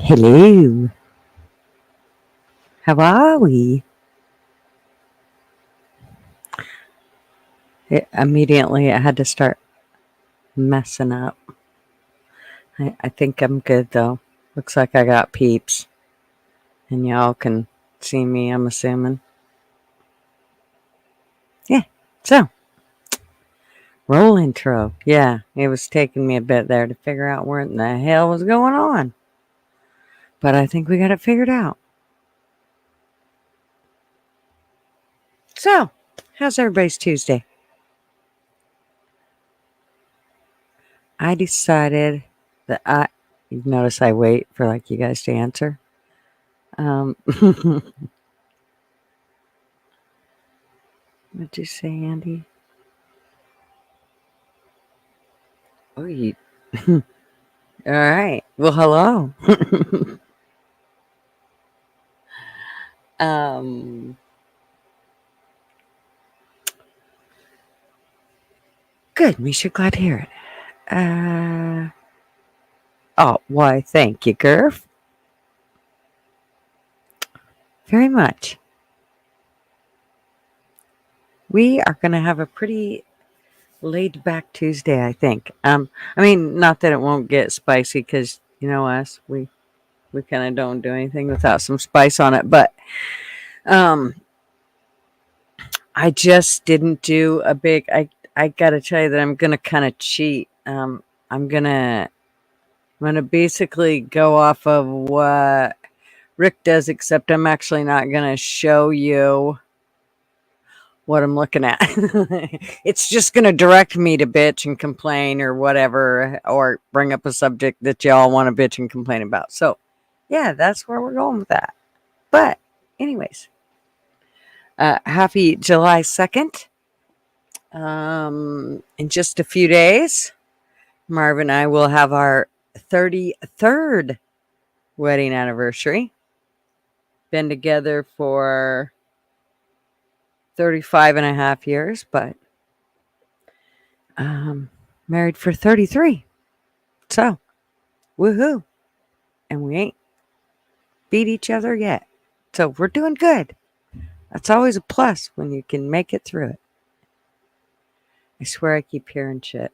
Hello. How are we? Immediately, I had to start messing up. I think I'm good though. Looks like I got peeps, and y'all can see me, I'm assuming. Yeah, so, roll intro. Yeah, it was taking me a bit there to figure out what in the hell was going on. But I think we got it figured out. So, how's everybody's Tuesday? I decided that you notice I wait for like you guys to answer. What'd you say, Andy? Oh, you. All right. Well, hello. um, Good. Misha, glad to hear it. Oh, why, thank you, Gurf. Very much. We are going to have a pretty laid back Tuesday, I think. I mean, not that it won't get spicy because, you know us, we kind of don't do anything without some spice on it. But um, I just didn't do a big. I got to tell you that I'm going to kind of cheat. I'm gonna basically go off of what Rick does, except I'm actually not gonna show you what I'm looking at. It's just gonna direct me to bitch and complain or whatever, or bring up a subject that y'all want to bitch and complain about. So, yeah, that's where we're going with that. But, anyways, happy July 2nd. In just a few days, Marv and I will have our 33rd wedding anniversary. Been together for 35 and a half years, but married for 33. So, woohoo. And we ain't beat each other yet. So, we're doing good. That's always a plus when you can make it through it. I swear I keep hearing shit.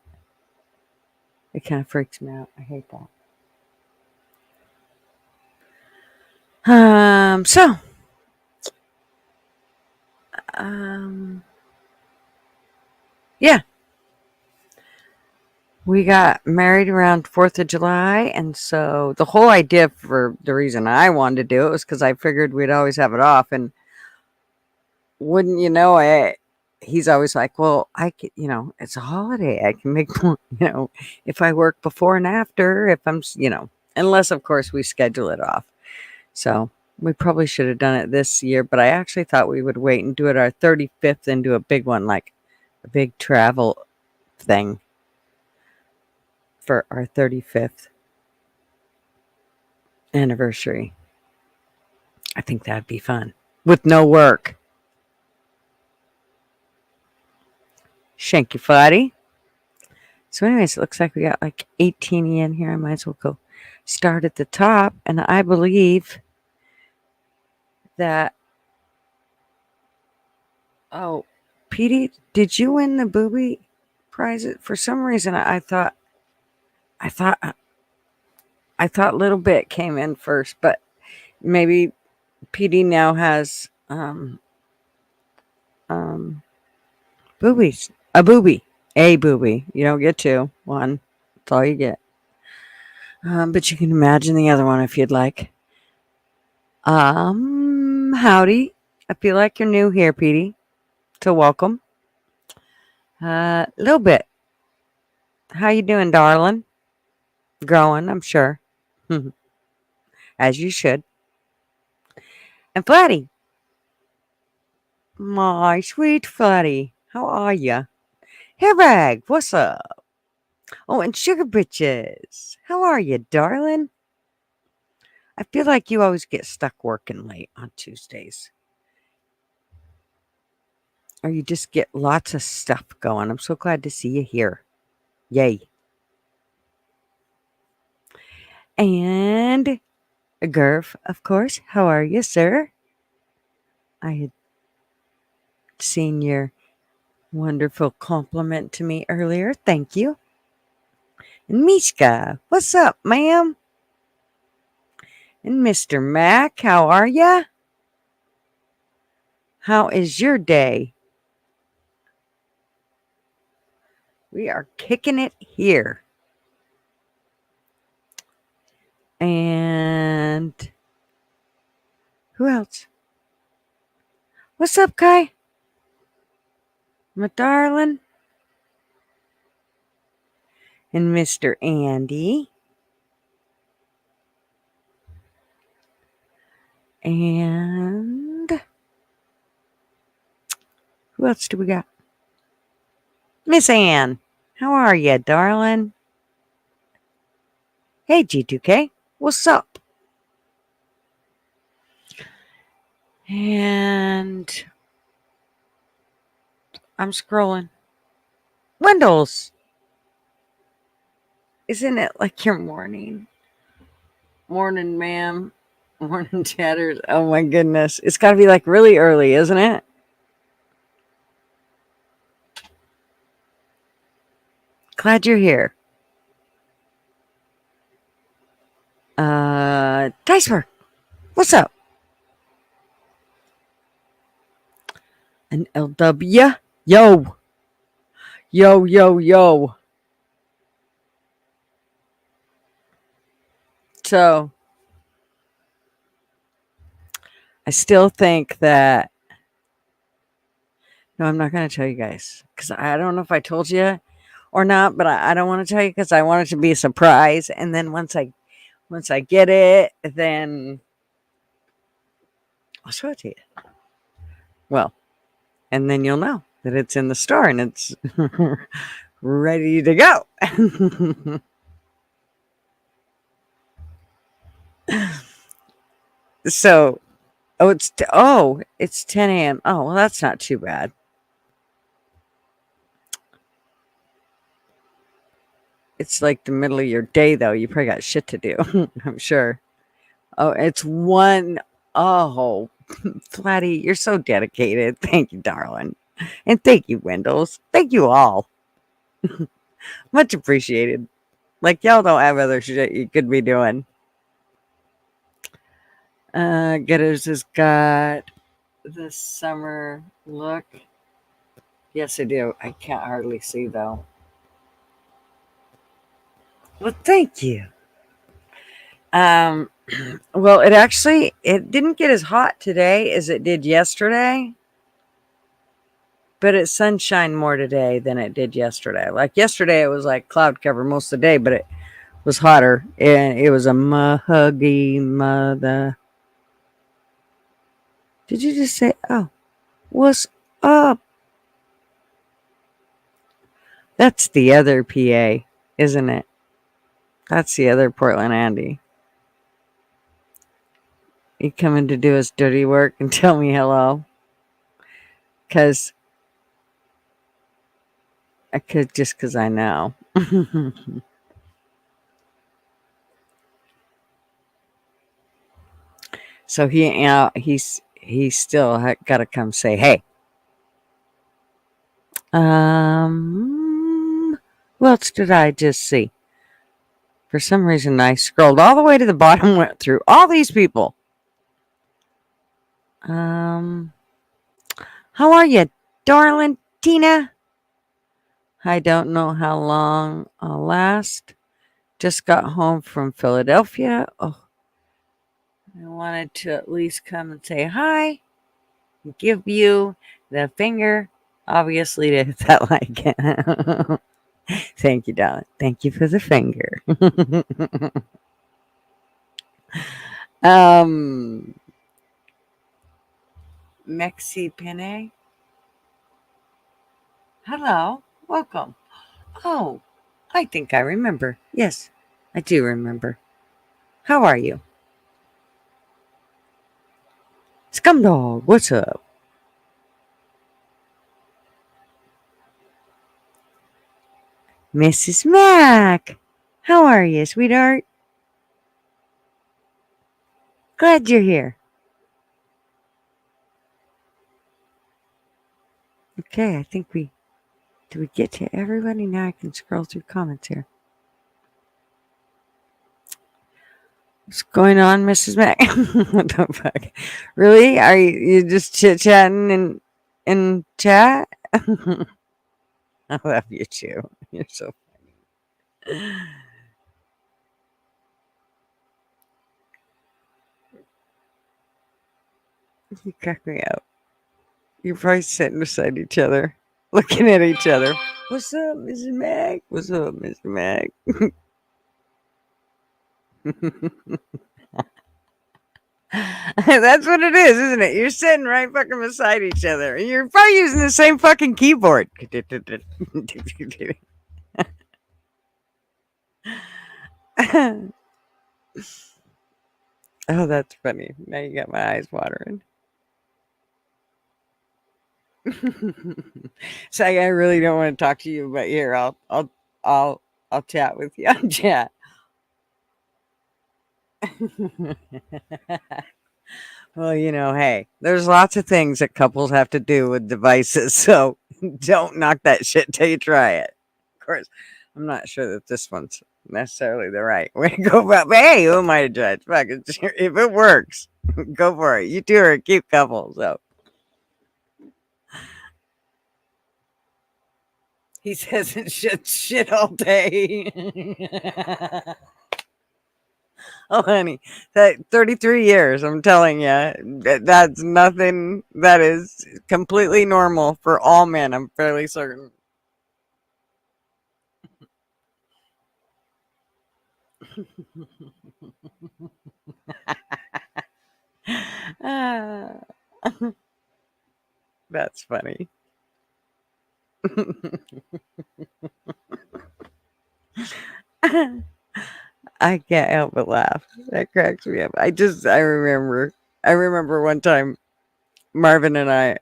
It kind of freaks me out. I hate that. So, yeah. We got married around 4th of July, and so the whole idea for the reason I wanted to do it was because I figured we'd always have it off, and wouldn't you know, he's always like, well, I can, it's a holiday. I can make more, if I work before and after, if I'm, unless, of course, we schedule it off. So we probably should have done it this year, but I actually thought we would wait and do it our 35th and do a big one, like a big travel thing for our 35th anniversary. I think that'd be fun with no work. Shanky Fuddy. So, anyways, it looks like we got like 18 in here. I might as well go start at the top. And I believe that. Oh, Petey, did you win the booby prize? For some reason, I thought Little Bit came in first, but maybe Petey now has boobies. A booby. You don't get two. One. That's all you get. But you can imagine the other one if you'd like. Howdy. I feel like you're new here, Petey. So welcome. Little Bit. How you doing, darling? Growing, I'm sure. As you should. And Flatty. My sweet Flatty. How are you? Hairbag, what's up? Oh, and Sugar Bitches. How are you, darling? I feel like you always get stuck working late on Tuesdays. Or you just get lots of stuff going. I'm so glad to see you here. Yay. And Gurf, of course. How are you, sir? I had seen your wonderful compliment to me earlier. Thank you. And Mishka, what's up, ma'am? And Mr. Mac, how are ya? How is your day? We are kicking it here. And who else? What's up, Kai? My darling. And Mr. Andy. And who else do we got? Miss Ann. How are you, darling? Hey, G2K. What's up? And I'm scrolling. Wendell's. Isn't it like your morning? Morning, ma'am. Morning chatters. Oh my goodness. It's got to be like really early, isn't it? Glad you're here. Diceberg. What's up? An LW. Yo. Yo, yo, yo. So, I still think that. No, I'm not going to tell you guys because I don't know if I told you or not, but I don't want to tell you because I want it to be a surprise. And then once I get it, then I'll show it to you. Well, and then you'll know that it's in the store and it's ready to go. So, it's 10 a.m. Oh, well, that's not too bad. It's like the middle of your day, though. You probably got shit to do, I'm sure. Oh, it's one. Oh, Flatty, you're so dedicated. Thank you, darling. And thank you, Wendell's. Thank you all. Much appreciated. Like, y'all don't have other shit you could be doing. Getters has got the summer look. Yes, I do. I can't hardly see, though. Well, thank you. Well, it didn't get as hot today as it did yesterday, but it's sunshine more today than it did yesterday. Like yesterday, it was like cloud cover most of the day, but it was hotter, and it was a mahuggy mother. Did you just say, oh, what's up? That's the other PA, isn't it? That's the other Portland Andy. He coming to do his dirty work and tell me hello. Because I could just because I know. So he's still got to come say, hey. What else did I just see? For some reason, I scrolled all the way to the bottom, went through all these people. How are you, darling Tina? I don't know how long I'll last. Just got home from Philadelphia. Oh, I wanted to at least come and say hi, give you the finger, obviously to hit that like. Thank you, darling. Thank you for the finger. Mexi Penne. Hello. Welcome. Oh, I think I remember. Yes, I do remember. How are you? Scumdog, what's up? Mrs. Mac, how are you, sweetheart? Glad you're here. Okay, I think we did we get to everybody? Now I can scroll through comments here. What's going on, Mrs. Mac? What the fuck? Really? Are you just chit chatting in chat? I love you too. You're so funny. You crack me up. You're probably sitting beside each other, looking at each other. What's up, Mrs. Mac? What's up, Mr. Mac? That's what it is, isn't it? You're sitting right fucking beside each other. And you're probably using the same fucking keyboard. Oh, that's funny. Now you got my eyes watering. So I really don't want to talk to you, but here I'll I'll chat with you on chat. Well, hey, there's lots of things that couples have to do with devices, so don't knock that shit till you try it. Of course, I'm not sure that this one's necessarily the right way to go about, but hey, who am I to judge? Fuck, if it works, go for it. You two are a cute couple, so. He says it shit all day. Oh, honey, that 33 years, I'm telling you, that's nothing. That is completely normal for all men. I'm fairly certain. Ah, that's funny. I can't help but laugh. That cracks me up. I remember one time Marvin and I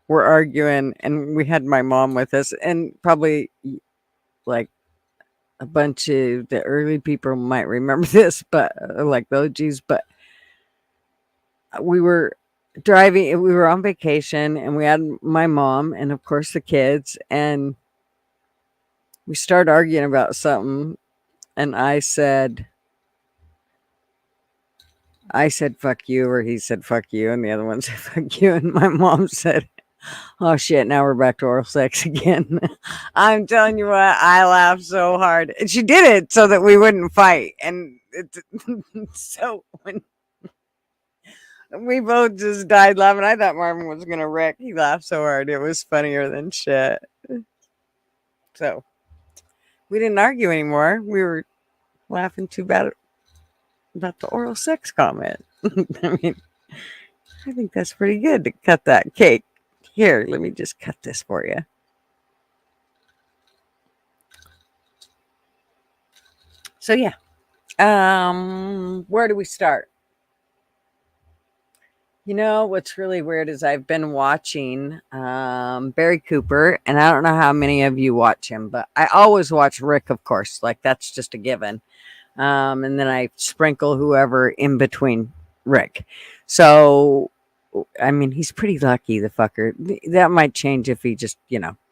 were arguing, and we had my mom with us, and probably like a bunch of the early people might remember this, but like the OGs, but we were we were on vacation, and we had my mom and of course the kids, and we started arguing about something, and I said fuck you, or he said fuck you, and the other one said fuck you, and my mom said, oh shit, now we're back to oral sex again. I'm telling you what, I laughed so hard. And she did it so that we wouldn't fight. And so when we both just died laughing, I thought Marvin was gonna wreck. He laughed so hard, it was funnier than shit. So we didn't argue anymore. We were laughing too bad about the oral sex comment. I mean, I think that's pretty good to cut that cake. Here, let me just cut this for you. So yeah. Where do we start? What's really weird is I've been watching Barry Cooper, and I don't know how many of you watch him, but I always watch Rick, of course. Like, that's just a given. And then I sprinkle whoever in between Rick. So, I mean, he's pretty lucky, the fucker. That might change if he just,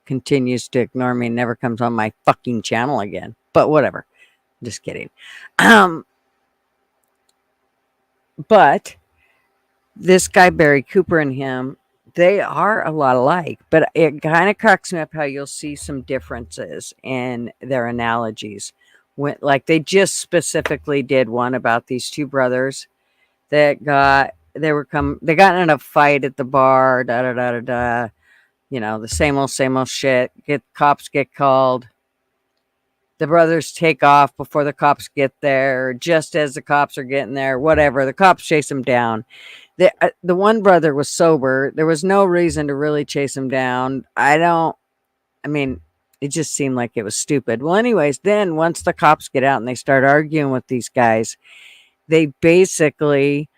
continues to ignore me and never comes on my fucking channel again. But whatever. Just kidding. Um, but this guy, Barry Cooper, and him, they are a lot alike, but it kind of cracks me up how you'll see some differences in their analogies. Like, they just specifically did one about these two brothers that they got in a fight at the bar, da da da da da. The same old shit. Cops get called. The brothers take off before the cops get there, just as the cops are getting there, whatever. The cops chase them down. The one brother was sober. There was no reason to really chase him down. I mean, it just seemed like it was stupid. Well, anyways, then once the cops get out and they start arguing with these guys, they basically,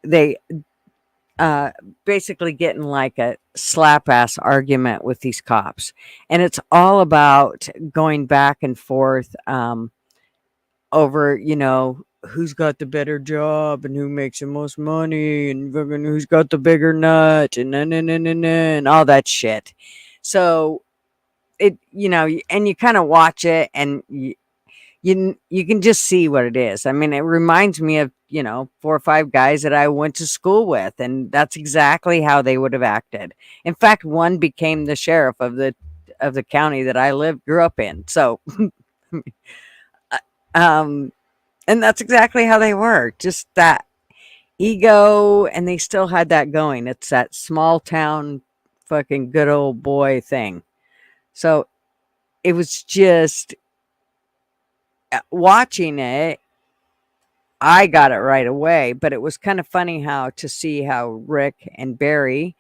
they basically get in like a slap ass argument with these cops. And it's all about going back and forth over, who's got the better job and who makes the most money and fucking who's got the bigger nut and all that shit. So it, and you kind of watch it and you can just see what it is. I mean, it reminds me of, 4 or 5 guys that I went to school with, and that's exactly how they would have acted. In fact, one became the sheriff of the county that I grew up in. So, um, and that's exactly how they were. Just that ego, and they still had that going. It's that small town fucking good old boy thing. So it was just watching it, I got it right away, but it was kind of funny to see how Rick and Barry,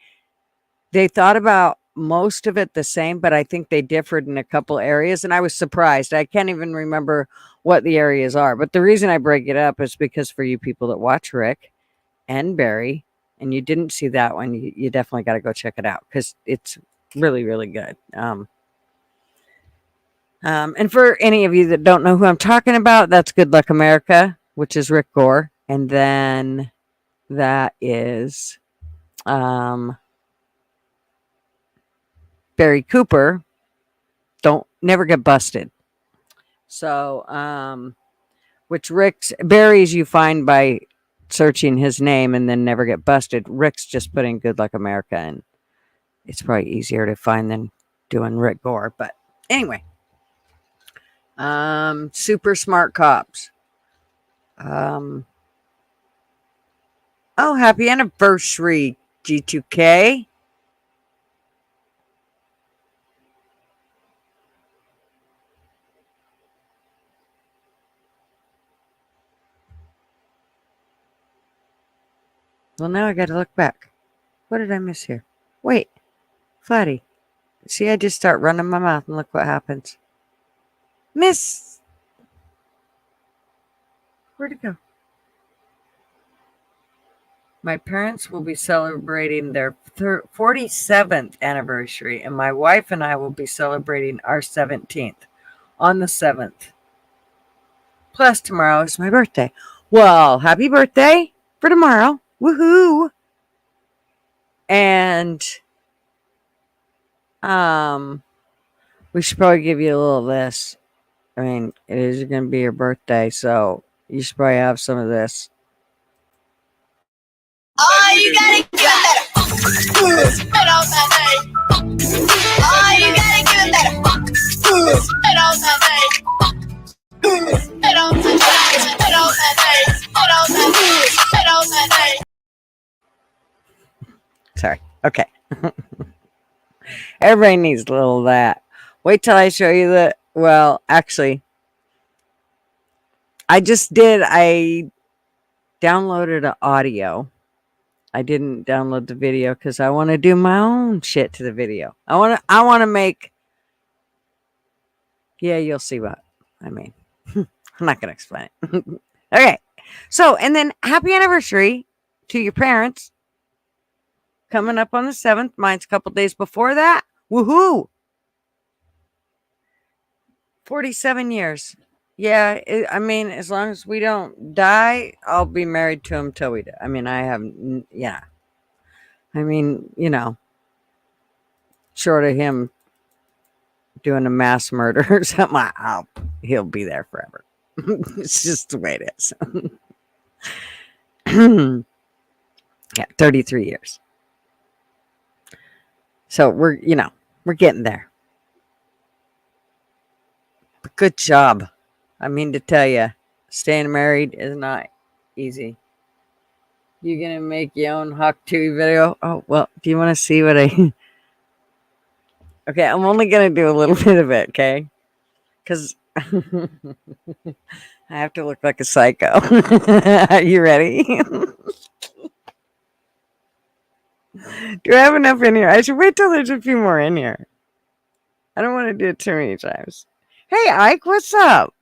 they thought about most of it the same, but I think they differed in a couple areas, and I was surprised. I can't even remember what the areas are, but the reason I break it up is because for you people that watch Rick and Barry, and you didn't see that one, you definitely got to go check it out because it's really, really good. And for any of you that don't know who I'm talking about, that's Good Luck America, which is Rick Gore. And then that is Barry Cooper, Don't Never Get Busted. So, which Barry's you find by searching his name and then Never Get Busted. Rick's just putting Good Luck America, and it's probably easier to find than doing Rick Gore. But anyway, Super Smart Cops. Oh, happy anniversary, G2K. Well, now I got to look back. What did I miss here? Wait, Flatty. See, I just start running my mouth and look what happens. Miss. Where'd it go? My parents will be celebrating their 47th anniversary, and my wife and I will be celebrating our 17th on the 7th. Plus, tomorrow is my birthday. Well, happy birthday for tomorrow. Woohoo! And we should probably give you a little of this. I mean, it is going to be your birthday, so you should probably have some of this. Oh, you gotta give that spit on that name. Oh, you gotta give that spit on that name. Spit on that name. Spit on that name. Spit on that name. Spit on that name. Sorry. Okay. Everybody needs a little of that. Wait till I show you the. Well, actually, I downloaded an audio. I didn't download the video because I want to do my own shit to the video. I want to make. Yeah, you'll see what I mean. I'm not going to explain it. Okay. So, and then happy anniversary to your parents. Coming up on the 7th. Mine's a couple days before that. Woohoo! 47 years. Yeah, I mean, as long as we don't die, I'll be married to him till we die. I mean, yeah. I mean, short of him doing a mass murder or something, he'll be there forever. It's just the way it is. Yeah, 33 years. So we're getting there. But good job. I mean to tell you, staying married is not easy. You gonna make your own Hawk 2 video? Oh, well, do you want to see what I... Okay, I'm only gonna do a little bit of it, okay? Because I have to look like a psycho. Are you ready? Do I have enough in here? I should wait till there's a few more in here. I don't want to do it too many times. Hey, Ike, what's up?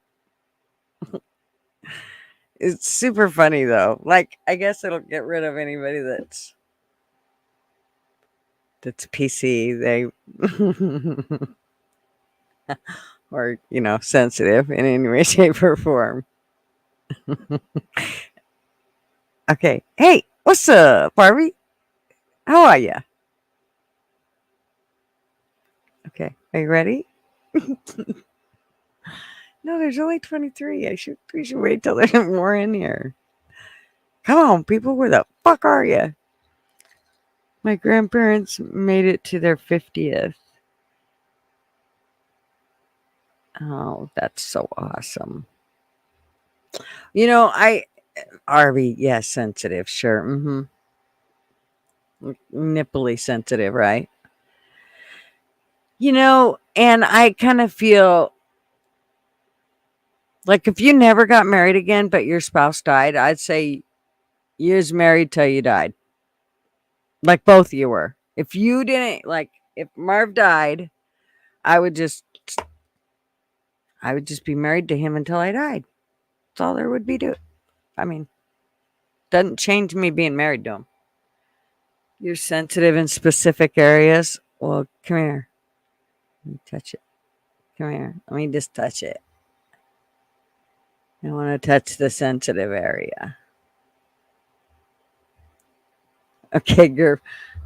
It's super funny, though. Like, I guess it'll get rid of anybody that's PC. They... or, sensitive in any way, shape, or form. Okay. Hey, what's up, Barbie? How are you? Okay. Are you ready? No, there's only 23. We should wait till there's more in here. Come on, people. Where the fuck are you? My grandparents made it to their 50th. Oh, that's so awesome. You know, Arby, yes, sensitive, sure. Nipply sensitive, right? You know, and I kind of feel like if you never got married again, but your spouse died, I'd say you was married till you died. Like both of you were. If you didn't, like, if Marv died, I would just, I would just be married to him until I died. That's all there would be to it. I mean, doesn't change me being married to him. You're sensitive in specific areas. Well, come here. Let me touch it. Come here. Let me just touch it. I want to touch the sensitive area. Okay, girl.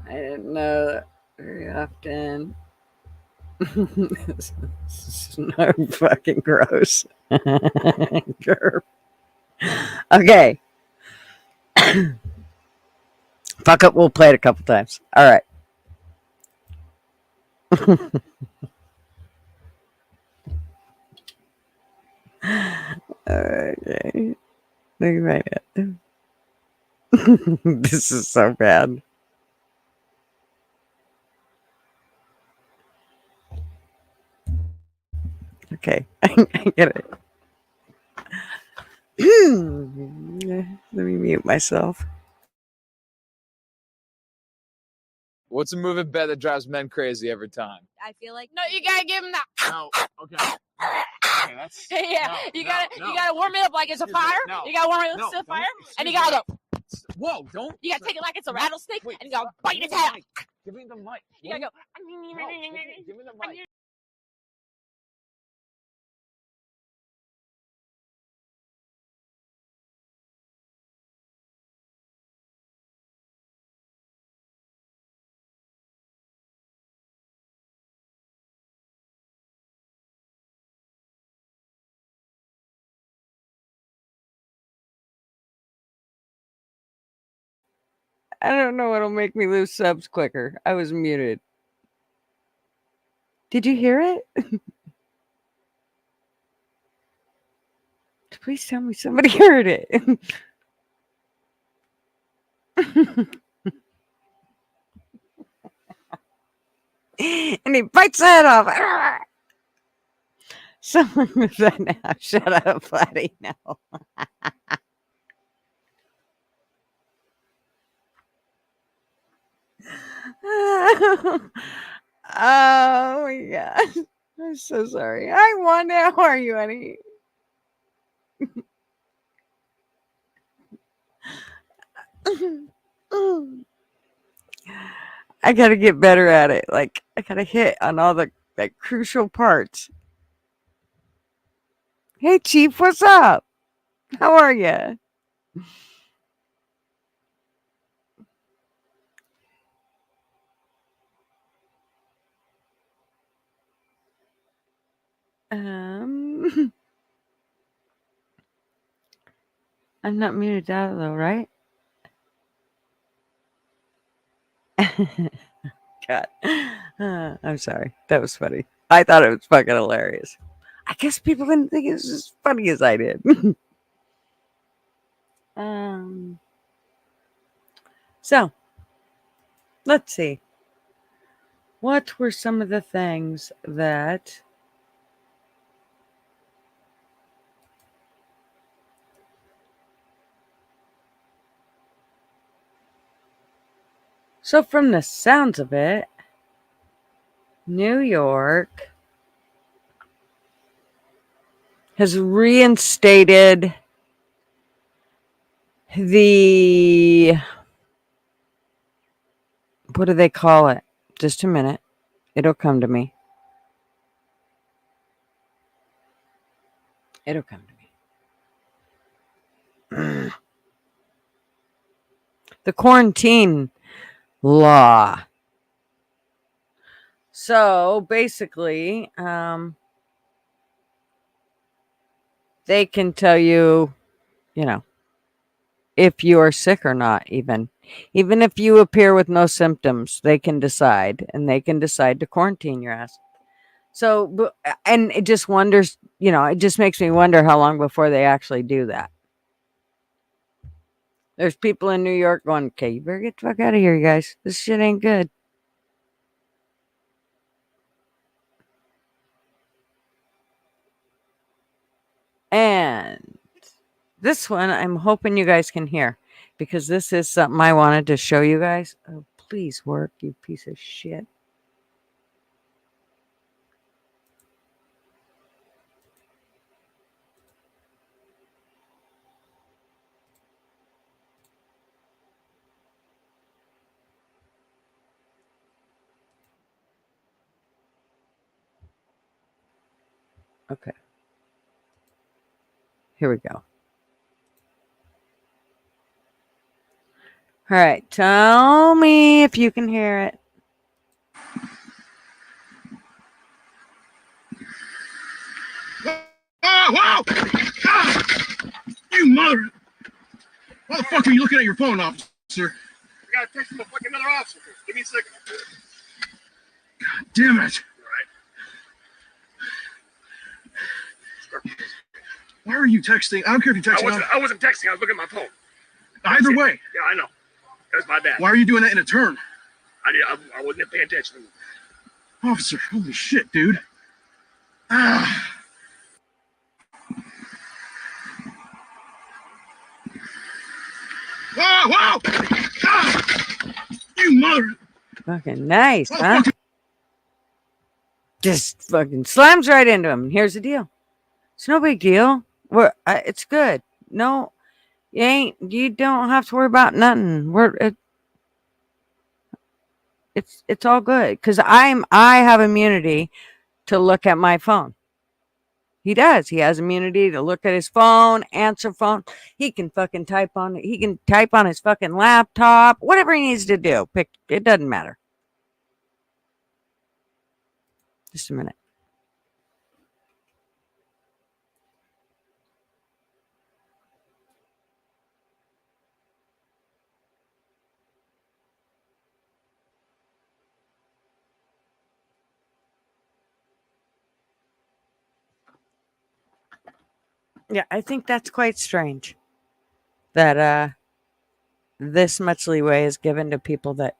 I didn't know that very often. This is no fucking gross. Girl. Okay. Fuck it. We'll play it a couple times. All right. Okay. Look at it. This is so bad. Okay. I get it. Let me mute myself. What's a moving bet that drives men crazy every time? I feel like no, you gotta give him that. No. Okay. Okay, that's Yeah, you gotta warm it up like it's a fire. No. You gotta warm it up to a fire, and you gotta go. Whoa! Don't. You gotta take it like it's a rattlesnake, Wait, and you gotta bite its head. Give me the mic. You gotta go. No, give me the mic. I don't know what'll make me lose subs quicker. I was muted. Did you hear it? Please tell me somebody heard it. And he bites the head off. Someone was that now. Shut up, Flatty. No. Oh my gosh. I'm so sorry. Hi, Wanda. How are you, honey? I gotta get better at it. Like, I gotta hit on all the like crucial parts. Hey, Chief, what's up? How are you? Um, I'm not muted out though, right? God, I'm sorry. That was funny. I thought it was fucking hilarious. I guess people didn't think it was as funny as I did. um, so let's see. What were some of the things that so from the sounds of it, New York has reinstated the what do they call it? Just a minute. It'll come to me. It'll come to me. The quarantine law. So basically, they can tell you, if you are sick or not, even if you appear with no symptoms, they can decide, and they can decide to quarantine your ass. So, and it just wonders, it just makes me wonder how long before they actually do that. There's people in New York going, okay, you better get the fuck out of here, you guys. This shit ain't good. And this one, I'm hoping you guys can hear, because this is something I wanted to show you guys. Oh, please work, you piece of shit. Okay. Here we go. All right. Tell me if you can hear it. Wow! Ah! You mother! Why the fuck are you looking at your phone, officer? I gotta text him a fucking another officer. Give me a second. God damn it! All right. Why are you texting? I don't care if you're texting. I wasn't texting. I was looking at my phone. Either way. Yeah, I know. That's my bad. Why are you doing that in a turn? I wasn't paying attention. Officer, holy shit, dude. Ah. Wow! Ah! You mother! Fucking nice, huh? Just fucking slams right into him. Here's the deal. It's no big deal. It's good. No, you don't have to worry about nothing. It's all good. Because I have immunity to look at my phone. He does. He has immunity to look at his phone, answer phone. He can fucking type on it. He can type on his fucking laptop. Whatever he needs to do. It doesn't matter. Just a minute. Yeah, I think that's quite strange that this much leeway is given to people that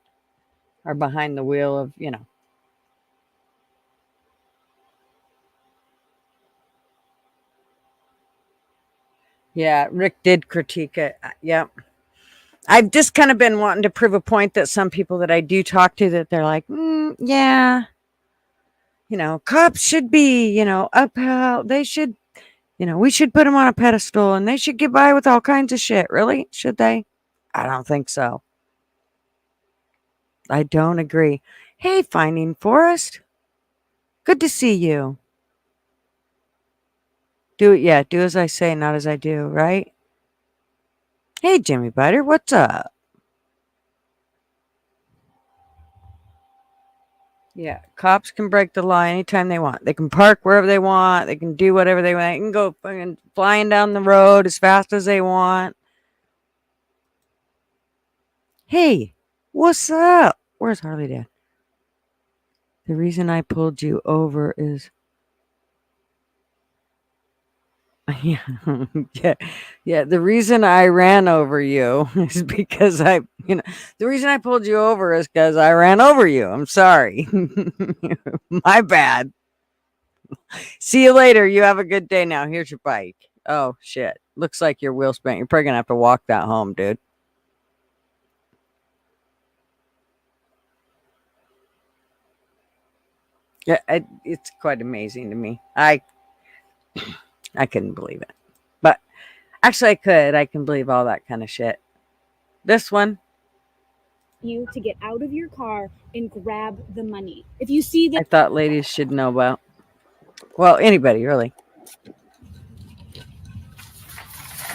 are behind the wheel of, Yeah, Rick did critique it. Yeah. I've just kind of been wanting to prove a point that some people that I do talk to, that they're like, yeah, cops should be, upheld. They should, we should put them on a pedestal, and they should get by with all kinds of shit. Really? Should they? I don't think so. I don't agree. Hey, Finding Forest. Good to see you. Do as I say, not as I do, right? Hey, Jimmy Biter, what's up? Yeah, cops can break the law anytime they want. They can park wherever they want. They can do whatever they want. They can go fucking flying down the road as fast as they want. Hey, what's up? Where's Harley Dad? The reason I pulled you over is... Yeah. The reason I ran over you is because the reason I pulled you over is because I ran over you. I'm sorry. My bad. See you later. You have a good day now. Here's your bike. Oh, shit. Looks like your wheel spent. You're probably going to have to walk that home, dude. Yeah, it's quite amazing to me. I couldn't believe it. But actually, I could. I can believe all that kind of shit. This one. You to get out of your car and grab the money. If you see that, I thought ladies should know about. Well, anybody, really.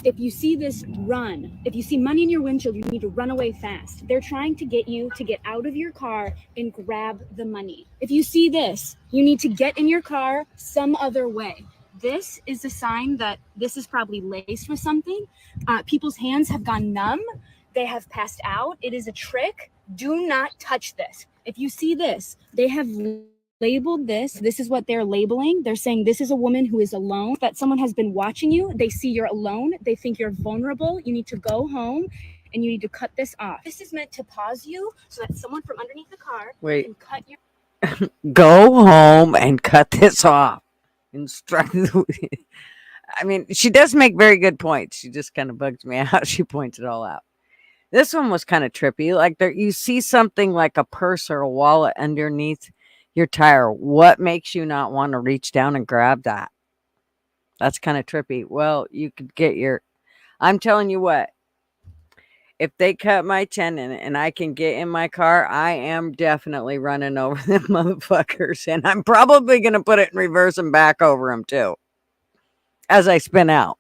If you see this, run. If you see money in your windshield, you need to run away fast. They're trying to get you to get out of your car and grab the money. If you see this, you need to get in your car some other way. This is a sign that this is probably laced with something. People's hands have gone numb. They have passed out. It is a trick. Do not touch this. If you see this, they have labeled this. This is what they're labeling. They're saying this is a woman who is alone, that someone has been watching you. They see you're alone. They think you're vulnerable. You need to go home and you need to cut this off. This is meant to pause you so that someone from underneath the car can cut your... Go home and cut this off. Instruct. I mean, she does make very good points. She just kind of bugs me out. She points it all out. This one was kind of trippy. Like there, you see something like a purse or a wallet underneath your tire. What makes you not want to reach down and grab that? That's kind of trippy. Well, you could get your... I'm telling you what. If they cut my tendon and I can get in my car, I am definitely running over them motherfuckers. And I'm probably going to put it in reverse and back over them too. As I spin out.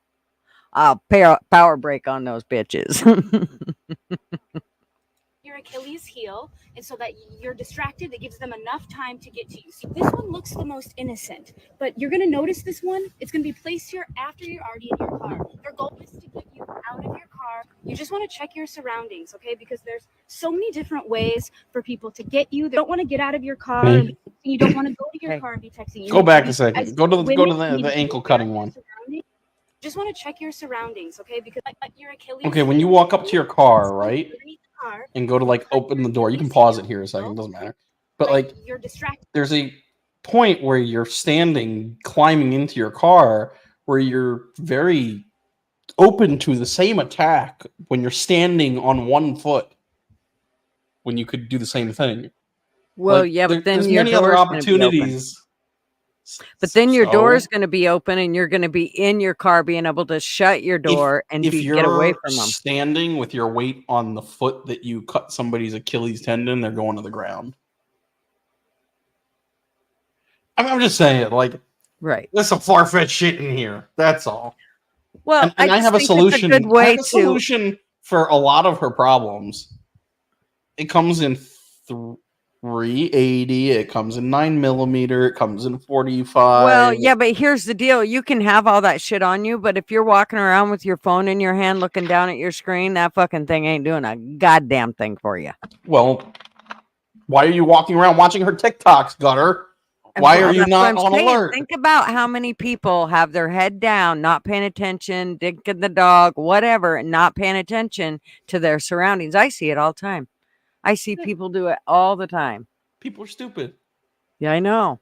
I'll power brake on those bitches. your Achilles heel, and so that you're distracted, it gives them enough time to get to you. See, this one looks the most innocent, but you're going to notice this one. It's going to be placed here after you're already in your car. Their goal is to get you out of your car. You just want to check your surroundings, okay? Because there's so many different ways for people to get you. They don't want to get out of your car. And you don't want to go to your car and be texting. Go back a second. Go to the ankle cutting one. Just want to check your surroundings, okay? Because your Achilles. Okay, when you walk up to your car, right, and go to like open the door, you can pause it here a second. Doesn't matter. But like, you're distracted. There's a point where you're standing, climbing into your car, where you're very open to the same attack when you're standing on one foot. When you could do the same thing. Well, yeah, but then there's your many other door's gonna be open. opportunities. But then your door is going to be open, and you're going to be in your car, being able to shut your door and get away from them. Standing with your weight on the foot that you cut somebody's Achilles tendon, they're going to the ground. I'm just saying, like, right? There's some far-fetched shit in here. That's all. Well, and I have a solution. I have a solution for a lot of her problems. It comes in 380. It comes in 9mm. It comes in 45. Well, yeah, but here's the deal. You can have all that shit on you, but if you're walking around with your phone in your hand looking down at your screen, that fucking thing ain't doing a goddamn thing for you. Well, why are you walking around watching her TikToks, Gutter? Why are you not on alert? Think about how many people have their head down, not paying attention, digging the dog, whatever, and not paying attention to their surroundings. I see it all the time. I see people do it all the time. People are stupid. Yeah, I know.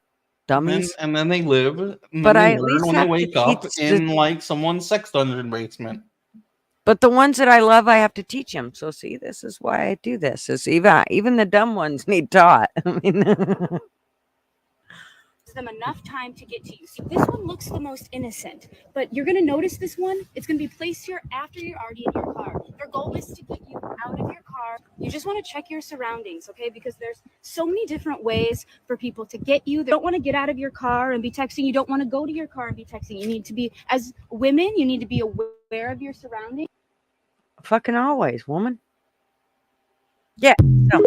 Dummies. And then they live. But I at least when they wake up in like someone's sex dungeon basement. But the ones that I love, I have to teach them. So see, this is why I do this. Is even the dumb ones need taught. I mean. Them enough time to get to you. See, this one looks the most innocent, but you're going to notice this one. It's going to be placed here after you're already in your car. Their goal is to get you out of your car. You just want to check your surroundings, okay? Because there's so many different ways for people to get you. They don't want to get out of your car and be texting. You don't want to go to your car and be texting. You need to be, as women, you need to be aware of your surroundings. Fucking always, woman. Yeah, so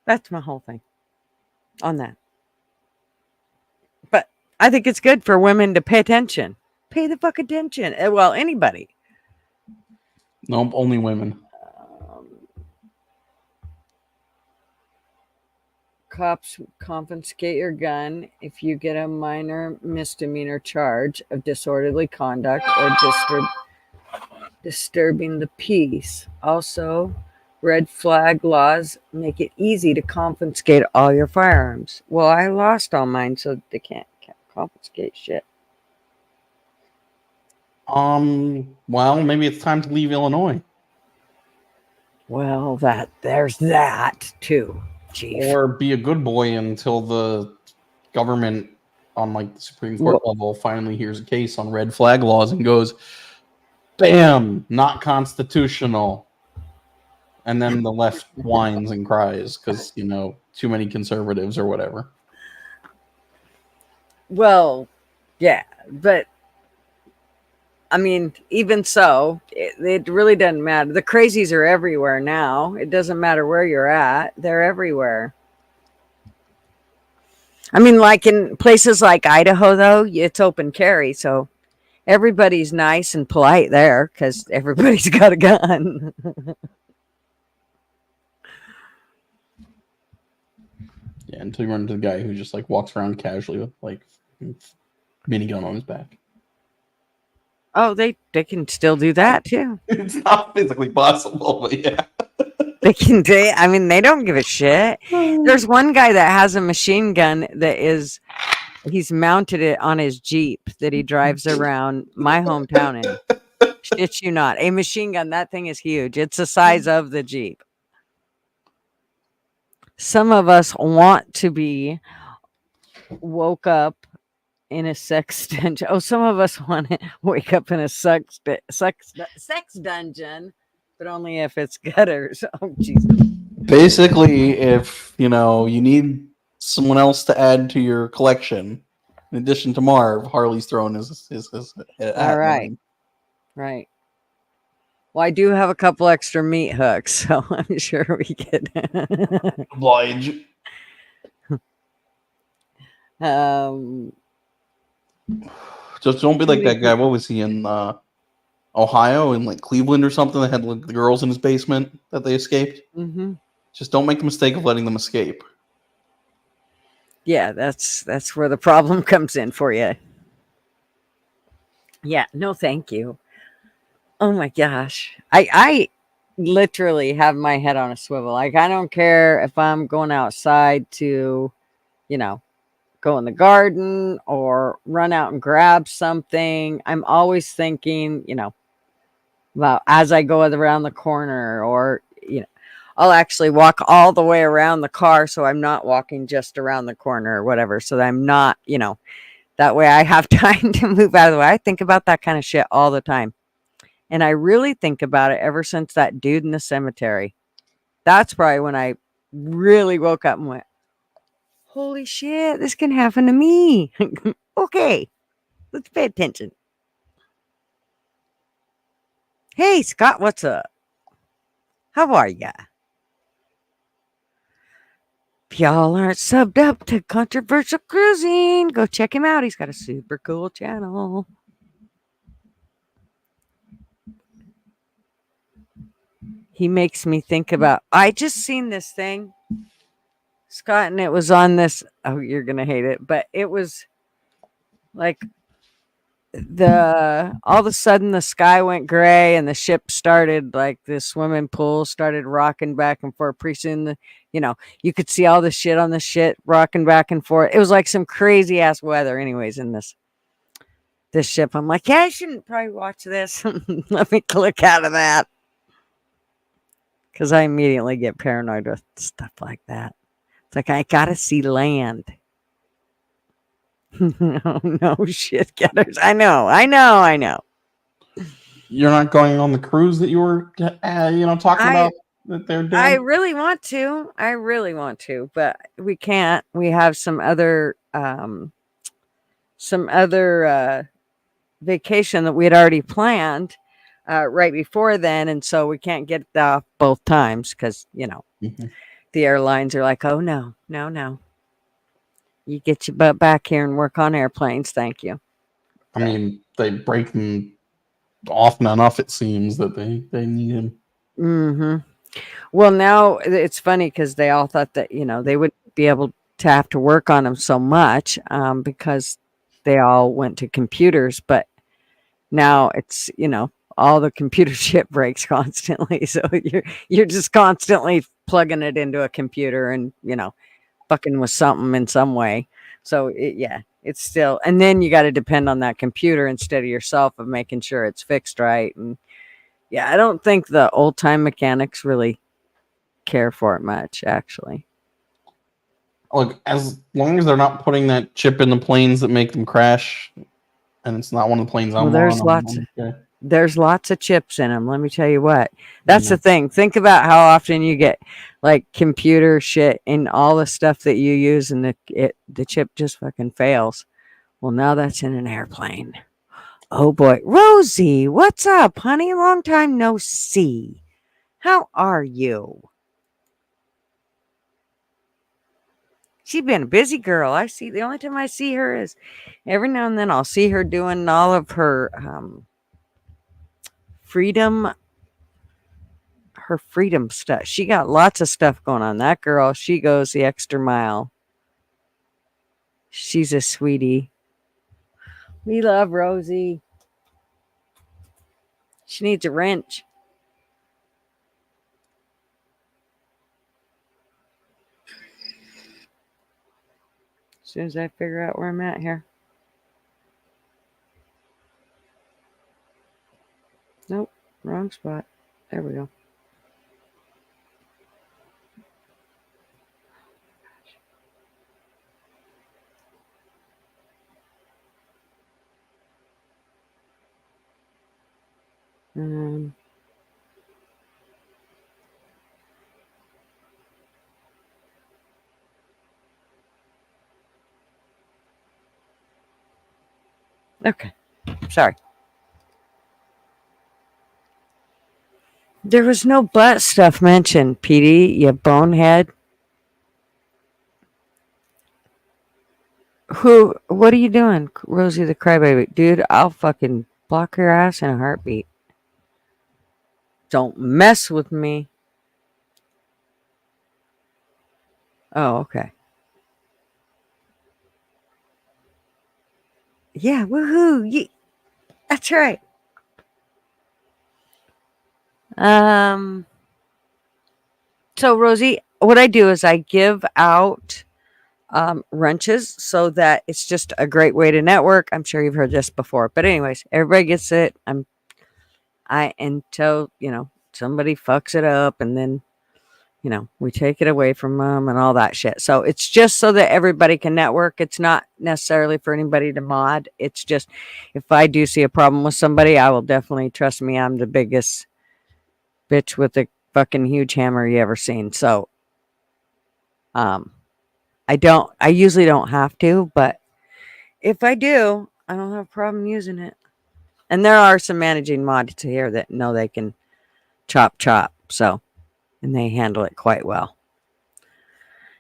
that's my whole thing on that. I think it's good for women to pay attention. Pay the fuck attention. Well, anybody. No, only women. Cops confiscate your gun if you get a minor misdemeanor charge of disorderly conduct or disturbing the peace. Also, red flag laws make it easy to confiscate all your firearms. Well, I lost all mine, so they can't confiscate shit. Well, maybe it's time to leave Illinois. Well, there's that too, Chief. Or be a good boy until the government on like the Supreme Court level finally hears a case on red flag laws and goes, bam, not constitutional. And then the left whines and cries because, too many conservatives or whatever. Well, yeah, but I mean, even so, it really doesn't matter. The crazies are everywhere now. It doesn't matter where you're at. They're everywhere. I mean, like in places like Idaho, though, it's open carry. So everybody's nice and polite there because everybody's got a gun. Yeah, until you run into the guy who just like walks around casually with like minigun on his back. Oh, they can still do that too. It's not physically possible, but yeah. They can do. I mean, they don't give a shit. There's one guy that has a machine gun that he's mounted it on his Jeep that he drives around my hometown in. Shit you not. A machine gun, that thing is huge. It's the size of the Jeep. Some of us want to be woke up in a sex dungeon. Oh, some of us want to wake up in a sex dungeon, but only if it's gutters. Oh, Jesus. Basically, if you need someone else to add to your collection, in addition to Marv, Harley's throwing his all right. Right. Well, I do have a couple extra meat hooks, so I'm sure we could oblige. Just don't be like that guy. What was he in Ohio, in like Cleveland or something, that had like the girls in his basement that they escaped? Mm-hmm. Just don't make the mistake of letting them escape. Yeah, that's where the problem comes in for you. Yeah, no, thank you. Oh my gosh. I literally have my head on a swivel. Like, I don't care if I'm going outside to, go in the garden or run out and grab something. I'm always thinking, about as I go around the corner, or, I'll actually walk all the way around the car. So I'm not walking just around the corner or whatever. So that I'm not, that way I have time to move out of the way. I think about that kind of shit all the time. And I really think about it ever since that dude in the cemetery. That's probably when I really woke up and went, holy shit, this can happen to me. Okay, let's pay attention. Hey, Scott, what's up? How are ya? If y'all aren't subbed up to Controversial Cruising, go check him out. He's got a super cool channel. He makes me think about, I just seen this thing, Scott, and it was on this, oh, you're going to hate it, but it was like all of a sudden the sky went gray and the ship started, like the swimming pool started rocking back and forth. Pretty soon, you could see all the shit on the shit rocking back and forth. It was like some crazy ass weather anyways in this ship. I'm like, yeah, I shouldn't probably watch this. Let me click out of that. Because I immediately get paranoid with stuff like that. It's like, I gotta see land. Oh, no, shit getters. I know. You're not going on the cruise that you were, talking about that they're doing? I really want to, but we can't. We have some other vacation that we had already planned right before then, and so we can't get off both times because the airlines are like, oh no, you get your butt back here and work on airplanes, thank you. I mean, they break them often enough, it seems, that they need him. Mm-hmm. Well, now it's funny because they all thought that they would be able to have to work on them so much because they all went to computers, but now it's all the computer shit breaks constantly. So you're just constantly plugging it into a computer and, fucking with something in some way. So it's still, and then you got to depend on that computer instead of yourself of making sure it's fixed right. And I don't think the old time mechanics really care for it much, actually. Look, as long as they're not putting that chip in the planes that make them crash, and it's not one of the planes I'm on. There's lots of chips in them. Let me tell you what. That's the thing. Think about how often you get like computer shit in all the stuff that you use, and the chip just fucking fails. Well, now that's in an airplane. Oh boy. Rosie, what's up, honey? Long time no see. How are you? She's been a busy girl. The only time I see her is every now and then I'll see her doing all of her freedom stuff. She got lots of stuff going on. That girl, she goes the extra mile. She's a sweetie. We love Rosie. She needs a wrench. As soon as I figure out where I'm at here. Nope, wrong spot. There we go. Okay, sorry. There was no butt stuff mentioned, PD, you bonehead. What are you doing, Rosie the Crybaby? Dude, I'll fucking block your ass in a heartbeat. Don't mess with me. Oh, okay. Yeah, woohoo. That's right. So Rosie, what I do is I give out wrenches so that it's just a great way to network. I'm sure you've heard this before, but anyways, everybody gets it. Until somebody fucks it up, and then we take it away from them and all that shit. So it's just so that everybody can network. It's not necessarily for anybody to mod. It's just if I do see a problem with somebody, I will definitely, trust me, I'm the biggest bitch with a fucking huge hammer you ever seen. So I usually don't have to, but if I do, I don't have a problem using it. And there are some managing mods here that know they can chop. So, and they handle it quite well.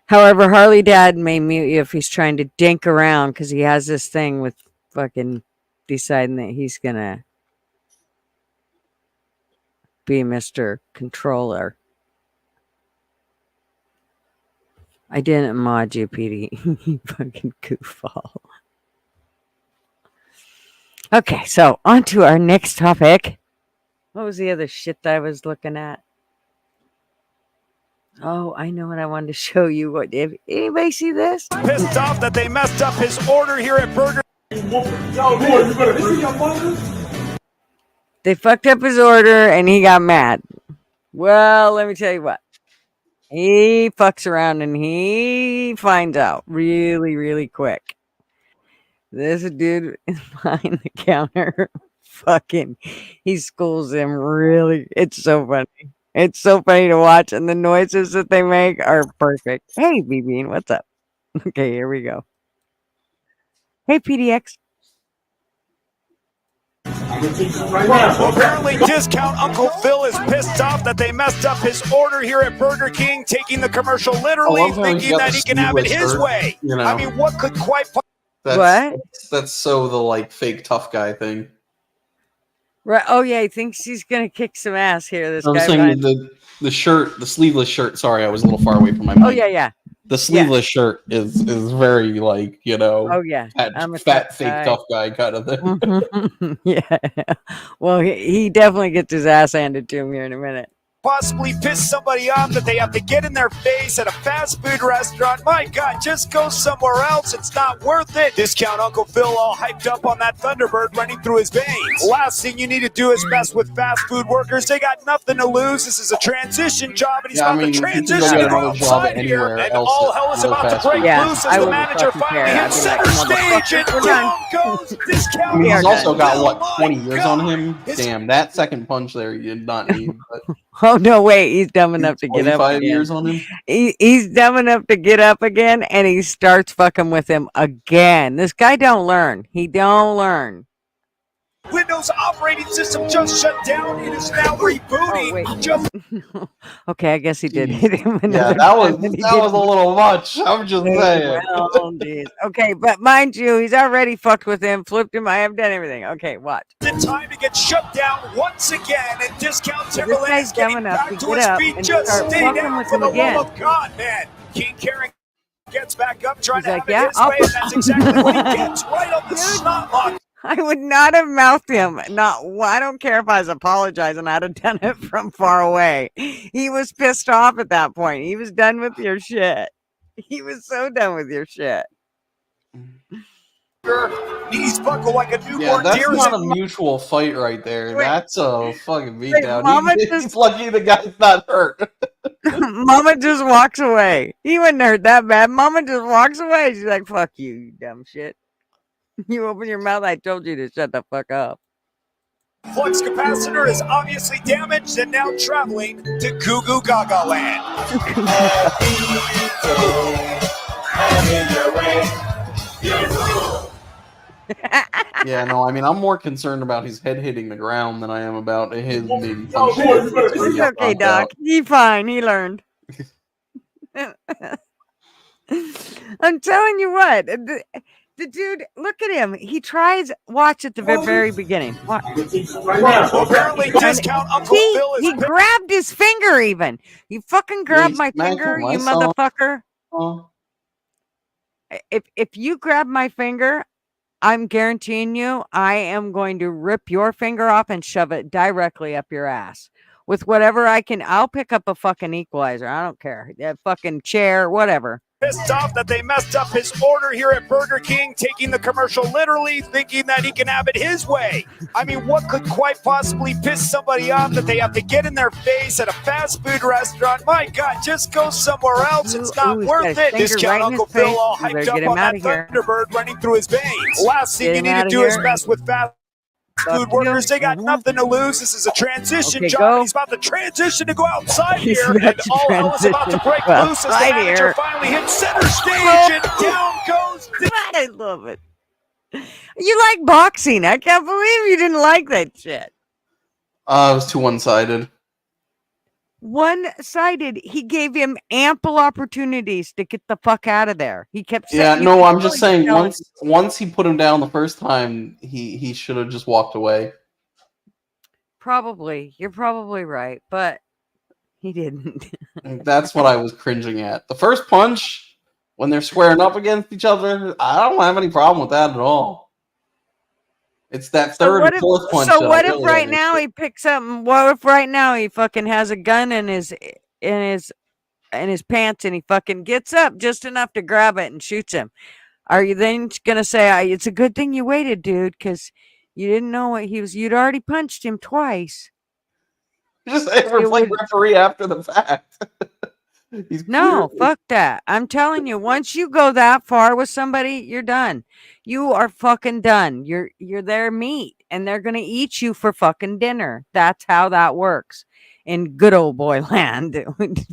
However, Harley Dad may mute you if he's trying to dink around because he has this thing with fucking deciding that he's going to be Mr. Controller. I didn't mod you, PD. You fucking goofball. Okay, so on to our next topic. What was the other shit that I was looking at? Oh, I know what I wanted to show you. What, did anybody see this? Pissed off that they messed up his order here at Burger. They fucked up his order and he got mad. Well, let me tell you what. He fucks around and he finds out really, really quick. This dude is behind the counter. Fucking, he schools him really. It's so funny. It's so funny to watch, and the noises that they make are perfect. Hey, B-Bean, what's up? Okay, here we go. Hey, PDX. Well, apparently, discount Uncle Phil is pissed off that they messed up his order here at Burger King, taking the commercial literally, thinking that he can have it his way. I mean, what could quite... That's so the fake tough guy thing. Right. Oh yeah, he thinks he's gonna kick some ass here. This I'm guy. saying the shirt, the sleeveless shirt. Sorry, I was a little far away from my mic. Oh yeah. The sleeveless shirt is very Oh yeah. I'm a fat fake tough guy kind of thing. Yeah. Well, he definitely gets his ass handed to him here in a minute. Possibly piss somebody off that they have to get in their face at a fast food restaurant. My God, just go somewhere else. It's not worth it. Discount Uncle Phil all hyped up on that Thunderbird running through his veins. Last thing you need to do is mess with fast food workers. They got nothing to lose. This is a transition job, and he's about to transition to the wrong side here. And all hell is about to break loose as the manager finally hits center stage, and down goes Discount. He's also got 20 years on him. Damn, that second punch there you did not need. But oh no, wait! He's dumb enough to get up. 25 years on him. He's dumb enough to get up again, and he starts fucking with him again. This guy don't learn. He don't learn. Windows operating system just shut down. It is now rebooting. wait. Just Okay, I guess he did hit him Yeah, another that was time, and he that was a didn't. little much. I'm just saying. Well, geez. Okay, but mind you, he's already fucked with him, flipped him. I have done everything. Okay, watch. in time to get shut down once again, and Discount So this Timberland guy's is getting dumb enough back to to get his up feet. and Just start stay fucking down with for him the again. love of God, man. King Karen gets back up, trying He's to like, have "Yeah, it his I'll way, put and that's exactly what he gets right on the snot lock. I would not have mouthed him. I don't care if I was apologizing. I'd have done it from far away. He was pissed off at that point. He was done with your shit. He was so done with your shit. Knees buckle like a Yeah, newborn that's deer. not a mutual fight right there. Wait. That's a fucking Wait, beatdown. Mama He's just- lucky the guy's not hurt. Mama just walks away. He wouldn't hurt that bad. Mama just walks away. She's like, "Fuck you, you dumb shit. You open your mouth. I told you to shut the fuck up." Flux capacitor is obviously damaged and now traveling to Goo Goo Gaga land. Yeah, no, I mean, I'm more concerned about his head hitting the ground than I am about his maybe It's okay, Doc. He fine. He learned. I'm telling you what. The dude, look at him. He tries. Watch at the very beginning. Watch. Apparently, Discount Uncle Phil is He grabbed his finger even. You fucking grabbed my finger, you motherfucker. If you grab my finger, I'm guaranteeing you, I am going to rip your finger off and shove it directly up your ass. With whatever I can, I'll pick up a fucking equalizer. I don't care. A fucking chair, whatever. pissed off that they messed up his order here at Burger King, taking the commercial literally, thinking that he can have it his way. I mean, what could quite possibly piss somebody off that they have to get in their face at a fast food restaurant? My God, just go somewhere else. It's not worth it. Discount Uncle Phil all hyped up on that Thunderbird running through his veins. Last thing you need to do is mess with fast food workers. They got nothing to lose. This is a transition job. He's about to transition to go outside here, and all hell is about to break loose as the manager finally hits center stage, and down goes. I love it. You like boxing. I can't believe you didn't like that shit. It was too one-sided. One-sided. He gave him ample opportunities to get the fuck out of there. He kept saying, yeah, no, I'm just saying once he put him down the first time, he should have just walked away. Probably. You're probably right, but he didn't. That's what I was cringing at. The first punch, when they're squaring up against each other, I don't have any problem with that at all. It's that third and fourth punch. So what if right now he picks up? What if right now he fucking has a gun in his pants and he fucking gets up just enough to grab it and shoots him? Are you then gonna say it's a good thing you waited, dude, because you didn't know what he was? You'd already punched him twice. Just say referee after the fact. No, fuck that. I'm telling you, once you go that far with somebody, you're done. You are fucking done. You're their meat, and they're gonna eat you for fucking dinner. That's how that works in good old boy land.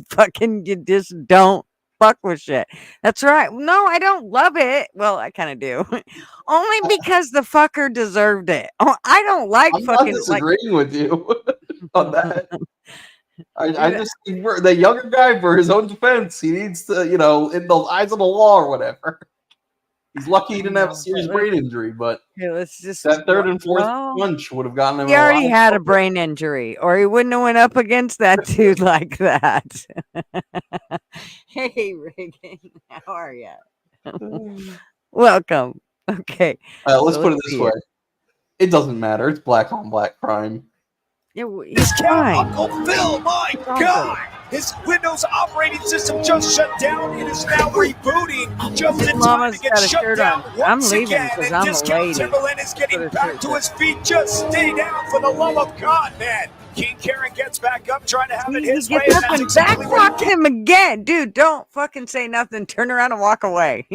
Fucking, you just don't fuck with shit. That's right. No, I don't love it. Well, I kind of do, only because the fucker deserved it. Oh, I don't like I'm fucking not disagreeing with you on that. I just think the younger guy, for his own defense, he needs to, in the eyes of the law or whatever. He's lucky he didn't have a serious brain injury, but that third and fourth punch would have gotten him. He already had a brain injury, or he wouldn't have went up against that dude like that. Hey, Reagan, how are you? Welcome. Okay. Let's put it this way: it doesn't matter. It's black on black crime. He's fine. Uncle Phil, my God! His Windows operating system just shut down. It is now rebooting. Just in time to get shut down once again. And Discount Timberland is getting back to his feet. Just stay down for the love of God, man. King Karen gets back up, trying to have it his way. He gets up and backrock him again. Dude, don't fucking say nothing. Turn around and walk away.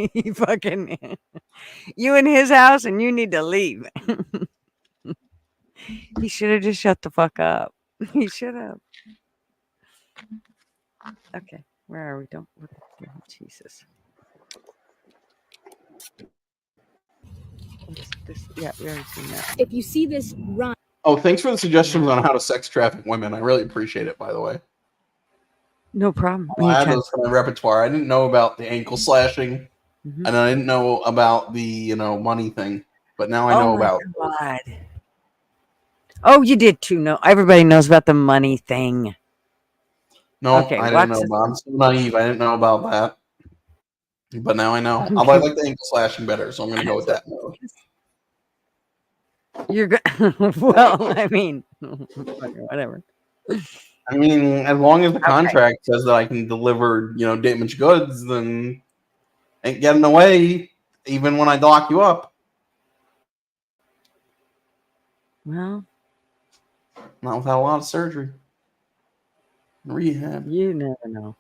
You in his house and you need to leave. He should have just shut the fuck up. He should have. Okay, where are we? Don't look. Jesus. Yeah, we already seen that. If you see this, run. Oh, thanks for the suggestions on how to sex traffic women. I really appreciate it, by the way. No problem. I had Anytime. those for my repertoire. I didn't know about the ankle slashing, Mhm. and I didn't know about the money thing. But now I know Oh my about. God. Oh, you did too. No, everybody knows about the money thing. No, Okay, I didn't watch know this. about. I'm so naive. I didn't know about that. But now I know. I Okay. like the ankle slashing better, so I'm going to go with that. You're good. Well, I mean, whatever. I mean, as long as the Okay. contract says that I can deliver, damaged goods, then ain't getting away, even when I lock you up. Well, Not without a lot of surgery. Rehab. you never know.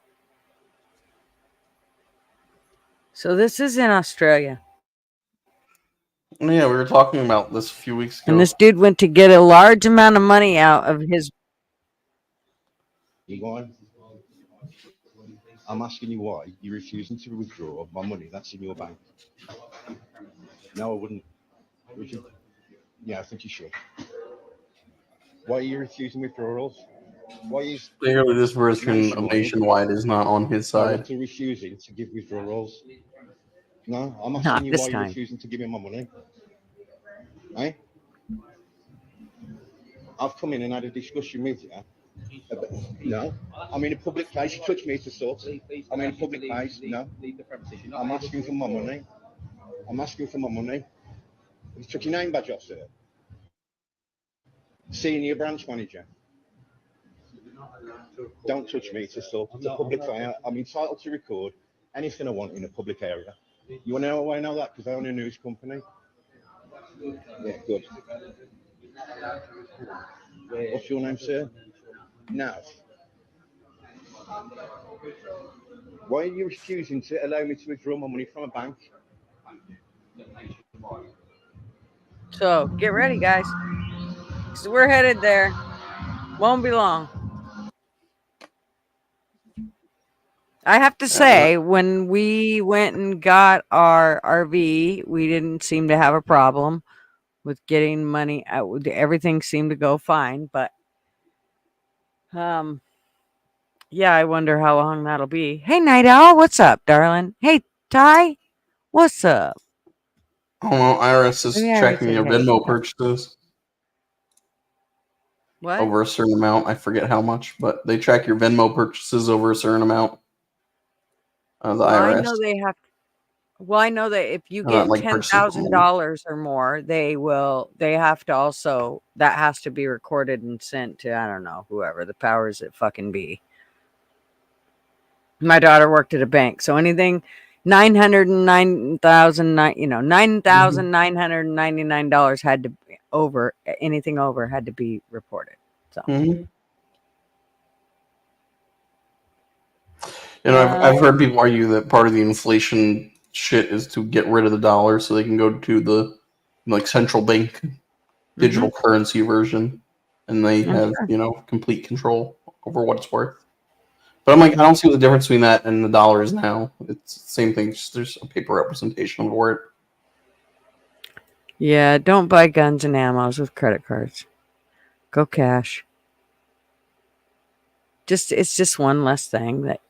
So this is in Australia. Yeah, we were talking about this a few weeks ago. And this dude went to get a large amount of money out of his. You going? I'm asking you why you're refusing to withdraw my money that's in your bank. No, I wouldn't. Would you? Yeah, I think you should. Why are you refusing withdrawals? Why is Clearly, this version of Nationwide is not on his side. to refusing to give withdrawals? No, I'm Not asking you this why you're time. refusing to give me my money. Hey, I've come in and had a discussion with you. No, I'm in a public place. You touch me to sort. I'm in a public place. No, I'm asking for my money. I'm asking for my money. You took your name badge off, sir. Senior branch manager. Don't touch me to sort. It's a public fire. I'm entitled to record anything I want in a public area. You want to know why I know that? Because I own a news company. Yeah, good. What's your name, sir? Nav. Why are you refusing to allow me to withdraw my money from a bank? So get ready, guys. 'Cause we're headed there. Won't be long. I have to say, when we went and got our RV, we didn't seem to have a problem with getting money out. Everything seemed to go fine, but yeah, I wonder how long that'll be. Hey, Night Owl, what's up, darling? Hey, Ty, what's up? I don't know. IRS is Maybe I already checking said your hey. Venmo purchases What? over a certain amount. I forget how much, but they track your Venmo purchases over a certain amount. The IRS. I know they have. Well, I know that if you get like $10,000 or more, they will. They have to also. That has to be recorded and sent to I don't know whoever the powers that fucking be. My daughter worked at a bank, so anything $9,999 had to be over. Anything over had to be reported. So. I've heard people argue that part of the inflation shit is to get rid of the dollar so they can go to the central bank digital currency version, and they have complete control over what it's worth. But I'm like, I don't see what the difference between that and the dollar is now. It's the same thing. Just there's a paper representation for it. Yeah, don't buy guns and ammos with credit cards. Go cash. It's just one less thing that,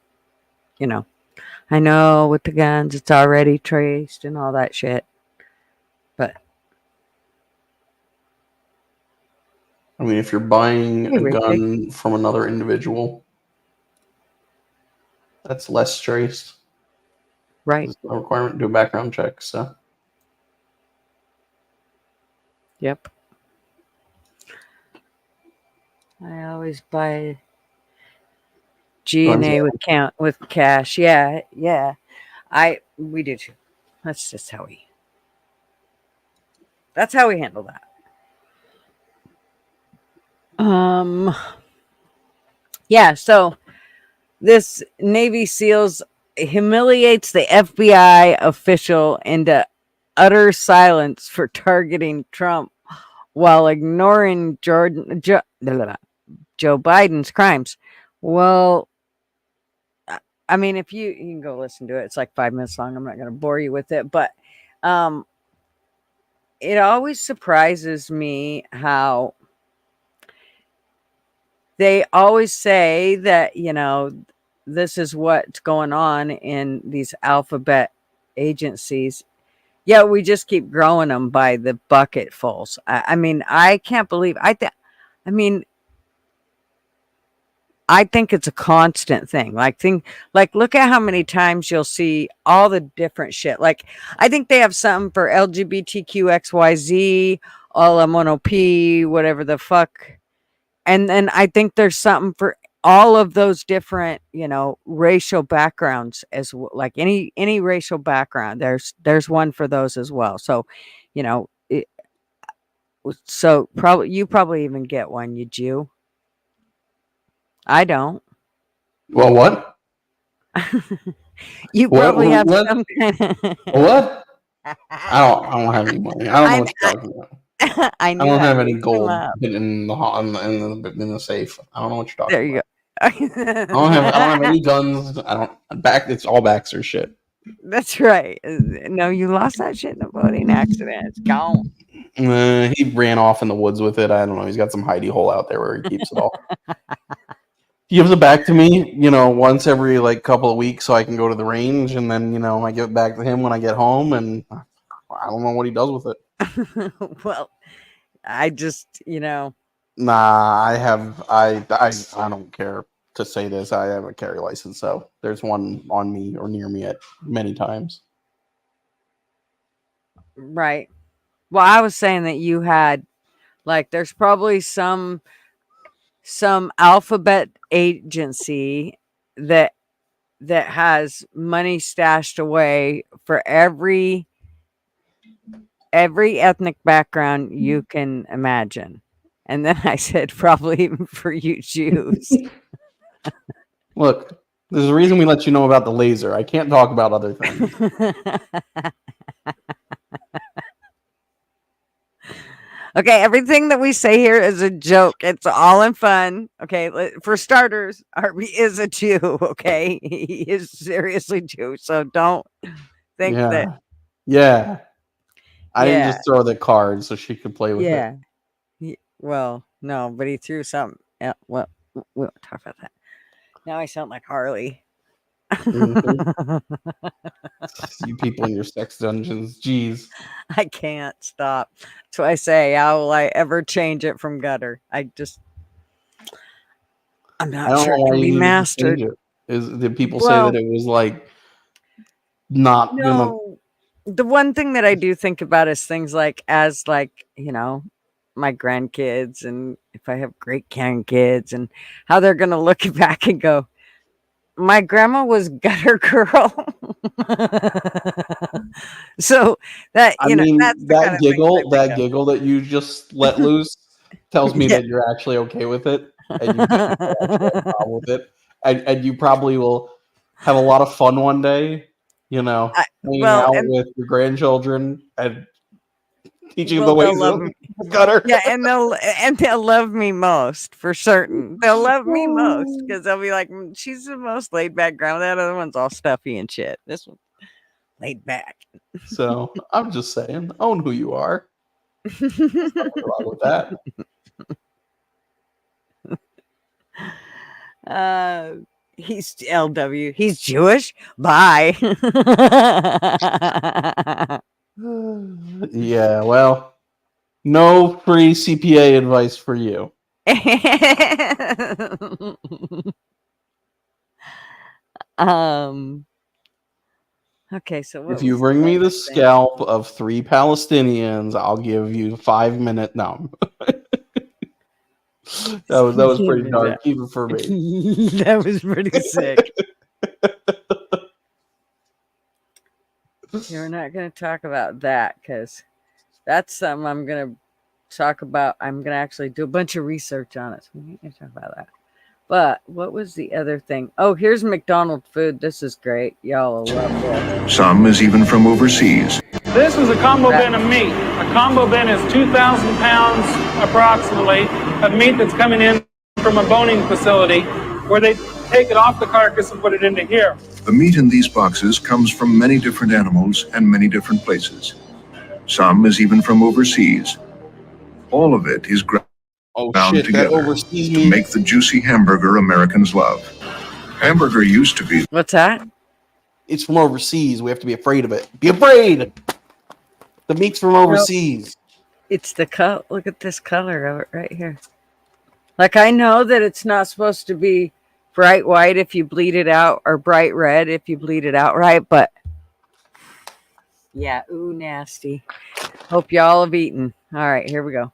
I know with the guns, it's already traced and all that shit. But I mean, if you're buying a gun from another individual, that's less traced. Right. There's no requirement to do a background check, so. Yep. I always buy G&A with cash. Yeah. We do too. That's just how we handle that. Yeah, so this Navy SEALs humiliates the FBI official into utter silence for targeting Trump while ignoring Joe Biden's crimes. Well, I mean, if you can go listen to it, it's like 5 minutes long. I'm not going to bore you with it, but it always surprises me how they always say that, this is what's going on in these alphabet agencies. Yeah, we just keep growing them by the bucketfuls. I mean, I can't believe I think it's a constant thing. Like look at how many times you'll see all the different shit. Like I think they have something for LGBTQXYZ, all MNOP, whatever the fuck. And then I think there's something for all of those different, racial backgrounds like any racial background. There's one for those as well. So, so you probably even get one, you Jew. I don't. Well, what? You probably have some kind of what? I don't have any money. I don't know what you're talking about. I don't have any gold in the safe. I don't know what you're talking about. There you go. I don't have any guns. It's all Baxter shit. That's right. No, you lost that shit in a boating accident. It's gone. He ran off in the woods with it. I don't know. He's got some hidey hole out there where he keeps it all. He gives it back to me, once every couple of weeks so I can go to the range, and then, I give it back to him when I get home, and I don't know what he does with it. Well, I just, Nah, I don't care to say this. I have a carry license, so there's one on me or near me at many times. Right. Well, I was saying that you had, there's probably some alphabet agency that has money stashed away for every ethnic background you can imagine. And then I said, probably even for you Jews. Look, there's a reason we let you know about the laser. I can't talk about other things. Okay, everything that we say here is a joke. It's all in fun. Okay, for starters, Harvey is a Jew. Okay, he is seriously Jewish. So don't think that. Yeah. I didn't just throw the card so she could play with it. Well, no, but he threw something. Yeah, well, we won't talk about that. Now I sound like Harley. Mm-hmm. You people in your sex dungeons, jeez. I can't stop. That's what I say. How will I ever change it from gutter? I'm not sure it can be mastered. Did people say that it was not? No. The one thing that I do think about is things my grandkids, and if I have great grandkids, and how they're gonna look back and go, my grandma was gutter girl. So that that's that giggle that you just let loose tells me that you're actually okay with it, and you have a problem with it, and you probably will have a lot of fun one day. Hanging out with your grandchildren and teaching them the ways of gutter. Yeah, and they'll love me most for certain. They'll love me most because they'll be like, she's the most laid back grandma. That other one's all stuffy and shit. This one's laid back. So I'm just saying, own who you are. There's nothing wrong with that. He's LW. He's Jewish. Bye. Yeah, well, no free CPA advice for you. Okay, so if you bring me the scalp of 3 Palestinians, I'll give you 5 minutes. No. That was pretty dark, even for me. That was pretty sick. We're not going to talk about that because that's something I'm going to talk about. I'm going to actually do a bunch of research on it. So we need to talk about that. But what was the other thing? Oh, here's McDonald's food. This is great. Y'all will love this. Some is even from overseas. This is a combo bin of meat. A combo bin is 2,000 pounds approximately of meat that's coming in from a boning facility where they take it off the carcass and put it into here. The meat in these boxes comes from many different animals and many different places. Some is even from overseas. All of it is ground shit, that together overseas to meat. make the juicy hamburger Americans love. Hamburger used to be... What's that? It's from overseas. We have to be afraid of it. Be afraid! The meat's from overseas. It's the color. Look at this color of it right here. Like, I know that it's not supposed to be bright white if you bleed it out, or bright red if you bleed it out right, but yeah, ooh, nasty. Hope y'all have eaten. All right, here we go.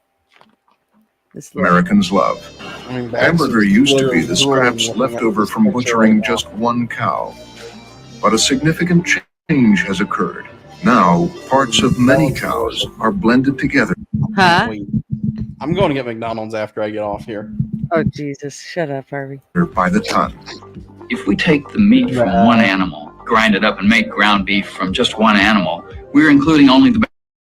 Americans love. Hamburger used to be the scraps left over from butchering just one cow. But a significant change has occurred. Now, parts of many cows are blended together. Huh? Wait. I'm going to get McDonald's after I get off here. Oh, Jesus. Shut up, Harvey. By the ton. If we take the meat from one animal, grind it up, and make ground beef from just one animal, we're including only the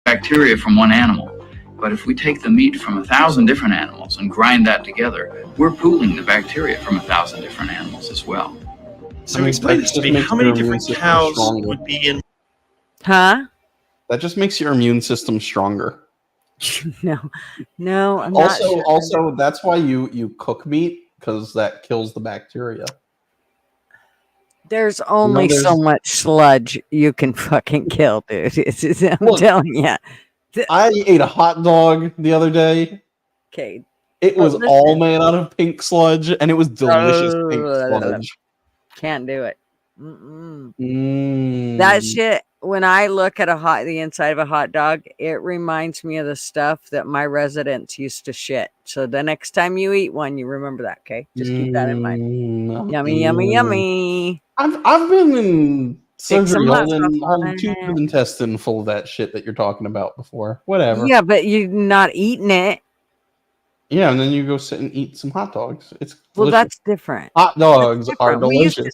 bacteria from one animal. But if we take the meat from 1,000 different animals and grind that together, we're pooling the bacteria from 1,000 different animals as well. So explain this to me. How many different cows would be in... Huh? That just makes your immune system stronger. No, I'm not sure. Also, that's why you cook meat, because that kills the bacteria. There's only so much sludge you can fucking kill, dude. I'm telling you. I ate a hot dog the other day. Okay. It was all made out of pink sludge, and it was delicious pink sludge. Can't do it. That shit, when I look at the inside of a hot dog, it reminds me of the stuff that my residents used to shit. So the next time you eat one, you remember that, okay? Just keep that in mind. Yummy, yummy, yummy. I've been in surgery on a tube of intestine full of that shit that you're talking about before. Whatever. Yeah, but you're not eating it. Yeah, and then you go sit and eat some hot dogs. It's well, delicious. that's different. Hot dogs are delicious.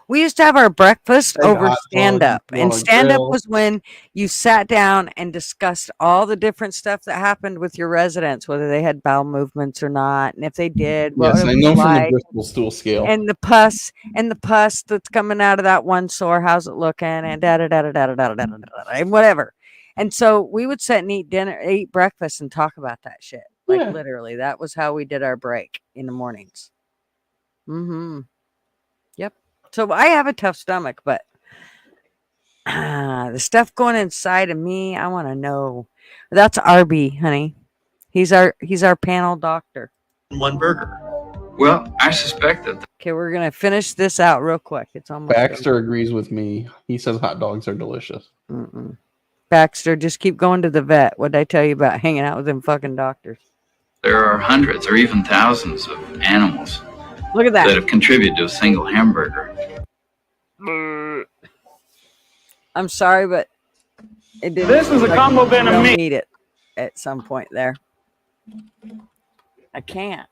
We used to have our breakfast over stand-up. And stand-up was when you sat down and discussed all the different stuff that happened with your residents, whether they had bowel movements or not, and if they did, yes, I know from the Bristol stool scale. And the pus that's coming out of that one sore, how's it looking? And and whatever. And so we would sit and eat breakfast and talk about that shit. Like literally, that was how we did our break in the mornings. Yep. So I have a tough stomach, but the stuff going inside of me, I want to know. That's RB, honey. He's our panel doctor. One burger. Well, I suspect that. Okay, we're gonna finish this out real quick. It's almost. Baxter agrees with me. He says hot dogs are delicious. Baxter, just keep going to the vet. What did I tell you about hanging out with them fucking doctors? There are hundreds or even thousands of animals. Look at that. That have contributed to a single hamburger. I'm sorry, but it didn't. This is a combo bin of meat. Eat it at some point there. I can't.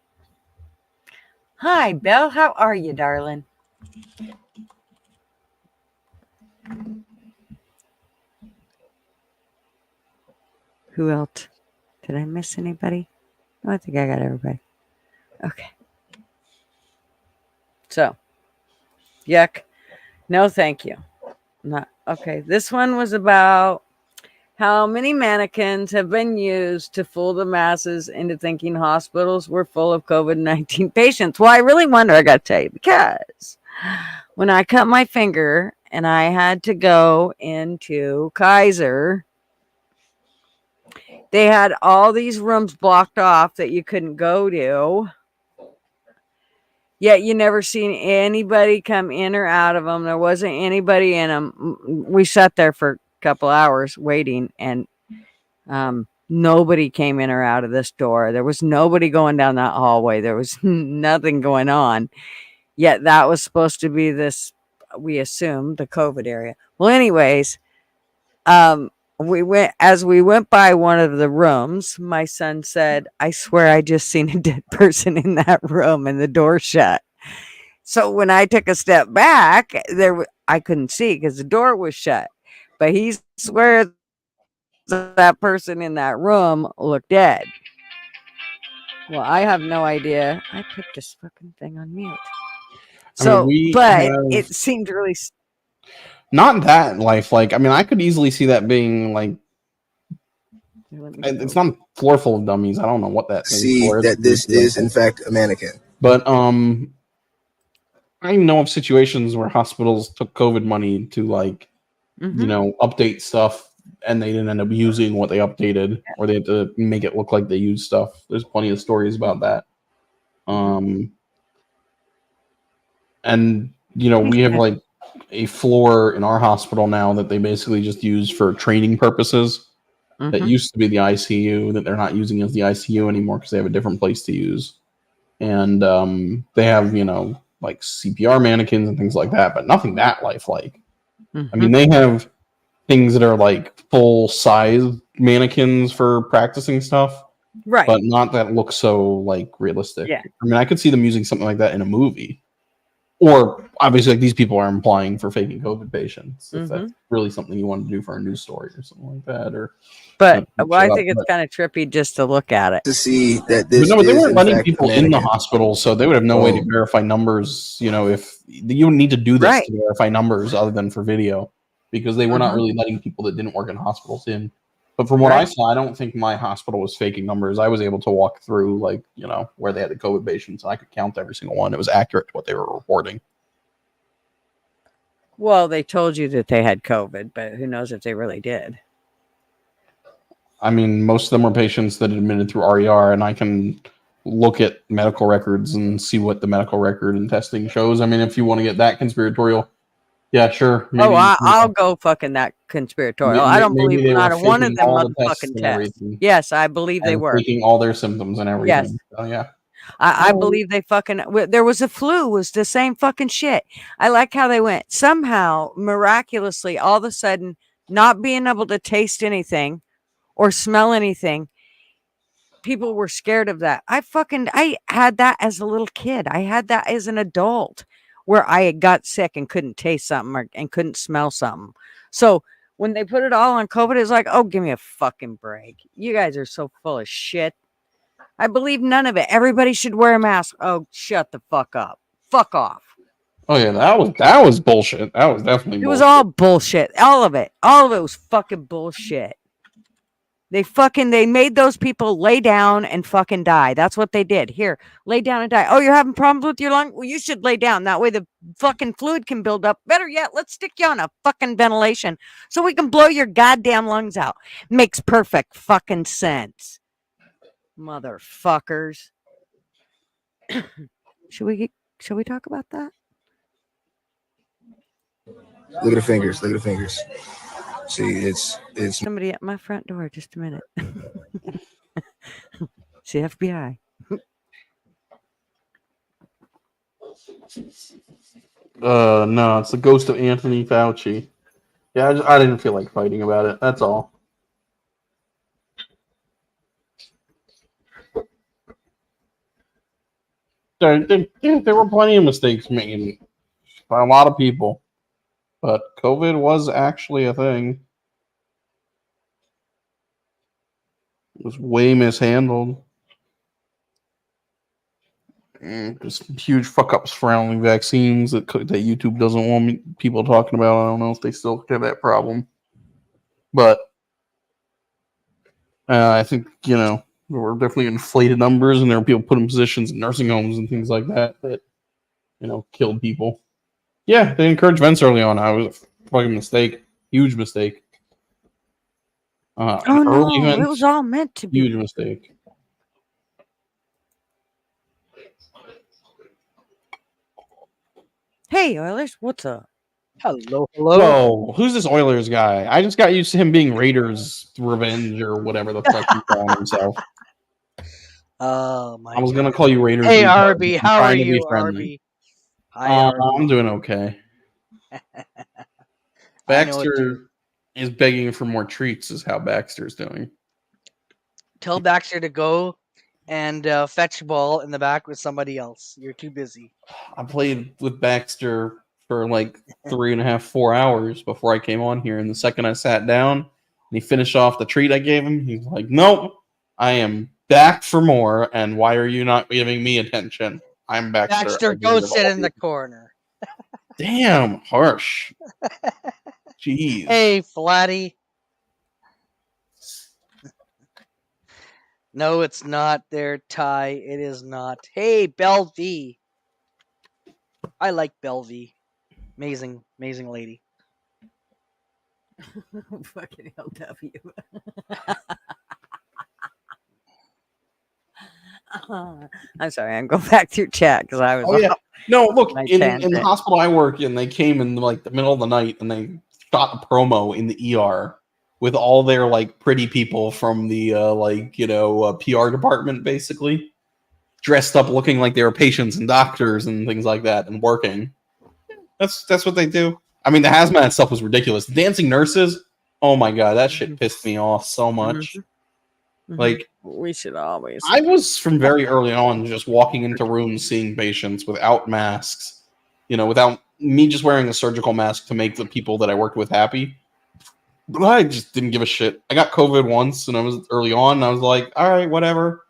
Hi, Belle. How are you, darling? Who else? Did I miss anybody? No, I think I got everybody. Okay. So, yuck. No, thank you. Not okay. This one was about how many mannequins have been used to fool the masses into thinking hospitals were full of COVID-19 patients. Well, I really wonder, I got to tell you, because when I cut my finger and I had to go into Kaiser, they had all these rooms blocked off that you couldn't go to. Yet you never seen anybody come in or out of them. There wasn't anybody in them. We sat there for a couple hours waiting, and nobody came in or out of this door. There was nobody going down that hallway. There was nothing going on. Yet that was supposed to be this, we assumed, the COVID area. Well, anyways, we went by one of the rooms. My son said, I swear I just seen a dead person in that room and the door shut. So when I took a step back, I couldn't see because the door was shut. But he swears that person in that room looked dead. Well, I have no idea. I put this fucking thing on mute. So, it seemed really... Not that lifelike. I mean, I could easily see that being like It's not a floor full of dummies. I don't know what that thing's See for. that this is in fact a mannequin. But I know of situations where hospitals took COVID money to update stuff, and they didn't end up using what they updated, or they had to make it look like they used stuff. There's plenty of stories about that. And we have like a floor in our hospital now that they basically just use for training purposes. That used to be the ICU that they're not using as the ICU anymore because they have a different place to use. And they have, like CPR mannequins and things like that, but nothing that lifelike. I mean, they have things that are like full size mannequins for practicing stuff, right? But not that look so like realistic. Yeah. I mean, I could see them using something like that in a movie, or obviously like these people are implying for faking COVID patients. If that's really something you want to do for a news story or something like that, But I think it's kind of trippy just to look at it. To see that this but is they weren't in letting fact people a in the mannequin. hospital, so they would have no way to verify numbers. If you would need to do this to verify numbers other than for video, because they were not really letting people that didn't work in hospitals in. But from what I saw, I don't think my hospital was faking numbers. I was able to walk through where they had the COVID patients, and I could count every single one. It was accurate to what they were reporting. Well, they told you that they had COVID, but who knows if they really did. I mean, most of them were patients that admitted through RER, and I can look at medical records and see what the medical record and testing shows. I mean, if you want to get that conspiratorial, yeah, sure. Maybe, I'll go fucking that conspiratorial. I don't believe not a one of them motherfucking tests. Yes, I believe they were. Faking all their symptoms and everything. Yes. So, yeah. I believe they fucking... There was a flu, was the same fucking shit. I like how they went. Somehow, miraculously, all of a sudden, not being able to taste anything or smell anything, people were scared of that. I had that as a little kid. I had that as an adult where I got sick and couldn't taste something and couldn't smell something. So when they put it all on COVID, it's like, oh, give me a fucking break. You guys are so full of shit. I believe none of it. Everybody should wear a mask. Oh, shut the fuck up. Fuck off. Oh yeah, that was bullshit. That was definitely bullshit. It was all bullshit. All of it. All of it was fucking bullshit. They made those people lay down and fucking die. That's what they did. Here, lay down and die. Oh, you're having problems with your lung? Well, you should lay down. That way the fucking fluid can build up. Better yet, let's stick you on a fucking ventilation so we can blow your goddamn lungs out. Makes perfect fucking sense. Motherfuckers. Should we talk about that? Look at the fingers. Look at the fingers. See, it's somebody at my front door. Just a minute. See, FBI. No, it's the ghost of Anthony Fauci. Yeah, I didn't feel like fighting about it. That's all. There were plenty of mistakes made by a lot of people, but COVID was actually a thing. It was way mishandled. Just huge fuck ups surrounding vaccines that YouTube doesn't want people talking about. I don't know if they still have that problem, but I think there were definitely inflated numbers, and there were people put in positions in nursing homes and things like that killed people. Yeah, they encouraged vents early on. I was a fucking mistake, huge mistake. Oh no, it was all meant to be. Huge mistake. Hey, Oilers, what's up? Hello. Whoa, who's this Oilers guy? I just got used to him being Raiders Revenge or whatever the fuck he's calling himself. Oh my! I was gonna call you Raiders. Hey RB, how are you, RB? Hi, RB. I'm doing okay. Baxter is begging for more treats. Is how Baxter's doing. Tell Baxter to go and fetch ball in the back with somebody else. You're too busy. I played with Baxter for like 3.5, 4 hours before I came on here, and the second I sat down and he finished off the treat I gave him, he's like, "Nope, I am back for more, and why are you not giving me attention? I'm Baxter." Baxter, go sit in the corner. Damn, harsh. Jeez. Hey, Flatty. No, it's not there, Ty. It is not. Hey, Belle V. I like Belle V. Amazing, amazing lady. Fucking LW. I'm sorry. I'm going back through chat because I was. Oh yeah. No, look, my in the tangent. hospital I work in, they came in like the middle of the night and they shot a promo in the ER with all their like pretty people from the PR department, basically dressed up, looking like they were patients and doctors and things like that, and working. That's what they do. I mean, the hazmat stuff was ridiculous. The dancing nurses, oh my god, that shit pissed me off so much. Like, we should always. I was from very early on just walking into rooms seeing patients without masks, without me just wearing a surgical mask to make the people that I worked with happy. But I just didn't give a shit. I got COVID once and I was early on and I was like, all right, whatever.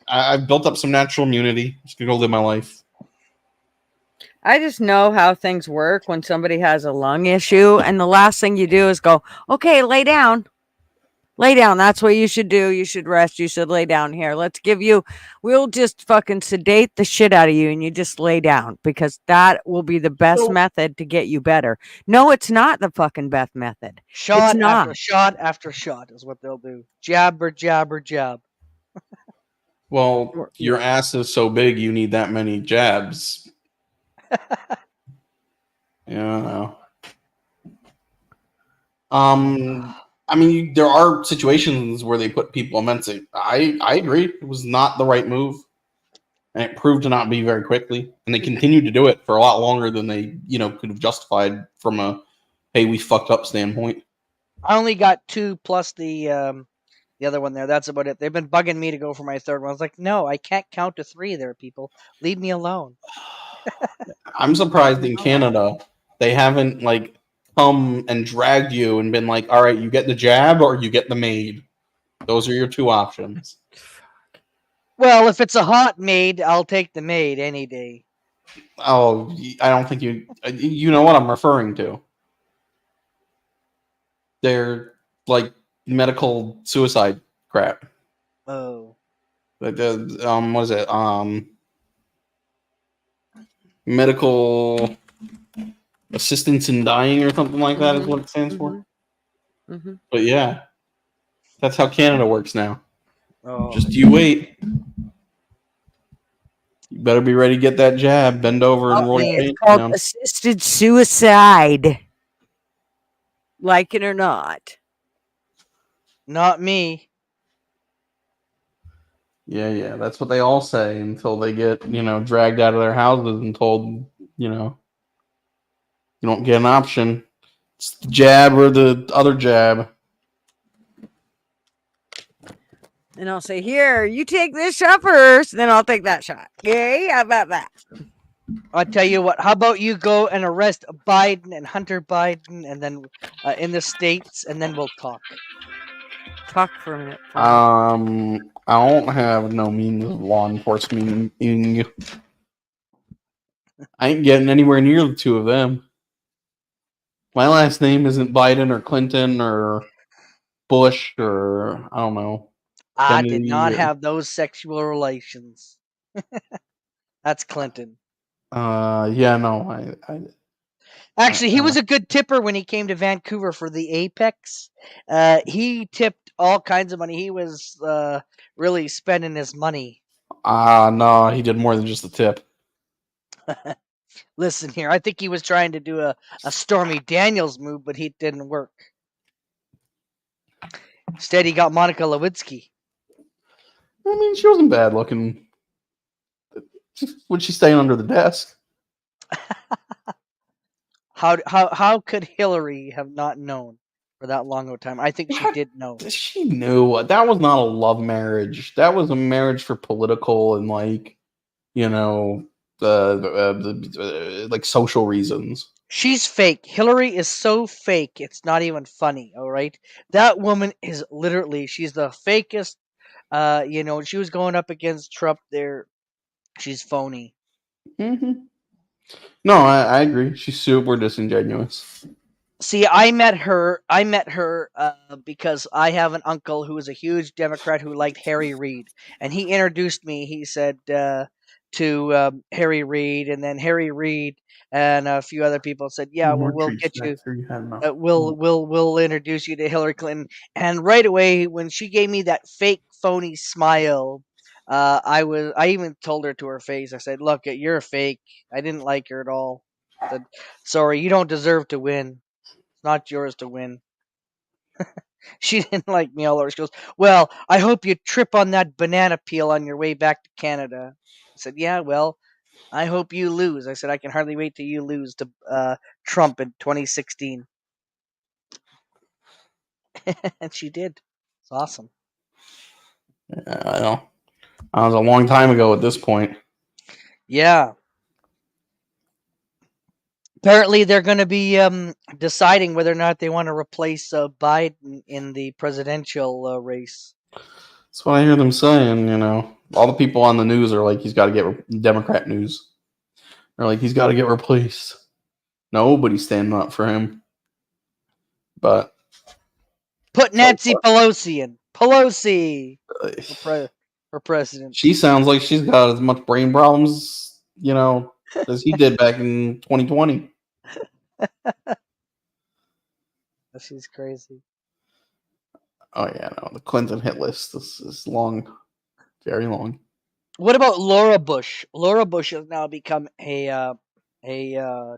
I've built up some natural immunity. Just gonna go live my life. I just know how things work when somebody has a lung issue, and the last thing you do is go, okay, lay down. Lay down. That's what you should do. You should rest. You should lay down here. We'll just fucking sedate the shit out of you and you just lay down because that will be the best method to get you better. No, it's not the fucking best method. Shot it's not. after shot after shot is what they'll do. Jab or jab or jab. Well, your ass is so big you need that many jabs. Yeah. I mean, there are situations where they put people on medicine. I agree. It was not the right move. And it proved to not be very quickly. And they continued to do it for a lot longer than they, could have justified from a, hey, we fucked up standpoint. I only got 2 plus the other one there. That's about it. They've been bugging me to go for my third one. I was like, no, I can't count to 3 there, people. Leave me alone. I'm surprised in Canada they haven't come and dragged you and been like, all right, you get the jab or you get the maid. Those are your 2 options. Well, if it's a hot maid, I'll take the maid any day. Oh, I don't think you know what I'm referring to. They're like medical suicide crap. Oh. Like what is it? Medical assistance in dying or something like that is what it stands for. But yeah, that's how Canada works now. Oh. Just you wait. You better be ready to get that jab. Bend over and roll your It's pants called down. assisted suicide. Like it or not. Not me. Yeah. That's what they all say until they get, dragged out of their houses and told, you don't get an option. It's the jab or the other jab. And I'll say, here, you take this shot first, then I'll take that shot. Okay, how about that? I'll tell you what. How about you go and arrest Biden and Hunter Biden, and then in the States, and then we'll talk. Talk for a minute. I don't have no means of law enforcement. I ain't getting anywhere near the 2 of them. My last name isn't Biden or Clinton or Bush or I don't know. I did not have those sexual relations. That's Clinton. Yeah, no. Actually, he was a good tipper when he came to Vancouver for the Apex. He tipped all kinds of money. He was really spending his money. No, he did more than just a tip. Listen here, I think he was trying to do a Stormy Daniels move, but he didn't work. Instead, he got Monica Lewinsky. I mean, she wasn't bad looking. Was she staying under the desk? How could Hillary have not known for that long of a time? I think she did know. She knew. That was not a love marriage. That was a marriage for political and social reasons. She's fake. Hillary is so fake. It's not even funny. All right. That woman is literally, she's the fakest. She was going up against Trump there. She's phony. Mm-hmm. No, I agree. She's super disingenuous. See, I met her because I have an uncle who was a huge Democrat who liked Harry Reid, and he introduced me. He said to Harry Reid, and then Harry Reid and a few other people said, "Yeah, well, More we'll treats get you. next, or you had enough. We'll introduce you to Hillary Clinton." And right away, when she gave me that fake, phony smile, I even told her to her face. I said, "Look, you're a fake. I didn't like her at all. I said, sorry, you don't deserve to win. It's not yours to win." She didn't like me all over. She goes, "Well, I hope you trip on that banana peel on your way back to Canada." I said, "Yeah, well, I hope you lose." I said, "I can hardly wait till you lose to Trump in 2016." And she did. It's awesome. I know. That was a long time ago at this point. Yeah. Apparently, they're going to be deciding whether or not they want to replace Biden in the presidential race. That's what I hear them saying. All the people on the news are like, he's got to get Democrat news. They're like, he's got to get replaced. Nobody's standing up for him. But put Nancy Pelosi in. Pelosi for president. She sounds like she's got as much brain problems, as he did back in 2020. She's crazy. Oh yeah, no, the Clinton hit list is long, very long. What about Laura Bush? Laura Bush has now become a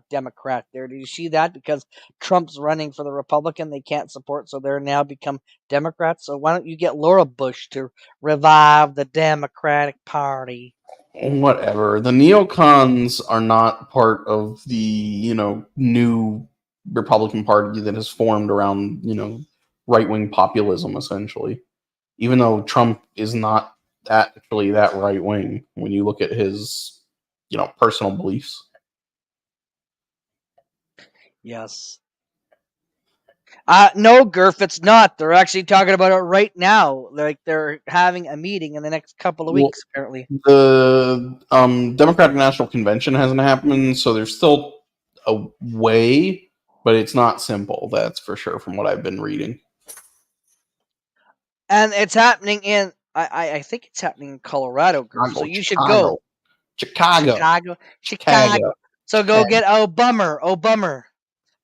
Democrat. There, did you see that? Because Trump's running for the Republican, they can't support, so they're now become Democrats. So why don't you get Laura Bush to revive the Democratic Party? Whatever. The neocons are not part of the new Republican Party that has formed around right wing populism, essentially. Even though Trump is not actually that right wing when you look at his personal beliefs. Yes. No, Gurf, it's not. They're actually talking about it right now. Like they're having a meeting in the next couple of weeks, apparently. The Democratic National Convention hasn't happened, so there's still a way, but it's not simple. That's for sure, from what I've been reading. And it's happening in, I think it's happening in Colorado, Gurf. So you should go. Chicago. So go get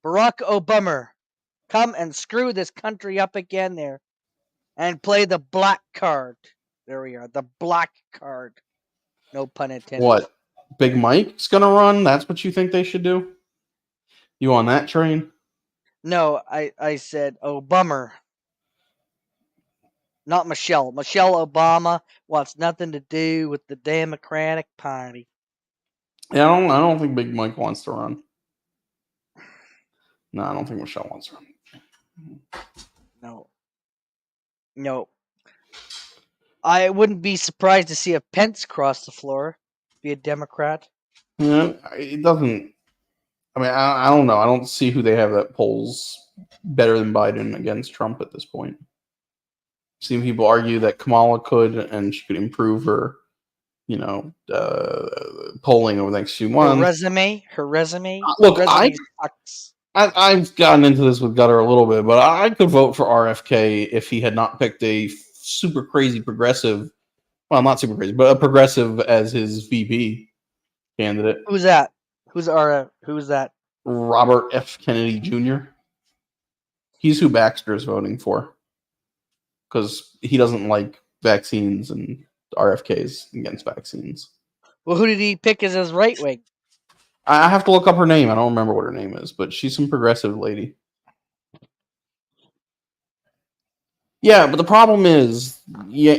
Barack Obama. Come and screw this country up again there. And play the black card. There we are. The black card. No pun intended. What? Big Mike's gonna run? That's what you think they should do? You on that train? No, I said Obama. Not Michelle. Michelle Obama wants nothing to do with the Democratic Party. Yeah, I don't think Big Mike wants to run. No, I don't think Michelle wants to run. No. I wouldn't be surprised to see a Pence cross the floor, be a Democrat. Yeah, it doesn't. I mean, I don't know. I don't see who they have that polls better than Biden against Trump at this point. I've seen people argue that Kamala could, and she could improve her, polling over the next few months. Her resume. Look, I've gotten into this with Gutter a little bit, but I could vote for RFK if he had not picked a super crazy progressive. Well, not super crazy, but a progressive as his VP candidate. Who's that? Who's that? Robert F. Kennedy Jr. He's who Baxter is voting for because he doesn't like vaccines, and RFK is against vaccines. Well, who did he pick as his right wing? I have to look up her name. I don't remember what her name is, but she's some progressive lady. Yeah, but the problem is,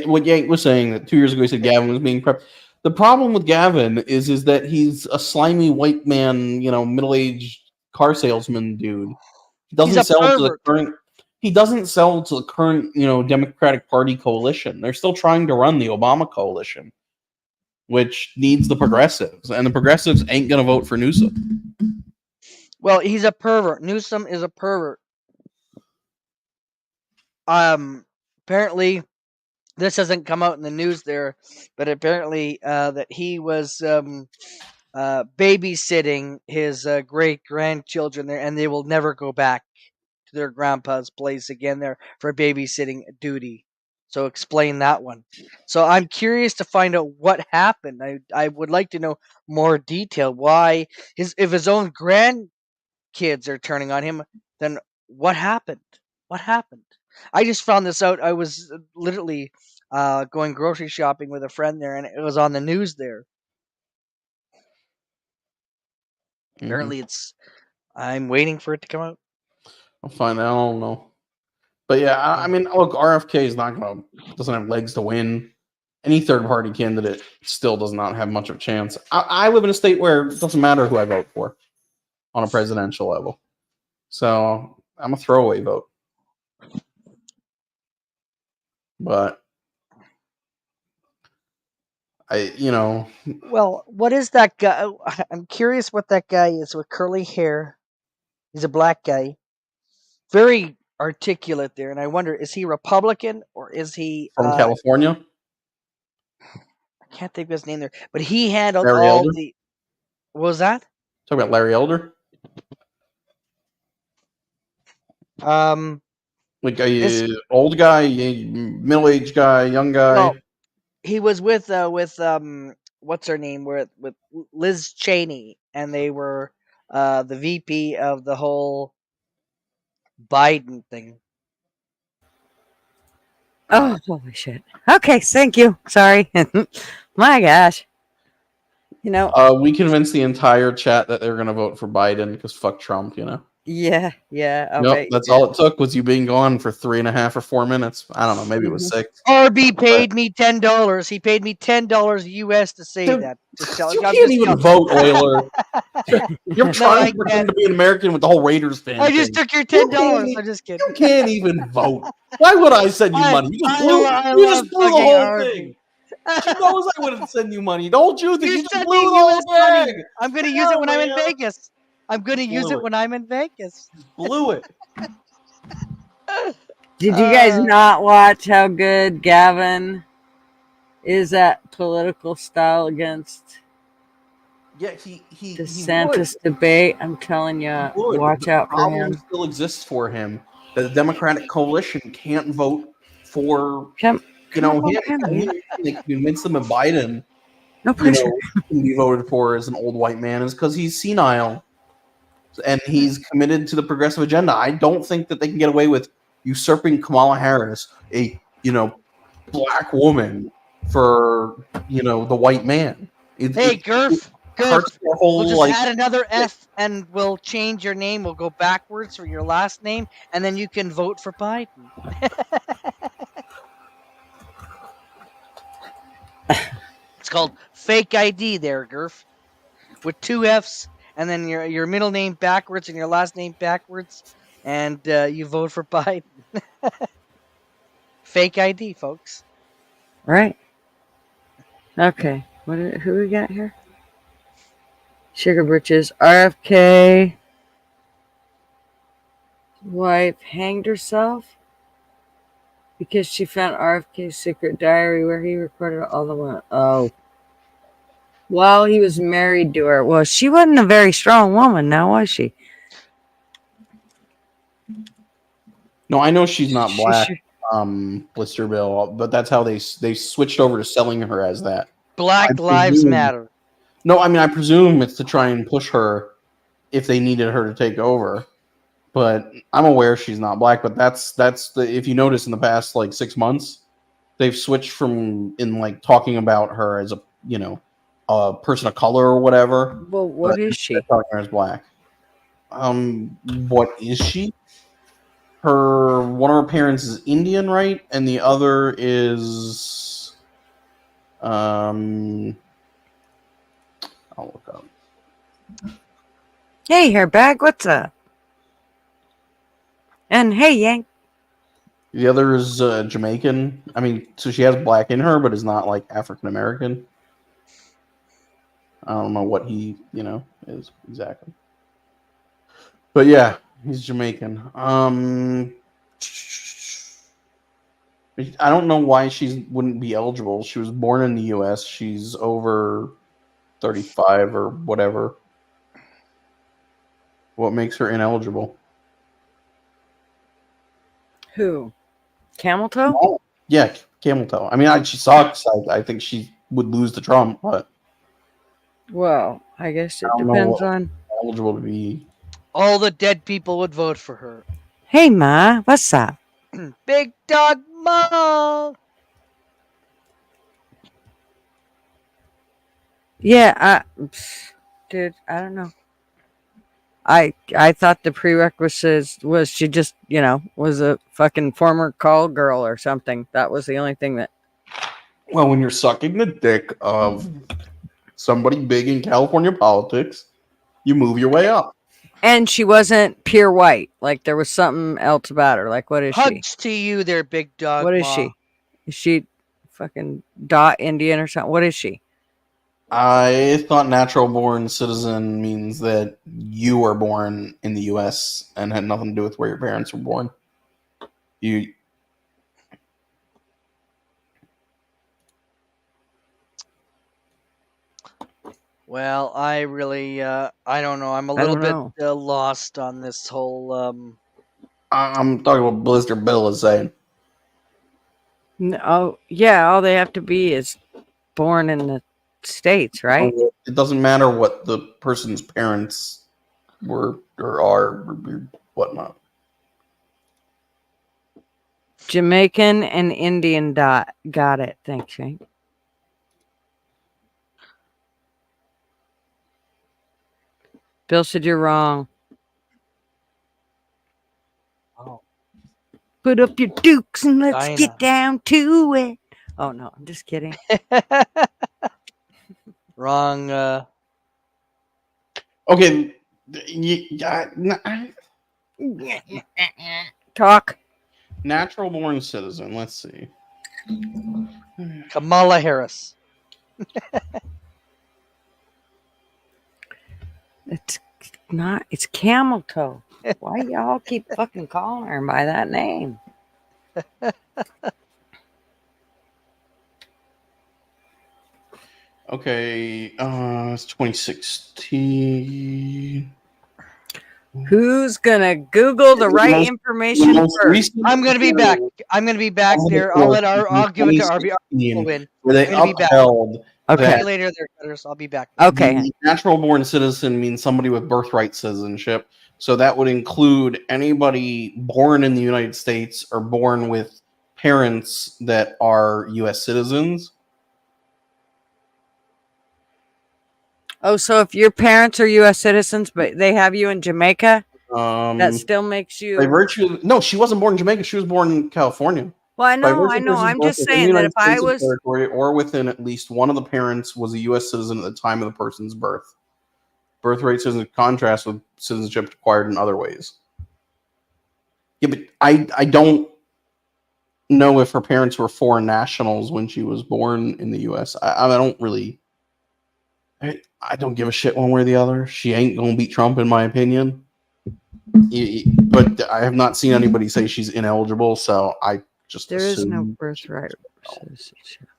what Yank was saying that 2 years ago he said Gavin was being prepped. The problem with Gavin is that he's a slimy white man, middle-aged car salesman dude. He doesn't sell to the current. He doesn't sell to the current, Democratic Party coalition. They're still trying to run the Obama coalition, which needs the progressives, and the progressives ain't gonna vote for Newsom. Well, he's a pervert. Newsom is a pervert. Apparently, this hasn't come out in the news there, but apparently that he was babysitting his great grandchildren there, and they will never go back. to their grandpa's place again there for babysitting duty. So explain that one. So I'm curious to find out what happened. I would like to know more detail. Why if his own grandkids are turning on him, then what happened? What happened? I just found this out. I was literally going grocery shopping with a friend there, and it was on the news there. Apparently, I'm waiting for it to come out. I'll find out. I don't know. But yeah, I mean, look, RFK is doesn't have legs to win. Any third party candidate still does not have much of a chance. I live in a state where it doesn't matter who I vote for on a presidential level. So I'm a throwaway vote. But Well, what is that guy? I'm curious what that guy is with curly hair. He's a black guy. Very articulate there, and I wonder, is he Republican or is he from California? I can't think of his name there, but he handled Larry all Elder? the. What was that? Talk about Larry Elder? Like a old guy, middle-aged guy, young guy. Well, he was with what's her name? With Liz Cheney, and they were the VP of the whole Biden thing. Oh, holy shit. Okay, thank you. Sorry. My gosh. We convinced the entire chat that they're going to vote for Biden because fuck Trump, Yeah. Nope, that's all it took was you being gone for 3.5 or 4 minutes. I don't know, maybe it was 6. RB paid me $10. He paid me $10 US to say that. You can't even vote, Euler. You're trying to pretend to be an American with the whole Raiders fan. I just took your $10. I'm just kidding. You can't even vote. Why would I send you money? You just blew the whole thing. She knows I wouldn't send you money. Don't you think you just blew the whole thing? I'm going to use it when I'm in Vegas. I'm going to use it when I'm in Vegas. Blew it. Did you guys not watch how good Gavin is at political style against DeSantis debate? I'm telling you, watch out for him. The problem still exists for him. The Democratic coalition can't vote for him. They convince them of Biden. No pressure. Can be voted for as an old white man is because he's senile and he's committed to the progressive agenda. I don't think that they can get away with usurping Kamala Harris, a black woman, for the white man. Hey, Gurf, we'll just add another F and we'll change your name. We'll go backwards for your last name, and then you can vote for Biden. It's called fake ID there, Gurf, with 2 F's, and then your middle name backwards and your last name backwards, and you vote for Biden. Fake ID, folks. Right. Okay. Who we got here? Sugar Britches. RFK wife hanged herself because she found RFK's secret diary where he recorded all the women. Oh. While he was married to her. Well, she wasn't a very strong woman now, was she? No, I know she's not black, Blister Bill, but that's how they switched over to selling her as that. Black Lives Matter. No, I mean, I presume it's to try and push her if they needed her to take over. But I'm aware she's not black. But that's if you notice in the past 6 months, they've switched from talking about her as a person of color or whatever. Well, what is she? Talking her as black. What is she? One of her parents is Indian, right? And the other is I'll look up. Hey, Hairbag, what's up? And hey, Yank. The other is Jamaican. I mean, so she has black in her, but is not African American. I don't know what he, is exactly. But yeah, he's Jamaican. I don't know why she wouldn't be eligible. She was born in the U.S. She's over 35 or whatever. What makes her ineligible? Who? Camel toe? Oh, yeah, camel toe. I mean, she sucks. I think she would lose to Trump, but Well, I guess I it don't know depends what on. eligible to be. All the dead people would vote for her. Hey, Ma, what's up? Big Dog Ma. Yeah, dude, I don't know. I thought the prerequisites was she just, was a fucking former call girl or something. That was the only thing that. Well, when you're sucking the dick of somebody big in California politics, you move your way up. And she wasn't pure white. Like, there was something else about her. Like, what is she? Hugs to you there, Big Dog What is Ma. she? Is she fucking dot Indian or something? What is she? I thought natural born citizen means that you were born in the U.S. and had nothing to do with where your parents were born. You. Well, I really, I don't know. I'm a little bit lost on this whole. I'm talking about Blister Bill is saying. No, yeah, all they have to be is born in the States, right? It doesn't matter what the person's parents were or are or whatnot. Jamaican and Indian dot. Got it. Thanks, Shane. Bill said you're wrong. Oh. Put up your dukes and let's Dinah. get down to it. Oh, no, I'm just kidding. Wrong. Okay. Talk. Natural born citizen. Let's see. Kamala Harris. It's not. It's camel toe. Why y'all keep fucking calling her by that name? Okay, it's 2016. Who's gonna Google the right information first? I'm gonna be back. I'm gonna be back there. I'll give it to RB. Win. Where they I'm gonna be back. upheld Okay. See you later, there, Cutters. I'll be back. Okay. The natural born citizen means somebody with birthright citizenship. So that would include anybody born in the United States or born with parents that are U.S. citizens. Oh, so if your parents are U.S. citizens, but they have you in Jamaica, that still makes you. By virtue, no, she wasn't born in Jamaica. She was born in California. Well, I By know. virtue of person's I'm birth just within the saying that United if I States or was. territory or within at least one of the parents was a U.S. citizen at the time of the person's birth. Birthright citizen contrasts with citizenship acquired in other ways. Yeah, but I don't know if her parents were foreign nationals when she was born in the U.S. I don't really. I don't give a shit one way or the other. She ain't gonna beat Trump, in my opinion. But I have not seen anybody say she's ineligible, so I just There is no assume birthright citizenship.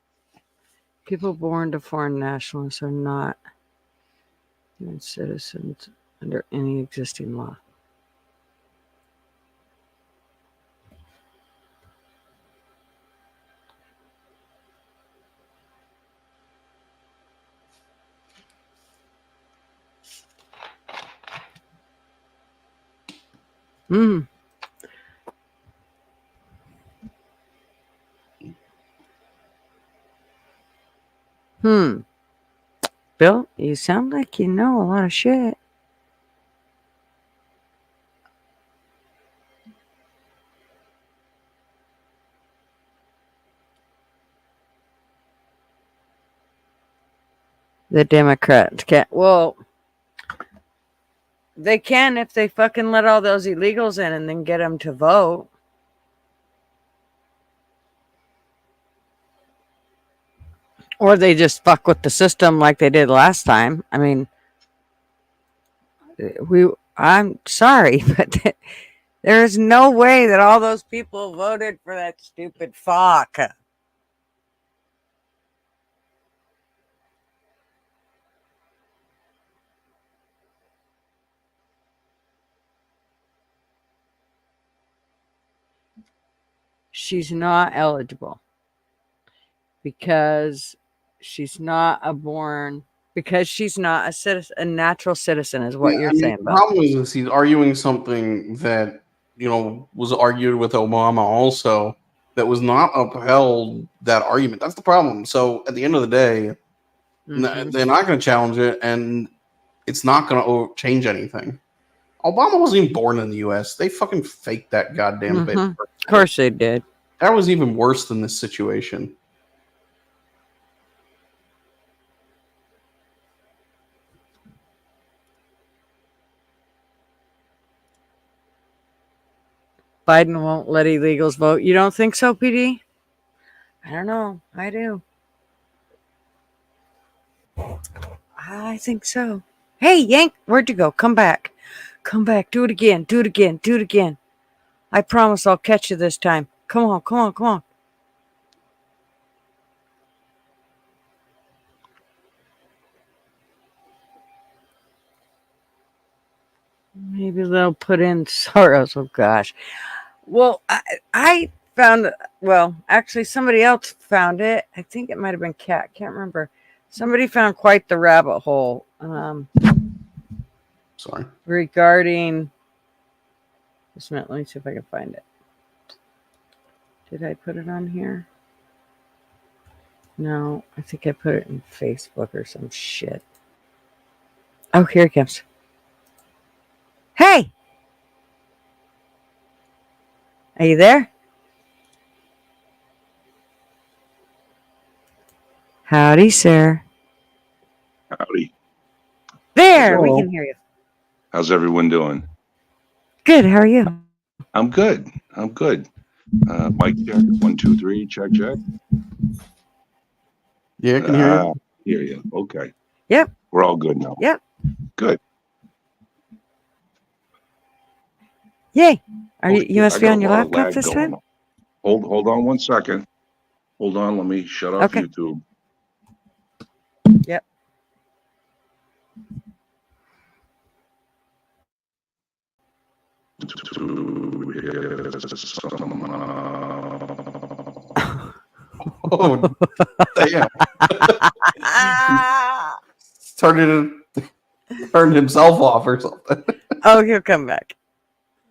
People born to foreign nationalists are not citizens under any existing law. Hmm. Bill, you sound like you know a lot of shit. The Democrats can't. Well, they can if they fucking let all those illegals in and then get them to vote. Or they just fuck with the system like they did last time. I mean, I'm sorry, but there is no way that all those people voted for that stupid fuck. she's not eligible because she's not because she's not a citizen, a natural citizen, is what you're saying. The problem is he's arguing something that was argued with Obama also that was not upheld. That argument. That's the problem. So at the end of the day, they're not going to challenge it, and it's not going to change anything. Obama wasn't even born in the U.S. They fucking faked that goddamn paper. Of course they did. That was even worse than this situation. Biden won't let illegals vote. You don't think so, PD? I don't know. I do. I think so. Hey, Yank, where'd you go? Come back. Come back. Do it again. Do it again. Do it again. I promise I'll catch you this time. Come on. Come on. Come on. Maybe they'll put in Soros. Oh, gosh. Well, I found, actually somebody else found it. I think it might have been Kat. Can't remember. Somebody found quite the rabbit hole. Sorry. Regarding, just a minute, let me see if I can find it. Did I put it on here? No, I think I put it in Facebook or some shit. Oh, here it comes. Hey! Are you there? Howdy, sir. Howdy. There, we can hear you. How's everyone doing? Good, how are you? I'm good. I'm good. Mic check. 1, 2, 3. Check, check. Yeah, I can hear you. Hear you. Okay. Yep. We're all good now. Yep. Good. Yay. Are you? Okay, You must I be got on a your lot of laptop lag this going time? on. Hold on 1 second. Hold on. Let me shut off Okay. YouTube. Yep. Oh, damn. Turned himself off or something. Oh, he'll come back.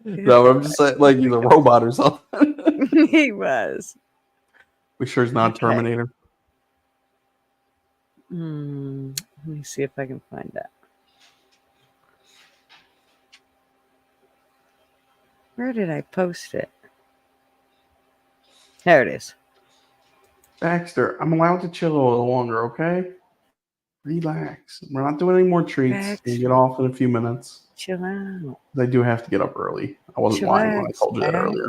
No, I'm just saying, like he's a robot or something. He was. We sure he's not Terminator. Let me see if I can find that. Where did I post it? There it is. Baxter, I'm allowed to chill a little longer, okay? Relax. We're not doing any more treats. Baxter. We'll get off in a few minutes. Chill out. I do have to get up early. I wasn't lying when I Chillax, told you that Bax. earlier.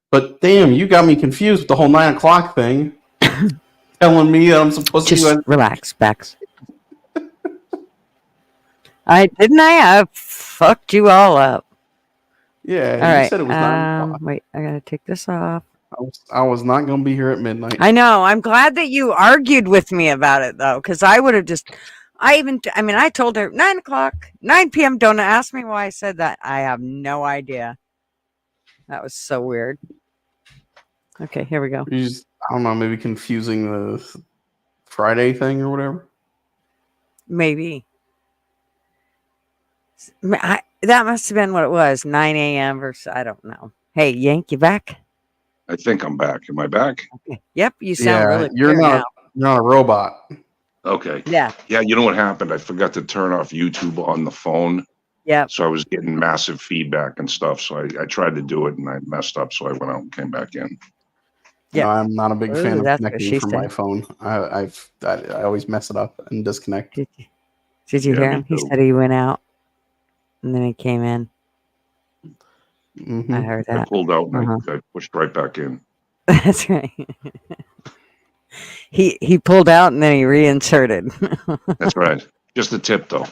But damn, you got me confused with the whole 9 o'clock thing. Telling me that I'm supposed Just to relax, Bax. I fucked you all up. Yeah, All you right. said it was 9 o'clock. Wait, I gotta take this off. I was not going to be here at midnight. I know. I'm glad that you argued with me about it, though, because I would have I told her 9 o'clock, 9 p.m. Don't ask me why I said that. I have no idea. That was so weird. Okay, here we go. You just, I don't know, maybe confusing the Friday thing or whatever. Maybe. That must have been what it was. 9 a.m. versus, I don't know. Hey, Yank, you back? I think I'm back. Am I back? Okay. Yep, you sound really you're clear not now. a robot. Okay. Yeah. Yeah, you know what happened? I forgot to turn off YouTube on the phone. Yeah. So I was getting massive feedback and stuff. So I tried to do it and I messed up. So I went out and came back in. Yeah, I'm not a big fan of that's what connecting she from my said. phone. I always mess it up and disconnect. Did you Yeah, hear me him? He too. said he went out and then he came in. Mm-hmm. I heard I that. pulled out and I pushed right back in. That's right. He pulled out and then he reinserted. That's right. Just a tip, though.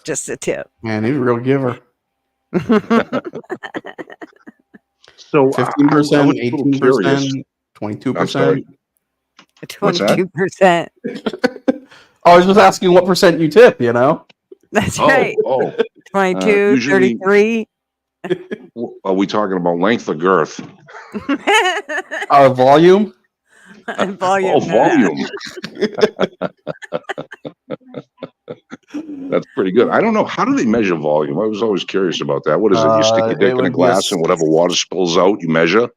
Just a tip. Man, he's a real giver. So 15%, 18%, 22%. 22%. I was just asking what percent you tip, you know? That's right. 22, usually, 33. Are we talking about length or girth? Our volume? Volume. Volume. That's pretty good. I don't know. How do they measure volume? I was always curious about that. What is it? You stick your dick in a glass and whatever water spills out, you measure?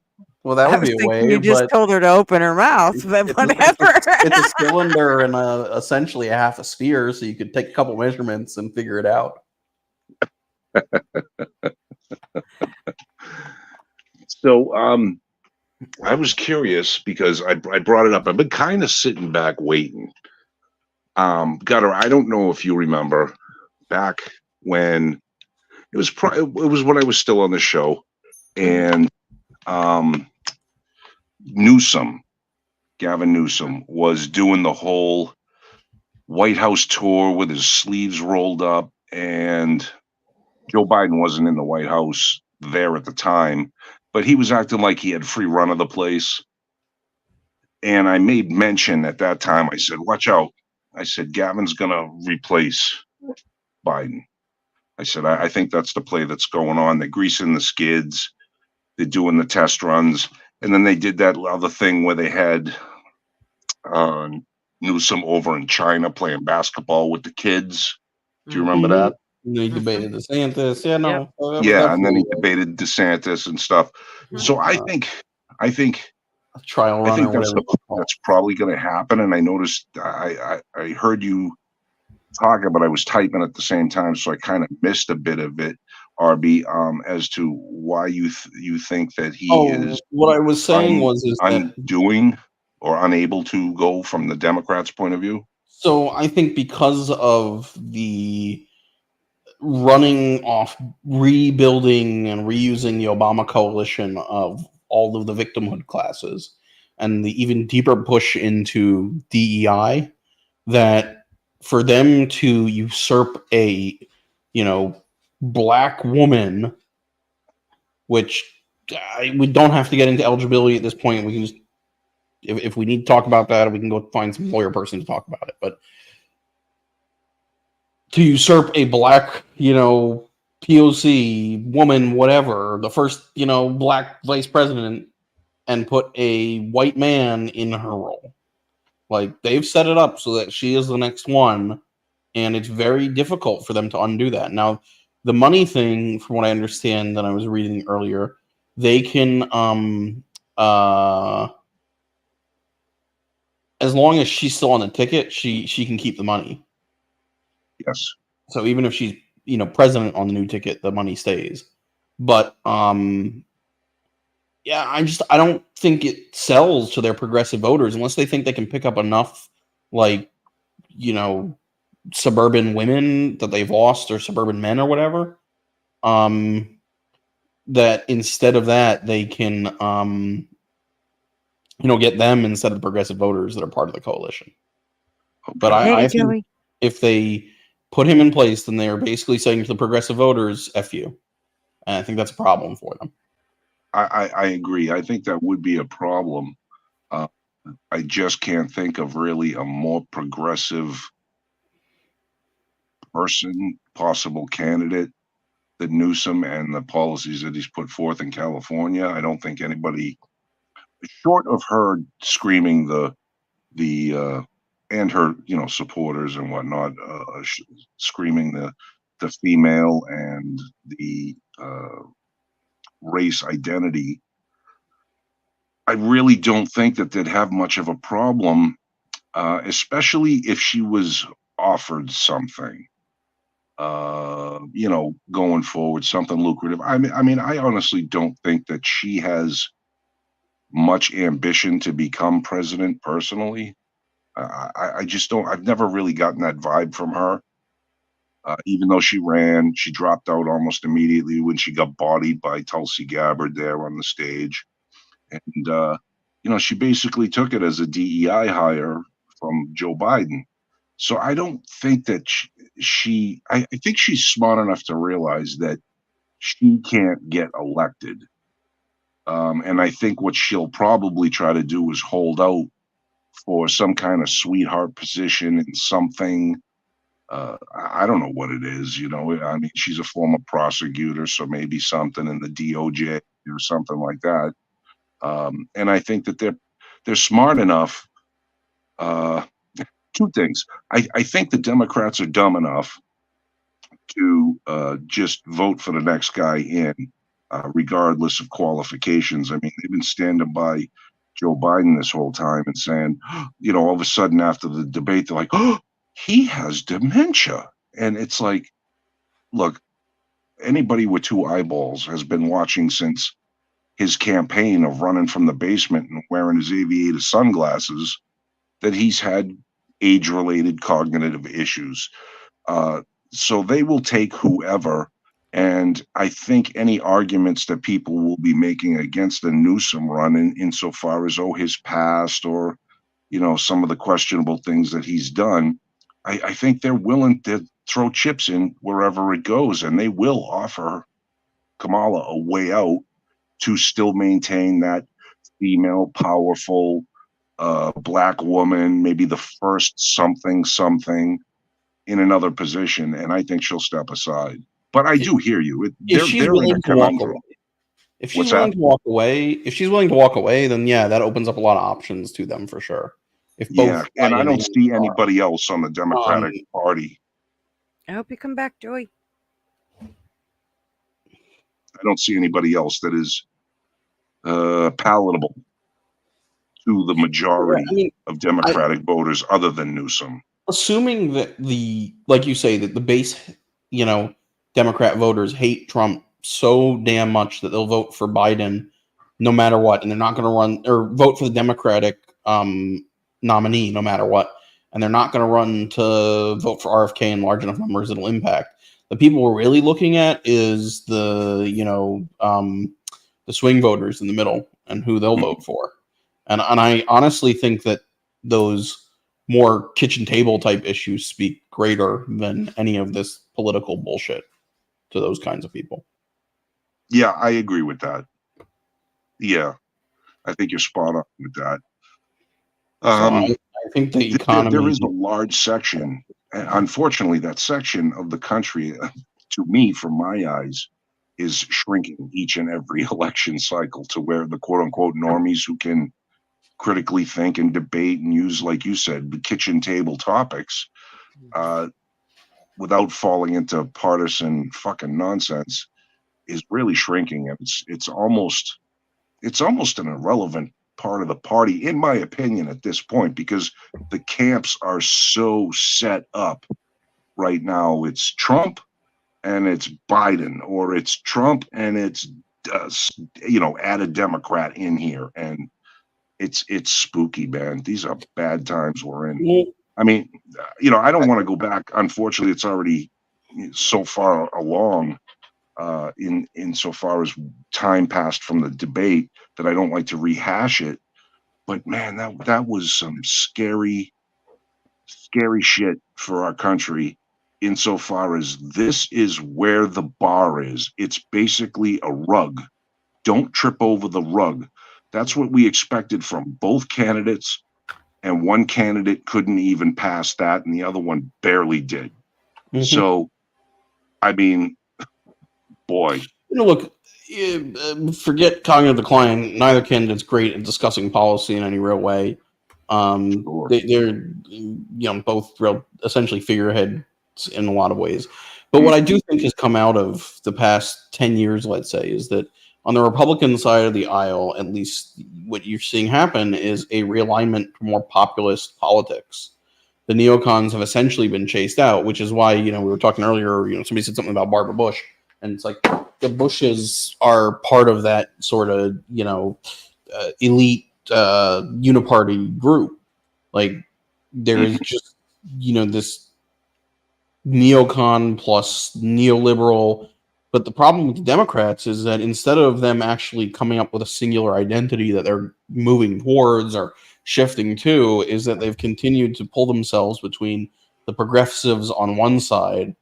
Well, that I would was be a thinking way, you just but told her to open her mouth, but whatever. it's a cylinder and essentially a half a sphere, so you could take a couple measurements and figure it out. So, I was curious because I brought it up. I've been kind of sitting back waiting. Gutter, I don't know if you remember back when it was when I was still on the show, and Gavin Newsom was doing the whole White House tour with his sleeves rolled up, and Joe Biden wasn't in the White House there at the time, but he was acting like he had free run of the place. And I made mention at that time, I said, watch out. I said, Gavin's going to replace Biden. I said, I think that's the play that's going on. They're greasing the skids. They're doing the test runs. And then they did that other thing where they had Newsom over in China playing basketball with the kids. Do you remember that? They debated DeSantis. Yeah, no. Yep. Yeah, and then he debated DeSantis and stuff. So I think a trial run or whatever. That's probably going to happen. And I noticed I heard you talking, but I was typing at the same time, so I kind of missed a bit of it. RB, as to why you think that he is. What I was saying was undoing or unable to go from the Democrats' point of view. So I think because of the running off, rebuilding and reusing the Obama coalition of all of the victimhood classes and the even deeper push into DEI, that for them to usurp a, black woman, which we don't have to get into eligibility at this point. We can just, if we need to talk about that, we can go find some lawyer person to talk about it. But to usurp a black, POC woman, whatever, the first, black vice president, and put a white man in her role. Like, they've set it up so that she is the next one, and it's very difficult for them to undo that. Now, the money thing, from what I understand that I was reading earlier, they can, as long as she's still on the ticket, she can keep the money. Yes. So even if she's, president on the new ticket, the money stays. But yeah, I don't think it sells to their progressive voters unless they think they can pick up enough, suburban women that they've lost, or suburban men or whatever. That instead of that, they can, get them instead of the progressive voters that are part of the coalition. But I think if they put him in place, then they're basically saying to the progressive voters, F you. And I think that's a problem for them. I agree. I think that would be a problem. I just can't think of really a more progressive person, possible candidate than Newsom and the policies that he's put forth in California. I don't think anybody, short of her screaming the and her supporters and whatnot, screaming the female and the race identity, I really don't think that they'd have much of a problem, especially if she was offered something, going forward, something lucrative. I mean, I honestly don't think that she has much ambition to become president personally. I just don't. I've never really gotten that vibe from her. Even though she ran, she dropped out almost immediately when she got bodied by Tulsi Gabbard there on the stage. And, she basically took it as a DEI hire from Joe Biden. So I don't think that I think she's smart enough to realize that she can't get elected. And I think what she'll probably try to do is hold out for some kind of sweetheart position in something. I don't know what it is, I mean, she's a former prosecutor, so maybe something in the DOJ or something like that. And I think that they're smart enough. Two things. I think the Democrats are dumb enough to just vote for the next guy in, regardless of qualifications. I mean, they've been standing by Joe Biden this whole time and saying, you know, all of a sudden after the debate, they're like, oh, he has dementia. And it's like, look, anybody with two eyeballs has been watching since his campaign of running from the basement and wearing his aviator sunglasses that he's had age-related cognitive issues. So they will take whoever. And I think any arguments that people will be making against the Newsom run insofar as, oh, his past or, you know, some of the questionable things that he's done, I think they're willing to throw chips in wherever it goes. And they will offer Kamala a way out to still maintain that female, powerful, black woman, maybe the first something in another position, and I think she'll step aside. But I do hear you. If she's willing to walk away, if she's willing to walk away, then yeah, that opens up a lot of options to them for sure. If both, and I don't see anybody else on the Democratic Party. I hope you come back, Joey. I don't see anybody else that is palatable to the majority of Democratic voters other than Newsom. Assuming that like you say, that the base, you know, Democrat voters hate Trump so damn much that they'll vote for Biden no matter what, and they're not going to run or vote for the Democratic nominee no matter what, and they're not going to run to vote for RFK in large enough numbers that'll impact. The people we're really looking at is the, you know, the swing voters in the middle and who they'll vote for. And I honestly think that those more kitchen table type issues speak greater than any of this political bullshit to those kinds of people. Yeah, I agree with that. Yeah, I think you're spot on with that. I think the economy... There is a large section, unfortunately, that section of the country, to me, from my eyes, is shrinking each and every election cycle to where the quote-unquote normies who can critically think and debate and use, like you said, the kitchen table topics without falling into partisan fucking nonsense is really shrinking. And it's almost an irrelevant part of the party, in my opinion, at this point, because the camps are so set up right now. It's Trump and it's Biden, or it's Trump and it's add a Democrat in here, and it's spooky, man. These are bad times we're in. I mean, I don't want to go back. Unfortunately, it's already so far along in so far as time passed from the debate that I don't like to rehash it. But man, that was some scary shit for our country, insofar as this is where the bar is. It's basically a rug. Don't trip over the rug. That's what we expected from both candidates, and one candidate couldn't even pass that, and the other one barely did. Mm-hmm. So, I mean, boy. Look, forget cognitive decline. Neither candidate's great at discussing policy in any real way. Sure. They're both real, essentially figureheads in a lot of ways. But what I do think has come out of the past 10 years, let's say, is that on the Republican side of the aisle, at least what you're seeing happen is a realignment to more populist politics. The neocons have essentially been chased out, which is why, we were talking earlier, somebody said something about Barbara Bush, and it's like the Bushes are part of that sort of, elite uniparty group. Like there is just, this neocon plus neoliberal. But the problem with the Democrats is that instead of them actually coming up with a singular identity that they're moving towards or shifting to, is that they've continued to pull themselves between the progressives on one side,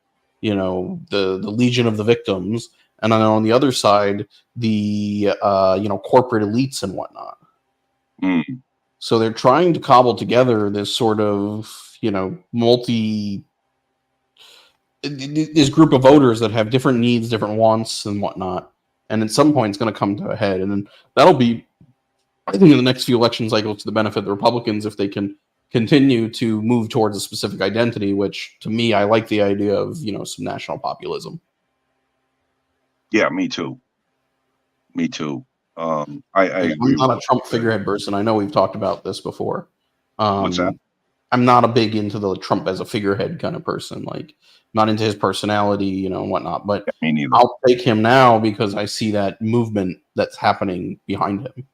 the Legion of the Victims, and then on the other side, the corporate elites and whatnot. Mm. So they're trying to cobble together this sort of, this group of voters that have different needs, different wants, and whatnot. And at some point, it's going to come to a head, and then that'll be I think in the next few election cycles, to the benefit of the Republicans, if they can continue to move towards a specific identity, which to me, I like the idea of, some national populism. Yeah, me too. Me too. I agree. I'm not a Trump figurehead person. I know we've talked about this before. What's that? I'm not a big into the Trump as a figurehead kind of person. Like, not into his personality, and whatnot. But yeah, me neither. I'll take him now because I see that movement that's happening behind him.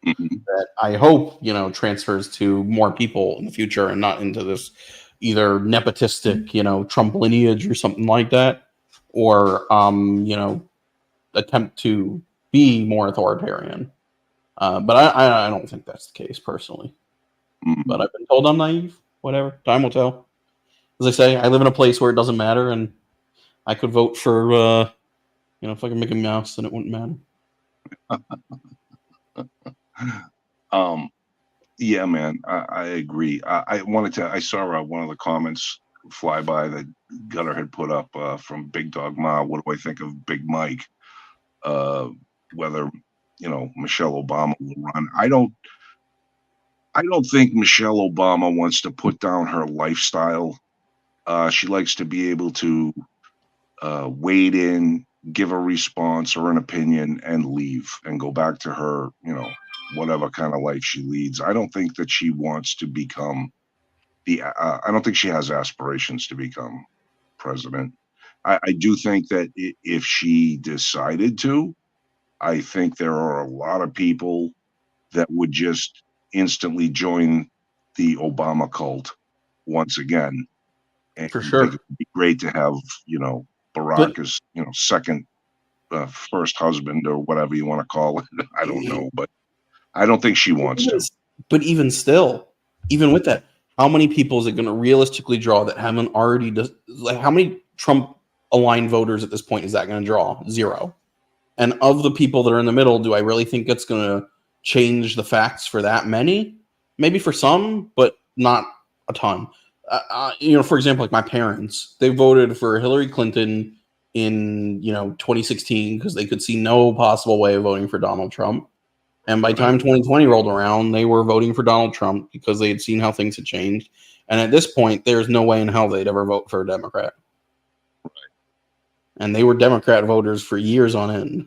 That I hope, transfers to more people in the future and not into this either nepotistic, Trump lineage or something like that, or, attempt to be more authoritarian. But I don't think that's the case personally. But I've been told I'm naive. Whatever. Time will tell. As I say, I live in a place where it doesn't matter, and I could vote for, fucking Mickey Mouse, and it wouldn't matter. Yeah, man, I agree. I saw one of the comments fly by that Gutter had put up from Big Dog Ma. What do I think of Big Mike? Whether Michelle Obama will run. I don't think Michelle Obama wants to put down her lifestyle. She likes to be able to wade in, give a response or an opinion, and leave and go back to her, whatever kind of life she leads. I don't think that she wants to become I don't think she has aspirations to become president. I do think that if she decided to, I think there are a lot of people that would just instantly join the Obama cult once again. And for sure, it would be great to have Barack as second, first husband or whatever you want to call it. I don't know, but I don't think she wants to. But even still, even with that, how many people is it going to realistically draw that haven't already? How many Trump aligned voters at this point is that going to draw? 0. And of the people that are in the middle, do I really think it's going to change the facts for that many? Maybe for some, but not a ton. For example, like my parents, they voted for Hillary Clinton in 2016 because they could see no possible way of voting for Donald Trump. And by the time 2020 rolled around, they were voting for Donald Trump because they had seen how things had changed. And at this point, there's no way in hell they'd ever vote for a Democrat. Right. And they were Democrat voters for years on end,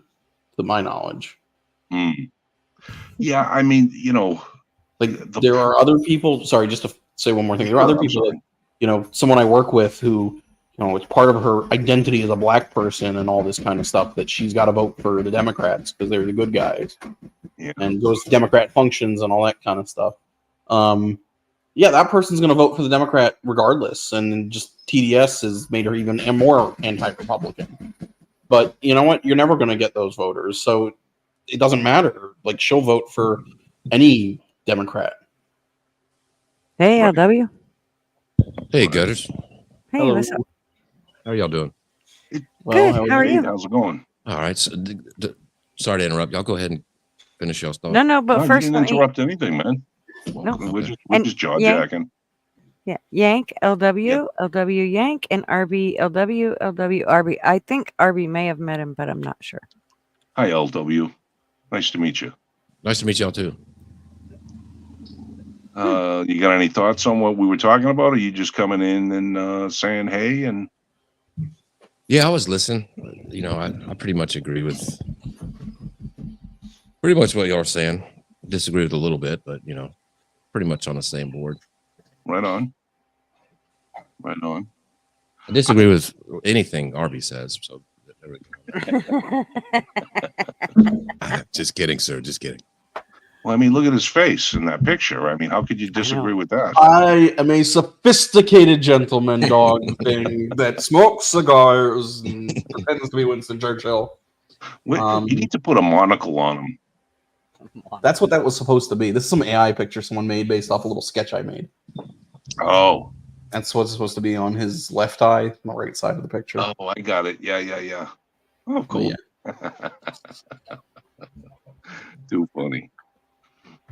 to my knowledge. Yeah, I mean, there are other people. Sorry, just to say one more thing. There are other people that, someone I work with who, it's part of her identity as a black person and all this kind of stuff that she's got to vote for the Democrats because they're the good guys. Yeah. And goes to Democrat functions and all that kind of stuff. Yeah, that person's going to vote for the Democrat regardless. And just TDS has made her even more anti-Republican. But you know what? You're never going to get those voters. So it doesn't matter. Like, she'll vote for any Democrat. Hey, LW. Hey, Gutters. Hey, Hello. what's up? How are y'all doing? Good. How are you? How's it going? All right. So, sorry to interrupt. Y'all go ahead and finish y'all stuff. No, but first, you didn't interrupt anything, man. No. We're just jaw jacking. Yeah, Yank, LW, LW Yank, and RB, LW, LW, RB. I think RB may have met him, but I'm not sure. Hi, LW. Nice to meet you. Nice to meet y'all too. You got any thoughts on what we were talking about? Or are you just coming in and saying hey? And yeah, I was listening. I pretty much agree with pretty much what y'all are saying. Disagree with a little bit, but pretty much on the same board. Right on. Right on. I disagree with anything Arby says. So there we go. Just kidding, sir. Just kidding. Well, I mean, look at his face in that picture. I mean, how could you disagree with that? I am a sophisticated gentleman dog thing that smokes cigars and pretends to be Winston Churchill. You need to put a monocle on him. That's what that was supposed to be. This is some AI picture someone made based off a little sketch I made. Oh. That's what's supposed to be on his left eye, on the right side of the picture. Oh, I got it. Yeah. Oh, cool. Yeah. Too funny.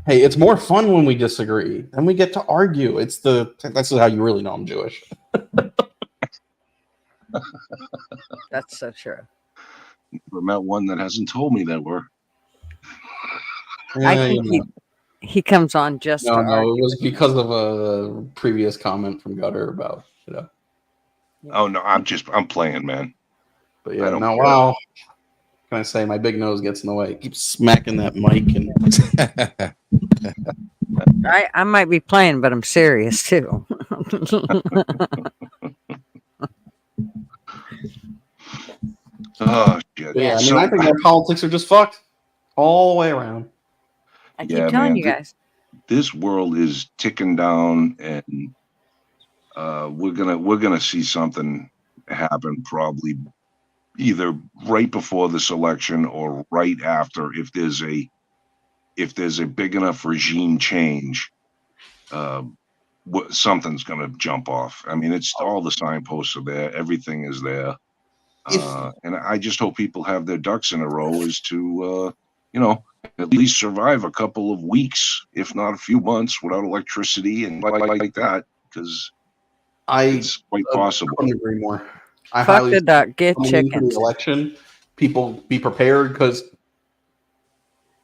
Hey, it's more fun when we disagree. Then we get to argue. That's how you really know I'm Jewish. That's so true. Never met one that hasn't told me that we're. I think he comes on just No, to no, argue. it was because of a previous comment from Gutter about, Oh no, I'm playing, man. But I yeah, don't no, care. wow. Can I say my big nose gets in the way? Keep smacking that mic and I might be playing, but I'm serious too. Oh shit. yeah, I mean, So, I think our politics are just fucked all the way around. I keep telling you guys. This world is ticking down, and we're gonna see something happen probably either right before this election or right after, if there's a big enough regime change. Something's gonna jump off. I mean, it's all the signposts are there. Everything is there. And I just hope people have their ducks in a row as to, at least survive a couple of weeks, if not a few months, without electricity and like that, because it's quite possible. I couldn't agree more. I Fuck highly the duck, get coming into chickens. the election, people be prepared, because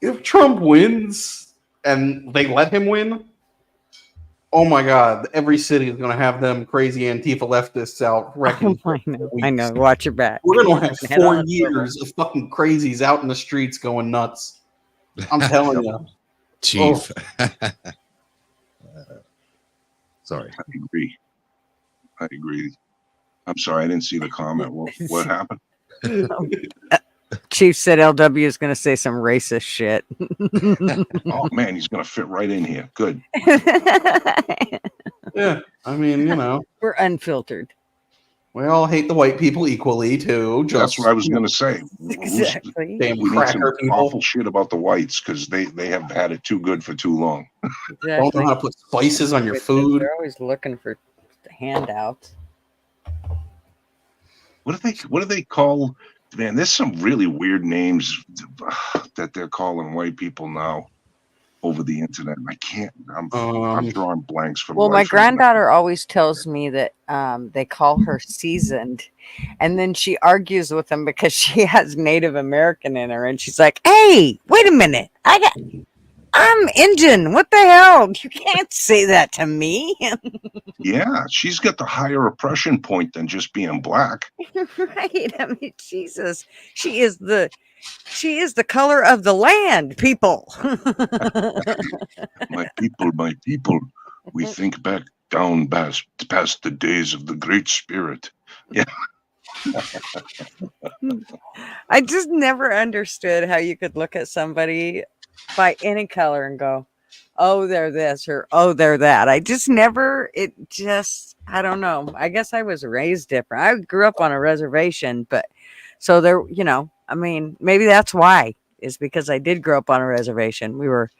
if Trump wins and they let him win, oh my God, every city is going to have them crazy Antifa leftists out wrecking. I know. Watch your back. We're going to have Head on 4 a years of fucking crazies out in the streets going nuts. I'm telling you. Chief. Sorry. I agree. I'm sorry, I didn't see the comment. What happened? Chief said LW is going to say some racist shit. Oh man, he's going to fit right in here. Good. Yeah, I mean, we're unfiltered. We all hate the white people equally too. That's what I was going to say. Exactly. Damn We need some cracker people. awful shit about the whites because they have had it too good for too long. Don't know how to put spices on your food. They're always looking for handouts. What do they call? Man, there's some really weird names that they're calling white people now over the internet. I can't. I'm drawing blanks from. Well, my granddaughter always tells me that they call her seasoned, and then she argues with them because she has Native American in her, and she's like, "Hey, wait a minute, I'm Indian. What the hell? You can't say that to me." Yeah, she's got the higher oppression point than just being black. Right. I mean, Jesus, she is the color of the land, people. My people, we think back down past the days of the Great Spirit. Yeah. I just never understood how you could look at somebody by any color and go, oh, they're this, or oh, they're that. I don't know. I guess I was raised different. I grew up on a reservation, but so there, I mean, maybe that's why, is because I did grow up on a reservation. We were,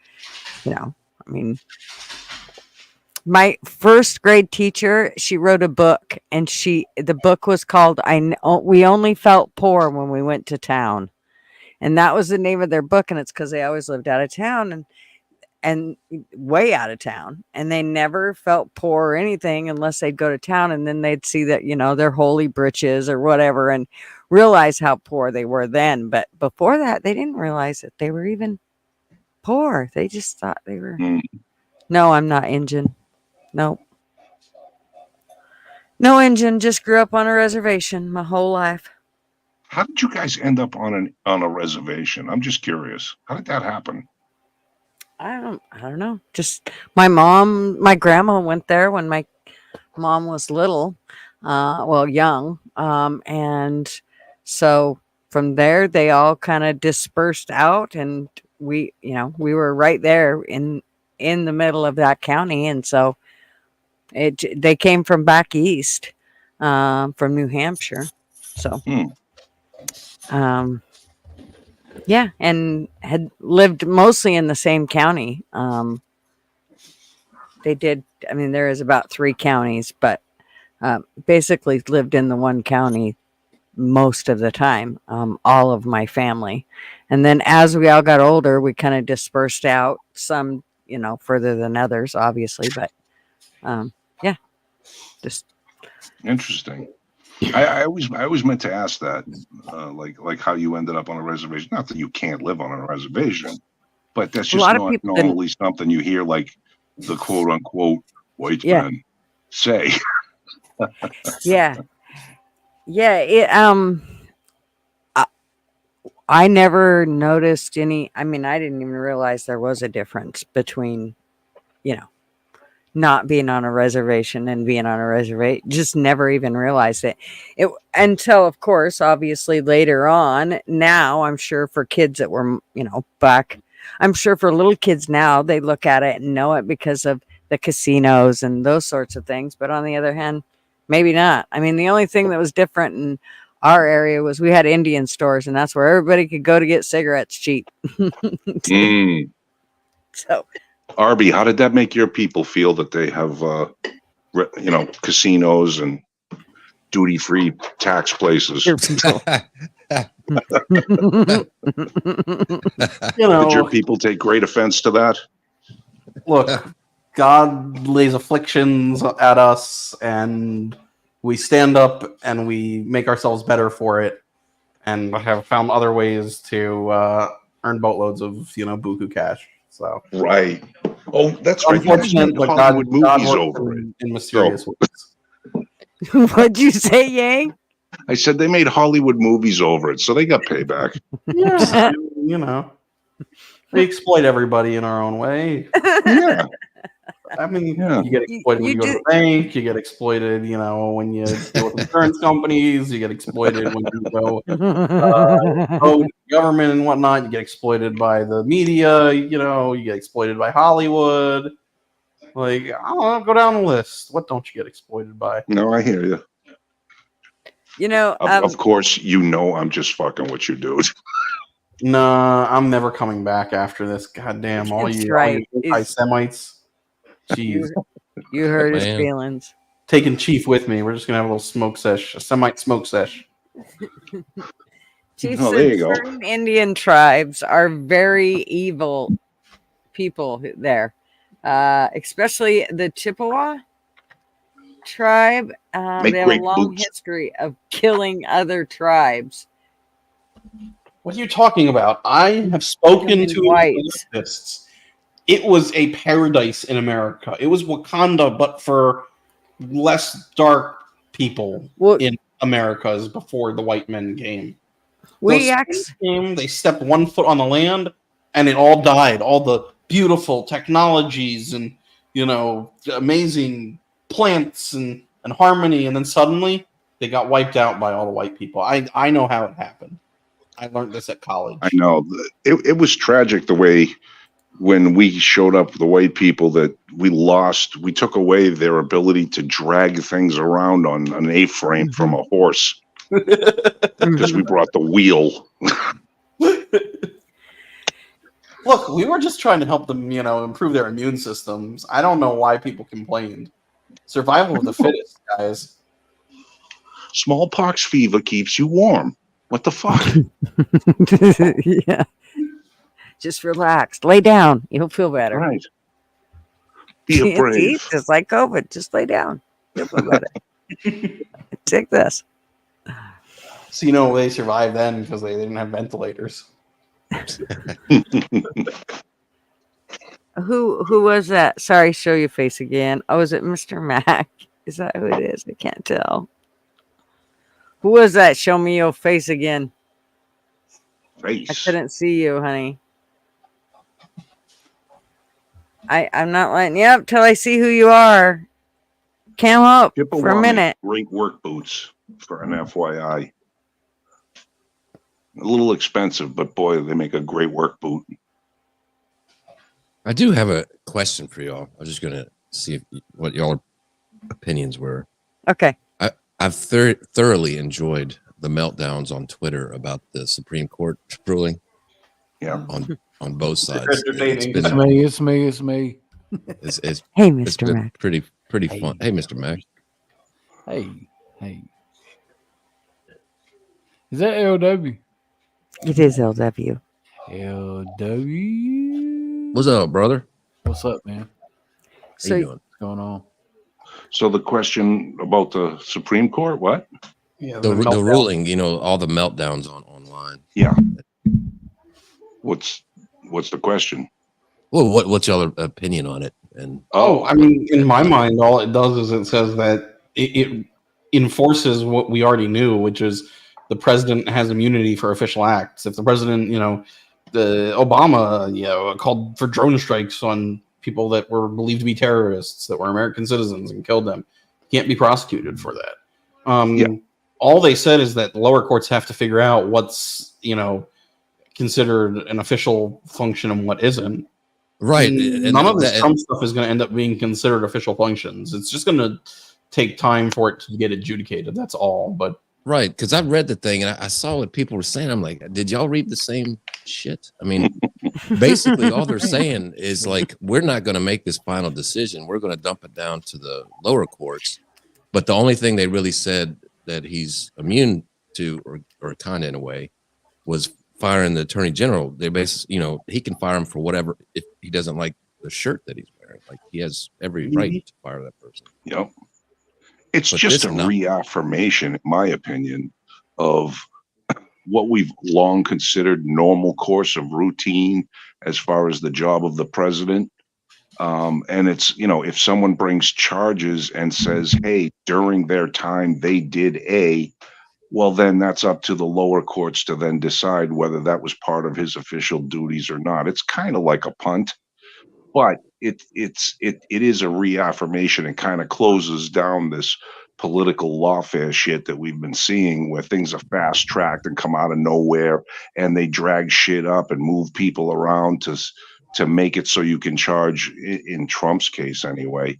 my first grade teacher, she wrote a book, and the book was called We Only Felt Poor When We Went to Town. And that was the name of their book. And it's because they always lived out of town and way out of town. And they never felt poor or anything unless they'd go to town. And then they'd see that, their holy britches or whatever, and realize how poor they were then. But before that, they didn't realize that they were even poor. They just thought they were. No, I'm not Indian. Nope. No Indian. Just grew up on a reservation my whole life. How did you guys end up on a reservation? I'm just curious. How did that happen? I don't know. Just my grandma went there when my mom was little, young. And so from there, they all kind of dispersed out, and we were right there in the middle of that county. And so they came from back east, from New Hampshire. So, yeah, and had lived mostly in the same county. They did. I mean, there is about 3 counties, but basically lived in the one county most of the time. All of my family, and then as we all got older, we kind of dispersed out. Some, further than others, obviously, but yeah, just interesting. I always meant to ask that, like how you ended up on a reservation. Not that you can't live on a reservation, But that's A just lot of not people didn't. normally something you hear like the quote unquote white Yeah. man say. Yeah. Yeah. I never noticed any. I mean, I didn't even realize there was a difference between, not being on a reservation and being on a reservation. Just never even realized it. Until, of course, obviously later on. Now, I'm sure for kids that were, back, I'm sure for little kids now, they look at it and know it because of the casinos and those sorts of things. But on the other hand, maybe not. I mean, the only thing that was different in our area was we had Indian stores, and that's where everybody could go to get cigarettes cheap. So, Arby, how did that make your people feel that they have, casinos and duty-free tax places? You Did know, your people take great offense to that? look, God lays afflictions at us, and we stand up and we make ourselves better for it, and have found other ways to earn boatloads of buku cash. So Right. Oh, that's right. You guys unfortunate, made but Hollywood movies works over it. in mysterious ways. What'd you say, Yang? I said they made Hollywood movies over it, so they got payback. Yeah, we exploit everybody in our own way. Yeah. I mean, Yeah. you get exploited when you go to the bank. You get exploited, when you deal with insurance companies. You get exploited when you go to the government and whatnot. You get exploited by the media. You get exploited by Hollywood. Like, I don't know, go down the list. What don't you get exploited by? No, I hear you. Of course, I'm just fucking with you, dude. Nah, I'm never coming back after this. Goddamn, all That's you right. anti-Semites. Jeez. You hurt his Man. feelings. Taking Chief with me. We're just gonna have a little smoke sesh, a Semite smoke sesh. Chief Oh, there said you go. certain Indian tribes are very evil people there, especially the Chippewa tribe. Make They have a great long boots. history of killing other tribes. What are you talking about? I have spoken Killing to whites. leftists. It was a paradise in America. It was Wakanda, but for less dark people in Americas before the white men came. We Those Spanish came, they stepped 1 foot on the land, and it all died. All the beautiful technologies and amazing plants and harmony, and then suddenly they got wiped out by all the white people. I know how it happened. I learned this at college. I know. It was tragic the way when we showed up, the white people, that we took away their ability to drag things around on an A-frame from a horse because we brought the wheel. Look, we were just trying to help them, improve their immune systems. I don't know why people complained. Survival of the fittest, guys. Smallpox fever keeps you warm. What the fuck? Yeah. Just relax. Lay down. You'll feel better. Right. Be brave. It's just like COVID. Just lay down. You'll feel better. Take this. So they survived then because they didn't have ventilators. Who was that? Sorry, show your face again. Oh, is it Mr. Mac? Is that who it is? I can't tell. Who was that? Show me your face again. Face. I couldn't see you, honey. I'm not letting you up till I see who you are. Cam up for a minute. Great work boots for an FYI. A little expensive, but boy, they make a great work boot. I do have a question for y'all. I was just gonna see what y'all opinions were. Okay. I've thoroughly enjoyed the meltdowns on Twitter about the Supreme Court ruling. Yeah. On both sides. It's me. It's hey, Mr. Mr. Mac. Pretty fun. Hey, Mr. Mac. Hey. Is that LW? It is LW. LW. What's up, brother? What's up, man? So, What's going on? So the question about the Supreme Court, what? Yeah, the ruling, all the meltdowns online. Yeah. What's the question? Well, what's your opinion on it? And I mean, in my mind, all it does is it says that it enforces what we already knew, which is the president has immunity for official acts. If the president, the Obama, called for drone strikes on people that were believed to be terrorists that were American citizens and killed them, he can't be prosecuted for that. All they said is that the lower courts have to figure out what's, considered an official function and what isn't. Right. None of this Trump stuff is going to end up being considered official functions. It's just going to take time for it to get adjudicated. That's all. But right, because I read the thing and I saw what people were saying. I'm like, did y'all read the same shit? I mean, basically all they're saying is like, we're not going to make this final decision. We're going to dump it down to the lower courts. But the only thing they really said that he's immune to, or kind of in a way, was firing the attorney general. They basically, he can fire him for whatever if he doesn't like the shirt that he's wearing. Like he has every right to fire that person. Yep. It's just a reaffirmation, in my opinion, of what we've long considered normal course of routine as far as the job of the president. And it's, if someone brings charges and says, hey, during their time they did A, well, then that's up to the lower courts to then decide whether that was part of his official duties or not. It's kind of like a punt, but it is a reaffirmation and kind of closes down this political lawfare shit that we've been seeing, where things are fast tracked and come out of nowhere, and they drag shit up and move people around to make it so you can charge, in Trump's case anyway,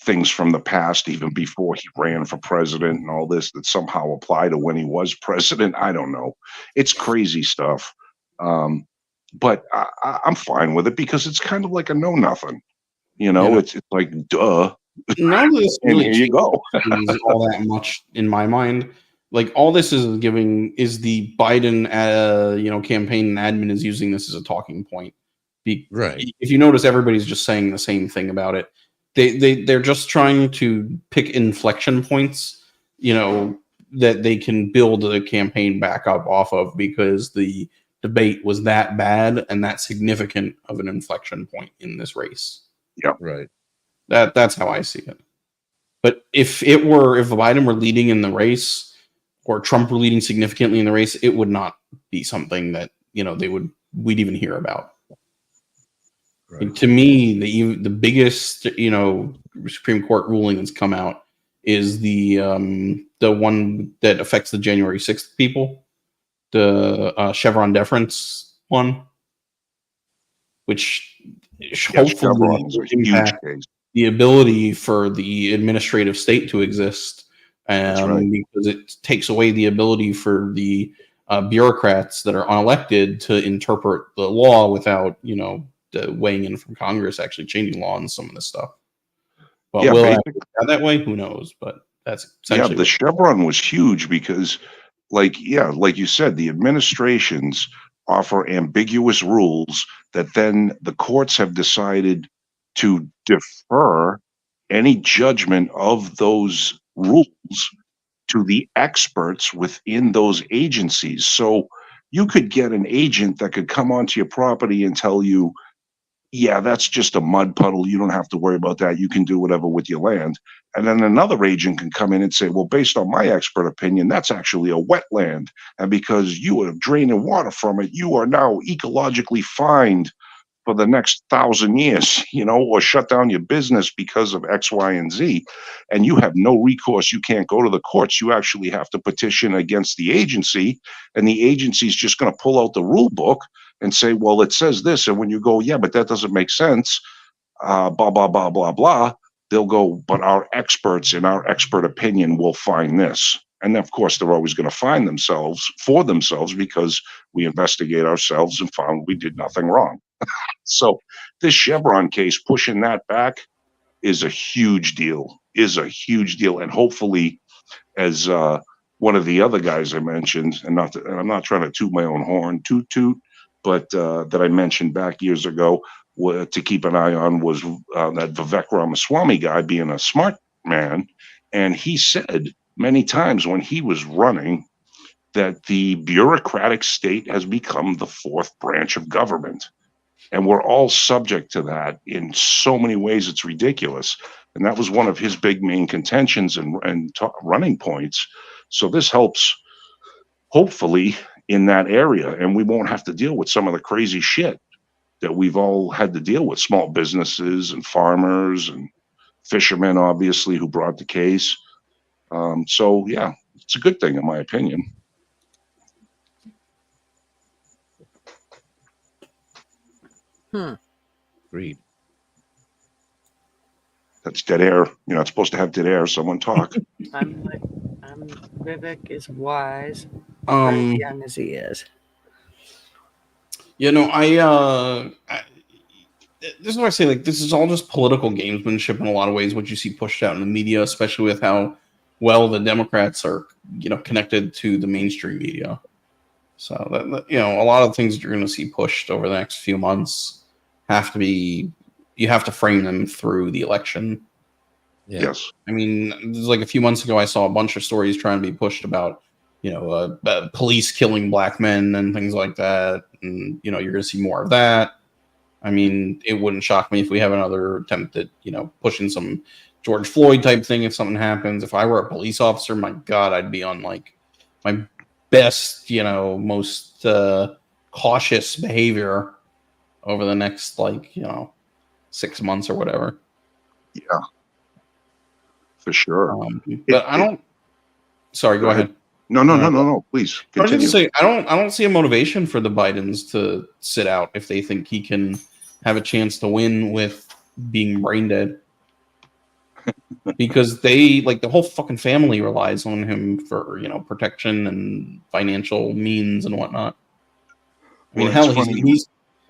things from the past, even before he ran for president and all this, that somehow apply to when he was president. I don't know. It's crazy stuff. But I'm fine with it because it's kind of like a know nothing. It's like, duh. None of this and really here you go. all that much in my mind. Like all this is giving is the Biden, campaign and admin is using this as a talking point. Right. If you notice, everybody's just saying the same thing about it. They're just trying to pick inflection points, that they can build the campaign back up off of, because the debate was that bad and that significant of an inflection point in this race. Yeah. Right. That's how I see it. But if Biden were leading in the race, or Trump were leading significantly in the race, it would not be something that we'd even hear about. Right. To me, the biggest Supreme Court ruling that's come out is the one that affects the January 6th people, the Chevron deference one, which hopefully will impact the ability for the administrative state to exist, because it takes away the ability for the bureaucrats that are unelected to interpret the law without weighing in from Congress actually changing law on some of this stuff. But will it go that way? Who knows? But that's essentially the Chevron was huge because, like you said, the administrations offer ambiguous rules that then the courts have decided to defer any judgment of those rules to the experts within those agencies. So you could get an agent that could come onto your property and tell you, yeah, that's just a mud puddle. You don't have to worry about that. You can do whatever with your land. And then another agent can come in and say, well, based on my expert opinion, that's actually a wetland. And because you are draining water from it, you are now ecologically fined for the next 1,000 years, or shut down your business because of X, Y, and Z. And you have no recourse. You can't go to the courts. You actually have to petition against the agency. And the agency is just going to pull out the rule book and say, well, it says this. And when you go, yeah, but that doesn't make sense, blah, blah, blah, blah, blah, they'll go, but our experts in our expert opinion will find this. And of course, they're always going to find themselves because we investigate ourselves and found we did nothing wrong. So this Chevron case, pushing that back, is a huge deal, And hopefully, as one of the other guys I mentioned, and I'm not trying to toot my own horn, but that I mentioned back years ago, to keep an eye on was that Vivek Ramaswamy guy, being a smart man. And he said many times when he was running that the bureaucratic state has become the fourth branch of government. And we're all subject to that in so many ways, it's ridiculous. And that was one of his big main contentions and running points. So this helps, hopefully, in that area. And we won't have to deal with some of the crazy shit that we've all had to deal with, small businesses and farmers and fishermen, obviously, who brought the case. So, yeah, it's a good thing, in my opinion. Agreed. That's dead air. You're not supposed to have dead air. Someone talk. Vivek is wise, for as young as he is. You know, this is what I say. Like, this is all just political gamesmanship in a lot of ways. What you see pushed out in the media, especially with how well the Democrats are, connected to the mainstream media. So that, a lot of things that you're going to see pushed over the next few months you have to frame them through the election. Yeah. Yes. I mean, there's like a few months ago, I saw a bunch of stories trying to be pushed about, police killing black men and things like that. And, you're going to see more of that. I mean, it wouldn't shock me if we have another attempt at, pushing some George Floyd type thing if something happens. If I were a police officer, my God, I'd be on like my best, most cautious behavior over the next 6 months or whatever. Yeah, for sure. But I don't. Sorry, go ahead. No. Please continue. I was just say I don't see a motivation for the Bidens to sit out if they think he can have a chance to win with being brain dead. Because they the whole fucking family relies on him for protection and financial means and whatnot. I mean, hell,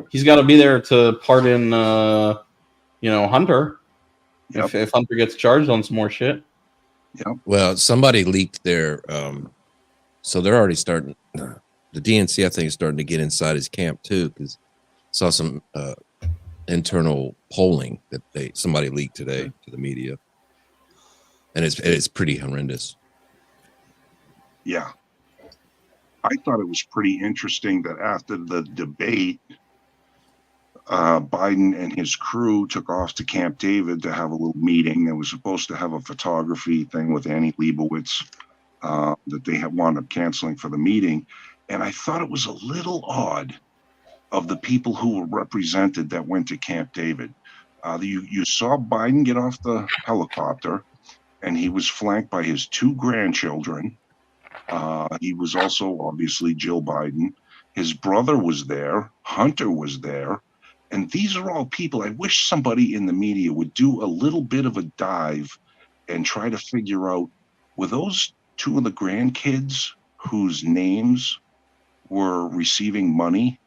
he's got to be there to pardon Hunter if Hunter gets charged on some more shit. Yeah. Well, somebody leaked their so they're already starting. The DNC, I think, is starting to get inside his camp too, because saw some internal polling that somebody leaked today to the media, and it's pretty horrendous. Yeah. I thought it was pretty interesting that after the debate, Biden and his crew took off to Camp David to have a little meeting. They were supposed to have a photography thing with Annie Leibovitz that they had wound up canceling for the meeting. And I thought it was a little odd of the people who were represented that went to Camp David. You saw Biden get off the helicopter, and he was flanked by his two grandchildren. He was also obviously Jill Biden. His brother was there. Hunter was there. And these are all people. I wish somebody in the media would do a little bit of a dive and try to figure out, were those two of the grandkids whose names were receiving money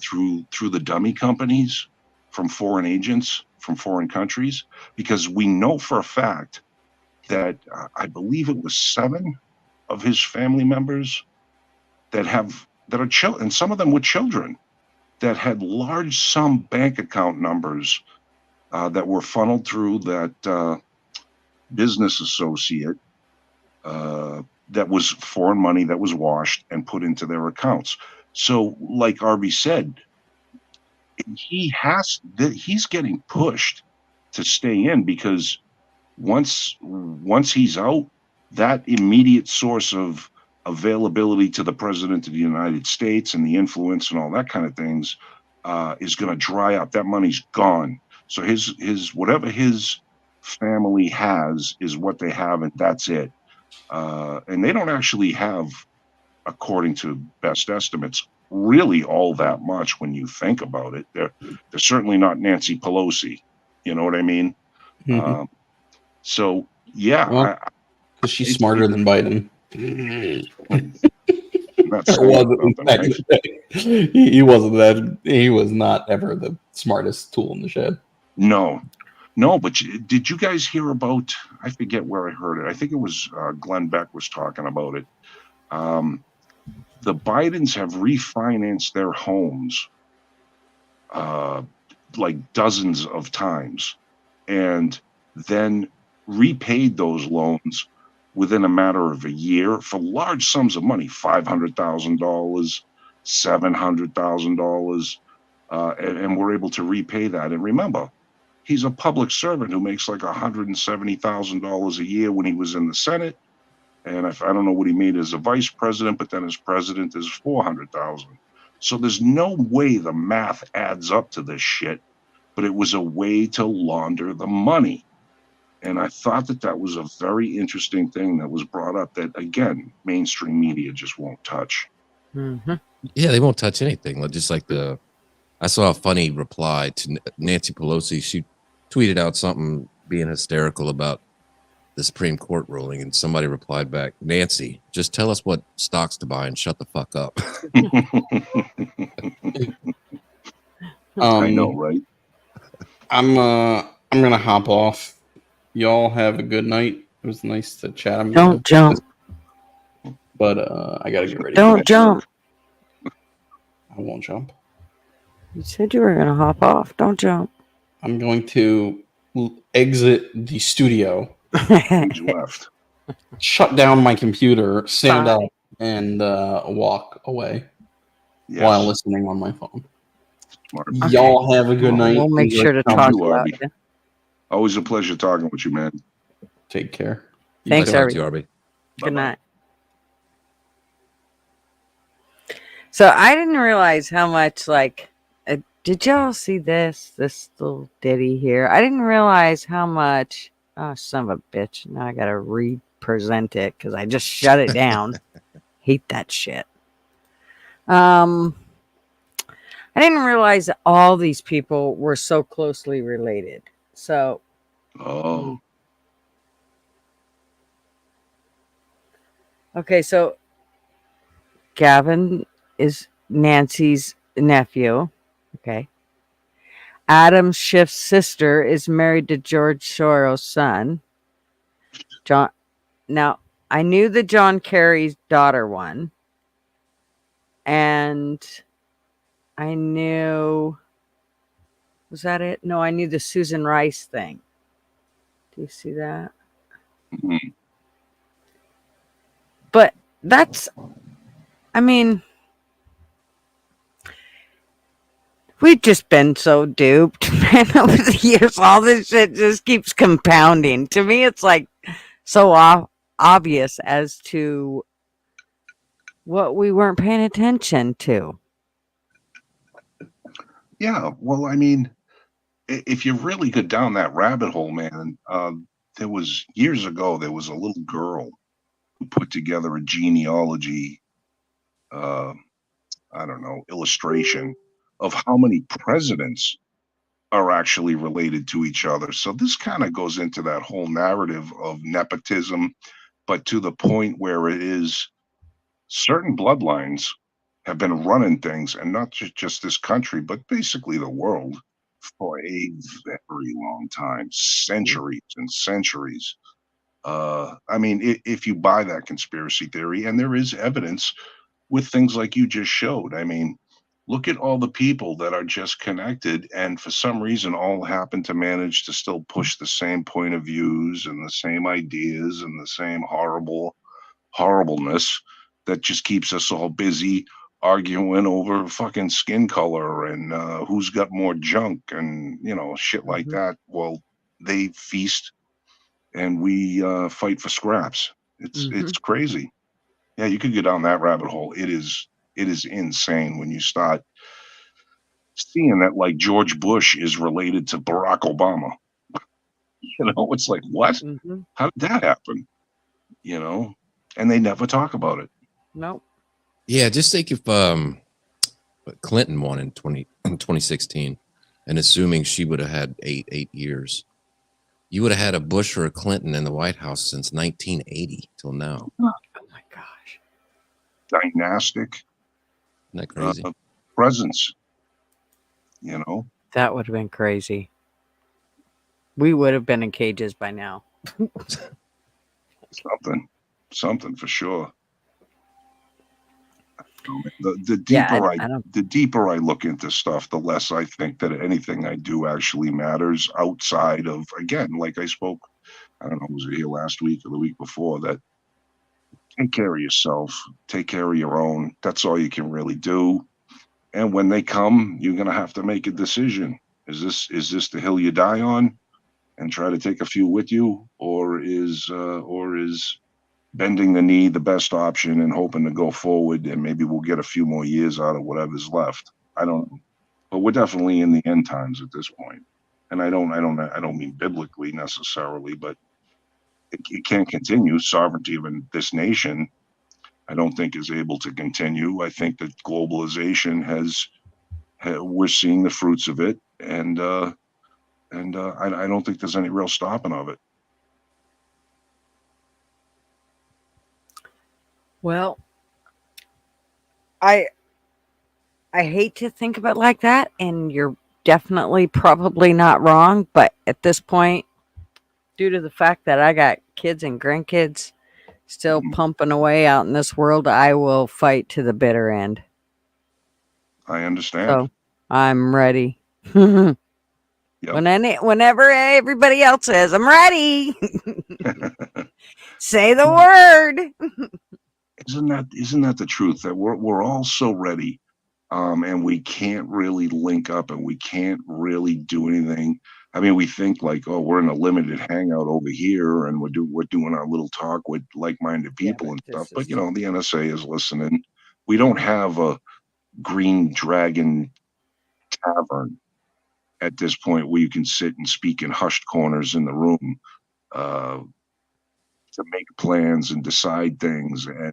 through the dummy companies from foreign agents from foreign countries? Because we know for a fact that I believe it was 7 of his family members that are children, and some of them were children that had large sum bank account numbers that were funneled through that business associate that was foreign money that was washed and put into their accounts. So, like Arby said, he's getting pushed to stay in, because once he's out, that immediate source of availability to the president of the United States and the influence and all that kind of things is going to dry up. That money's gone. So his whatever his family has is what they have, and that's it. And they don't actually have, according to best estimates, really all that much when you think about it. They're certainly not Nancy Pelosi. You know what I mean? Mm-hmm. So yeah, well, she's smarter than Biden. He wasn't that. He was not ever the smartest tool in the shed. No, but did you guys hear about, I forget where I heard it. I think it was Glenn Beck was talking about it. The Bidens have refinanced their homes like dozens of times, and then repaid those loans within a matter of a year for large sums of money, $500,000, $700,000, and we're able to repay that. And remember, he's a public servant who makes like $170,000 a year when he was in the Senate. And I don't know what he made as a vice president, but then as president is $400,000. So there's no way the math adds up to this shit, but it was a way to launder the money. And I thought that was a very interesting thing that was brought up that, again, mainstream media just won't touch. Mm-hmm. Yeah, they won't touch anything. Just like I saw a funny reply to Nancy Pelosi. She tweeted out something being hysterical about the Supreme Court ruling, and somebody replied back, "Nancy, just tell us what stocks to buy and shut the fuck up." I know, right? I'm gonna hop off. Y'all have a good night. It was nice to chat. Don't jump. But I gotta get ready. Don't jump. I won't jump. You said you were gonna hop off. Don't jump. I'm going to exit the studio. Who's left? Shut down my computer, stand up, and walk away while listening on my phone. Smart. Y'all have a good night. We'll make sure to talk about it. Always a pleasure talking with you, man. Take care. Thanks, Arby. Arby. Good night. So I didn't realize how much, like, did y'all see this little ditty here? I didn't realize how much. Oh, son of a bitch. Now I got to re-present it because I just shut it down. Hate that shit. I didn't realize that all these people were so closely related. So. Oh. Okay, so Gavin is Nancy's nephew. Okay. Adam Schiff's sister is married to George Soros' son. John. Now, I knew the John Kerry's daughter one. And I knew... Was that it? No, I knew the Susan Rice thing. Do you see that? Mm-hmm. But that's... I mean... We've just been so duped, man, over the years. All this shit just keeps compounding. To me, it's like so obvious as to what we weren't paying attention to. Yeah, well, I mean, if you really go down that rabbit hole, man, there was years ago, there was a little girl who put together a genealogy, I don't know, illustration of how many presidents are actually related to each other. So this kind of goes into that whole narrative of nepotism, but to the point where it is certain bloodlines have been running things, and not just this country, but basically the world for a very long time, centuries and centuries. I mean, if you buy that conspiracy theory, and there is evidence with things like you just showed, I mean, look at all the people that are just connected and for some reason all happen to manage to still push the same point of views and the same ideas and the same horribleness that just keeps us all busy arguing over fucking skin color and who's got more junk and, you know, shit like that. Well, they feast and we fight for scraps. It's crazy. Yeah, you could get down that rabbit hole. It is insane when you start seeing that, like, George Bush is related to Barack Obama. You know, it's like, what? How did that happen? You know, and they never talk about it. Nope. Yeah, just think if Clinton won in 2016, and assuming she would have had eight years, you would have had a Bush or a Clinton in the White House since 1980 till now. Oh my gosh. Dynastic. Isn't that crazy? Presence. You know? That would have been crazy. We would have been in cages by now. Something for sure. The deeper I look into stuff, the less I think that anything I do actually matters outside of, again, like I spoke I don't know, was it here last week or the week before, that take care of yourself, take care of your own. That's all you can really do. And when they come, you're going to have to make a decision. Is this the hill you die on and try to take a few with you, or is bending the knee the best option and hoping to go forward, and maybe we'll get a few more years out of whatever's left? I don't know. But we're definitely in the end times at this point. And I don't mean biblically necessarily, but it can't continue. Sovereignty of this nation, I don't think, is able to continue. I think that globalization we're seeing the fruits of it, and I don't think there's any real stopping of it. Well, I hate to think of it like that, and you're definitely probably not wrong, but at this point, due to the fact that I got kids and grandkids still pumping away out in this world, I will fight to the bitter end. I understand. So I'm ready. Whenever everybody else says I'm ready, say the word. Isn't that the truth, that we're all so ready, and we can't really link up, and we can't really do anything. I mean, we think like, oh, we're in a limited hangout over here, and we're doing our little talk with like-minded people and stuff. But the NSA is listening. We don't have a Green Dragon tavern at this point where you can sit and speak in hushed corners in the room to make plans and decide things. And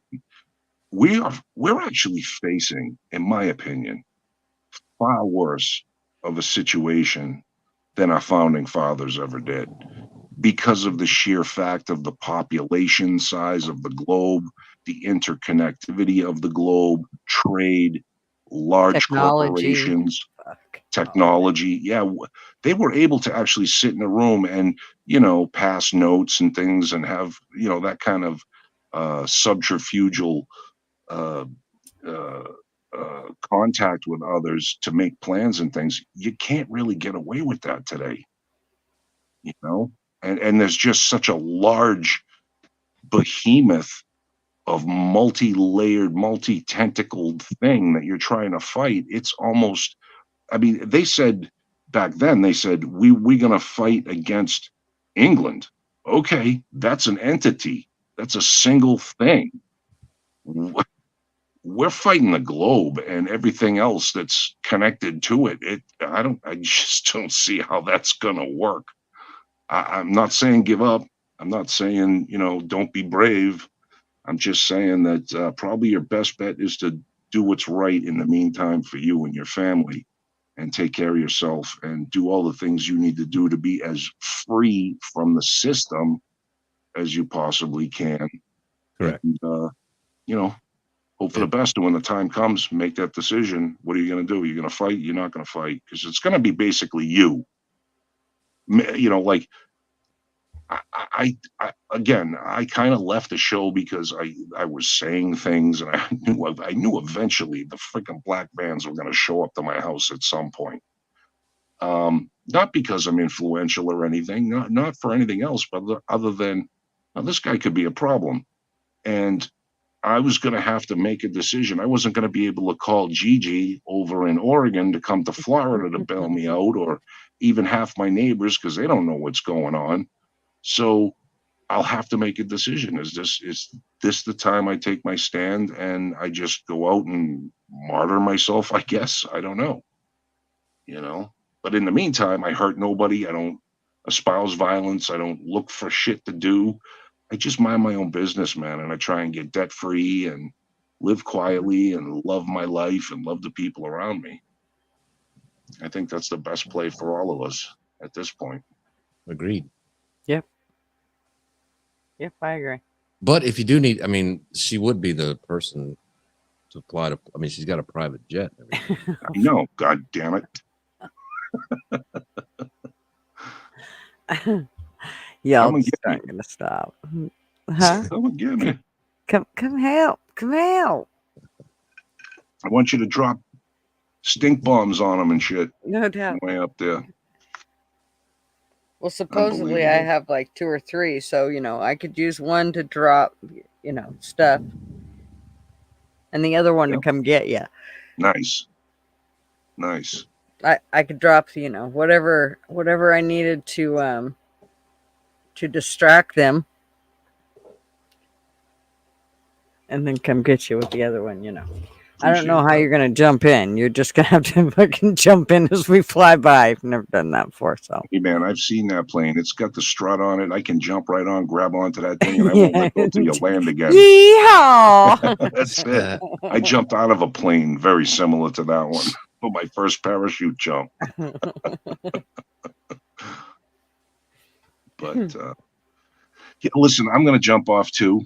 we're actually facing, in my opinion, far worse of a situation than our founding fathers ever did, because of the sheer fact of the population size of the globe, the interconnectivity of the globe, trade, large corporations, technology. Yeah, they were able to actually sit in a room and, pass notes and things and have, that kind of subterfugal contact with others to make plans and things. You can't really get away with that today, and there's just such a large behemoth of multi-layered, multi-tentacled thing that you're trying to fight. It's almost, I mean, they said back then, we're going to fight against England. Okay, that's an entity. That's a single thing. We're fighting the globe and everything else that's connected to it. I just don't see how that's going to work. I'm not saying give up. I'm not saying, don't be brave. I'm just saying that probably your best bet is to do what's right in the meantime for you and your family, and take care of yourself and do all the things you need to do to be as free from the system as you possibly can. Correct. And, hope for the best. And when the time comes, make that decision. What are you going to do? You're going to fight? You're not going to fight? Because it's going to be basically you. Like, I kind of left the show because I was saying things, and I knew eventually the freaking black vans were going to show up to my house at some point. Not because I'm influential or anything, not for anything else, but other than, this guy could be a problem. And I was going to have to make a decision. I wasn't going to be able to call Gigi over in Oregon to come to Florida to bail me out, or even half my neighbors, because they don't know what's going on. So I'll have to make a decision. Is this the time I take my stand and I just go out and martyr myself? I guess. I don't know. But in the meantime, I hurt nobody. I don't espouse violence. I don't look for shit to do. I just mind my own business, man. And I try and get debt free and live quietly and love my life and love the people around me. I think that's the best play for all of us at this point. Agreed. Yep, I agree. But if you do need, I mean, she would be the person to fly to, I mean, she's got a private jet. I know, God damn it. Y'all just aren't going to stop. Huh? Come and get me. Come help. Come help. I want you to drop stink bombs on them and shit. No doubt. Way up there. Well, supposedly I have like 2 or 3, so I could use one to drop, stuff, and the other one to come get you. Nice. I could drop, whatever I needed to distract them, and then come get you with the other one. I don't know how you're gonna jump in. You're just gonna have to fucking jump in as we fly by. I've never done that before, so. Hey man, I've seen that plane. It's got the strut on it. I can jump right on, grab onto that thing, and I won't let go till you land again. Yeehaw! That's it. I jumped out of a plane very similar to that one for my first parachute jump. But yeah, listen, I'm going to jump off too.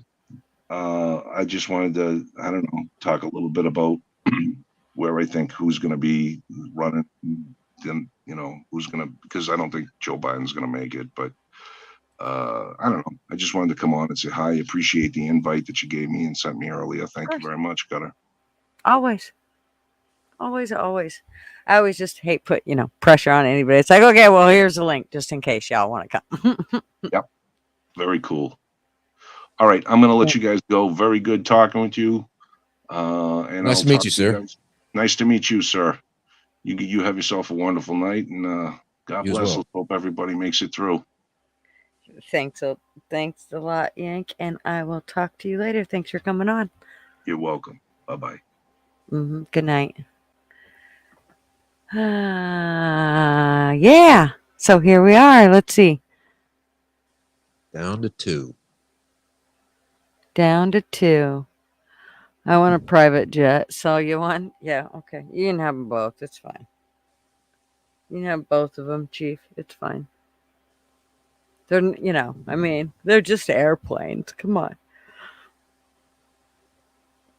I just wanted to, I don't know, talk a little bit about where I think who's going to be running. Then who's going to, because I don't think Joe Biden's going to make it, but I don't know. I just wanted to come on and say hi. Appreciate the invite that you gave me and sent me earlier. Thank you very much, Gutter. Always. I always just hate put pressure on anybody. It's like, okay, well, here's the link just in case y'all want to come. Yep. Very cool. All right, I'm going to let you guys go. Very good talking with you. And nice to meet you, sir. Nice to meet you, sir. You have yourself a wonderful night, and God bless. Well. Hope everybody makes it through. Thanks a lot, Yank, and I will talk to you later. Thanks for coming on. You're welcome. Bye-bye. Good night. Yeah. So here we are. Let's see. Down to 2. I want a private jet. So you want? Yeah, okay. You can have them both. It's fine. You can have both of them, Chief. It's fine. They're, they're just airplanes. Come on.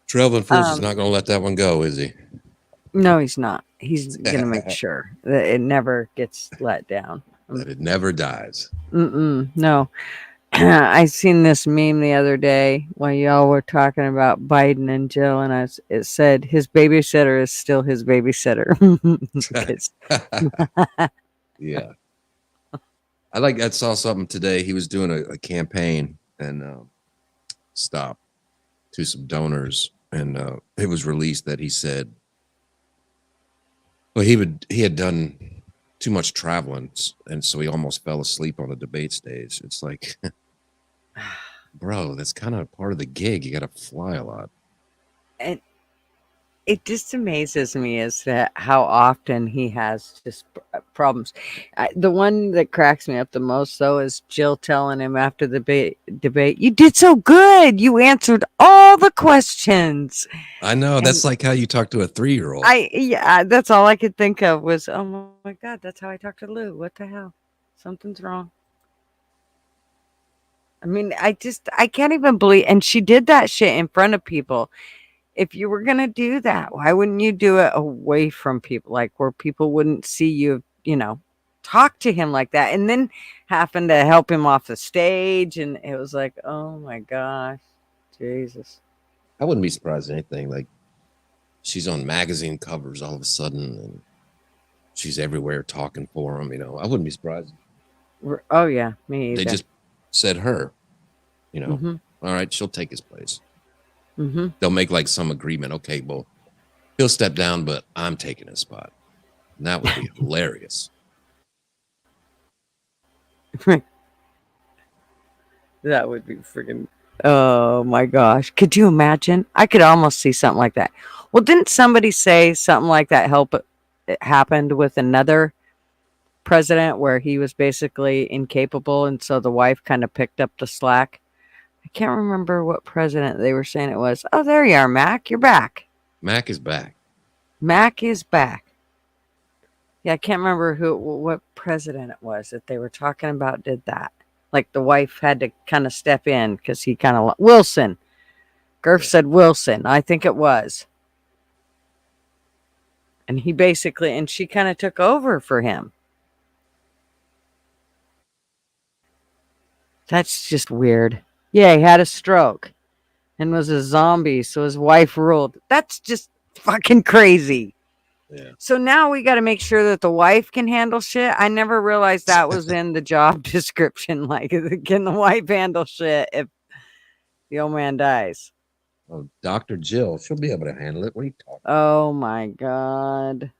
Traveling Force is not going to let that one go, is he? No, he's not. He's going to make sure that it never gets let down. That it never dies. No. I seen this meme the other day while y'all were talking about Biden and Jill, and it said his babysitter is still his babysitter. Yeah. I saw something today. He was doing a campaign and stopped to some donors, and it was released that he said, well, he had done too much traveling, and so he almost fell asleep on the debate stage. It's like, bro, that's kind of part of the gig. You got to fly a lot. And it just amazes me as to how often he has just problems. The one that cracks me up the most, though, is Jill telling him after the debate, "You did so good. You answered all the questions." I know. That's like how you talk to a 3-year-old. Yeah, that's all I could think of was, oh my God, that's how I talk to Lou. What the hell? Something's wrong. I mean, I can't even believe, and she did that shit in front of people. If you were going to do that, why wouldn't you do it away from people, like where people wouldn't see you, talk to him like that, and then happen to help him off the stage? And it was like, oh my gosh, Jesus. I wouldn't be surprised at anything. Like, she's on magazine covers all of a sudden, and she's everywhere talking for him. I wouldn't be surprised. Oh yeah, me either. They just said her, all right, she'll take his place. They'll make like some agreement. Okay, well, he'll step down, but I'm taking his spot. And that would be hilarious. That would be freaking, oh my gosh. Could you imagine? I could almost see something like that. Well, didn't somebody say something like that it happened with another president where he was basically incapable, and so the wife kind of picked up the slack? I can't remember what president they were saying it was. Oh, there you are, Mac. You're back. Mac is back. Yeah, I can't remember what president it was that they were talking about did that. Like the wife had to kind of step in because he kind of... Wilson. Gerf said Wilson. I think it was. And he basically... And she kind of took over for him. That's just weird. Yeah, he had a stroke and was a zombie, so his wife ruled. That's just fucking crazy. Yeah. So now we got to make sure that the wife can handle shit. I never realized that was in the job description. Like, can the wife handle shit if the old man dies? Oh, Dr. Jill, she'll be able to handle it. What are you talking? Oh my God.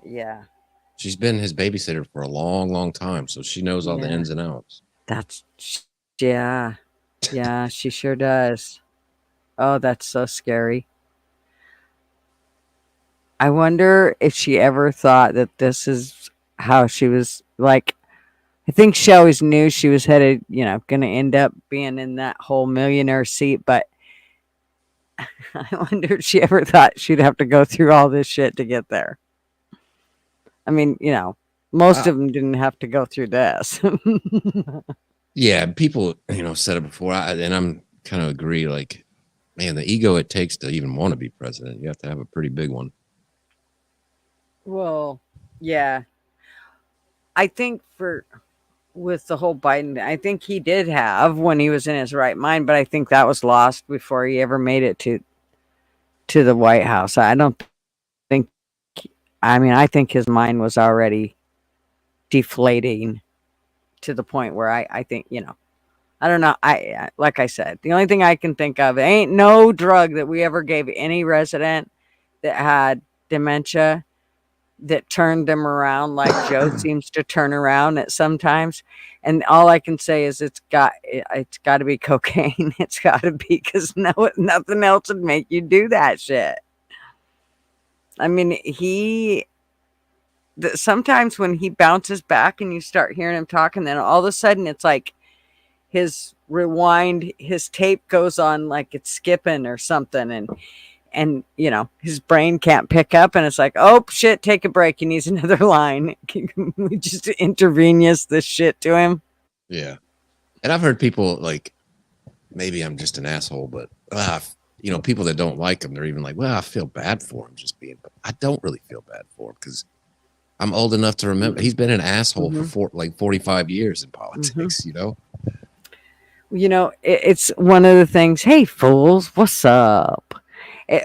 Yeah. She's been his babysitter for a long, long time, so she knows all the ins and outs. Yeah. Yeah, she sure does. Oh, that's so scary. I wonder if she ever thought that this is how she was like. I think she always knew she was headed, going to end up being in that whole millionaire seat. But I wonder if she ever thought she'd have to go through all this shit to get there. I mean, most of them didn't have to go through this. Yeah, people, said it before, and I'm kind of agree. Like, man, the ego it takes to even want to be president, you have to have a pretty big one. Well, yeah. I think with the whole Biden, I think he did have when he was in his right mind, but I think that was lost before he ever made it to the White House. I don't think, I think his mind was already deflating to the point where I think, I don't know. Like I said, the only thing I can think of, ain't no drug that we ever gave any resident that had dementia that turned them around like Joe seems to turn around at sometimes. And all I can say is it's got to be cocaine. It's got to be, because nothing else would make you do that shit. I mean, sometimes when he bounces back and you start hearing him talk, and then all of a sudden it's like his tape goes on like it's skipping or something, and his brain can't pick up, and it's like, oh shit, take a break, he needs another line. We just intravenous this shit to him. Yeah. And I've heard people like, maybe I'm just an asshole, but people that don't like him, they're even like, well, I feel bad for him just being, but I don't really feel bad for him because I'm old enough to remember he's been an asshole for 45 years in politics, It's one of the things, hey fools, what's up?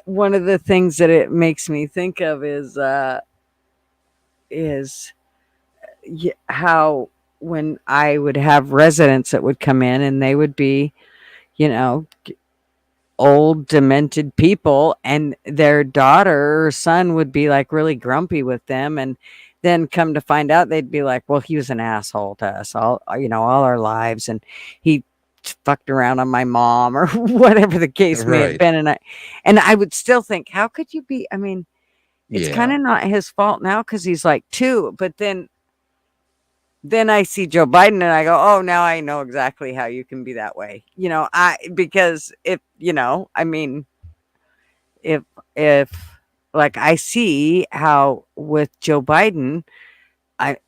One of the things that it makes me think of is how when I would have residents that would come in and they would be, old demented people, and their daughter or son would be like really grumpy with them, and then come to find out they'd be like, well, he was an asshole to us all our lives, and he fucked around on my mom or whatever the case may have been. And I would still think, how could you be? I mean, it's kind of not his fault now because he's like 2, but then I see Joe Biden and I go, oh, now I know exactly how you can be that way. Because if like I see how with Joe Biden, I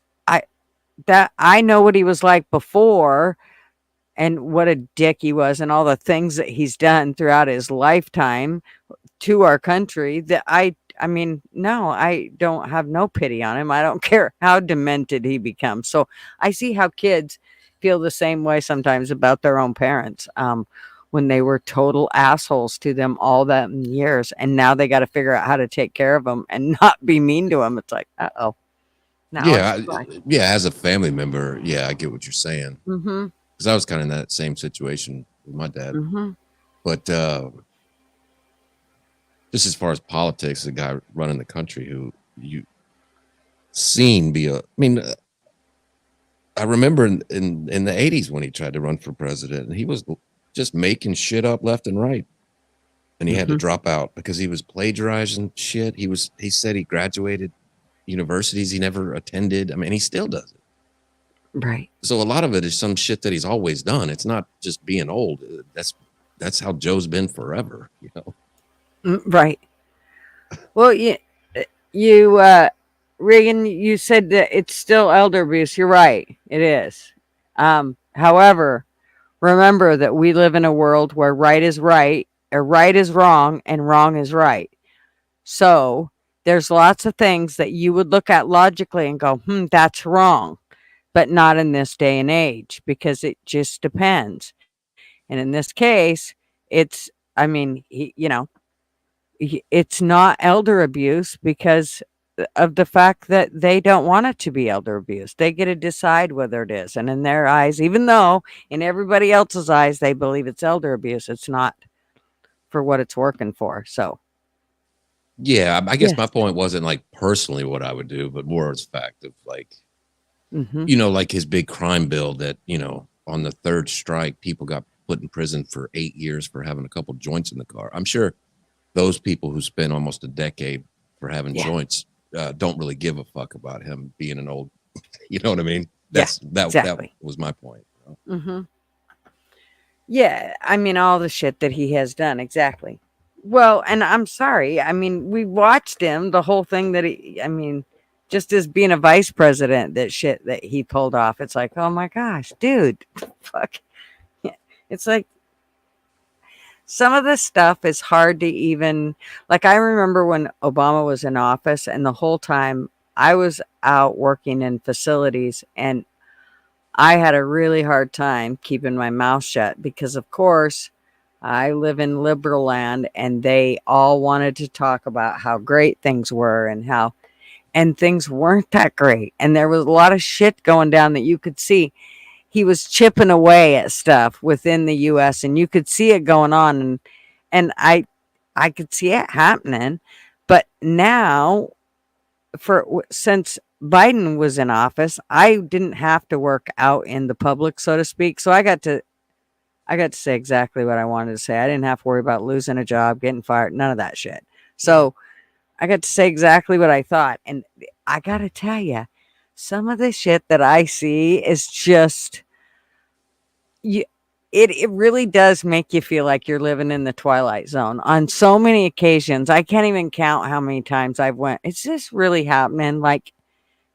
know what he was like before and what a dick he was and all the things that he's done throughout his lifetime to our country that no, I don't have no pity on him. I don't care how demented he becomes. So I see how kids feel the same way sometimes about their own parents when they were total assholes to them all that years. And now they got to figure out how to take care of them and not be mean to them. It's like, uh-oh. As a family member, I get what you're saying. Because I was kind of in that same situation with my dad. But just as far as politics, the guy running the country who you seen I remember in the 80s when he tried to run for president, and he was just making shit up left and right. And he had to drop out because he was plagiarizing shit. He said he graduated universities he never attended. I mean, he still does it. Right. So a lot of it is some shit that he's always done. It's not just being old. That's how Joe's been forever, Right. Well, Reagan, you said that it's still elder abuse. You're right. It is. However, remember that we live in a world where right is right, or right is wrong, and wrong is right. So there's lots of things that you would look at logically and go, that's wrong, but not in this day and age, because it just depends. And in this case, it's, it's not elder abuse because of the fact that they don't want it to be elder abuse. They get to decide whether it is. And in their eyes, even though in everybody else's eyes they believe it's elder abuse, it's not for what it's working for. So Yeah, I guess yes. my point wasn't like personally what I would do, but more as fact of like, Mhm. you know, like his big crime bill that, you know, on the third strike, people got put in prison for 8 years for having a couple joints in the car. I'm sure those people who spent almost a decade for having Yeah. joints don't really give a fuck about him being an old, you know what I mean? Yeah, That exactly. was my point. You know? Mm-hmm. Yeah, I mean, all the shit that he has done, exactly. Well, and I'm sorry. I mean, we watched him, the whole thing that I mean, just as being a vice president, that shit that he pulled off. It's like, oh my gosh, dude, fuck. Yeah. It's like some of this stuff is hard to even, like, I remember when Obama was in office, and the whole time I was out working in facilities, and I had a really hard time keeping my mouth shut because, of course, I live in liberal land and they all wanted to talk about how great things were and things weren't that great. And there was a lot of shit going down that you could see. He was chipping away at stuff within the US and you could see it going on. And I could see it happening. But now, since Biden was in office, I didn't have to work out in the public, so to speak. So I got to say exactly what I wanted to say. I didn't have to worry about losing a job, getting fired, none of that shit. So I got to say exactly what I thought. And I got to tell you, some of the shit that I see is just, it really does make you feel like you're living in the Twilight Zone on so many occasions. I can't even count how many times I've went, is this really happening? Like,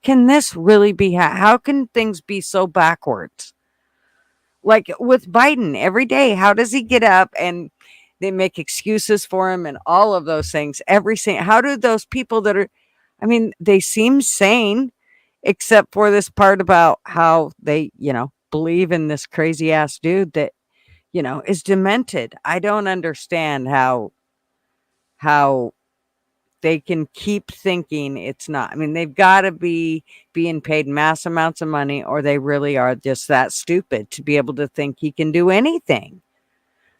can this really be, how can things be so backwards? Like with Biden, every day, how does he get up and they make excuses for him and all of those things? How do those people that are, I mean, they seem sane, except for this part about how they, believe in this crazy ass dude that, is demented. I don't understand how they can keep thinking it's not. I mean, they've got to be being paid mass amounts of money, or they really are just that stupid to be able to think he can do anything.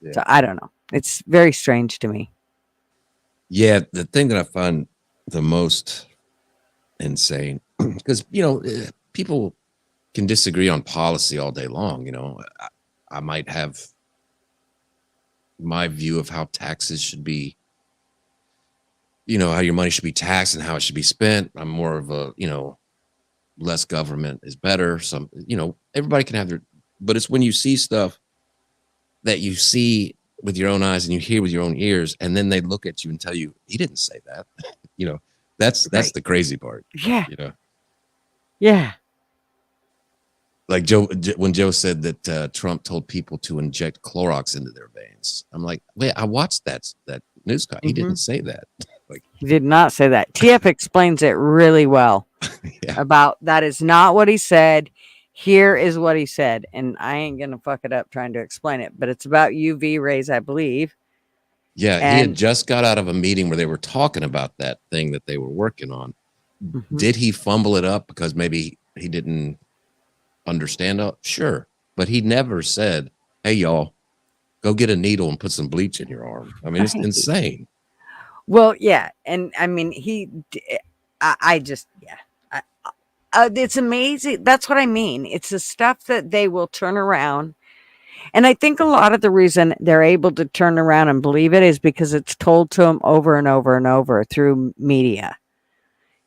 Yeah. So I don't know. It's very strange to me. Yeah, the thing that I find the most insane, because, people can disagree on policy all day long. I might have my view of how taxes should be, how your money should be taxed and how it should be spent. I'm more of a, less government is better. Some, everybody can have their, but it's when you see stuff that you see with your own eyes and you hear with your own ears, and then they look at you and tell you, he didn't say that. That's right. The crazy part. Yeah. Yeah. Like when Joe said that Trump told people to inject Clorox into their veins. I'm like, wait, I watched that newscast. He didn't say that. Like, he did not say that. TF explains it really well. Yeah. About that is not what he said. Here is what he said. And I ain't going to fuck it up trying to explain it, but it's about UV rays, I believe. Yeah. He had just got out of a meeting where they were talking about that thing that they were working on. Mm-hmm. Did he fumble it up because maybe he didn't understand it? Sure. But he never said, hey, y'all, go get a needle and put some bleach in your arm. I mean, it's insane. Well, yeah. And I mean, it's amazing. That's what I mean. It's the stuff that they will turn around. And I think a lot of the reason they're able to turn around and believe it is because it's told to them over and over and over through media.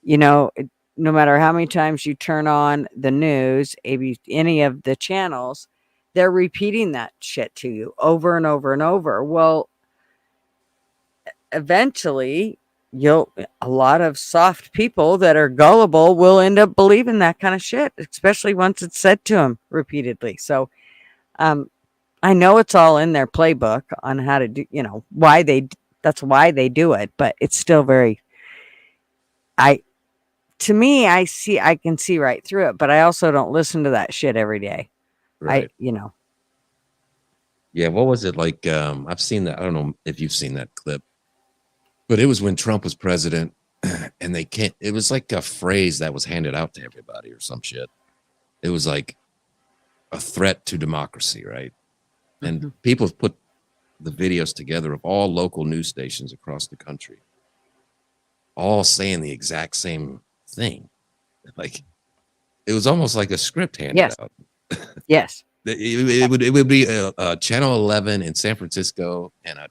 No matter how many times you turn on the news, any of the channels, they're repeating that shit to you over and over and over. Well, eventually a lot of soft people that are gullible will end up believing that kind of shit, especially once it's said to them repeatedly. So, I know it's all in their playbook on how to do, that's why they do it, but it's still to me, I can see right through it, but I also don't listen to that shit every day. Right. Yeah. What was it like? I've seen that. I don't know if you've seen that clip But it was when Trump was president, and they can't. It was like a phrase that was handed out to everybody or some shit. It was like a threat to democracy, right? And people have put the videos together of all local news stations across the country, all saying the exact same thing. Like it was almost like a script handed out. Yes. It would be a Channel 11 in San Francisco and a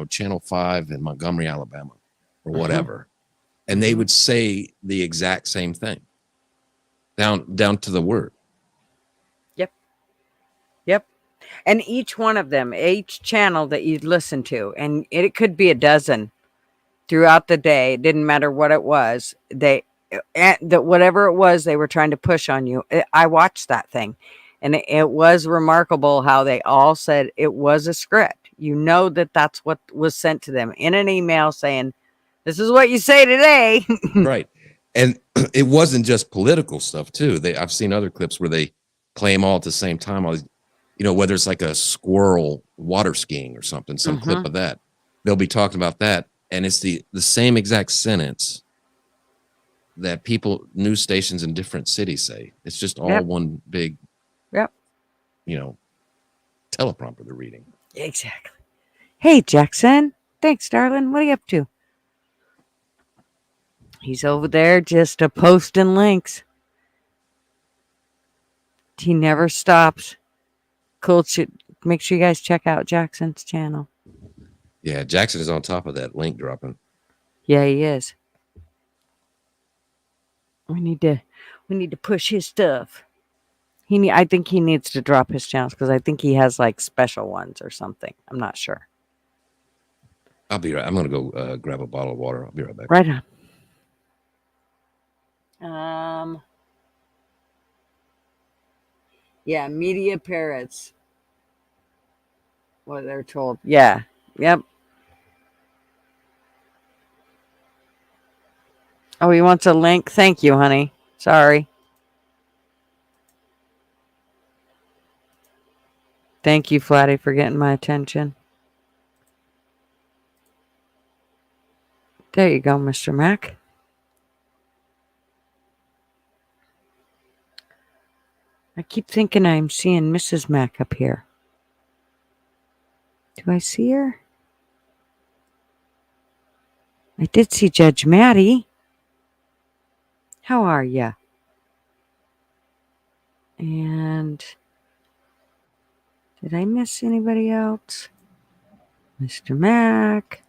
Channel 5 in Montgomery, Alabama, or whatever, and they would say the exact same thing, down to the word. Yep. And each one of them, each channel that you'd listen to, and it could be a dozen throughout the day. It didn't matter what it was. Whatever it was they were trying to push on you. I watched that thing, and it was remarkable how they all said it was a script. You know that's what was sent to them in an email saying, "This is what you say today." Right. And it wasn't just political stuff too. I've seen other clips where they claim all at the same time. Whether it's like a squirrel water skiing or something, some clip of that, they'll be talking about that. And it's the same exact sentence that news stations in different cities say. It's just all one big, teleprompter they're reading. Exactly. Hey, Jackson. Thanks, darling. What are you up to? He's over there just posting links. He never stops. Cool. Make sure you guys check out Jackson's channel. Yeah, Jackson is on top of that link dropping. Yeah, he is. We need to push his stuff. I think he needs to drop his channels because I think he has like special ones or something. I'm not sure. I'll be right. I'm gonna go grab a bottle of water. I'll be right back. Right on. Yeah, media parrots. What they're told. Yeah. Yep. Oh, he wants a link? Thank you, honey. Sorry. Thank you, Flatty, for getting my attention. There you go, Mr. Mac. I keep thinking I'm seeing Mrs. Mac up here. Do I see her? I did see Judge Maddie. How are ya? And did I miss anybody else? Mr. Mac.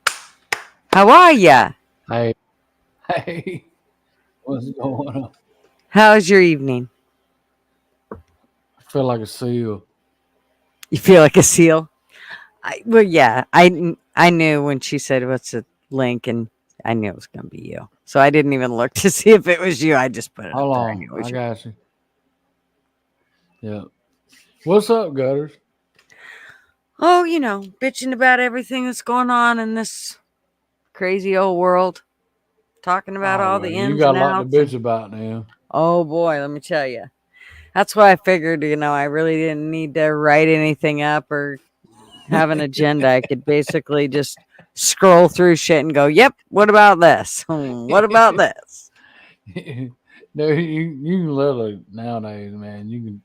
How are ya? Hey. What's going on? How's your evening? I feel like a seal. You feel like a seal? Well, yeah. I knew when she said what's the link, and I knew it was going to be you. So I didn't even look to see if it was you. I just put it Hold up there. on. I got you. Yeah. What's up, Gutters? Oh, bitching about everything that's going on in this crazy old world. Talking about all the ins and outs. You got a lot to bitch about now. Oh, boy, let me tell you. That's why I figured, I really didn't need to write anything up or have an agenda. I could basically just scroll through shit and go, yep, what about this? What about this? No, you can literally, nowadays, man, you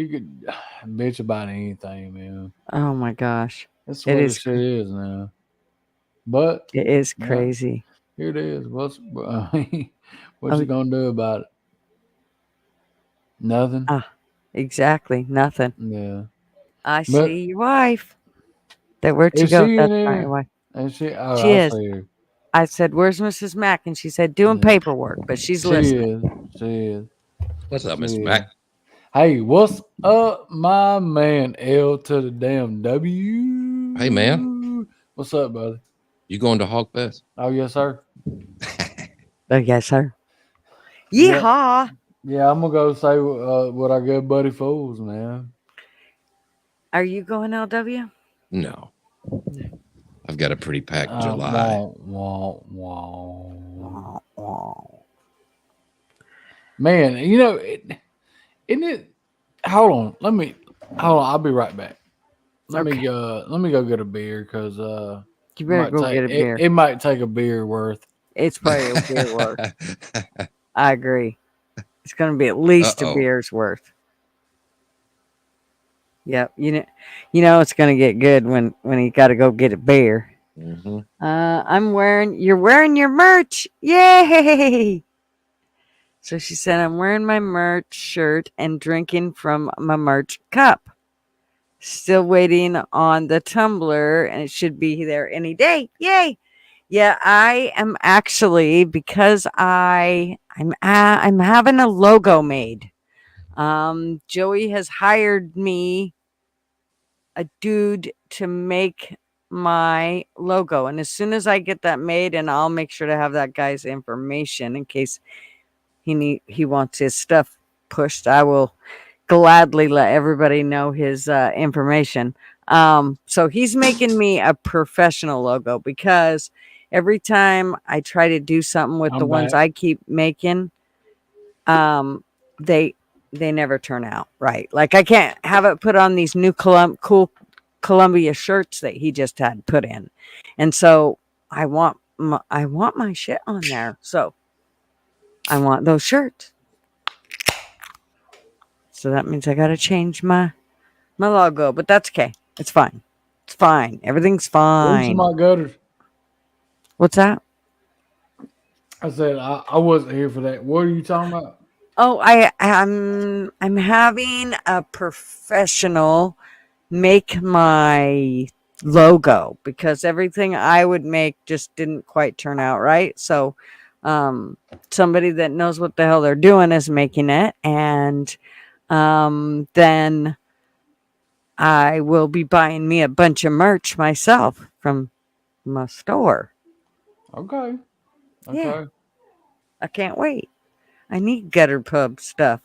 could bitch about anything, man. Oh, my gosh. That's what this shit is now. But it is crazy. Here it is. What's you gonna do about it? Nothing. Exactly. Nothing. Yeah. I see your wife. Where'd she go? That's not your wife. Is she? Oh, she is. See her. I said, "Where's Mrs. Mac?" And she said, "Doing paperwork," but she's listening. She is. What's up, Mr. Mac? Hey, what's up, my man? L to the damn W. Hey, man. What's up, brother? You going to Hogfest? Oh, yes, sir. Oh, yes, sir. Yeehaw. Yeah, I'm gonna go say what our good buddy Fools, man. Are you going, LW? No. I've got a pretty packed July. Man, isn't it? Hold on. I'll be right back. Let me go get a beer because You better go get a beer. It might take a beer worth. It's probably a beer worth. I agree. It's going to be at least a beer's worth. Yep. You know it's going to get good when you got to go get a beer. Mm-hmm. You're wearing your merch. Yay! So she said, I'm wearing my merch shirt and drinking from my merch cup. Still waiting on the tumbler, and it should be there any day. Yay! Yeah, I am actually, because I'm having a logo made. Joey has hired me a dude to make my logo, and as soon as I get that made, and I'll make sure to have that guy's information in case he wants his stuff pushed, I will gladly let everybody know his information. So he's making me a professional logo, because every time I try to do something with the ones I keep making, they never turn out right. Like, I can't have it put on these new cool Columbia shirts that he just had put in, and so I want my shit on there. So I want those shirts. So that means I got to change my logo, but that's okay. It's fine. It's fine. Everything's fine. Where's my gutters? What's that? I said I wasn't here for that. What are you talking about? Oh, I'm having a professional make my logo, because everything I would make just didn't quite turn out right. So somebody that knows what the hell they're doing is making it, and then I will be buying me a bunch of merch myself from my store. Okay. Yeah. I can't wait. I need gutter pub stuff.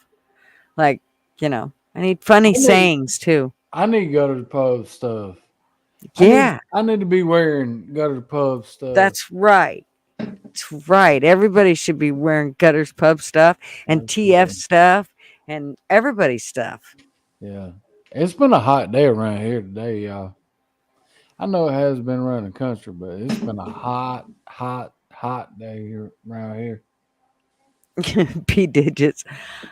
Like, I need funny sayings too. I need gutter pub stuff. Yeah. I need to be wearing gutter pub stuff. That's right. That's right. Everybody should be wearing Gutters Pub stuff and TF stuff and everybody's stuff. Yeah. It's been a hot day around here today, y'all. I know it has been around the country, but it's been a hot day here around here. P digits.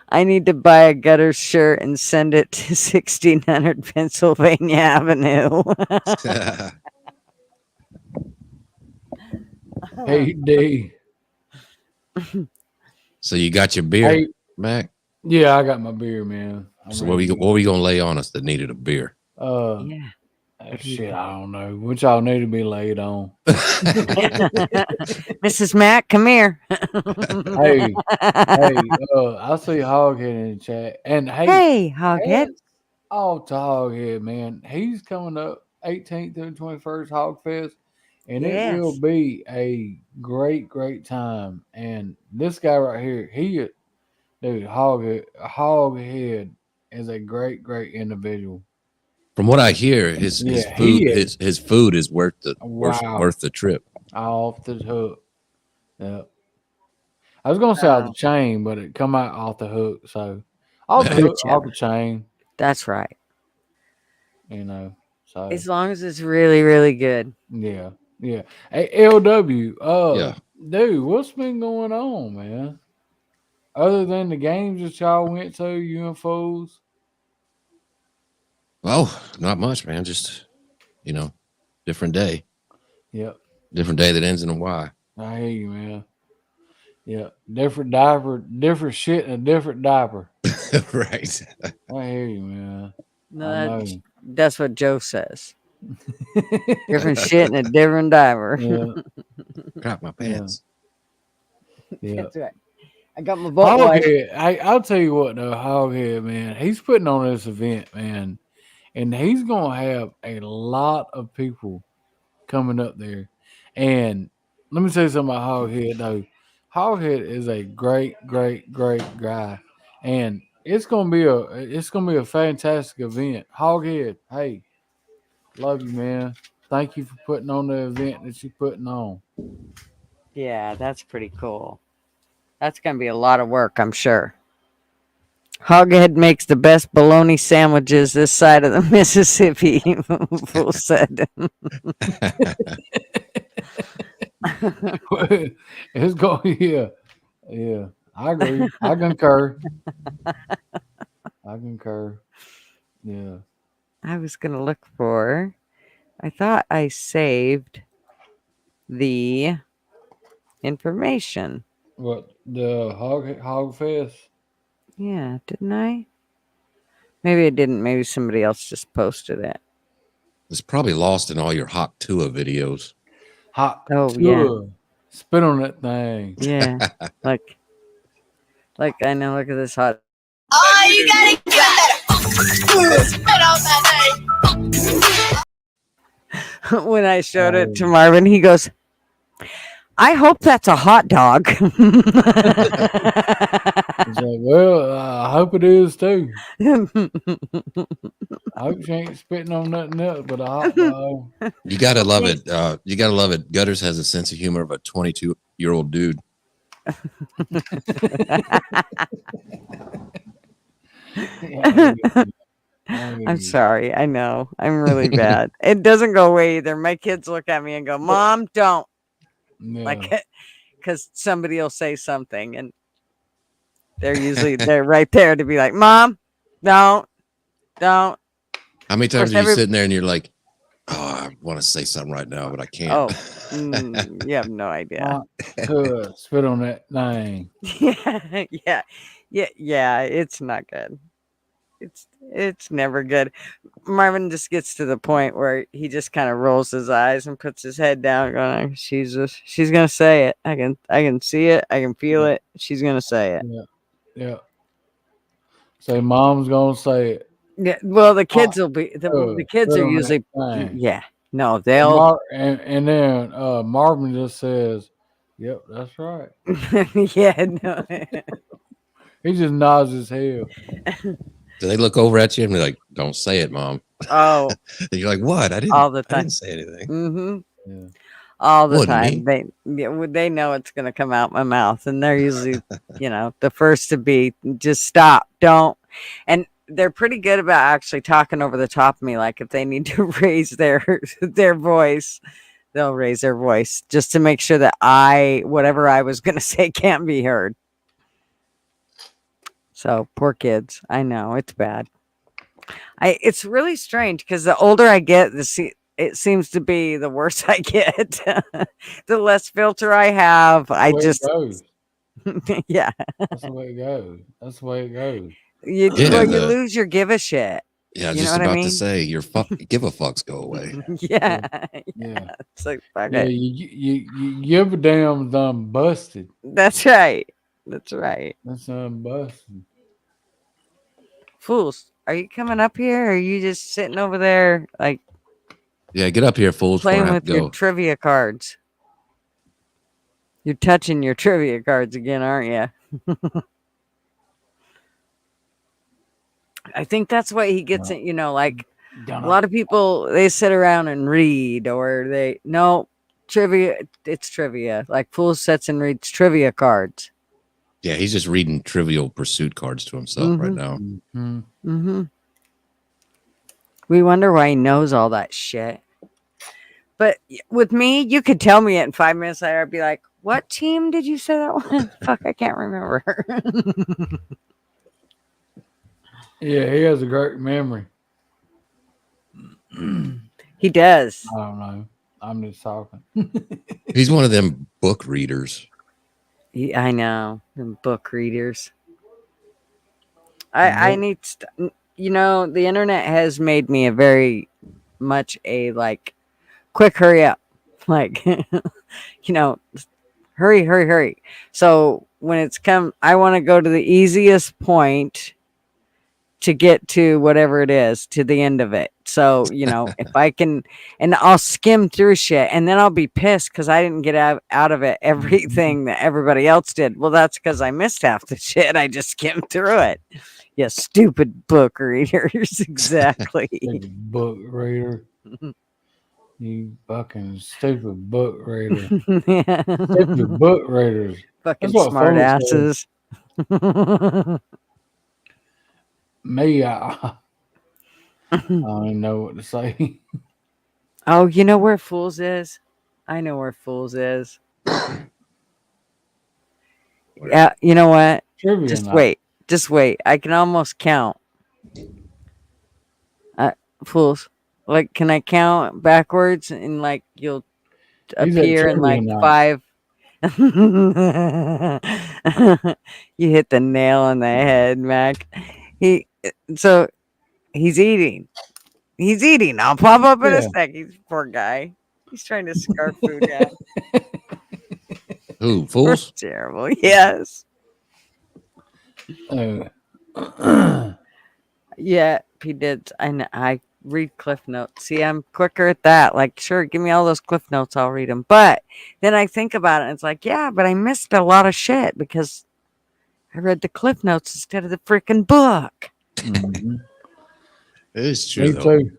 I need to buy a Gutters shirt and send it to 1600 Pennsylvania Avenue. Hey, D. So you got your beer, Mac? Yeah, I got my beer, man. So what we gonna lay on us that needed a beer? Yeah. Shit, I don't know. Which y'all need to be laid on. Mrs. Mac, come here. hey, I see Hoghead in the chat. And hey, Hoghead. Oh, to Hoghead, man. He's coming up 18th through 21st Hogfest. And it will be a great, great time. And this guy right here, Hoghead is a great, great individual. From what I hear, his food is worth the trip. Off the hook. Yeah. I was gonna say off the chain, but it come out off the hook. So off the hook, off the chain. That's right. So as long as it's really, really good. Yeah. Yeah. Hey, LW. Dude, what's been going on, man? Other than the games that y'all went to, you and fools? Oh, not much, man. Just, different day. Yep. Different day that ends in a Y. I hear you, man. Yeah. Different diaper, different shit in a different diaper. Right. I hear you, man. No, that's what Joe says. Different shit in a different diaper. Yeah. Crap my pants. Yeah. That's right. I got my butt Hoghead. I'll tell you what, though, Hoghead, man, he's putting on this event, man, and he's gonna have a lot of people coming up there. And let me tell you something about Hoghead, though. Hoghead is a great, great, great guy, and it's gonna be a fantastic event. Hoghead, hey, love you, man. Thank you for putting on the event that you're putting on. Yeah, that's pretty cool. That's going to be a lot of work, I'm sure. Hoghead makes the best bologna sandwiches this side of the Mississippi. Fool said. It's going, yeah. Yeah. I agree. I concur. I concur. Yeah. I was going to look for, I thought I saved the information. What, the Hogfest? Yeah, didn't I? Maybe I didn't. Maybe somebody else just posted it. It's probably lost in all your Hawk Tua videos. Hot. Oh, tour. Yeah. Spit on that thing. Yeah. like I know, look at this hot. Oh, you gotta get that. Spit on that thing. When I showed it to Marvin, he goes, I hope that's a hot dog. He's like, well, I hope it is too. I hope she ain't spitting on nothing else but a hot dog. You gotta love it. You gotta love it. Gutters has a sense of humor of a 22-year-old dude. I'm sorry. I know. I'm really bad. It doesn't go away either. My kids look at me and go, Mom, don't. Yeah. Like, because somebody will say something and they're right there to be like, Mom, don't. How many times are you sitting there and you're like, oh, I want to say something right now, but I can't. Oh, you have no idea. Spit on that thing. Yeah. It's not good. It's never good. Marvin just gets to the point where he just kind of rolls his eyes and puts his head down, going, she's gonna say it. I can see it. I can feel it. She's gonna say it. Yeah. Say Mom's gonna say it. Yeah. Well, the kids will be the kids are usually No, they'll and then Marvin just says, "Yep, that's right." No. He just nods his head. Do they look over at you and be like, "Don't say it, Mom"? Oh, and you're like, "What? I didn't." All the time. I didn't say anything. Mm-hmm. Yeah. All the Wouldn't time. They know it's going to come out my mouth, and they're usually, the first to be just stop, don't, and they're pretty good about actually talking over the top of me. Like if they need to raise their voice, they'll raise their voice just to make sure that whatever I was going to say can't be heard. So poor kids. I know it's bad. It's really strange because the older I get, it seems to be the worse I get. The less filter I have, I just yeah. That's the way it goes. That's the way it goes. You lose your give a shit. Yeah, I was you just know about what I mean? to say your give a fucks go away. Yeah. It's like fuck it. You give a damn done busted. That's right. That's right. That's busted. Fools, are you coming up here or are you just sitting over there like Yeah, get up here, fools. playing with your trivia cards? You're touching your trivia cards again, aren't you? I think that's what he gets it, like a lot of people, they sit around and read or trivia, it's trivia. Like Fool sits and reads trivia cards. Yeah, he's just reading Trivial Pursuit cards to himself right now. Mm-hmm. We wonder why he knows all that shit. But with me, you could tell me it in 5 minutes later. I'd be like, what team did you say that was? Fuck, I can't remember. Yeah, he has a great memory. He does. I don't know. I'm just talking. He's one of them book readers. I know. Them book readers. I need the internet has made me a very much a quick hurry up. Hurry. So when it's I want to go to the easiest point to get to whatever it is, to the end of it. So, if I can, and I'll skim through shit and then I'll be pissed because I didn't get out of it everything that everybody else did. Well, that's because I missed half the shit. I just skimmed through it. Yeah, stupid book readers. Exactly. Book reader. You fucking stupid book reader. Yeah. Stupid book readers. Fucking smart asses. Me, I don't even know what to say. Oh, you know where Fools is? I know where Fools is. Yeah, you know what? Trivia Just night. wait. Just wait. I can almost count. Fools. Like, can I count backwards and like you'll He's at appear in trivia like night. 5? You hit the nail on the head, Mac. So he's eating. He's eating. I'll pop up in a Yeah. sec. He's poor guy. He's trying to scarf food down. Who, Fools? Terrible. Yes. Yeah, he did. I read Cliff Notes. See, I'm quicker at that. Like, sure, give me all those Cliff Notes. I'll read them. But then I think about it, and it's like, yeah, but I missed a lot of shit because I read the Cliff Notes instead of the freaking book. Mm-hmm. It is true, Me though. too.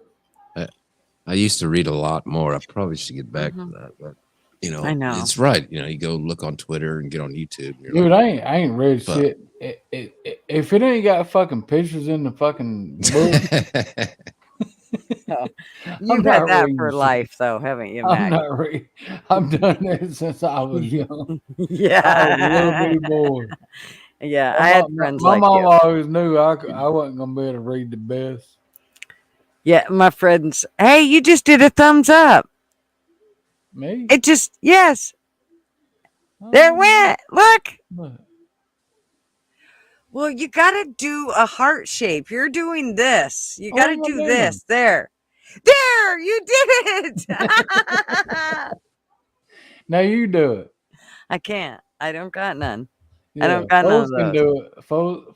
I used to read a lot more. I probably should get back to that. But, you know, I know. it's right. You know, you go look on Twitter and get on YouTube. And you're Dude, like, I ain't read but- shit. If it ain't got fucking pictures in the fucking book, You've not had that reading for shit. life, though, haven't you, I'm Mac? not reading. I've done that since I was young. Yeah. I was a little bitty boy. Yeah, I had friends my like mom you. always knew I wasn't gonna be able to read the best. Yeah, my friends. Hey, you just did a thumbs up. Me? It just, yes. There it went. Look. Well, you got to do a heart shape. You're doing this. You got to do this. There. There, you did it. Now you do it. I can't. I don't got none. Yeah, I don't got none of Foles can those. do it.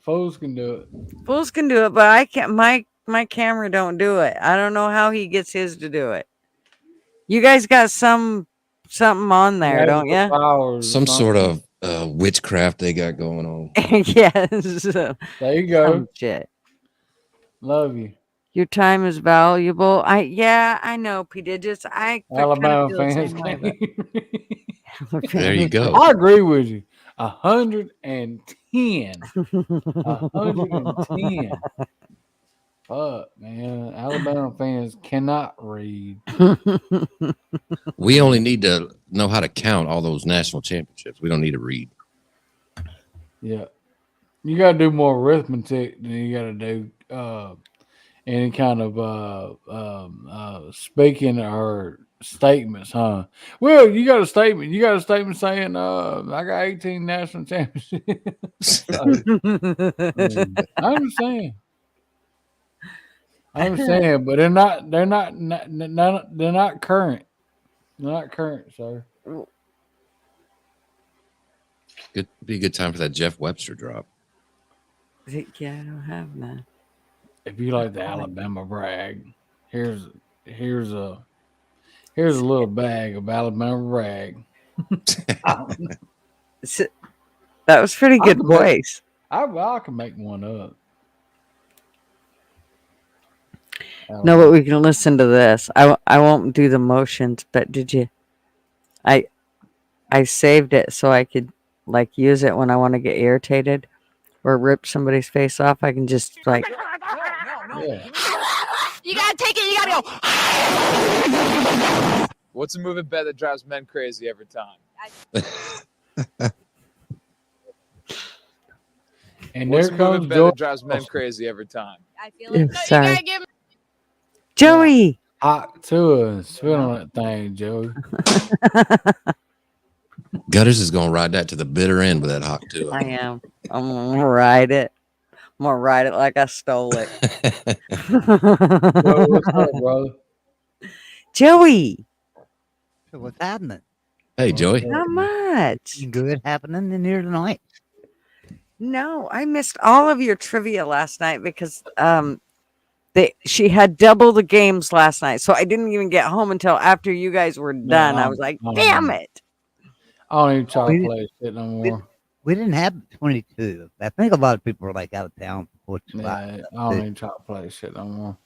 Foles can do it. Fools can do it, but I can't. My camera don't do it. I don't know how he gets his to do it. You guys got something on there, don't you? Some sort of witchcraft they got going on. Yes. There you go. Some shit. Love you. Your time is valuable. I know, P. Digits. I Alabama feel the fans. same way, but- There you go. I agree with you. 110. 110. Fuck, man. Alabama fans cannot read. We only need to know how to count all those national championships. We don't need to read. Yeah. You got to do more arithmetic than you got to do any kind of speaking or statements, huh? Well, you got a statement. You got a statement saying, I got 18 national championships. I understand. I understand, but they're not current. They're not current, sir. Be a good time for that Jeff Webster drop. Yeah, I don't have none. If you like the Alabama brag, here's a little bag of Alabama brag. That was pretty good voice. I can make one up. No, but we can listen to this. I won't do the motions, but did you? I saved it so I could like use it when I want to get irritated or rip somebody's face off. I can just like. Yeah. You gotta take it. You gotta go. What's a moving bet that drives men crazy every time? And What's there a moving comes bet Joe. that drives men crazy every time? I feel like Sorry. Joey. Hot to us. Spit on that thing, Joey. Gutters is gonna ride that to the bitter end with that hot too. I am. I'm gonna ride it. I'm gonna ride it like I stole it. Joey, what's up, brother? Joey. What's happening? Hey, Joey. Not much. Good happening in here tonight. No, I missed all of your trivia last night because she had double the games last night, so I didn't even get home until after you guys were done. I was like, damn it. I don't even try to play shit no more. We didn't have 22. I think a lot of people were like out of town. Yeah, I don't even try to play shit no more.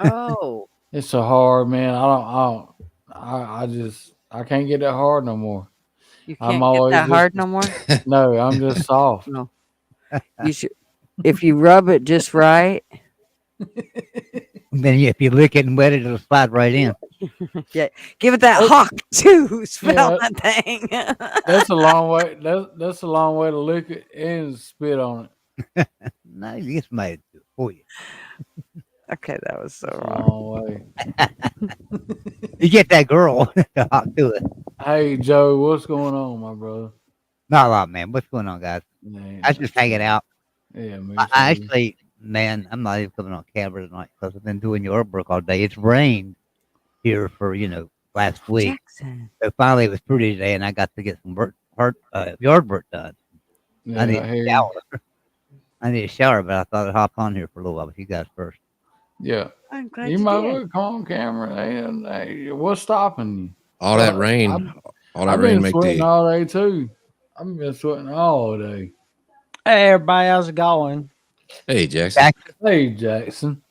Oh. It's so hard, man. I can't get that hard no more. You can't get that hard no more? No, I'm just soft. No. You should If you rub it just right. Then if you lick it and wet it, it'll slide right in. Yeah, give it that hawk too. Smell Yeah, that thing. that's a long way. That's a long way to lick it and spit on it. No, you just made it for you. Okay, that was so That's a wrong. long way. You get that girl to hop to it. Hey Joe, what's going on, my brother? Not a lot, man. What's going on, guys? Man, I just hanging out. yeah, me I too. actually, man, I'm not even coming on camera tonight because I've been doing yard work all day. It's rained here for last week. Jackson. So finally it was pretty today, and I got to get some yard work done. Yeah, I need I hear a you. shower. I need a shower, but I thought I'd hop on here for a little while with you guys first. Yeah, I'm glad you you might did. well come on camera. Hey, what's stopping you? All that rain, I've been sweating all day too. I've been sweating all day. Hey, everybody, how's it going? Hey, Jackson. Hey, Jackson.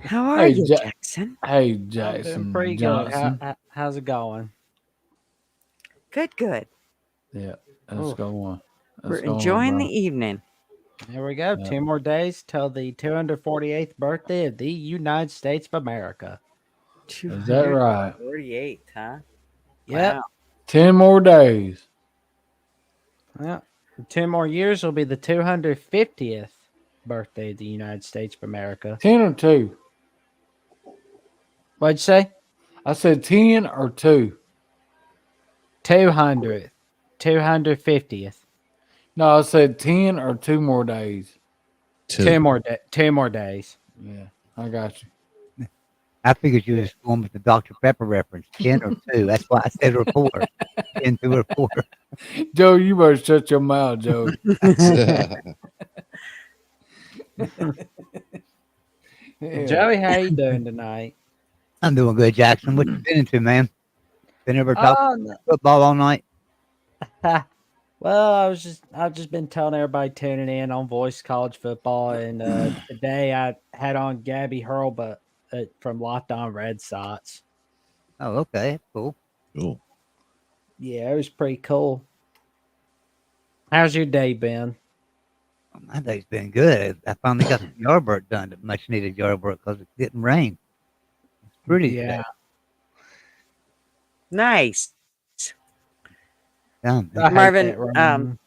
How are Hey, you, Ja- Jackson? Hey, I'm doing Jackson pretty good. Johnson. How's it going? Good, good. Yeah, let's Ooh. go on. We're enjoying the evening. Here we go. Yeah. 2 more days till the 248th birthday of the United States of America. Is that right? 48, huh? Yep. Wow. 10 more days. Yeah. 2 more years will be the 250th birthday of the United States of America. 10 or 2? What'd you say? I said 10 or 2. 200th. 250th. No, I said 10 or 2 more days. 2 more days. Yeah, I got you. I figured you was going with the Dr. Pepper reference, 10 or 2. That's why I said or 4. 10, 2 or 4. Joe, you better shut your mouth, Joe. Yeah. Joey, how you doing tonight? I'm doing good, Jackson. What you been into, man? Been ever talking football all night? Well, I've just been telling everybody tuning in on Voice College Football, and today I had on Gabby Hurlbut from Locked On Red Sox. Oh, okay, cool. Cool. Yeah, it was pretty cool. How's your day been? My day's been good. I finally got some yard work done, much needed yard work because it didn't rain. It's pretty today. Nice. Yeah, Marvin,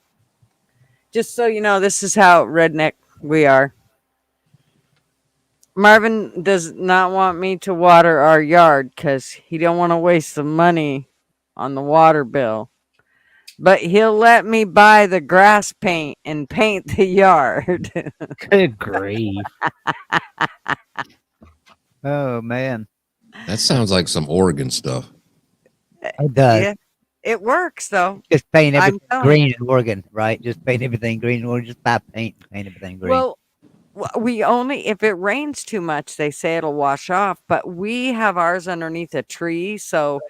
just so you know, this is how redneck we are. Marvin does not want me to water our yard because he don't want to waste the money on the water bill. But he'll let me buy the grass paint and paint the yard. Good grief. Oh, man. That sounds like some Oregon stuff. It does. Yeah, it works, though. Just paint I'm everything telling green you. in Oregon, right? Just paint everything green in Oregon. Just buy paint and paint everything green. Well, we only, if it rains too much, they say it'll wash off. But we have ours underneath a tree. So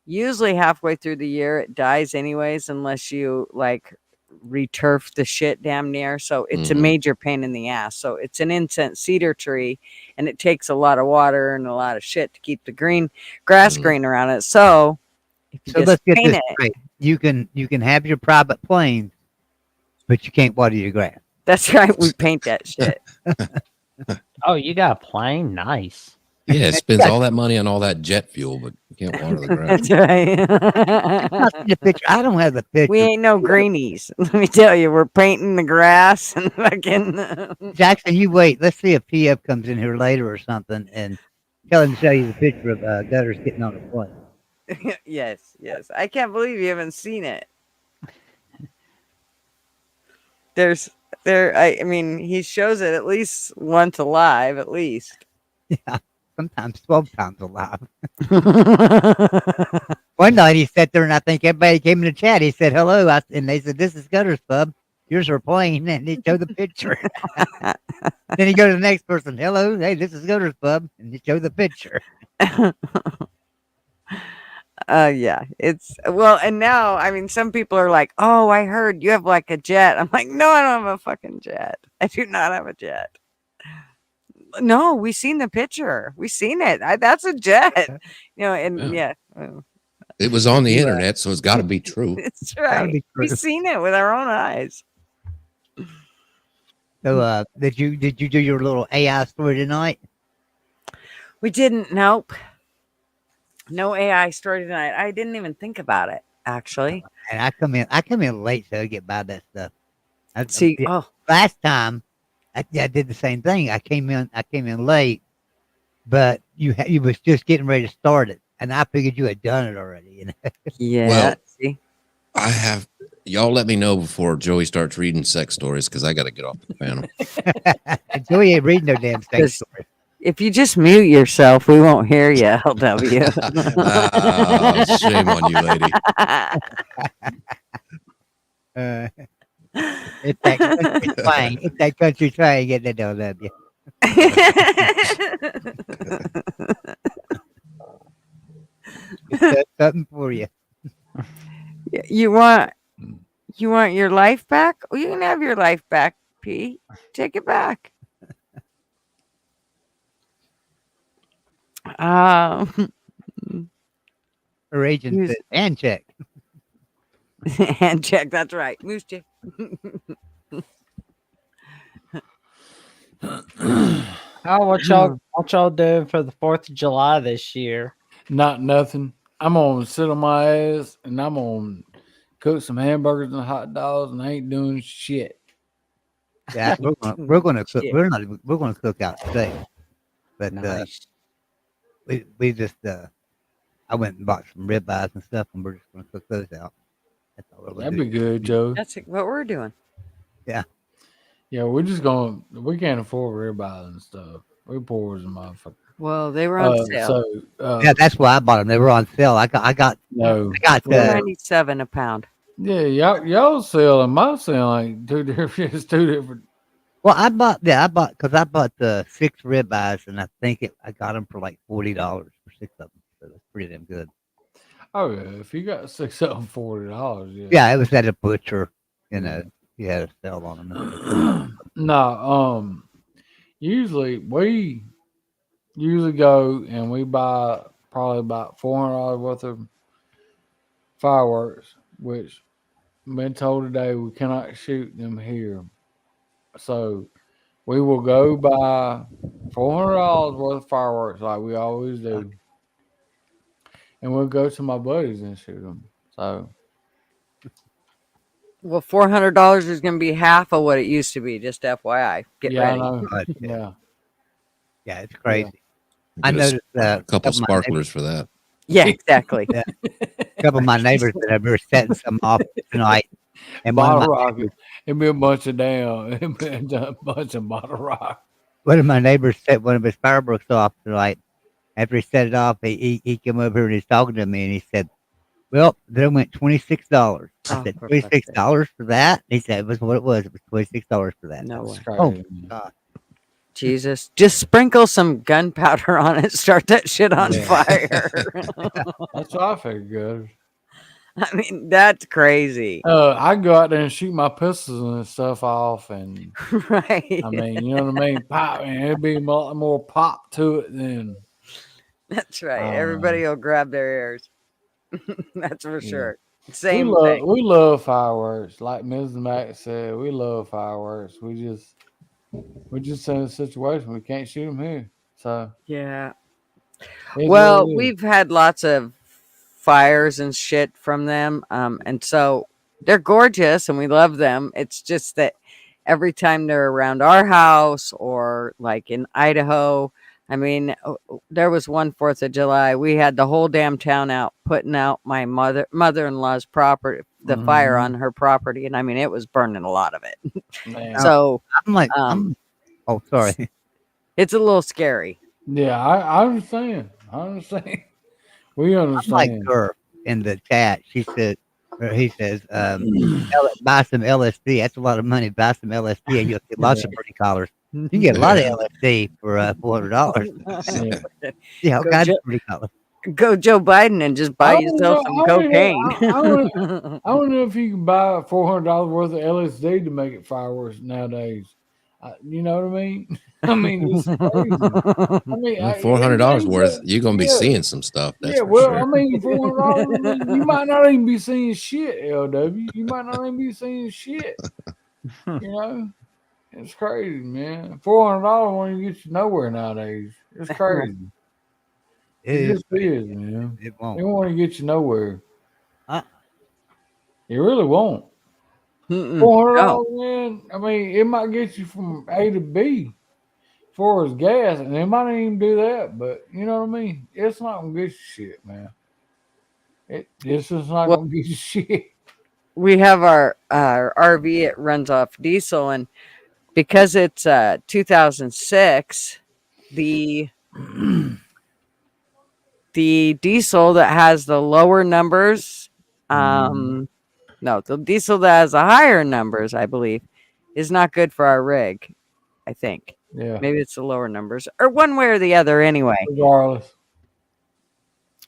usually halfway through the year, it dies anyways, unless you like returf the shit damn near. So it's a major pain in the ass. So it's an incense cedar tree, and it takes a lot of water and a lot of shit to keep the grass green around it. So if you So just let's get paint this it, straight. You can have your private planes, but you can't water your grass. that's right. We paint that shit. Oh, you got a plane? Nice. Yeah, it spends all that money on all that jet fuel, but you can't water the ground. That's right. The picture. I don't have the picture. We ain't no greenies. Let me tell you, we're painting the grass and fucking. Jackson, you wait. Let's see if PF comes in here later or something and tell him to show you the picture of Gutters getting on a plane. Yes. I can't believe you haven't seen it. I mean, he shows it at least once alive, at least. Yeah, sometimes 12 times alive. One night he sat there and I think everybody came in the chat. He said hello, and they said, "This is Gutters Pub. Here's our plane," and he showed the picture. Then he goes to the next person, "Hello, hey, this is Gutters Pub," and he showed the picture. Yeah, it's well, and now I mean, some people are like, "Oh, I heard you have like a jet." I'm like, "No, I don't have a fucking jet. I do not have a jet." No, we seen the picture. We seen it. That's a jet. You know, and yeah. It was on the internet, so it's got to be true. It's right. We seen it with our own eyes. So, did you do your little AI story tonight? We didn't. Nope. No AI story tonight. I didn't even think about it, actually. And I come in late, so I get by that stuff. See, last time I did the same thing. I came in late, but you was just getting ready to start it, and I figured you had done it already. You know? Yeah. Well, see, I have. Y'all let me know before Joey starts reading sex stories because I got to get off the panel. Joey ain't reading no damn sex story. if you just mute yourself, we won't hear you, LW. Shame on you, lady. It's that country twang. It's that country twang getting it, LW. That's something for you. You want your life back? Well, you can have your life back, P. Take it back. Her agent said, "And check." And check. That's right. Moose check. What y'all doing for the 4th of July this year? Not nothing. I'm gonna sit on my ass and I'm gonna cook some hamburgers and hot dogs, and I ain't doing shit. Yeah, we're gonna cook. We're gonna cook out today, but Nice. we just I went and bought some ribeyes and stuff, and we're just gonna cook those out. That's all we're gonna That'd do. be good, Joe. That's what we're doing. Yeah. Yeah, we're just gonna. We can't afford ribeyes and stuff. We poor as a motherfucker. Well, they were on sale. Yeah, that's why I bought them. They were on sale. I got $4.97 a pound. Yeah, y'all selling my selling like two different. Well, I bought the 6 ribeyes, and I think I got them for like $40 for 6 of them. So that's pretty damn good. Oh yeah, if you got 6 of them, $40. Yeah. Yeah, it was at a butcher. You know, he had a sale on them. No, usually we go and we buy probably about $400 worth of fireworks, which I've been told today we cannot shoot them here. So we will go buy $400 worth of fireworks like we always do, and we'll go to my buddies and shoot them. So, well, $400 is going to be half of what it used to be. Just FYI, get ready. I know. Yeah, it's crazy. Yeah. I noticed a couple sparklers for that. Yeah, exactly. Yeah. A couple of my neighbors that were setting some off tonight, and bottle rocket. It'd be a bunch of a bunch of bottle rock. One of my neighbors set one of his fireworks off tonight. After he set it off, he came over here and he's talking to me, and he said, "Well, there went $26." I said, $26 for that? He said it was what it was. It was $26 for that. No way. Oh my God. Jesus, just sprinkle some gunpowder on it. Start that shit on fire. That's what I figured. Good. I mean, that's crazy. I go out there and shoot my pistols and stuff off, and right. I mean, you know what I mean. Pop, man, it'd be a lot more pop to it than. That's right. Everybody will grab their ears. That's for sure. Same thing. We love fireworks, like Ms. Mack said. We love fireworks. We're just in a situation we can't shoot them here. So yeah. Well, we've had lots of fires and shit from them, and so they're gorgeous and we love them. It's just that every time they're around our house or like in Idaho, I mean, there was one 4th of July. We had the whole damn town out putting out my mother-in-law's property, the fire on her property, and I mean, it was burning a lot of it. So I'm like, oh, sorry. It's a little scary. Yeah, I understand. We understand. I'm like her in the chat. She said, or he says, buy some LSD. That's a lot of money. Buy some LSD and you'll get lots of pretty collars. You can get a lot of LSD for $400. Yeah, all kinds of pretty collars. Go Joe Biden and just buy yourself some cocaine. I don't know if you can buy $400 worth of LSD to make it fireworks nowadays. You know what I mean? I mean, it's crazy. I mean, $400 worth, you're gonna be seeing some stuff. That's for well, sure. I mean, $400, you might not even be seeing shit, LW. You might not even be seeing shit. You know? It's crazy, man. $400 won't even get you nowhere nowadays. It's crazy. It just is, man. It won't. It won't get you nowhere. Uh, It really won't. $400, man. I mean, it might get you from A to B as far as gas, and it might not even do that. But you know what I mean? It's not gonna get you shit, man. It's just not gonna get you shit. We have our RV. It runs off diesel, and because it's 2006, the diesel that has the lower numbers, no, the diesel that has the higher numbers, I believe, is not good for our rig. I think. Yeah. Maybe it's the lower numbers, or one way or the other. Anyway. Regardless.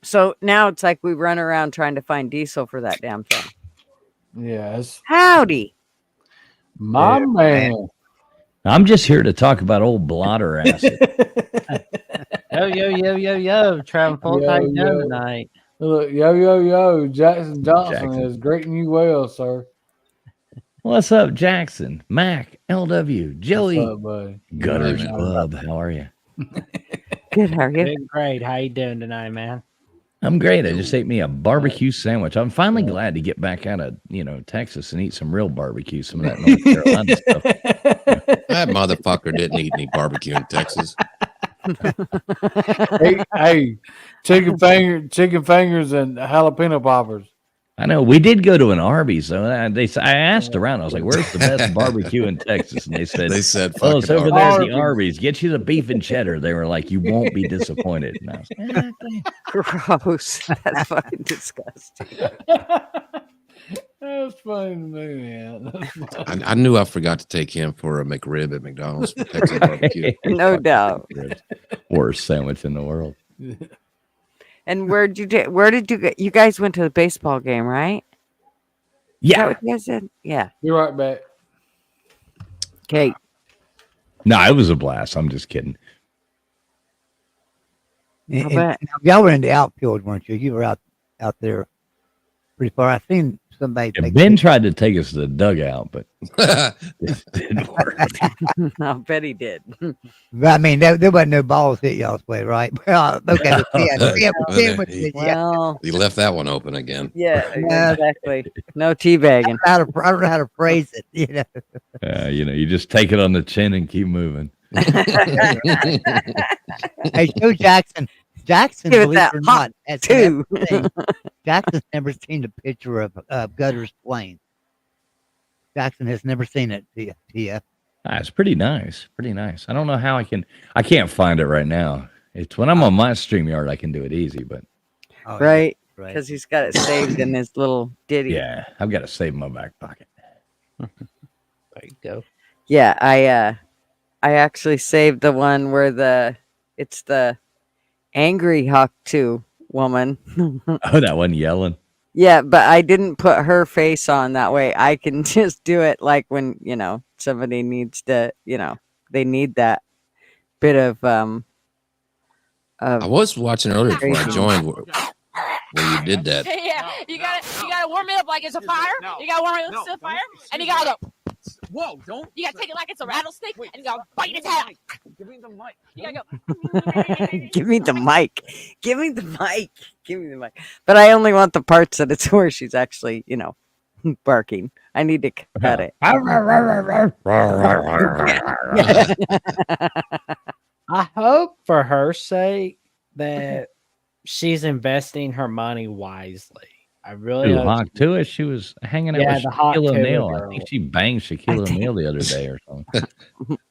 So now it's like we run around trying to find diesel for that damn thing. Yes. Howdy. My man. I'm just here to talk about old blotter acid. Yo. Travel Folk, how you doing tonight? Look, yo. Jackson Johnson is greeting you well, sir. What's up, Jackson? Mac, LW, Joey, What's up, buddy? Gutters Club. How are you? Good, how are you? Doing great. How you doing tonight, man? I'm great. I just ate me a barbecue sandwich. I'm finally glad to get back out of Texas and eat some real barbecue, some of that North Carolina stuff. That motherfucker didn't eat any barbecue in Texas. hey, chicken fingers and jalapeno poppers. I know we did go to an Arby's, so I asked around. I was like, "Where's the best barbecue in Texas?" And they said, "Oh, it's over there at the Arby's. Get you the beef and cheddar." They were like, "You won't be disappointed." And I was like, gross. That's fucking disgusting. That's funny to me, man. I knew I forgot to take him for a McRib at McDonald's for Texas barbecue. No doubt. Worst sandwich in the world. And where did you go? You guys went to the baseball game, right? Yeah. Is that what you guys did? Yeah. Be right back. Okay. No, it was a blast. I'm just kidding. And y'all were in the outfield, weren't you? You were out there pretty far. I seen somebody. Yeah, Ben tried to take us to the dugout, but it didn't work. I bet he did. I mean, there wasn't no balls hit y'all's way, right? Well, okay. Well, he left that one open again. Yeah, exactly. No teabagging. I don't know how to phrase it. You just take it on the chin and keep moving. Hey, show Jackson. Jackson, give it believe that it or not, has too. never seen- Jackson's never seen a picture of Gutters playing. Jackson has never seen it. Yeah. It's pretty nice. Pretty nice. I don't know how I can't find it right now. It's when I'm on my StreamYard, I can do it easy, but Right. Because he's got it saved in his little ditty. yeah, I've got to save in my back pocket. There you go. Yeah, I actually saved the one where it's the angry Hawk 2 woman. Oh, that one yelling. Yeah, but I didn't put her face on that way. I can just do it like when, somebody needs to, they need that bit of I was watching earlier before I joined where you did that. Yeah, you gotta warm it up like it's a fire. You gotta warm it up like it's a fire, and you gotta go. Whoa! Don't. You gotta take it like it's a rattlesnake, and you gotta bite its head. Give me the mic. You gotta go. give me the mic. Give me the mic. Give me the mic. But I only want the parts that it's where she's actually, barking. I need to cut it. I hope for her sake that she's investing her money wisely. I really Ooh, hope Hawk to it. She was hanging out Yeah, with the Hawk Shaquille Tua O'Neal. I girl. think she banged Shaquille O'Neal the other day or something.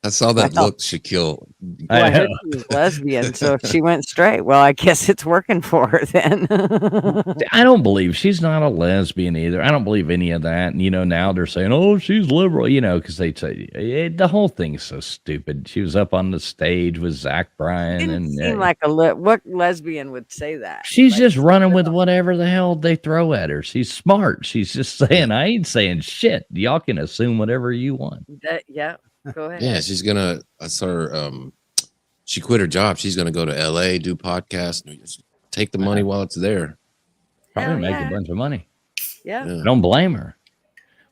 I saw that look, Shaquille. Well, I heard she was lesbian, so if she went straight, well, I guess it's working for her then. I don't believe she's not a lesbian either. I don't believe any of that. And, now they're saying, oh, she's liberal, because they say the whole thing's so stupid. She was up on the stage with Zach Bryan. Didn't and seem like what lesbian would say that? she's just running with whatever the hell they throw at her. She's smart. She's just saying, I ain't saying shit. Y'all can assume whatever you want. Yeah, go ahead. Yeah, she's gonna. I saw her. She quit her job. She's gonna go to LA, do podcasts, and just take the money while it's there. Probably Hell make yeah. a bunch of money. Yeah. I don't blame her.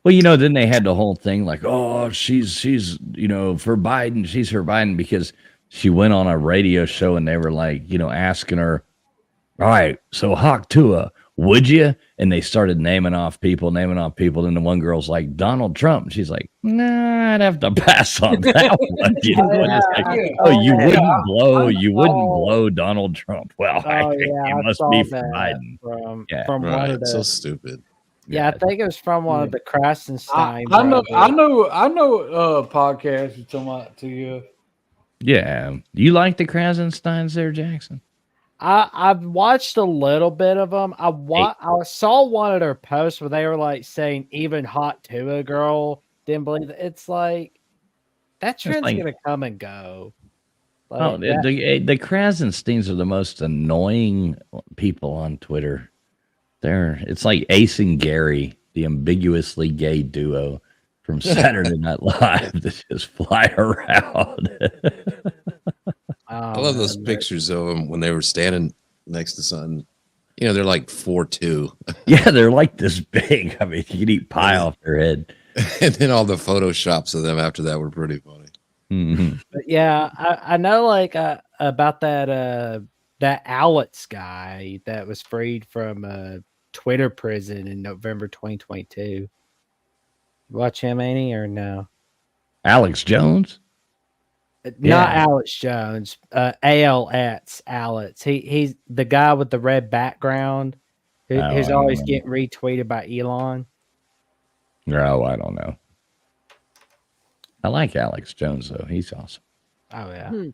Well, then they had the whole thing like, oh, she's for Biden. She's for Biden because she went on a radio show and they were like, asking her, all right, so Hawk Tua, would you? And they started naming off people. Then the one girl's like, Donald Trump. And she's like, nah, I'd have to pass on that one. You wouldn't blow Donald Trump. Well, he must be for Biden. From one of the, so stupid. Yeah, I think it was from one of the Krasenstein. I know podcast you're talking about to you. Yeah. Do you like the Krasensteins there, Jackson? I've watched a little bit of them. I saw one of their posts where they were like saying even hot to a girl didn't believe it. It's like that trend's gonna come and go. Like, the Krasensteins are the most annoying people on Twitter. It's like Ace and Gary, the ambiguously gay duo from Saturday Night Live that just fly around. I love those pictures of them when they were standing next to something. They're like 4'2". Yeah, they're like this big. I mean, you could eat pie off their head. And then all the photoshops of them after that were pretty funny. Mm-hmm. But yeah, I know about that Alex guy that was freed from Twitter prison in November 2022. Watch him, Annie, or no? Alex Jones? Not Alex Jones. Alex. He's the guy with the red background who's always getting retweeted by Elon. No, I don't know. I like Alex Jones though. He's awesome. Oh yeah.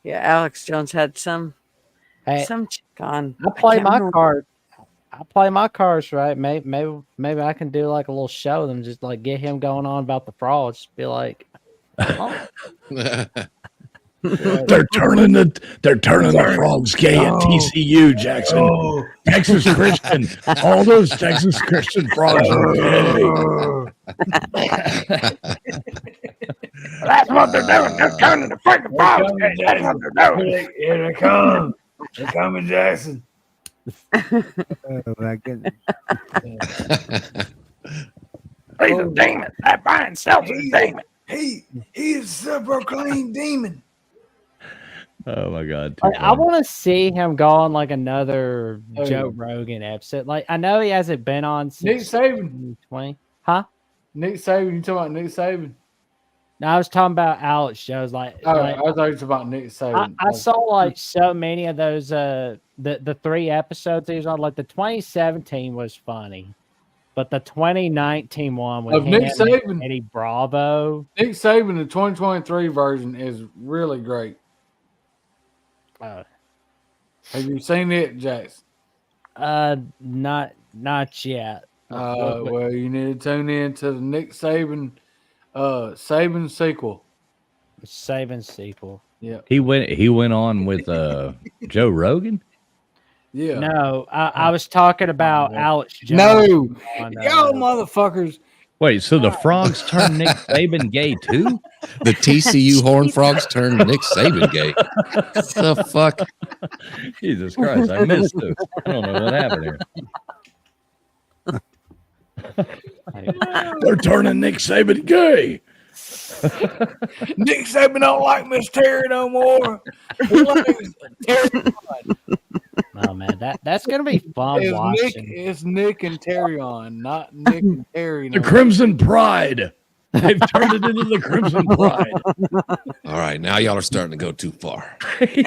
Yeah, Alex Jones had some chick on. I play my card. I play my cards right. Maybe I can do like a little show of them. Just like get him going on about the fraud. Just be like. Oh. They're turning the frogs gay at TCU, Jackson. Oh. Texas Christian. All those Texas Christian frogs are gay. That's what they're doing. They're turning the freaking frogs gay. That's what they're doing. Here they come. They're coming, Jackson. Oh my goodness. He's a demon. That Brian Stelter's a demon. He is a proclaimed demon. Oh my God! I want to see him go on like another Joe Rogan episode. Like I know he hasn't been on since Nick Saban. 2020. Huh? Nick Saban. You talking about Nick Saban? No, I was talking about Alex Jones. I thought you were talking about Nick Saban. I saw like so many of those. The 3 episodes he was on. Like the 2017 was funny. But the 2019 one with Nick Saban, Eddie Bravo. Nick Saban, the 2023 version is really great. Have you seen it, Jackson? Not yet. Well, you need to tune in to the Nick Saban, Saban sequel. Saban sequel. Yeah. He went on with Joe Rogan. Yeah. No, I was talking about Alex Jones. No, y'all motherfuckers. Wait, so the frogs turned Nick Saban gay too? The TCU Horned Frogs turned Nick Saban gay. What the fuck? Jesus Christ, I missed it. I don't know what happened here. They're turning Nick Saban gay. Nick Saban don't like Miss Terry no more. Oh man, that's gonna be fun watching. It's Nick and Terry on, not Nick and Terry. The Crimson Pride. They've turned it into the Crimson Pride. All right, now y'all are starting to go too far. He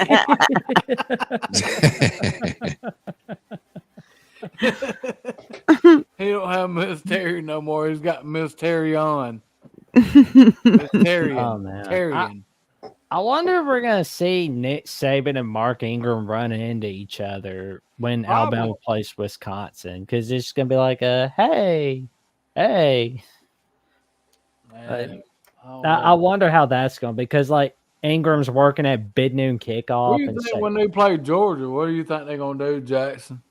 don't have Miss Terry no more. He's got Miss Terry on. Oh man, I wonder if we're gonna see Nick Saban and Mark Ingram running into each other when Alabama plays Wisconsin, because it's gonna be like hey. I wonder how that's gonna be, because like Ingram's working at bid noon kickoff. What do you think when they play Georgia? What do you think they're gonna do, Jackson?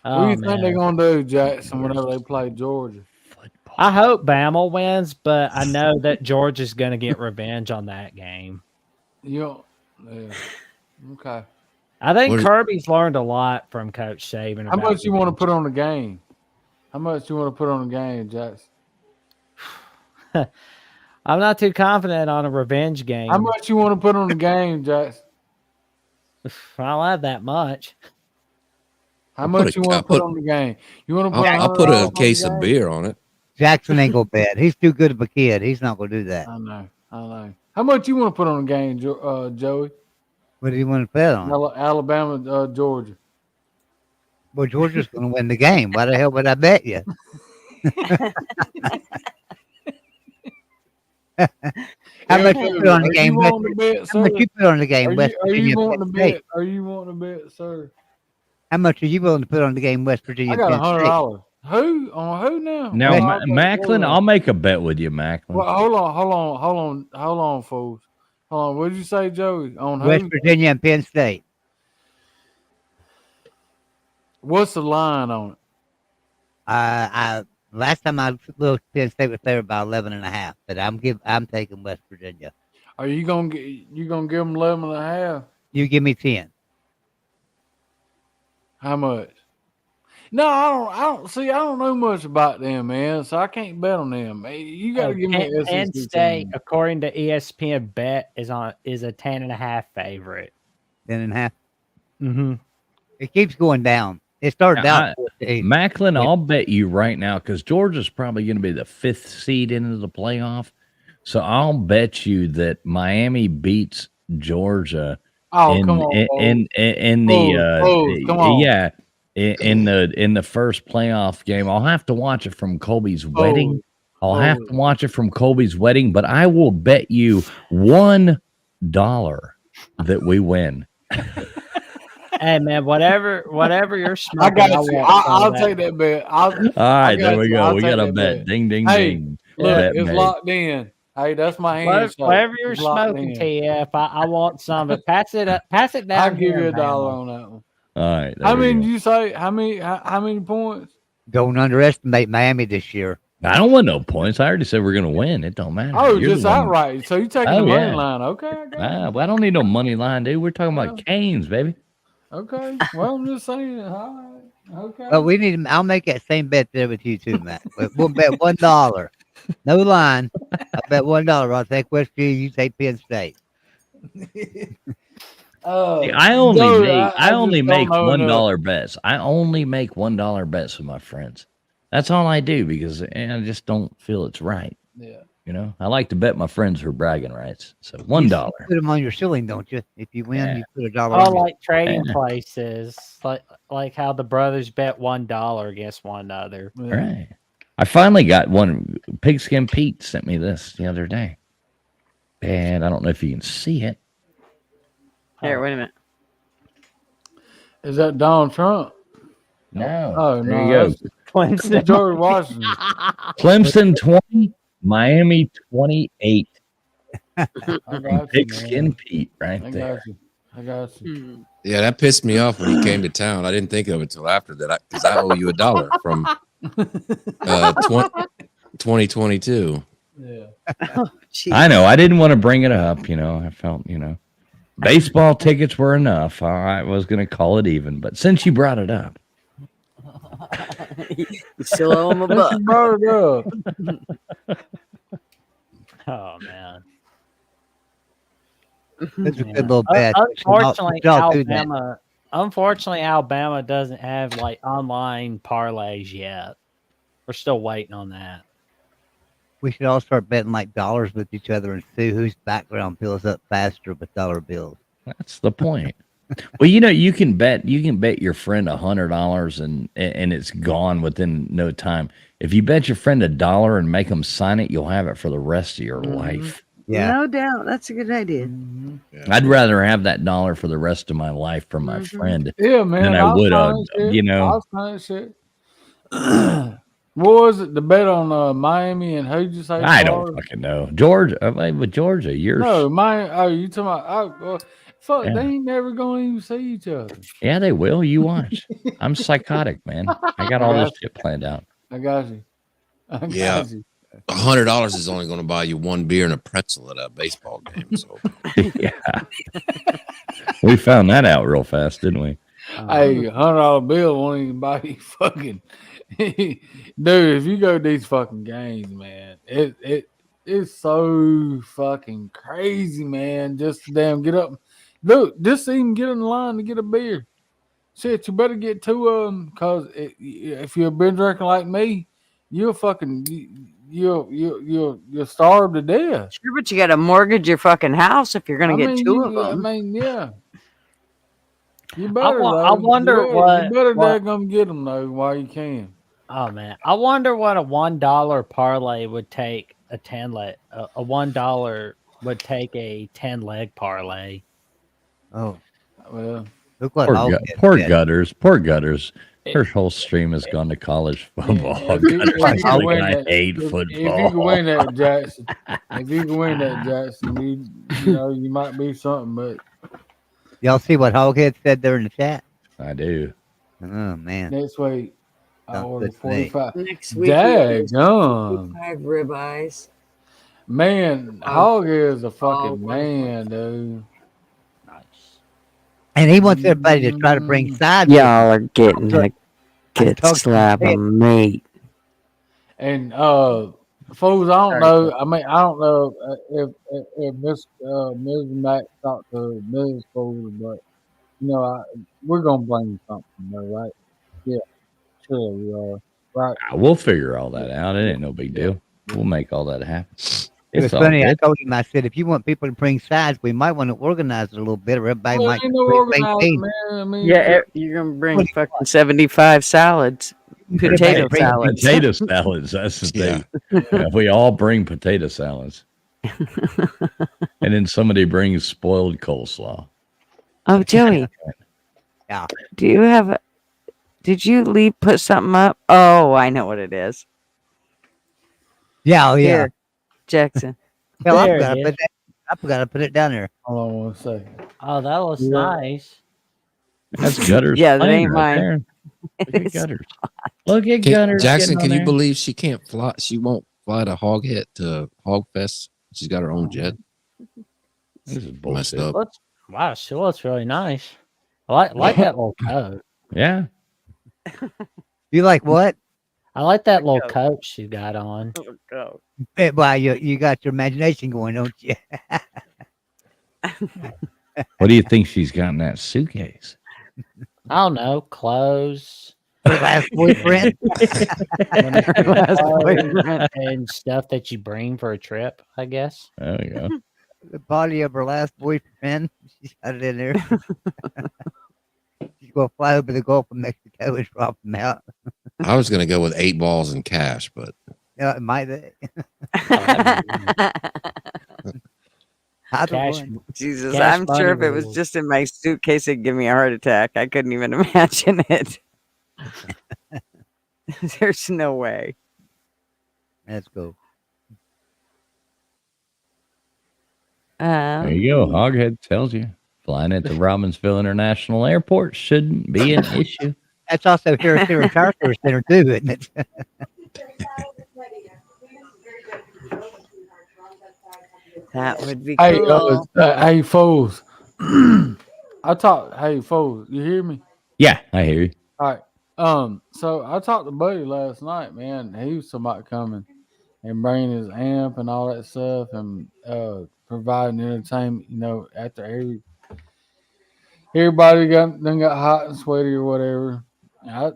What do you think they're gonna do, Jackson, whenever they play Georgia? I hope Bama wins, but I know that Georgia's going to get revenge on that game. Yeah. Okay. I think Kirby's learned a lot from Coach Saban. How much you want to put on the game? How much you want to put on the game, Jackson? I'm not too confident on a revenge game. How much you want to put on the game, Jackson? I don't have that much. How much you want to put on the game? You want to put? I'll put a case of beer on it. Jackson ain't gonna bet. He's too good of a kid. He's not gonna do that. I know. How much you want to put on the game, Joey? What do you want to bet on? Alabama, Georgia. Well, Georgia's gonna win the game. Why the hell would I bet you? How much you put on the game? How much you put on the game, West Virginia? Are you wanting to bet, sir? How much are you willing to put on the game, West Virginia? I got $100. Who on who now? Now, Macklin, I'll make a bet with you, Macklin. Well, hold on, fools. Hold on. What did you say, Joey? On who? West Virginia and Penn State. What's the line on it? Last time I looked, Penn State was there about 11.5, but I'm taking West Virginia. Are you gonna give them 11.5? You give me 10. How much? No, I don't see. I don't know much about them, man, so I can't bet on them. You got to give me an Penn SEC State, team. according to ESPN, bet is a 10.5 favorite. 10.5. Mm-hmm. It keeps going down. It started out. Macklin, I'll bet you right now because Georgia's probably going to be the 5th seed into the playoff. So I'll bet you that Miami beats Georgia. Oh, in, come on, in the first playoff game. I'll have to watch it from Colby's wedding. I'll have to watch it from Colby's wedding, but I will bet you $1 that we win. Hey man, whatever you're I smoking, got you. I'll take that bet. All right, there we go. We got a bet. Ding, ding, ding. Look, Bet it's made. locked in. Hey, that's my hand. Whatever you're smoking, TF, I want some. But pass it up. Pass it down. I'll give you $1 Bama. on that one. All right. How many did you say? How many points? Don't underestimate Miami this year. I don't want no points. I already said we're going to win. It don't matter. Oh, You're just the one- outright. So you taking the money line? Okay. I got it. Well, I don't need no money line, dude. We're talking about Canes, baby. Okay. Well, I'm just saying. All right. Okay. Well, we need. I'll make that same bet there with you too, Matt. We'll bet $1. No line. I bet $1. I'll take West Virginia. You take Penn State. I only make $1 bets. I only make $1 bets with my friends. That's all I do because I just don't feel it's right. Yeah. You know, I like to bet my friends for bragging rights. So $1. You put them on your shilling, don't you? If you win, you put $1. Oh, on like trading places, like how the brothers bet $1 against one another. Right. I finally got one. Pigskin Pete sent me this the other day. And I don't know if you can see it. Here, wait a minute. Is that Donald Trump? No. Oh, There no. you go. That's Clemson. George Washington. Clemson 20, Miami 28. I got Pigskin you, Pete right I there. got you. I got you. Yeah, that pissed me off when he came to town. I didn't think of it till after that because I owe you $1 from 2022. Yeah. I know. I didn't want to bring it up. You know, I felt, baseball tickets were enough. I was going to call it even. But since you brought it up. You still owe him $1. You brought it up. Oh man. That's a good little bet. Unfortunately, Alabama doesn't have like online parlays yet. We're still waiting on that. We should all start betting like dollars with each other and see whose background fills up faster with dollar bills. That's the point. Well, you can bet your friend $100 and it's gone within no time. If you bet your friend $1 and make them sign it, you'll have it for the rest of your life. Yeah, No doubt. That's a good idea. I'd rather have that $1 for the rest of my life from my friend Yeah, man. than I would I'll sign shit. What was it? The bet on Miami and who'd you say? I don't fucking know. Georgia, with Georgia, you're No, Miami. Oh, you talking about? Fuck, they ain't never gonna even see each other. Yeah, they will. You watch. I'm psychotic, man. I got all this shit planned out. I got you. Yeah. $100 is only going to buy you one beer and a pretzel at a baseball game. So yeah, we found that out real fast, didn't we? Hey, $100 bill won't even buy you fucking Dude, if you go to these fucking games, man, it's so fucking crazy, man. Just to damn get up. Look, just even get in line to get a beer. Shit, you better get two of them, because if you've been drinking like me, you'll starve to death. Sure, but you got to mortgage your fucking house if you're going to get two of them. Yeah. You better. I wonder what. You better daggum get them though while you can. Oh man, I wonder what a $1 parlay would take a 10 leg. A $1 would take a 10 leg parlay. Oh well, look what poor Gutters. Her whole stream has gone to college football. I hate football. If you can win that, Jackson, you might be something. But y'all see what Hoghead said there in the chat? I do. Oh man. Next week, I order 45. Next week, daggone 45 ribeyes. Man, Hoghead is a fucking man, dude. And he wants everybody to try to bring sides. Y'all are getting a good slab of meat. And fools, I don't know. I mean, I don't know if Ms. Mac talked to Ms. Fools, but we're gonna bring something, though, right? Yeah, sure we are. Right. We'll figure all that out. It ain't no big deal. We'll make all that happen. It was funny. I told him, I said, if you want people to bring sides, we might want to organize it a little bit, or everybody might. You're gonna bring fucking 75 salads, potato salads. Potato salads. That's the thing. Yeah, we all bring potato salads, and then somebody brings spoiled coleslaw. Oh, Joey. Yeah. Do you have? Did you put something up? Oh, I know what it is. Yeah. Oh, yeah. Here, Jackson. Hell, I forgot to put it down there. Hold on 1 second. Oh, that looks nice. That's Gutters. Yeah, that ain't right mine. Look at Gutters. Look at Gutters. Jackson, can you believe she can't fly? She won't fly to Hoghead to Hogfest. She's got her own jet. This is bullshit. Wow, she looks really nice. I like that little coat. Yeah. You like what? I like that little coat she got on. Oh, Well, you got your imagination going, don't you? What do you think she's got in that suitcase? I don't know, clothes. Her last boyfriend. And stuff that you bring for a trip, I guess. There you go. The body of her last boyfriend. She's got it in there. She's going to fly over the Gulf of Mexico and drop them out. I was going to go with 8 balls in cash, but Yeah, it might be. Jesus, I'm sure if it was just in my suitcase, it'd give me a heart attack. I couldn't even imagine it. There's no way. Let's go. There you go. Hoghead tells you. Flying at the Robbinsville International Airport shouldn't be an issue. That's also Harris Car Center too, isn't it? That would be Hey, cool. hey, fools. Hey, fools. You hear me? Yeah, I hear you. All right. So I talked to Buddy last night, man. He was about coming and bringing his amp and all that stuff, and providing entertainment. After everybody got hot and sweaty or whatever. I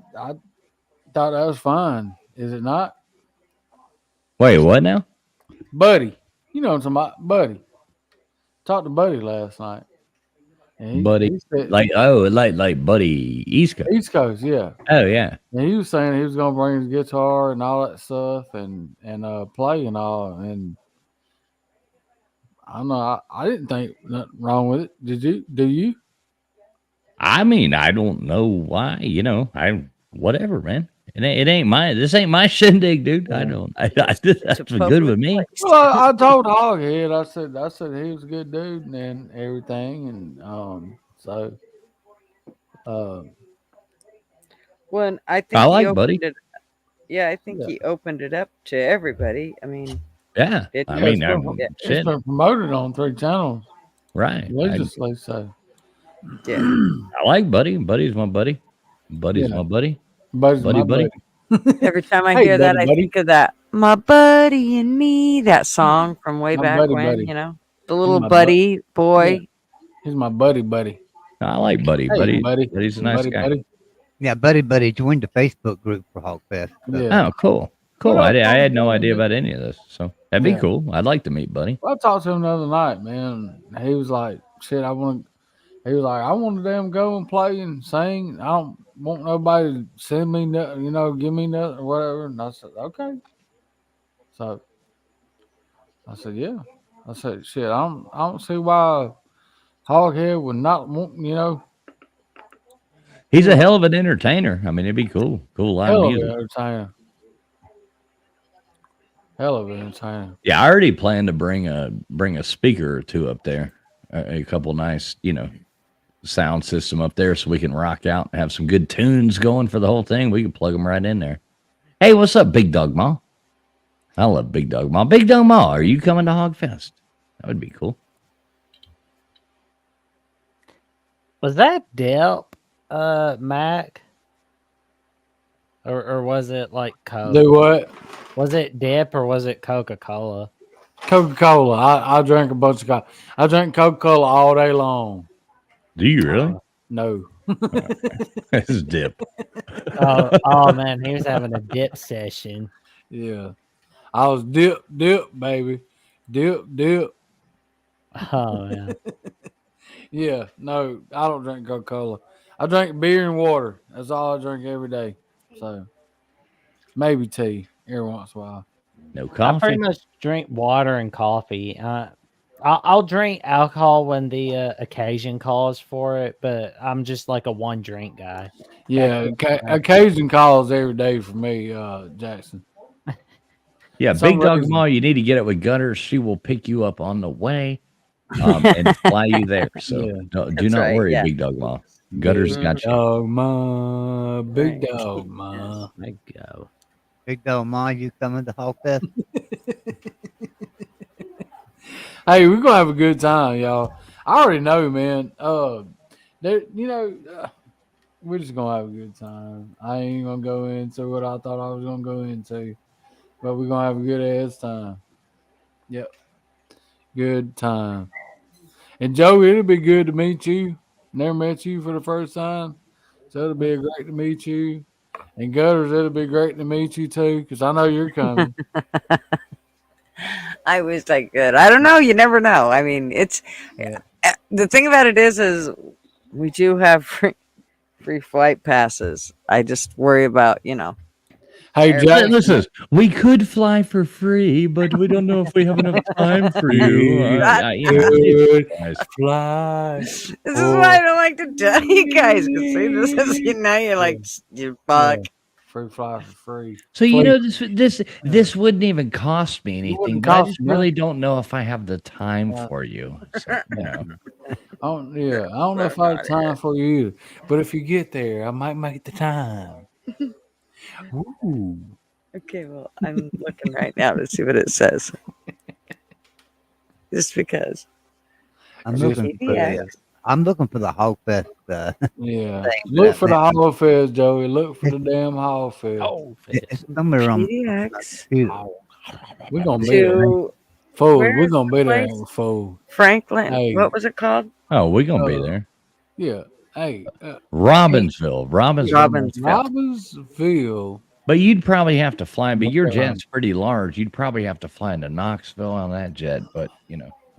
thought that was fine. Is it not? Wait, what now? Buddy. You know what I'm talking about, Buddy. Talked to Buddy last night. Buddy, he said, like Buddy East Coast. East Coast, yeah. Oh yeah. And he was saying he was gonna bring his guitar and all that stuff and play and all. And I don't know. I didn't think nothing wrong with it. Did you? Do you? I mean, I don't know why. Whatever, man. It ain't my. This ain't my shindig, dude. I don't. That's good with me. Well, I told Hoghead. I said he was a good dude and everything, and so. Well, I think I like he Buddy. opened it. Yeah, I think he opened it up to everybody. I mean, yeah. It's been promoted on 3 channels. Right. Religiously, so. Yeah. I like Buddy. Buddy's my buddy. Buddy's my buddy. Buddy's my buddy. Every time I Hey, hear that, buddy, I buddy. think of that "My Buddy and Me," that song from way My back buddy, when. buddy. You know, the He's little my buddy Yeah, boy. he's my buddy. I like Buddy. Hey, buddy. Buddy's a nice Buddy, guy. buddy. Yeah, buddy joined the Facebook group for Hogfest. So. Yeah. Oh, cool. Cool. What I up, had no buddy? idea about any of this. So that'd be Yeah. cool. I'd like to meet Buddy. Well, I talked to him the other night, man. He was like, "Shit, I want." He was like, "I want to damn go and play and sing. I don't want nobody to send me nothing, give me nothing or whatever." And I said, "Okay." So I said, "Yeah." I said, "Shit, I don't see why Hoghead would not want, He's a hell of an entertainer. I mean, it'd be cool. Cool live hell of music. an entertainer. Hell of an entertainer." Yeah, I already plan to bring a speaker or two up there, a couple nice, sound system up there, so we can rock out and have some good tunes going for the whole thing. We can plug them right in there. Hey, what's up, Big Dog Ma? I love Big Dog Ma. Big Dog Ma, are you coming to Hogfest? That would be cool. Was that dip, Mac? Or was it like Coke? Do what? Was it dip or was it Coca-Cola? Coca-Cola. I drank a bunch of coffee. I drank Coca-Cola all day long. Do you really? No. It's dip. Oh man, he was having a dip session. Yeah. I was dip, baby. Dip. Oh man. Yeah, no, I don't drink Coca-Cola. I drink beer and water. That's all I drink every day. So maybe tea every once in a while. No I coffee. pretty much drink water and coffee. I'll drink alcohol when the occasion calls for it, but I'm just like a one drink guy. Yeah, occasion calls every day for me, Jackson. Yeah, Some Big Dog reason. Ma, you need to get it with Gutters. She will pick you up on the way and fly you there. So Yeah. do not right, worry, yeah. Big Dog Ma. Gutters got you. Dog ma, big dog ma. I go. Big dog Ma, you coming to Hogfest? Hey, we're gonna have a good time, y'all. I already know, man. We're just gonna have a good time. I ain't gonna go into what I thought I was gonna go into, but we're gonna have a good ass time. Yep, good time. And Joe, it'll be good to meet you. Never met you for the first time, so it'll be great to meet you. And Gutters, it'll be great to meet you too, because I know you're coming. I wish I could. I don't know. You never know. I mean, it's the thing about it is we do have free flight passes. I just worry about, Hey, Jackson. Listen, we could fly for free, but we don't know if we have enough time for you. Fly. This is why I don't like to tell you guys. Because this is, you're like, you fuck. Free fly for free. So this wouldn't even cost me anything. wouldn't But I cost just me really don't know if I have the time for you. So, I don't know if I have time for you either. But if you get there, I might make the time. Ooh. Okay, well, I'm looking right now to see what it says. Just because. I'm looking for the Hogfest. Yeah. thing Look for the that- Hogfest, Joey. Look for the damn Hogfest. It's somewhere on. PDX We're gonna be there. to Fool. where We're is gonna the be there. place? Fool. Franklin. Hey. What was it called? Oh, we're gonna be there. Yeah. Hey. Robbinsville. Robbinsville. But you'd probably have to fly. But your jet's pretty large. You'd probably have to fly into Knoxville on that jet. But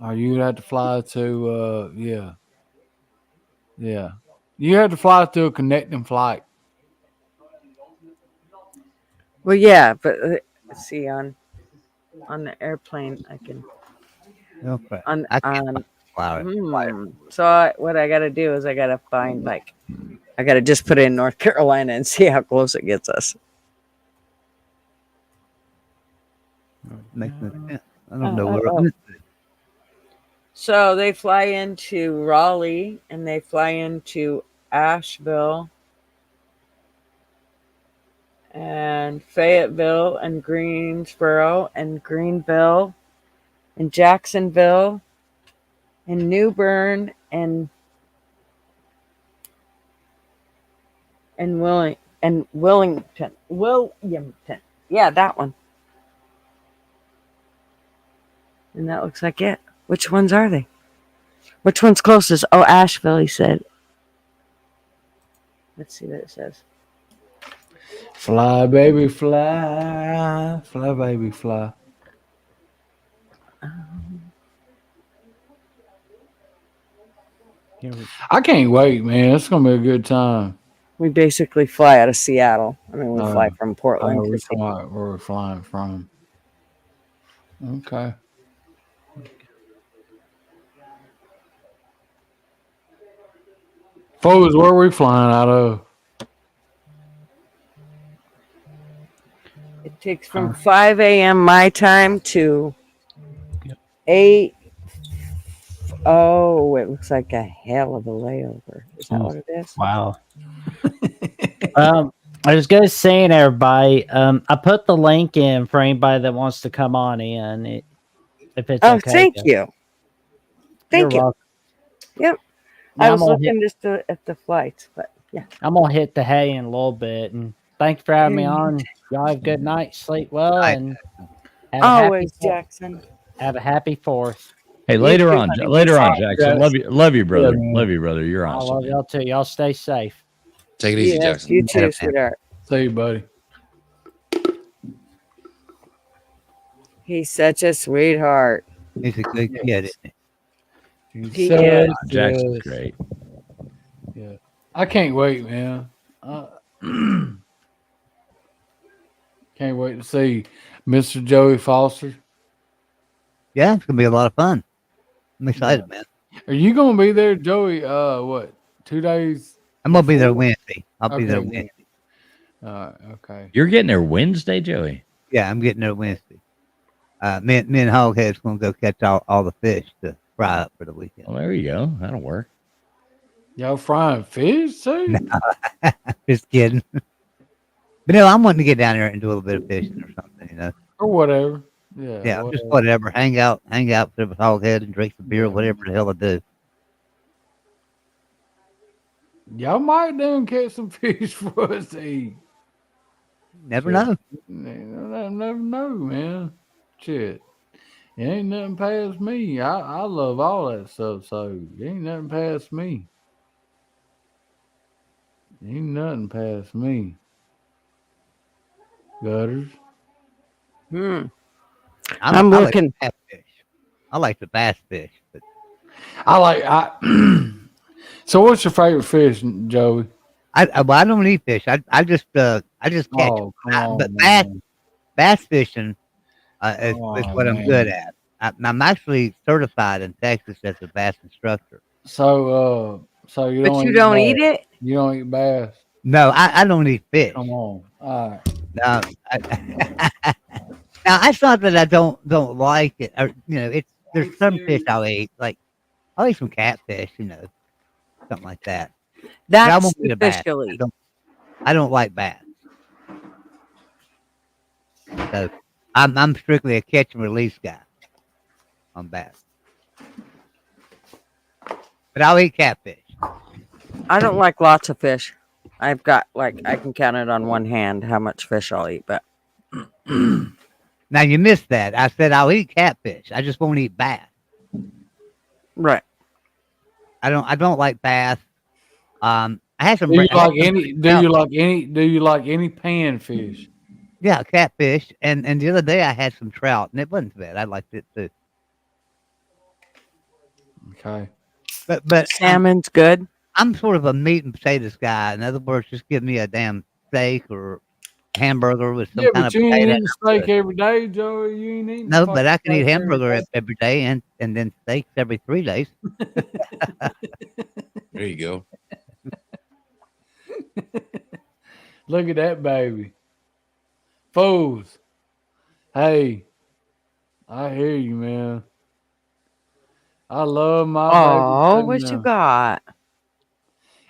Or you'd have to fly to yeah. You had to fly to a connecting flight. Well, yeah, but see on the airplane, I can. Okay. On I can't fly it. So what I got to do is I got to find I got to just put it in North Carolina and see how close it gets us. Makes no sense. I don't know where it is. So they fly into Raleigh and they fly into Asheville and Fayetteville and Greensboro and Greenville and Jacksonville and New Bern and and Williamton. Yeah, that one. And that looks like it. Which ones are they? Which one's closest? Oh, Asheville, he said. Let's see what it says. Fly, baby, fly. Fly, baby, fly. I can't wait, man. It's going to be a good time. We basically fly out of Seattle. I mean, we fly from Portland to Seattle. Where we're flying from. Okay. Folks, where are we flying out of? It takes from 5 a.m. my time to 8. Oh, it looks like a hell of a layover. Is that what it is? Wow. I was just saying, everybody, I put the link in for anybody that wants to come on in. If it's okay. Thank you. Thank you. Welcome. Yep. Now I was looking just at the flights, but yeah. I'm going to hit the hay in a little bit. And thanks for having me on. Y'all have a good night. Sleep well. And have always, Jackson. Have a happy 4th. Hey, later on, Jackson. Love you, brother. Love you, brother. You're I awesome. love y'all too. Y'all stay safe. Take it easy, Jackson. You too, sweetheart. See you, buddy. He's such a sweetheart. He's a good kid, isn't he? He is. Jackson's great. Yeah. I can't wait, man. Can't wait to see Mr. Joey Foster. Yeah, it's gonna be a lot of fun. I'm excited, man. Are you gonna be there, Joey? What? 2 days? I'm gonna be there Wednesday. I'll be there Wednesday. Okay. You're getting there Wednesday, Joey? Yeah, I'm getting there Wednesday. Me and Hoghead's gonna go catch all the fish to fry up for the weekend. Well, there you go. That'll work. Y'all frying fish too? No, just kidding. But no, I'm wanting to get down there and do a little bit of fishing or something, you know. Or whatever. Yeah. Yeah, just whatever. Hang out with Hoghead and drink some beer, whatever the hell I do. Y'all might then catch some fish for us to eat. Never know. Never know, man. Shit. It ain't nothing past me. I love all that stuff, so it ain't nothing past me. Ain't nothing past me. Gutters. I'm looking. Like fish. I like the bass fish, but So what's your favorite fish, Joey? I don't eat fish. I just catch them. But bass fishing is what I'm good at. I'm actually certified in Texas as a bass instructor. So you don't. But you don't eat it? You don't eat bass? No, I don't eat fish. Come on. All right. No, now it's not that I don't like it. Or, you know, there's some fish I'll eat. Like I'll eat some catfish, you know, something like that. That's I won't eat a bass. officially. I don't like bass. So I'm strictly a catch and release guy on bass. But I'll eat catfish. I don't like lots of fish. I've got I can count it on one hand how much fish I'll eat, but now you missed that. I said I'll eat catfish. I just won't eat bass. Right. I don't like bass. I had some. Do you like any panfish? Yeah, catfish. And the other day I had some trout, and it wasn't bad. I liked it too. Okay. But salmon's good. I'm sort of a meat and potatoes guy. In other words, just give me a damn steak or hamburger with some kind of you ain't potato. eating steak every day, Joey. You ain't eating. No, but I can eat hamburger every day and then steaks every 3 days. There you go. Look at that baby. Fools. Hey, I hear you, man. I love my baby. Oh, what you got?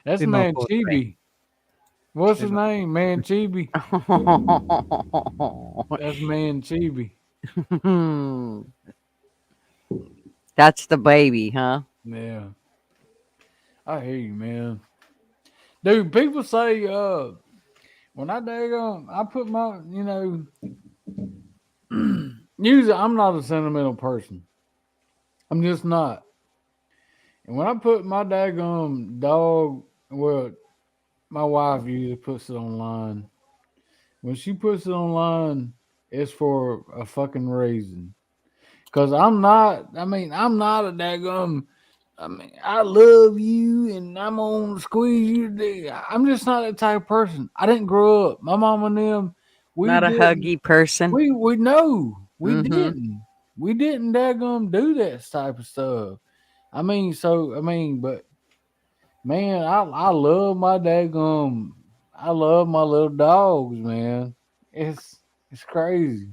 That's Man Chibi. What's his name? Man Chibi. That's Man Chibi. That's the baby, huh? Yeah. I hear you, man. Dude, people say when I put my, usually I'm not a sentimental person. I'm just not. And when I put my daggum dog, well, my wife usually puts it online. When she puts it online, it's for a fucking reason. Cause I'm not a daggum. I love you and I'm gonna squeeze you. I'm just not that type of person. I didn't grow up. My mom and them, Not a huggy person. We know we Mhm. didn't. We didn't daggum do that type of stuff. But man, I love my daggum. I love my little dogs, man. It's crazy.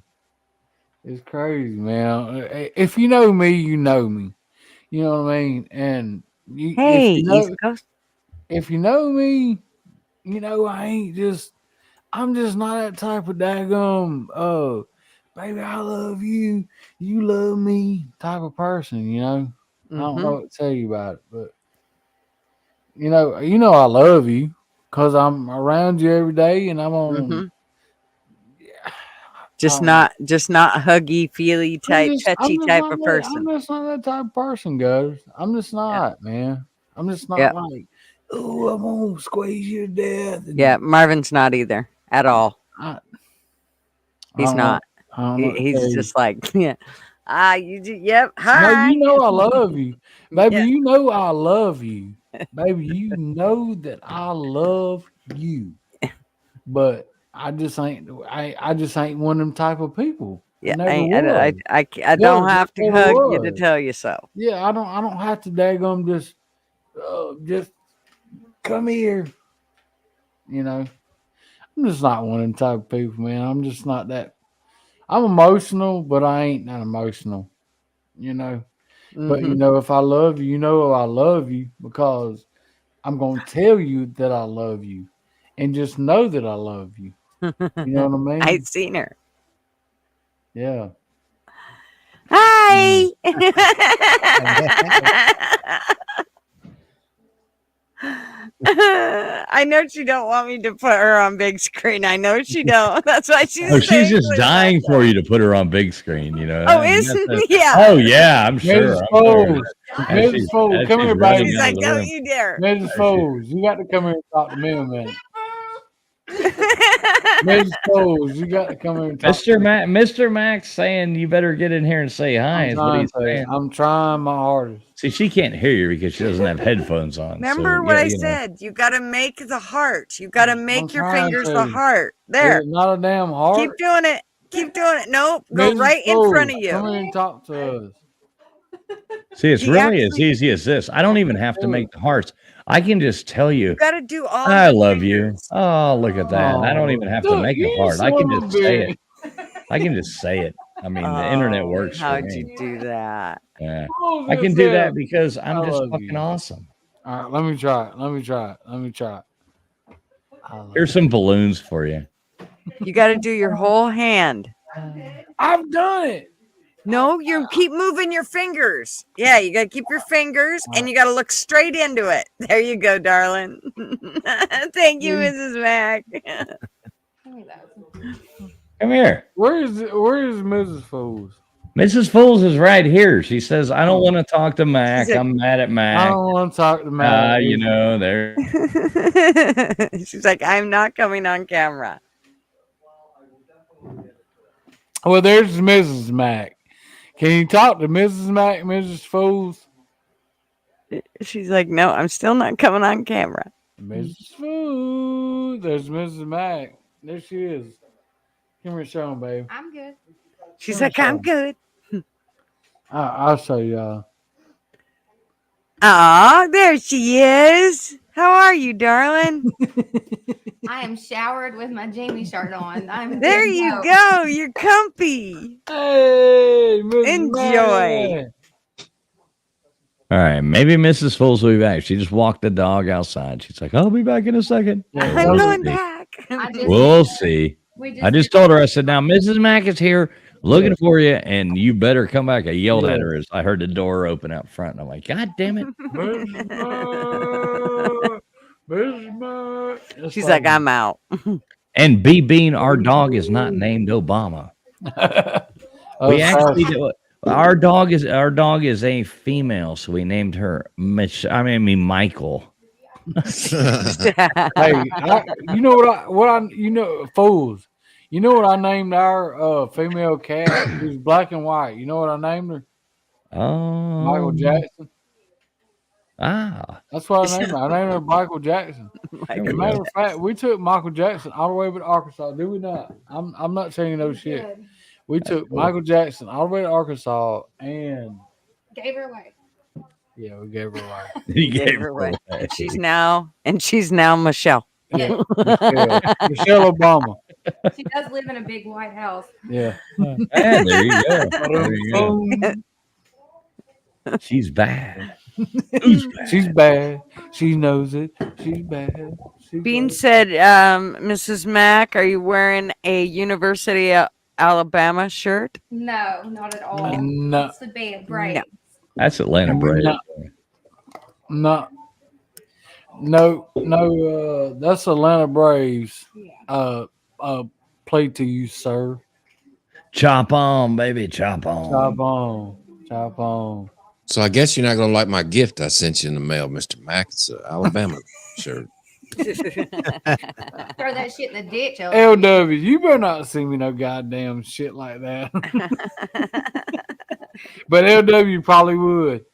It's crazy, man. If you know me, you know me. You know what I mean? And Hey, East Coast. if you know me, I'm just not that type of daggum, baby, I love you, you love me type of person, I don't know what to tell you about it, but I love you because I'm around you every day and I'm on Just not huggy, feely type, touchy type of I'm person. just not that type of person, guys. I'm just not, man. I'm just not Yep. like, oh, I'm gonna squeeze you to death. And Yeah, Marvin's not either at all. He's not. I don't know what to He's tell you. just like, yeah. Yep. No, Hi. you know I love you, baby. Yeah. You know I love you, baby. You know that I love you, but I just ain't. I just ain't one of them type of people. Yeah, Never was. I don't have to Never hug you to was. tell you so. Yeah, I don't have to daggum just come here. I'm just not one of them type of people, man. I'm just not that. I'm emotional, but I ain't that emotional. But if I love you, I love you because I'm gonna tell you that I love you, and just know that I love you. You know what I mean? I've seen her. Yeah. Hi. I know she don't want me to put her on big screen. I know she don't. That's why she's. Oh, she's just dying for you to put her on big screen. Oh, isn't yeah? Oh yeah, I'm sure. Mrs. Foles, Mrs. Foles, come here, baby. She's like, don't you dare. Mrs. Foles, you got to come here and talk to me a minute. Mrs. Foles, you got to come here and talk to me. Mr. Max saying you better get in here and say hi. Is what he's saying. I'm trying my hardest. See, she can't hear you because she doesn't have headphones on. Remember what I said? You got to make the heart. You got to make your fingers the heart. There. Not a damn heart. Keep doing it. Keep doing it. Nope. Go right in front of you. Come here and talk to us. See, it's really as easy as this. I don't even have to make the hearts. I can just tell you. You got to do all. I love you. Oh, look at that. I don't even have to make a heart. I can just say it. I can just say it. I mean, the internet works. How'd you do that? Yeah. I can do that because I'm just fucking awesome. All right, let me try it. Here's some balloons for you. You got to do your whole hand. I've done it. No, you keep moving your fingers. Yeah, you got to keep your fingers and you got to look straight into it. There you go, darling. Thank you, Mrs. Mac. Come here. Where is Mrs. Foles? Mrs. Foles is right here. She says, I don't want to talk to Mac. I'm mad at Mac. I don't want to talk to Mac. There. She's like, I'm not coming on camera. Well, there's Mrs. Mac. Can you talk to Mrs. Mac, Mrs. Foles? She's like, no, I'm still not coming on camera. Mrs. Foles. There's Mrs. Mac. There she is. Come here, show him, babe. I'm good. She's like, I'm good. I'll show y'all. Ah, there she is. How are you, darling? I am showered with my Jamie shirt on. There you go. You're comfy. Hey, enjoy. All right, maybe Mrs. Foles will be back. She just walked the dog outside. She's like, I'll be back in a second. I'm going back. We'll see. I just told her, I said, now Mrs. Mac is here looking for you, and you better come back. I yelled at her as I heard the door open out front, and I'm like, God damn it. She's like, I'm out. And B Bean, our dog is not named Obama. We actually do. Our dog is a female, so we named her Michael. Hey, you know fools. You know what I named our female cat? She was black and white. You know what I named her? Michael Jackson. That's what I named her. I named her Michael Jackson. As a matter of fact, we took Michael Jackson all the way to Arkansas. Did we not? I'm not saying no shit. We took Michael Jackson all the way to Arkansas and gave her away. Yeah, we gave her away. You gave her away. She's now Michelle. Yeah. Michelle Obama. She does live in a big white house. Yeah. There you go. There you go. She's bad. She's bad. She knows it. She's bad. Bean said, Mrs. Mack, are you wearing a University of Alabama shirt? No, not at all. No. It's the band braids. No. That's Atlanta Braves. No, that's Atlanta Braves. Play to you, sir. Chop on, baby, chop on. Chop on. Chop on. So I guess you're not going to like my gift I sent you in the mail, Mr. Mack. It's an Alabama shirt. Throw that shit in the ditch. LW, you better not see me no goddamn shit like that. But LW probably would.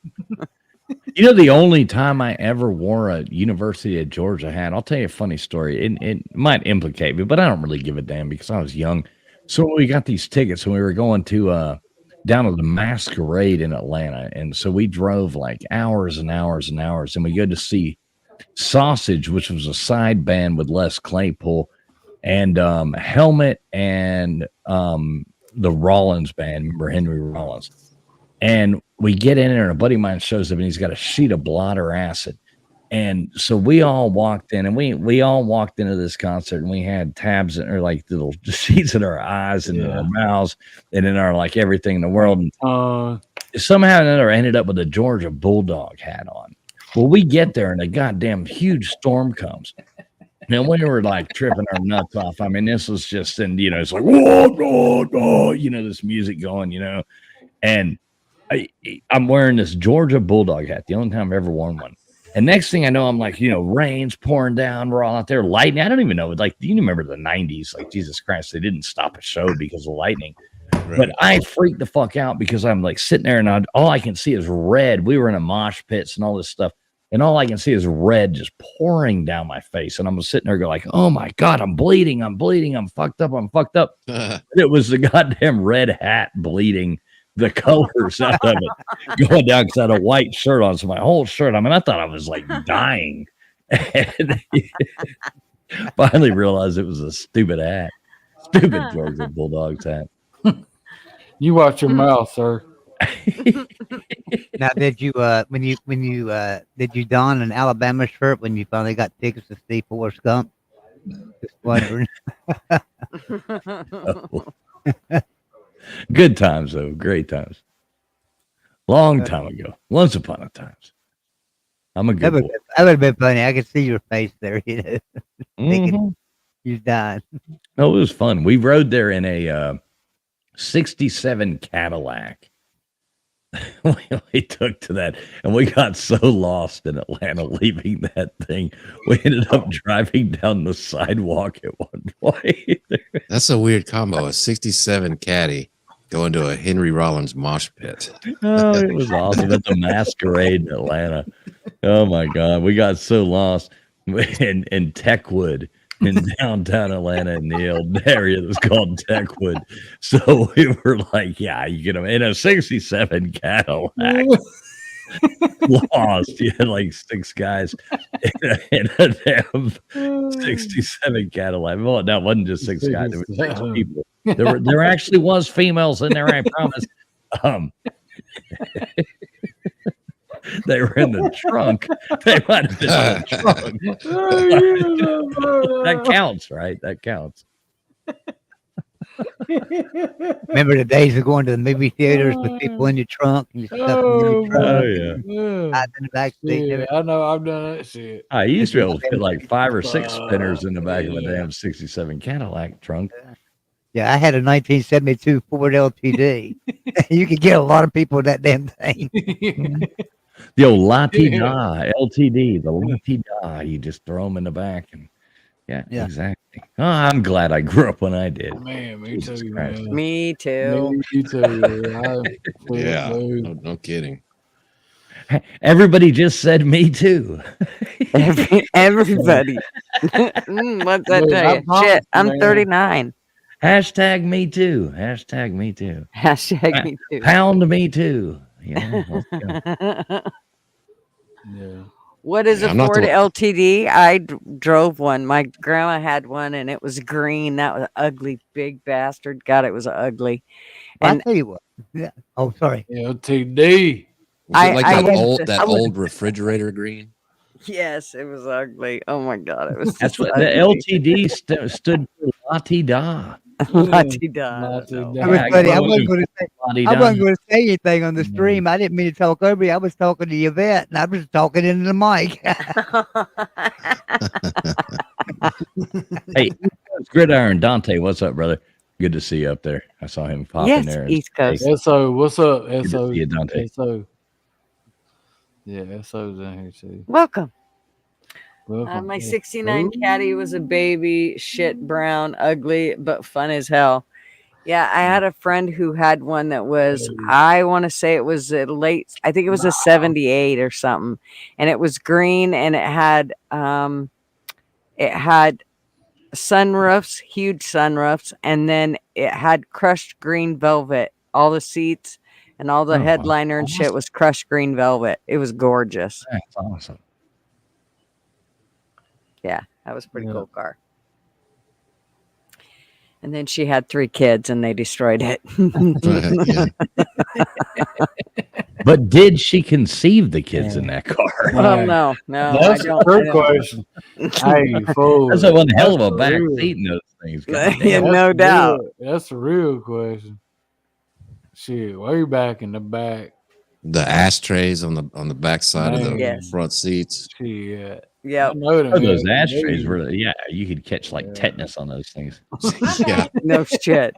You know, the only time I ever wore a University of Georgia hat, I'll tell you a funny story. It might implicate me, but I don't really give a damn because I was young. So we got these tickets and we were going to down to the Masquerade in Atlanta. And so we drove like hours and hours and hours, and we go to see Sausage, which was a side band with Les Claypool, and Helmet and the Rollins band. Remember Henry Rollins? And we get in there, and a buddy of mine shows up, and he's got a sheet of blotter acid. And so we all walked in, and we all walked into this concert, and we had tabs or like little sheets in our eyes and in our mouths and in our like everything in the world. And somehow or another, I ended up with a Georgia Bulldog hat on. Well, we get there, and a goddamn huge storm comes. And we were like tripping our nuts off. I mean, this was just, and it's like, whoa, whoa, whoa, this music going, and I'm wearing this Georgia Bulldog hat, the only time I've ever worn one. And next thing I know, I'm like, rain's pouring down. We're all out there lightning. I don't even know. Like, do you remember the 90s? Like, Jesus Christ, they didn't stop a show because of lightning. Right. But I freaked the fuck out because I'm like sitting there and all I can see is red. We were in a mosh pits and all this stuff. And all I can see is red just pouring down my face. And I'm sitting there going like, oh my God, I'm bleeding. I'm fucked up. It was the goddamn red hat bleeding the colors out of it going down because I had a white shirt on. So my whole shirt, I thought I was like dying. And finally realized it was a stupid hat. Stupid Georgia Bulldogs hat. You watch your mouth, sir. Now, did you did you don an Alabama shirt when you finally got tickets to see Forrest Gump? Just wondering. Good times though, great times. Long time ago, once upon a time. I'm a good boy. That would have been funny. I could see your face there, thinking you died. No, it was fun. We rode there in a 67 Cadillac. We took to that, and we got so lost in Atlanta leaving that thing. We ended up driving down the sidewalk at one point. That's a weird combo. A 67 Caddy going to a Henry Rollins mosh pit. Oh, it was awesome at the Masquerade in Atlanta. Oh my God, we got so lost in Techwood in downtown Atlanta in the old area that's called Techwood. So we were like, yeah, you get them in a 67 Cadillac. Lost. You had like 6 guys in a damn 67 Cadillac. Well, that wasn't just 6 guys. There were 6 people. There actually was females in there, I promise. They were in the trunk. They might have been in the trunk. That counts, right? That counts. Remember the days of going to the movie theaters with people in your trunk and you stuff them in your trunk? Hide in the back seat. and Yeah, everything. I know. I've done that shit. I used to be able to fit like 5 or 6 spinners in the back of a damn '67 Cadillac trunk. Yeah, I had a 1972 Ford LTD. You could get a lot of people in that damn thing. The old La-Ti-Da LTD, the La-Ti-Da. You just throw them in the back, and yeah, exactly. Oh, I'm glad I grew up when I did. Man, me Jesus too, Christ. man. Me too. Me too. Yeah, no kidding. Everybody just said me too. Everybody. What's that tell you? Shit, I'm 39. Hashtag me too. Hashtag me too. Hashtag me too. Pound me too. You know, let's go. Yeah. What is a Ford LTD? I drove one. My grandma had one, and it was green. That was an ugly, big bastard. God, it was ugly. Well, And I tell you what. Yeah. Oh, sorry. LTD. Was it like that old refrigerator green? Yes, it was ugly. Oh my God, it was. That's just what ugly. the LTD stood for La-Ti-Da. La-Ti-Da. I was funny. I wasn't going to say anything on the stream. I didn't mean to talk over you. I was talking to Yvette, and I was talking into the mic. Hey, Gridiron Dante, what's up, brother? Good to see you up there. I saw him pop in there. East Coast. SO, what's up? Good to SO. see you, Dante. SO. Yeah, SO's in here too. Welcome. Welcome. My 69 Caddy was a baby, shit brown, ugly, but fun as hell. Yeah, I had a friend who had one that was, I want to say it was a late, I think it was a 78 or something. And it was green, and it had sunroofs, huge sunroofs, and then it had crushed green velvet. All the seats and all the headliner and shit was crushed green velvet. It was gorgeous. That's awesome. Yeah, that was a pretty cool car. And then she had 3 kids, and they destroyed it. But did she conceive the kids in that car? Well, no. That's a good question. Hey, fool. That's one hell of a back seat in those things. Yeah, no doubt. That's a real question. Shit, way back in the back. The ashtrays on the back side of the front seats. Shit. Yeah. Those ashtrays were, you could catch like tetanus on those things. Yeah. No shit.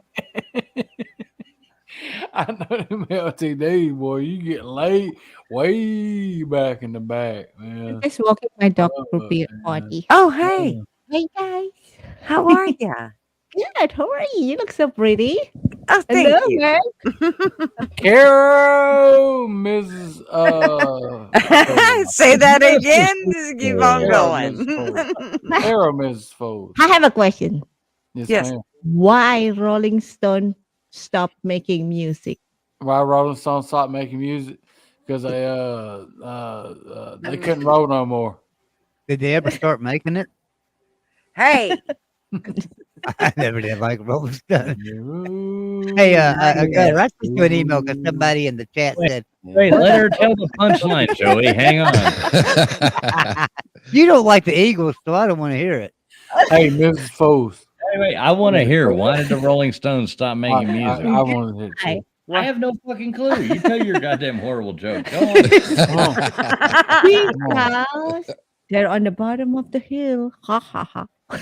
I know them LTD, boy. You get late way back in the back, man. Just walking my dog for beer party. Oh, hey. Hey, guys. How are you? Good. How are you? You look so pretty. Oh, thank Hello, you. Mark. Carol, Mrs. Say that again. Just keep on going. Carol, Mrs. Foles. I have a question. Yes. ma'am. Why Rolling Stone stopped making music? Why Rolling Stone stopped making music? Because they couldn't roll no more. Did they ever start making it? Hey. I never did like Rolling Stone. Hey, I sent you an email because somebody in the chat said, Wait, let her tell the punchline, Joey. Hang on. you don't like the Eagles, so I don't want to hear it. Hey, Mrs. Foles. Wait, I want to hear. Why did the Rolling Stones stop making music? I want to hear. I have no fucking clue. You tell your goddamn horrible joke. Go on. Because they're on the bottom of the hill. Ha ha ha. On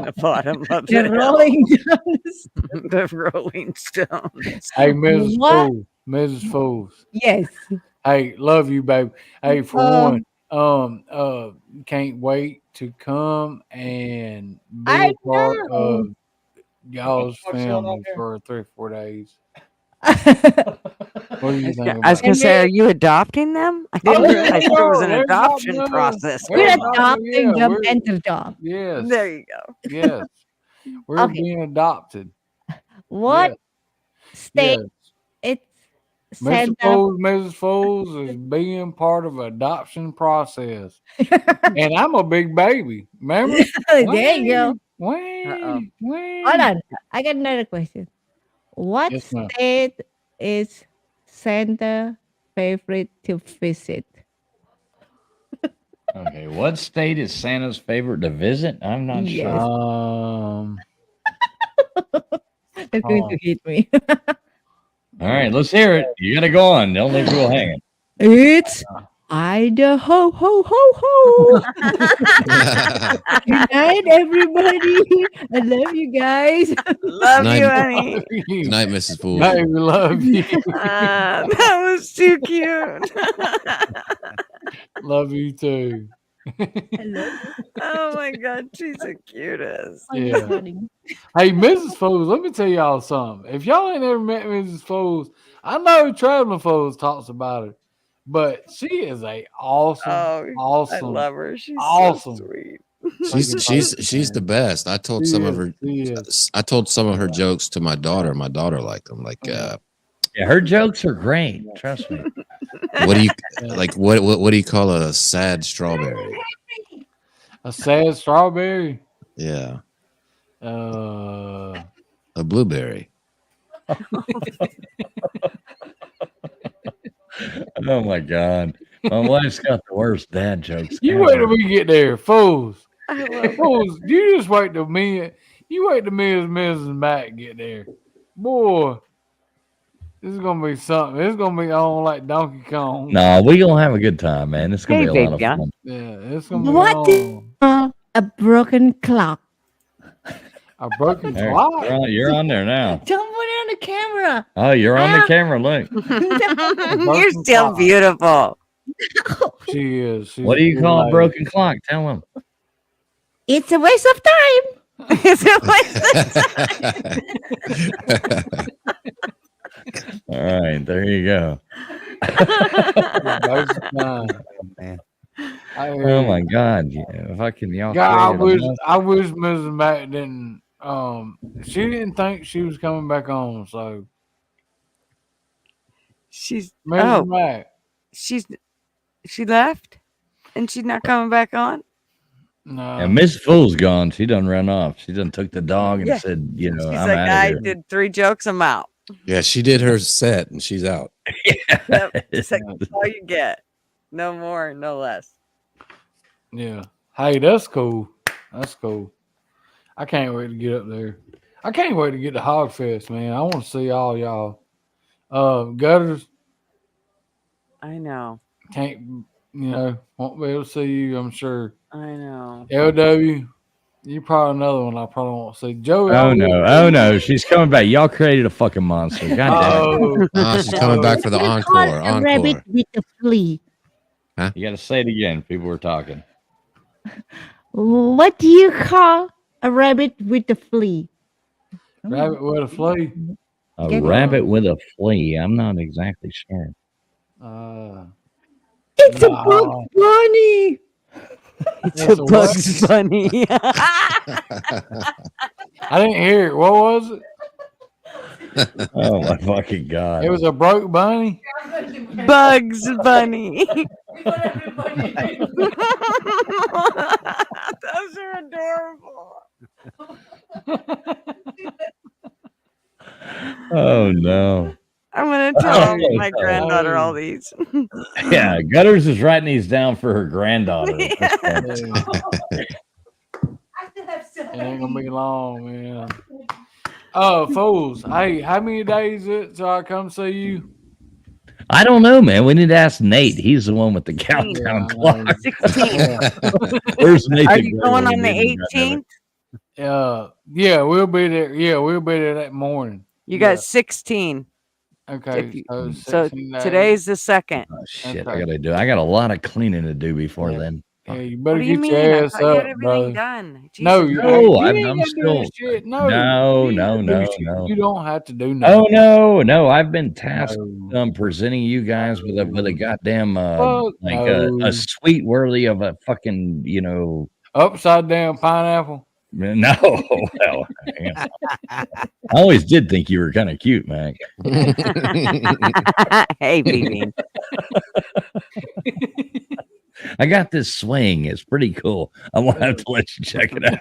the bottom of The Rolling Stones. The Rolling Stones. Hey, Mrs. What? Foles. Mrs. Foles. Yes. Hey, love you, baby. Hey, for one, can't wait to come and be I a part know. of y'all's family for 3 or 4 days. What do you think? I was going to say, are you adopting them? I didn't realize there was an They're adoption adopting. process. We're Adopting, adopting yeah, the mental dog. Yes. There you go. Yes. We're Okay. being adopted. What state Yes. it's Mr. sent up? Foles, Mrs. Foles is being part of adoption process. And I'm a big baby. Remember? There you go. When? Hold on. I got another question. What Yes, ma'am. state is Santa favorite to visit? Okay, what state is Santa's favorite to visit? I'm not Yes. sure. They're going to hate me. All right, let's hear it. You gotta go on. Don't leave people hanging. It's Idaho, ho, ho, ho. Good night, everybody. I love you guys. Love Night. you, honey. Good night, Mrs. Fools. Hey, we love you. That was too cute. Love you too. Oh my God, she's the cutest. Yeah. Hey, Mrs. Foles, let me tell y'all something. If y'all ain't ever met Mrs. Foles, I know Traveling Foles talks about her, but she is a awesome. I love her. She's awesome. so sweet. She's the best. I told some of her jokes to my daughter. My daughter liked them. Like Yeah, her jokes are great. Trust me. what do you like? What do you call a sad strawberry? A sad strawberry? Yeah, A blueberry. Oh my God. My wife's got the worst dad jokes. You ever. wait till we get there, Fools. Fools, you just wait till me. You wait till me and Mrs. Mac get there, boy. This is gonna be something. It's gonna be on like Donkey Kong. No, we gonna have a good time, man. It's gonna be a lot of fun. Yeah, it's gonna be What is a broken clock? A broken There, clock? you're on there now. Don't put it on the camera. Oh, you're on the camera. Look. You're still beautiful. She is. She's What do you call a like- broken clock? Tell him. It's a waste of time. It's a waste of All right, there you go. Man. Oh my God! Yeah, fucking y'all. God, created a I wish Mrs. Mac didn't. She didn't think she was coming back on. So She's Mrs. Mac. She left, and she's not coming back on. No. And Miss Fool's gone. She done run off. She done took the dog and Yeah. said, you know, She's I'm like, out I of here. did 3 jokes. I'm out. Yeah, she did her set and she's out. Yep. It's like, that's all you get. No more, no less. Yeah. Hey, that's cool. That's cool. I can't wait to get up there. I can't wait to get to Hogfest, man. I want to see all y'all. Gutters. I know. Won't be able to see you, I'm sure. I know. LW, you probably another one I probably won't see. Joey. Oh no, she's coming back. Y'all created a fucking monster. God damn it. She's coming back for the encore. A rabbit with a flea. Huh? You got to say it again. People were talking. What do you call a rabbit with a flea? Rabbit with a flea. A rabbit with a flea. I'm not exactly sure. It's a Bugs Bunny. It's a Bugs Bunny. I didn't hear it. What was it? Oh my fucking God. It was a broke bunny. Bugs Bunny. Those are adorable. Oh no. I'm gonna tell my granddaughter all these. Yeah, Gutters is writing these down for her granddaughter. It ain't gonna be long, man. Oh, fools. Hey, how many days is it till I come see you? I don't know, man. We need to ask Nate. He's the one with the countdown clock. 16. Where's Nate? Are you going on the 18th? Yeah, we'll be there. Yeah, we'll be there that morning. You got 16. Okay. So 16 days. today's the 2nd. Oh, shit, I got a lot of cleaning to do before then. Yeah, you better What do you get mean? your I ass thought you had up, everything brother. done. No, Jesus you Christ. ain't I'm gotta do still. this shit. No. You don't have to do nothing. Oh no. I've been tasked presenting you guys with a goddamn a sweet worthy of a fucking upside down pineapple. No, well, yeah. I always did think you were kind of cute, Mac. Hey, BB. I got this swing. It's pretty cool. I want to have to let you check it out.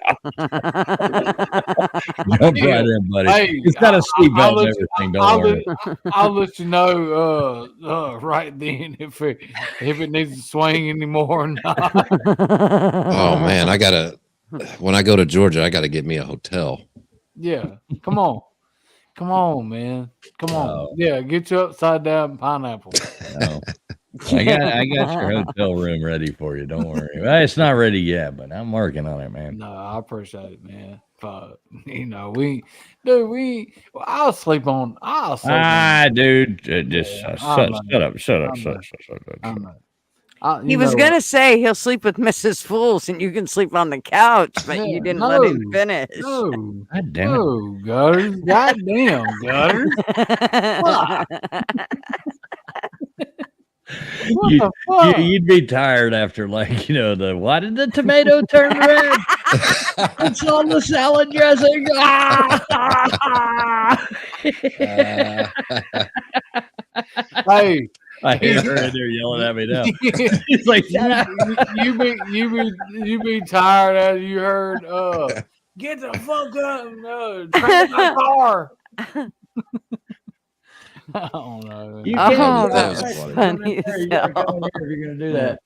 Jump right in, buddy. Hey, it's got a seatbelt and everything. Don't worry. I'll let you know right then if it needs to swing anymore or not. Oh man, when I go to Georgia, I gotta get me a hotel. Yeah. Come on. Come on, man. Come on. Oh. Yeah, get your upside down pineapple. No. I got your hotel room ready for you. Don't worry. Well, it's not ready yet, but I'm working on it, man. No, I appreciate it, man. But I'll sleep on. Dude, just shut up. He was gonna say he'll sleep with Mrs. Fools and you can sleep on the couch, but you didn't let him finish. No, God damn it. no, Gutters. Goddamn, Gutters. Fuck. What the fuck? You'd be tired after, like, why did the tomato turn red? It's on the salad dressing. Hey, I hear her in there yelling at me now. He's like, you be tired as you heard. Get the fuck up and turn my car. I don't know. You can't. That was funny as You gotta hell. come in here if you're gonna do that.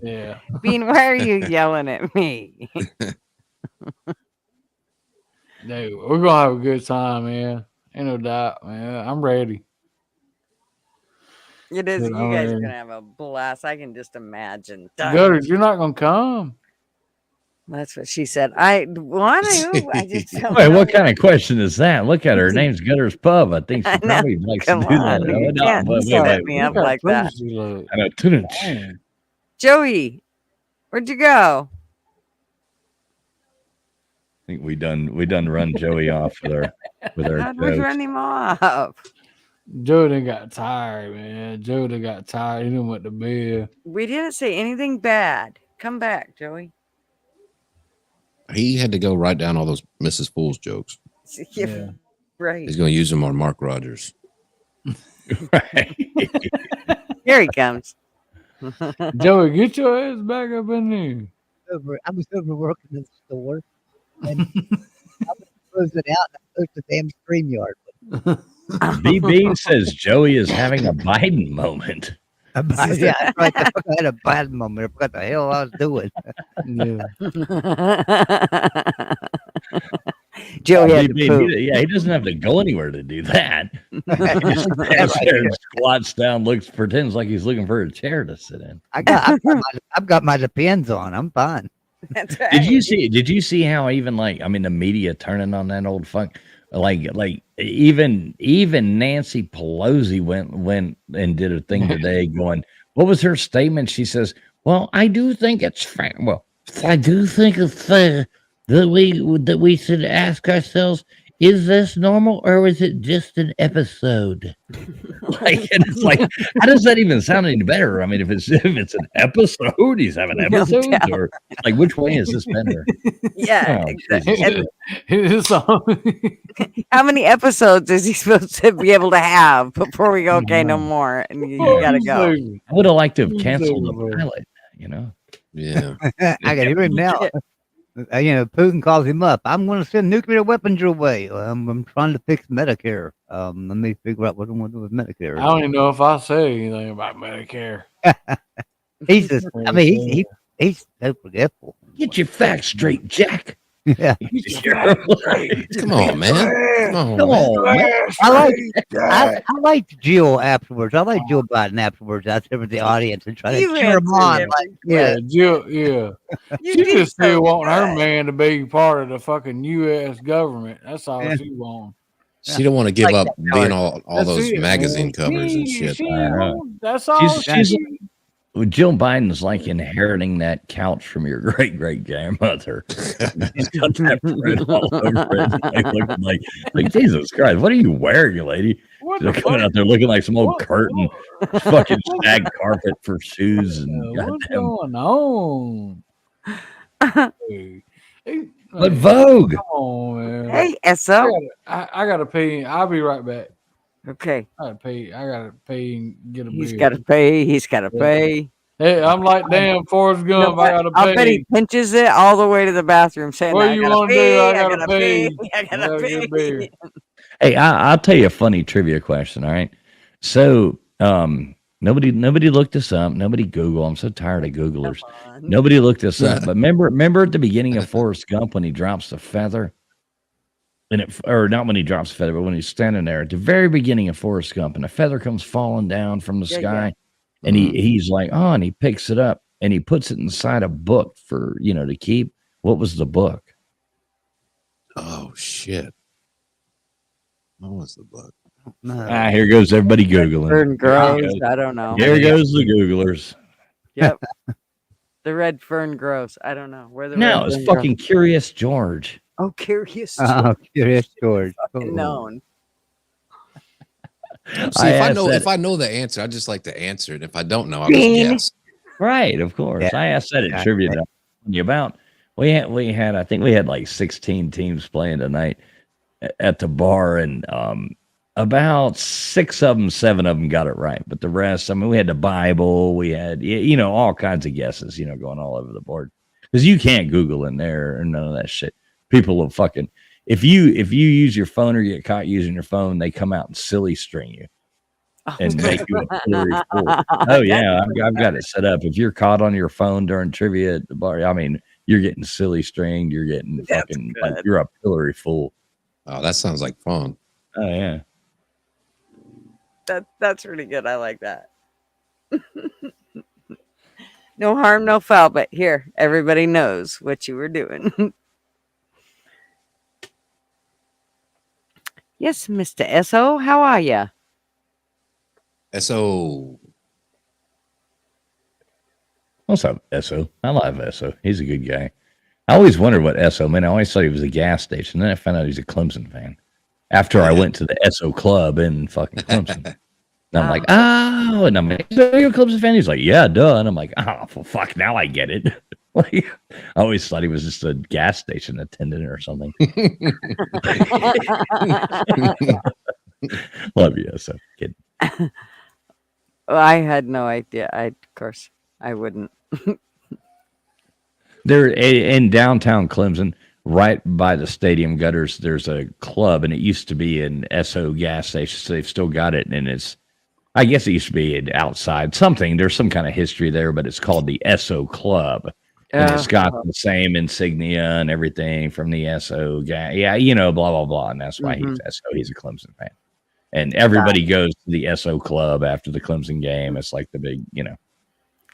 Yeah. Bean, why are you yelling at me? Dude, we're gonna have a good time, man. Ain't no doubt, man. I'm ready. It is. Dude, You I'm guys are ready. gonna have a blast. I can just imagine. Gutters, you're not gonna come. That's what she said. I just don't Wait, know. what kind of question is that? Look at her. Her name's Gutter's Pub. I think she I know. probably likes Come to do on, that. you No, can't wait, set me up Look how like that. crazy you look. I know. Tuna. Dang. Joey, where'd you go? I think we done run Joey off with our How'd we jokes. run him off? Joe done got tired, man. Joe done got tired. He done went to bed. We didn't say anything bad. Come back, Joey. He had to go write down all those Mrs. Fool's jokes. Yeah. Right. He's going to use them on Mark Rogers. Here he comes. Joey, get your ass back up in there. I was over working in the store, and I was closing it out, and I closed the damn StreamYard. BB says Joey is having a Biden moment. Yeah, that's right. I had a bad moment. I forgot the hell I was doing. Joey had to BB, poop. he doesn't have to go anywhere to do that. He just stands there and squats down, pretends like he's looking for a chair to sit in. I've got my depends on. I'm fine. That's right. Did you see how even the media turning on that old fuck? Like even Nancy Pelosi went and did a thing today going, what was her statement? She says, well, I do think it's fair. Well, I do think it's fair that we should ask ourselves, is this normal or is it just an episode? It's like, how does that even sound any better? I mean, if it's an episode, he's having episodes, or like which way is this better? Yeah, Oh, exactly. Jesus. How many episodes is he supposed to be able to have before we go, okay, no more, and you gotta go? I would have liked to have canceled the pilot, Yeah. I can hear him now. Putin calls him up. I'm going to send nuclear weapons your way. I'm trying to fix Medicare. Let me figure out what I'm going to do with Medicare. I don't even know if I say anything about Medicare. He's just, he's so forgetful. Get your facts straight, Jack. Yeah. Come on, man. Come on, man. I liked Jill afterwards. I like Jill Biden afterwards. I sit with the audience and try to You cheer him on. answered Like, Yeah, Jill, yeah. You She did just still so want her good. man to be part of the fucking U.S. government. That's all she wants. She don't want to give up being all That's those it, magazine man. covers and shit. That's all. Jill Biden's like inheriting that couch from your great grandmother. She's got that print all over it. Like Jesus Christ, what are you wearing, lady? They're coming out there looking like some old curtain, fucking shag carpet for shoes and What's goddamn. going on? But Vogue. Come on, man. Hey, SO. I gotta pee. I'll be right back. Okay. I gotta pee. And get a beer. He's got to pay. He's got to pay. Hey, I'm like damn Forrest Gump. I gotta pay. I'll bet he pinches it all the way to the bathroom saying, What I you gotta want to pee, do? I I gotta gotta pee. pee, I I gotta gotta get a beer. pee. Hey, I'll tell you a funny trivia question. All right. So, Nobody looked this up. Nobody Google. I'm so tired of Googlers. Nobody looked this up. But remember at the beginning of Forrest Gump when he drops the feather? Or not when he drops the feather, but when he's standing there at the very beginning of Forrest Gump, and the feather comes falling down from the sky, and he's like, oh, and he picks it up and he puts it inside a book for to keep. What was the book? Oh shit! What was the book? Here goes everybody Googling. Fern grows. I don't know. Here goes the Googlers. Yep. The red fern grows. I don't know where the No, red it's fern fucking grows. Curious George. Oh, Curious Oh, George. Curious George. Fucking known. See, if I know the answer, I just like to answer it. If I don't know, I'll just guess. Right, of course. Yeah, I asked that at trivia. About we had I think we had like 16 teams playing tonight at the bar, and about 7 of them got it right, but the rest, I mean, we had the Bible, we had all kinds of guesses, going all over the board, because you can't Google in there or none of that shit. People will fucking if you use your phone or you get caught using your phone, they come out and silly string you and make you a pillory fool. Oh yeah, I've got it set up. If you're caught on your phone during trivia at the bar, I mean, you're getting silly stringed. You're getting fucking like you're a pillory fool. Oh, that sounds like fun. Oh yeah. That's really good. I like that. No harm, no foul, but here, everybody knows what you were doing. Yes, Mr. S.O., how are ya? S.O. What's up, S.O.? I love S.O. He's a good guy. I always wondered what S.O. meant. I always thought he was a gas station. Then I found out he's a Clemson fan. After I went to the S.O. club in fucking Clemson. And I'm like, oh, and I'm like, are you a Clemson fan? He's like, yeah, duh. And I'm like, oh, well, fuck, now I get it. Like, I always thought he was just a gas station attendant or something. Love you, S.O. Kid. Well, I had no idea. Of course, I wouldn't. There in downtown Clemson, right by the stadium gutters, there's a club, and it used to be an S.O. gas station, so they've still got it, and I guess it used to be outside something. There's some kind of history there, but it's called the S.O. Club. And it's got the same insignia and everything from the S.O. guy. Yeah, blah, blah, blah. And that's why he's S.O. He's a Clemson fan. And everybody goes to the S.O. club after the Clemson game. It's like the big,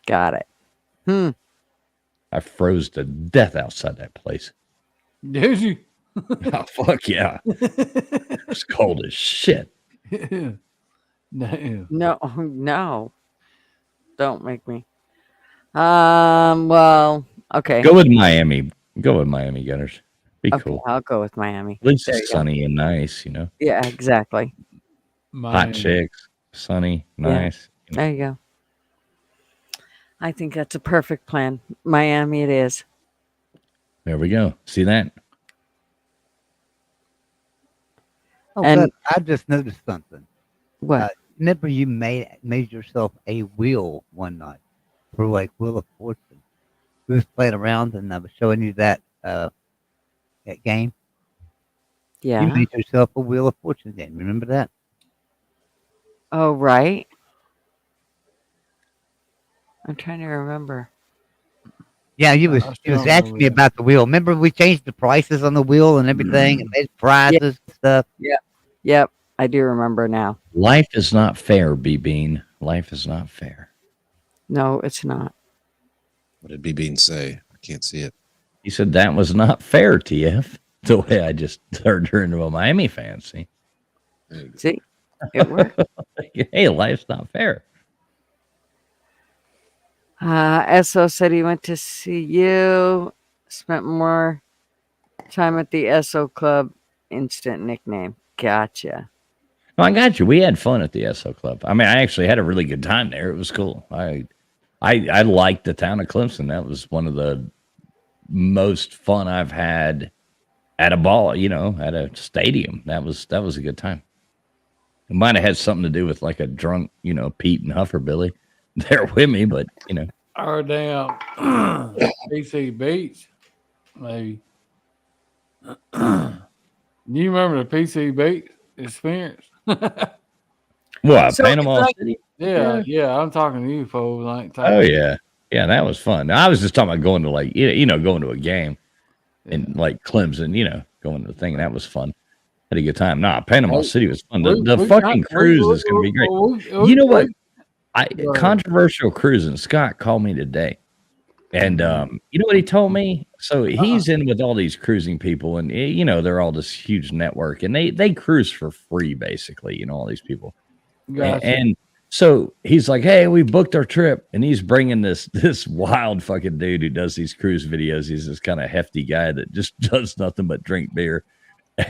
Got it. I froze to death outside that place. Did you? Oh, fuck yeah. It's cold as shit. No. Don't make me. Well, okay. Go with Miami. Go with Miami, Gunners. Be cool. I'll go with Miami. At least it's sunny and nice, Yeah, exactly. Hot chicks, sunny, nice. Yeah. There you go. I think that's a perfect plan. Miami it is. There we go. See that? Oh, And- but I just noticed something. What? Remember you made yourself a wheel one night for like Wheel of Fortune. We was playing around and I was showing you that game. Yeah. You made yourself a Wheel of Fortune game. Remember that? Oh, right. I'm trying to remember. Yeah, you was asking me about the wheel. Remember we changed the prices on the wheel and everything and made prizes and stuff. Yeah. Yep. I do remember now. Life is not fair, B-Bean. Life is not fair. No, it's not. What did B-Bean say? I can't see it. He said that was not fair, TF. The way I just turned her into a Miami fan. See, it worked. Hey, life's not fair. SO said he went to see you, spent more time at the SO club. Instant nickname. Gotcha. No, I got you. We had fun at the SO club. I mean, I actually had a really good time there. It was cool. I liked the town of Clemson. That was one of the most fun I've had at a ball, at a stadium. That was a good time. It might have had something to do with like a drunk, Pete and Hufferbilly there with me, but Our damn PC Beach, maybe. You remember the PC Beach experience? What, So Panama it's like, City? Yeah. I'm talking to you, folks. I ain't talking Oh yeah, that was fun. I was just talking about going to like going to a game and like Clemson, going to the thing. That was fun. Had a good time. Nah, Panama City was fun. The fucking cruise is going to be great. You know what? Controversial cruising. Scott called me today, and you know what he told me? So he's in with all these cruising people, and they're all this huge network, and they cruise for free, basically. All these people, and so he's like, "Hey, we booked our trip," and he's bringing this wild fucking dude who does these cruise videos. He's this kind of hefty guy that just does nothing but drink beer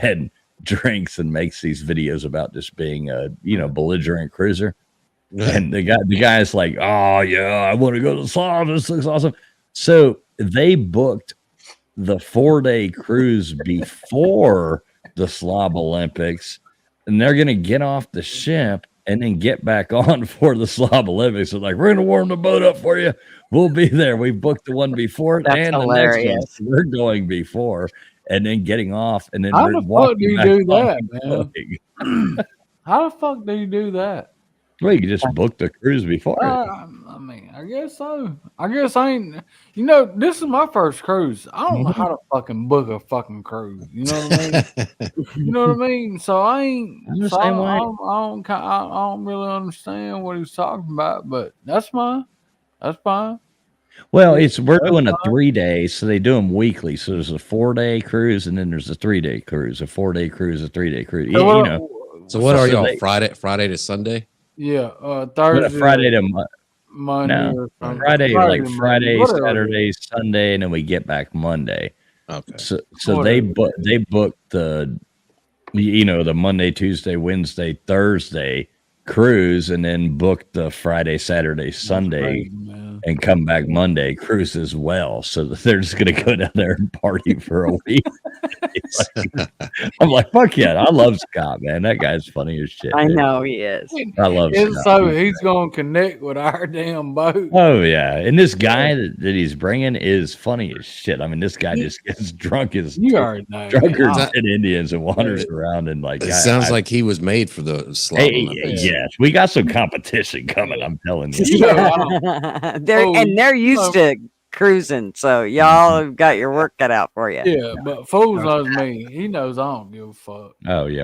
and drinks and makes these videos about just being a belligerent cruiser. And the guy's like, "Oh yeah, I want to go to the Slav. This looks awesome." So they booked the 4-day cruise before the Slav Olympics, and they're gonna get off the ship and then get back on for the Slav Olympics. So like, we're gonna warm the boat up for you. We'll be there. We booked the one before it and hilarious. The next one. We're going before and then getting off and then how the fuck do you do that, man? How the fuck do you do that? Well, you just booked the cruise before. I mean, I guess so. I guess I ain't. This is my first cruise. I don't know how to fucking book a fucking cruise. You know what I mean? You know what I mean? So I ain't. I'm the so same way. I don't really understand what he's talking about, but that's fine. That's fine. Well, we're doing a 3-day, so they do them weekly. So there's a 4-day cruise, and then there's a 3-day cruise, a 4-day cruise, a 3-day cruise. So what are y'all? Friday to Sunday? Yeah, Thursday. Friday to Monday. No, or Friday, like Friday, whatever. Saturday, Sunday, and then we get back Monday. Okay. So they booked the the Monday, Tuesday, Wednesday, Thursday cruise, and then booked the Friday, Saturday, Sunday, and come back Monday cruise as well. So they're just gonna go down there and party for a week. I'm like, fuck yeah, I love Scott, man. That guy's funny as shit. I dude. know he is. I love And Scott. so he's gonna connect with our damn boat. Oh yeah, and this guy that he's bringing is funny as shit. I mean, this guy just gets drunk as already know. drunkards and Indians and wanders around and like. It sounds like he was made for the Slav Olympics. Yes, we got some competition coming. I'm telling you. They're used to cruising, so y'all have got your work cut out for you. Yeah, but Fools knows me. He knows I don't give a fuck. Oh yeah,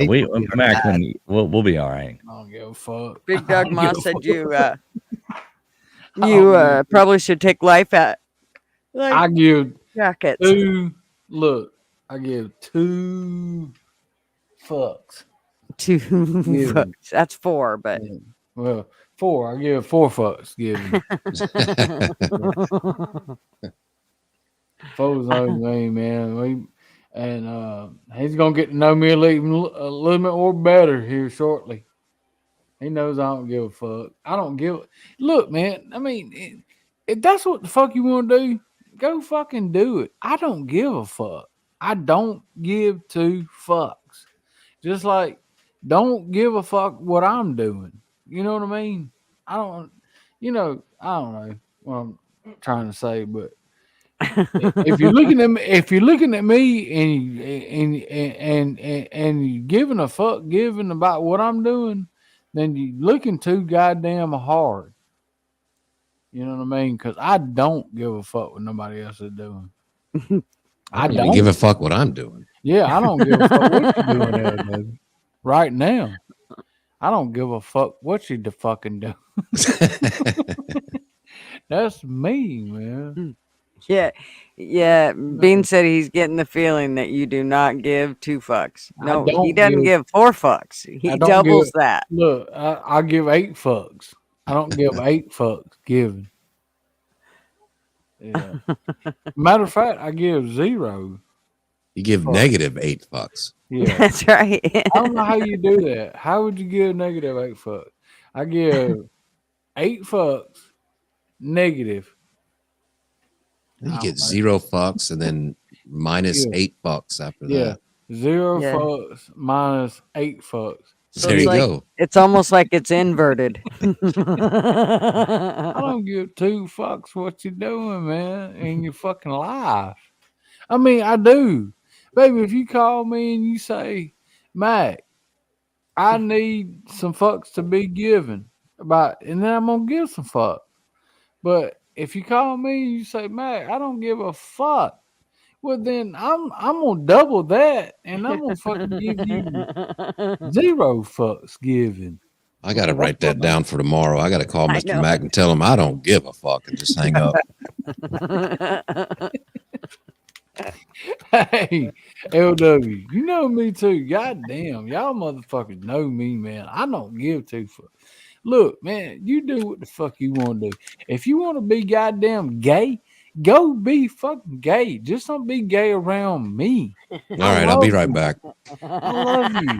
Mac, we'll be all right. I don't give a fuck. Big Dog Moss said you probably should take life at. I give jackets. I give 2 fucks. 2 fucks. That's 4, but well, 4. I give 4 fucks. Give me. Fools knows me, man. He's gonna get to know me a little bit more better here shortly. He knows I don't give a fuck. I don't give. Look, man. I mean, if that's what the fuck you want to do, go fucking do it. I don't give a fuck. I don't give 2 fucks. Just like, don't give a fuck what I'm doing. You know what I mean? I don't know what I'm trying to say, but if you're looking at me and you giving a fuck about what I'm doing, then you looking too goddamn hard. You know what I mean? Because I don't give a fuck what nobody else is doing. I don't give a fuck what I'm doing. Yeah, I don't give a fuck what you're doing there, baby. Right now. I don't give a fuck what you fucking do. That's me, man. Yeah. Bean said he's getting the feeling that you do not give 2 fucks. No, he doesn't give 4 fucks. He doubles that. Look, I give 8 fucks. I don't give 8 fucks given. Yeah. Matter of fact, I give 0. You give negative 8 fucks. Yeah, that's right. I don't know how you do that. How would you give negative 8 fucks? I give 8 fucks negative. You get 0 fucks and then minus 8 fucks after that. 0 fucks minus 8 fucks. So there you go. It's almost like it's inverted. I don't give 2 fucks what you're doing, man, in your fucking life. I mean, I do. Baby, if you call me and you say, Mac, I need some fucks to be given, and then I'm gonna give some fuck. But if you call me, you say, Mac, I don't give a fuck. Well, then I'm gonna double that, and I'm gonna fucking give you 0 fucks given. I got to write that down for tomorrow. I got to call Mr. Mack and tell him I don't give a fuck and just hang up. Hey, LW, you know me too. Goddamn, y'all motherfuckers know me, man. I don't give 2 fucks. Look, man, you do what the fuck you want to do. If you want to be goddamn gay, go be fucking gay. Just don't be gay around me. All right, I'll be right back. I love you.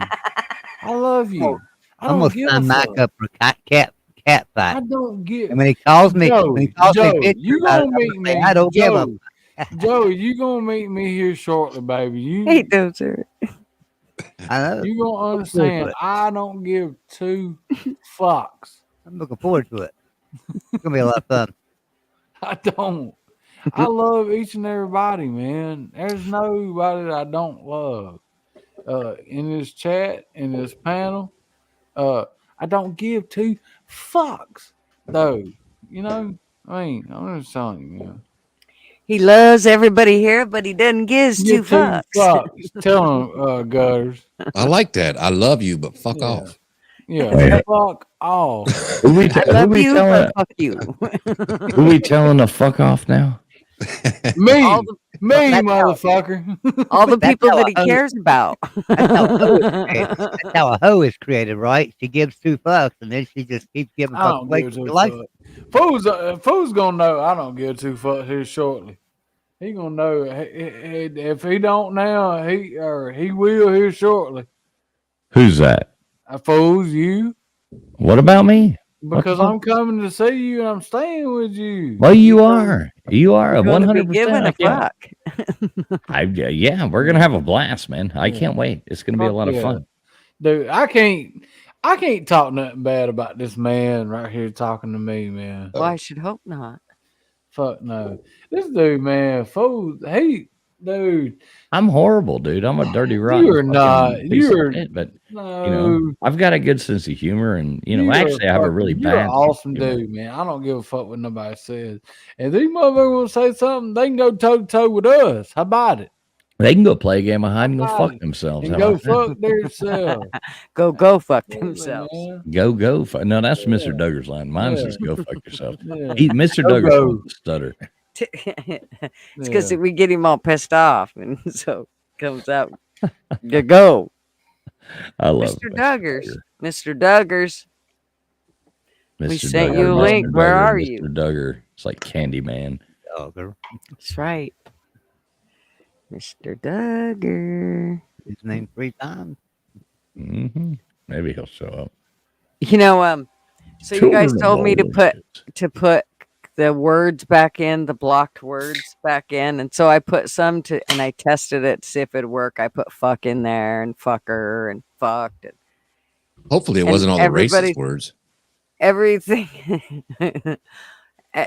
I love you. I I'm don't gonna give a sign Mike fuck. up for a cat fight. I don't give. And when he calls me, Joe, when he calls Joe, me, you pictures, gonna meet me? I don't give a. Joe, you gonna meet me here shortly, baby. You Hey, Dozer. I know. You gonna understand? I don't give 2 fucks. I'm looking forward to it. It's gonna be a lot of fun. I don't. I love each and everybody, man. There's nobody that I don't love. In this chat, in this panel, I don't give 2 fucks, though. You know, I mean, I'm just telling you, man. He loves everybody here, but he doesn't give 2 fucks. Tell him, Gutters. I like that. I love you, but fuck off. Yeah, fuck off. Who we telling? Fuck you. Who we telling to fuck off now? Me, motherfucker. All the people that he cares about. That's how a hoe is created, right? She gives 2 fucks, and then she just keeps giving I don't fucks. give 2 fucks. Fool's gonna know I don't give 2 fucks here shortly. He gonna know if he don't now, he will here shortly. Who's that? Fools, you. What about me? Because I'm coming to see you and I'm staying with you. Well, you are. You are a 100%. Giving a fuck. Yeah, we're gonna have a blast, man. I can't wait. It's gonna be a lot of fun. Dude, I can't talk nothing bad about this man right here talking to me, man. Well, I should hope not. Fuck no. This dude, man, fool, dude. I'm horrible, dude. I'm a dirty rotten. You're not. You're but no. you know, I've got a good sense of humor, and you know, actually, I have a really You're bad. an awesome dude, man. I don't give a fuck what nobody says. If these motherfuckers want to say something, they can go toe to toe with us. How about it? They can go play a game of hide and go fuck themselves. And go fuck themselves. Go fuck themselves. Go. No, that's Mr. Duggar's line. Mine says go fuck yourself. Yeah. Mr. Duggar's stutter. It's because we get him all pissed off, and so it comes out. Go. I love Mr. Duggars. Mr. Duggars. Mr. We sent Duggar, you a Mr. link. Where Duggar, are Mr. you? Duggar. It's like Candyman. That's right. Mr. Duggar. His name 3 times. Mm-hmm. Maybe he'll show up. You know, so you guys told me to put the words back in, the blocked words back in, and so I put some and I tested it to see if it'd work. I put fuck in there and fucker and fucked. Hopefully, it wasn't all the racist words. Everything.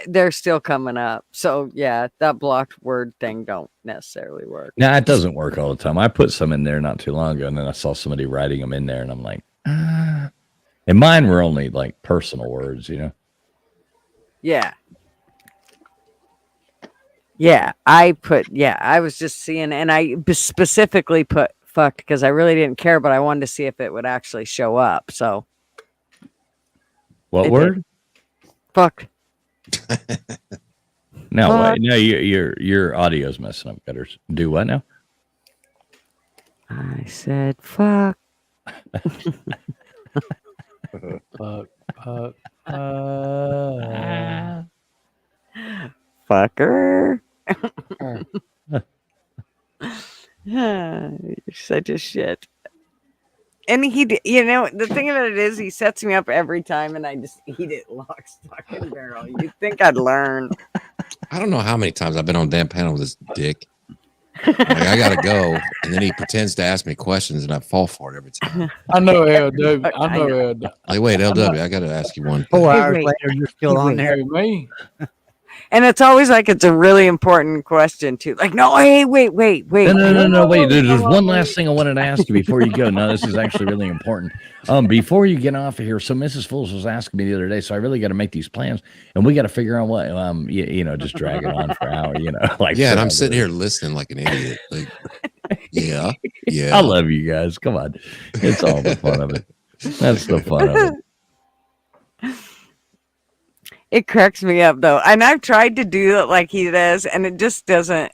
They're still coming up. So yeah, that blocked word thing don't necessarily work. No, it doesn't work all the time. I put some in there not too long ago, and then I saw somebody writing them in there, and I'm like, and mine were only like personal words, you know? Yeah. Yeah, I was just seeing, and I specifically put fucked because I really didn't care, but I wanted to see if it would actually show up. So, what word? Fucked. No, Fuck. wait, no, your audio's messing up. Better do what now? I said fuck. Fuck. Fucker. You're such a shit. And you know, the thing about it is, he sets me up every time, and I just eat it lock, stock, and barrel. You'd think I'd learn. I don't know how many times I've been on damn panel with this dick. Like, I gotta go, and then he pretends to ask me questions, and I fall for it every time. I know LW. I know LW. Like, wait, LW, I gotta ask you one. 4 hours later, you're still on there. Me. And it's always like it's a really important question too. Like, no, hey, wait. No, wait. There's one last thing I wanted to ask you before you go. No, this is actually really important. Before you get off of here, so Mrs. Fools was asking me the other day, so I really got to make these plans, and we got to figure out what, just drag it on for an hour, like. Yeah, and I'm sitting here listening like an idiot. Like, yeah. I love you guys. Come on, it's all the fun of it. That's the fun of it. It cracks me up though, and I've tried to do it like he does, and it just doesn't.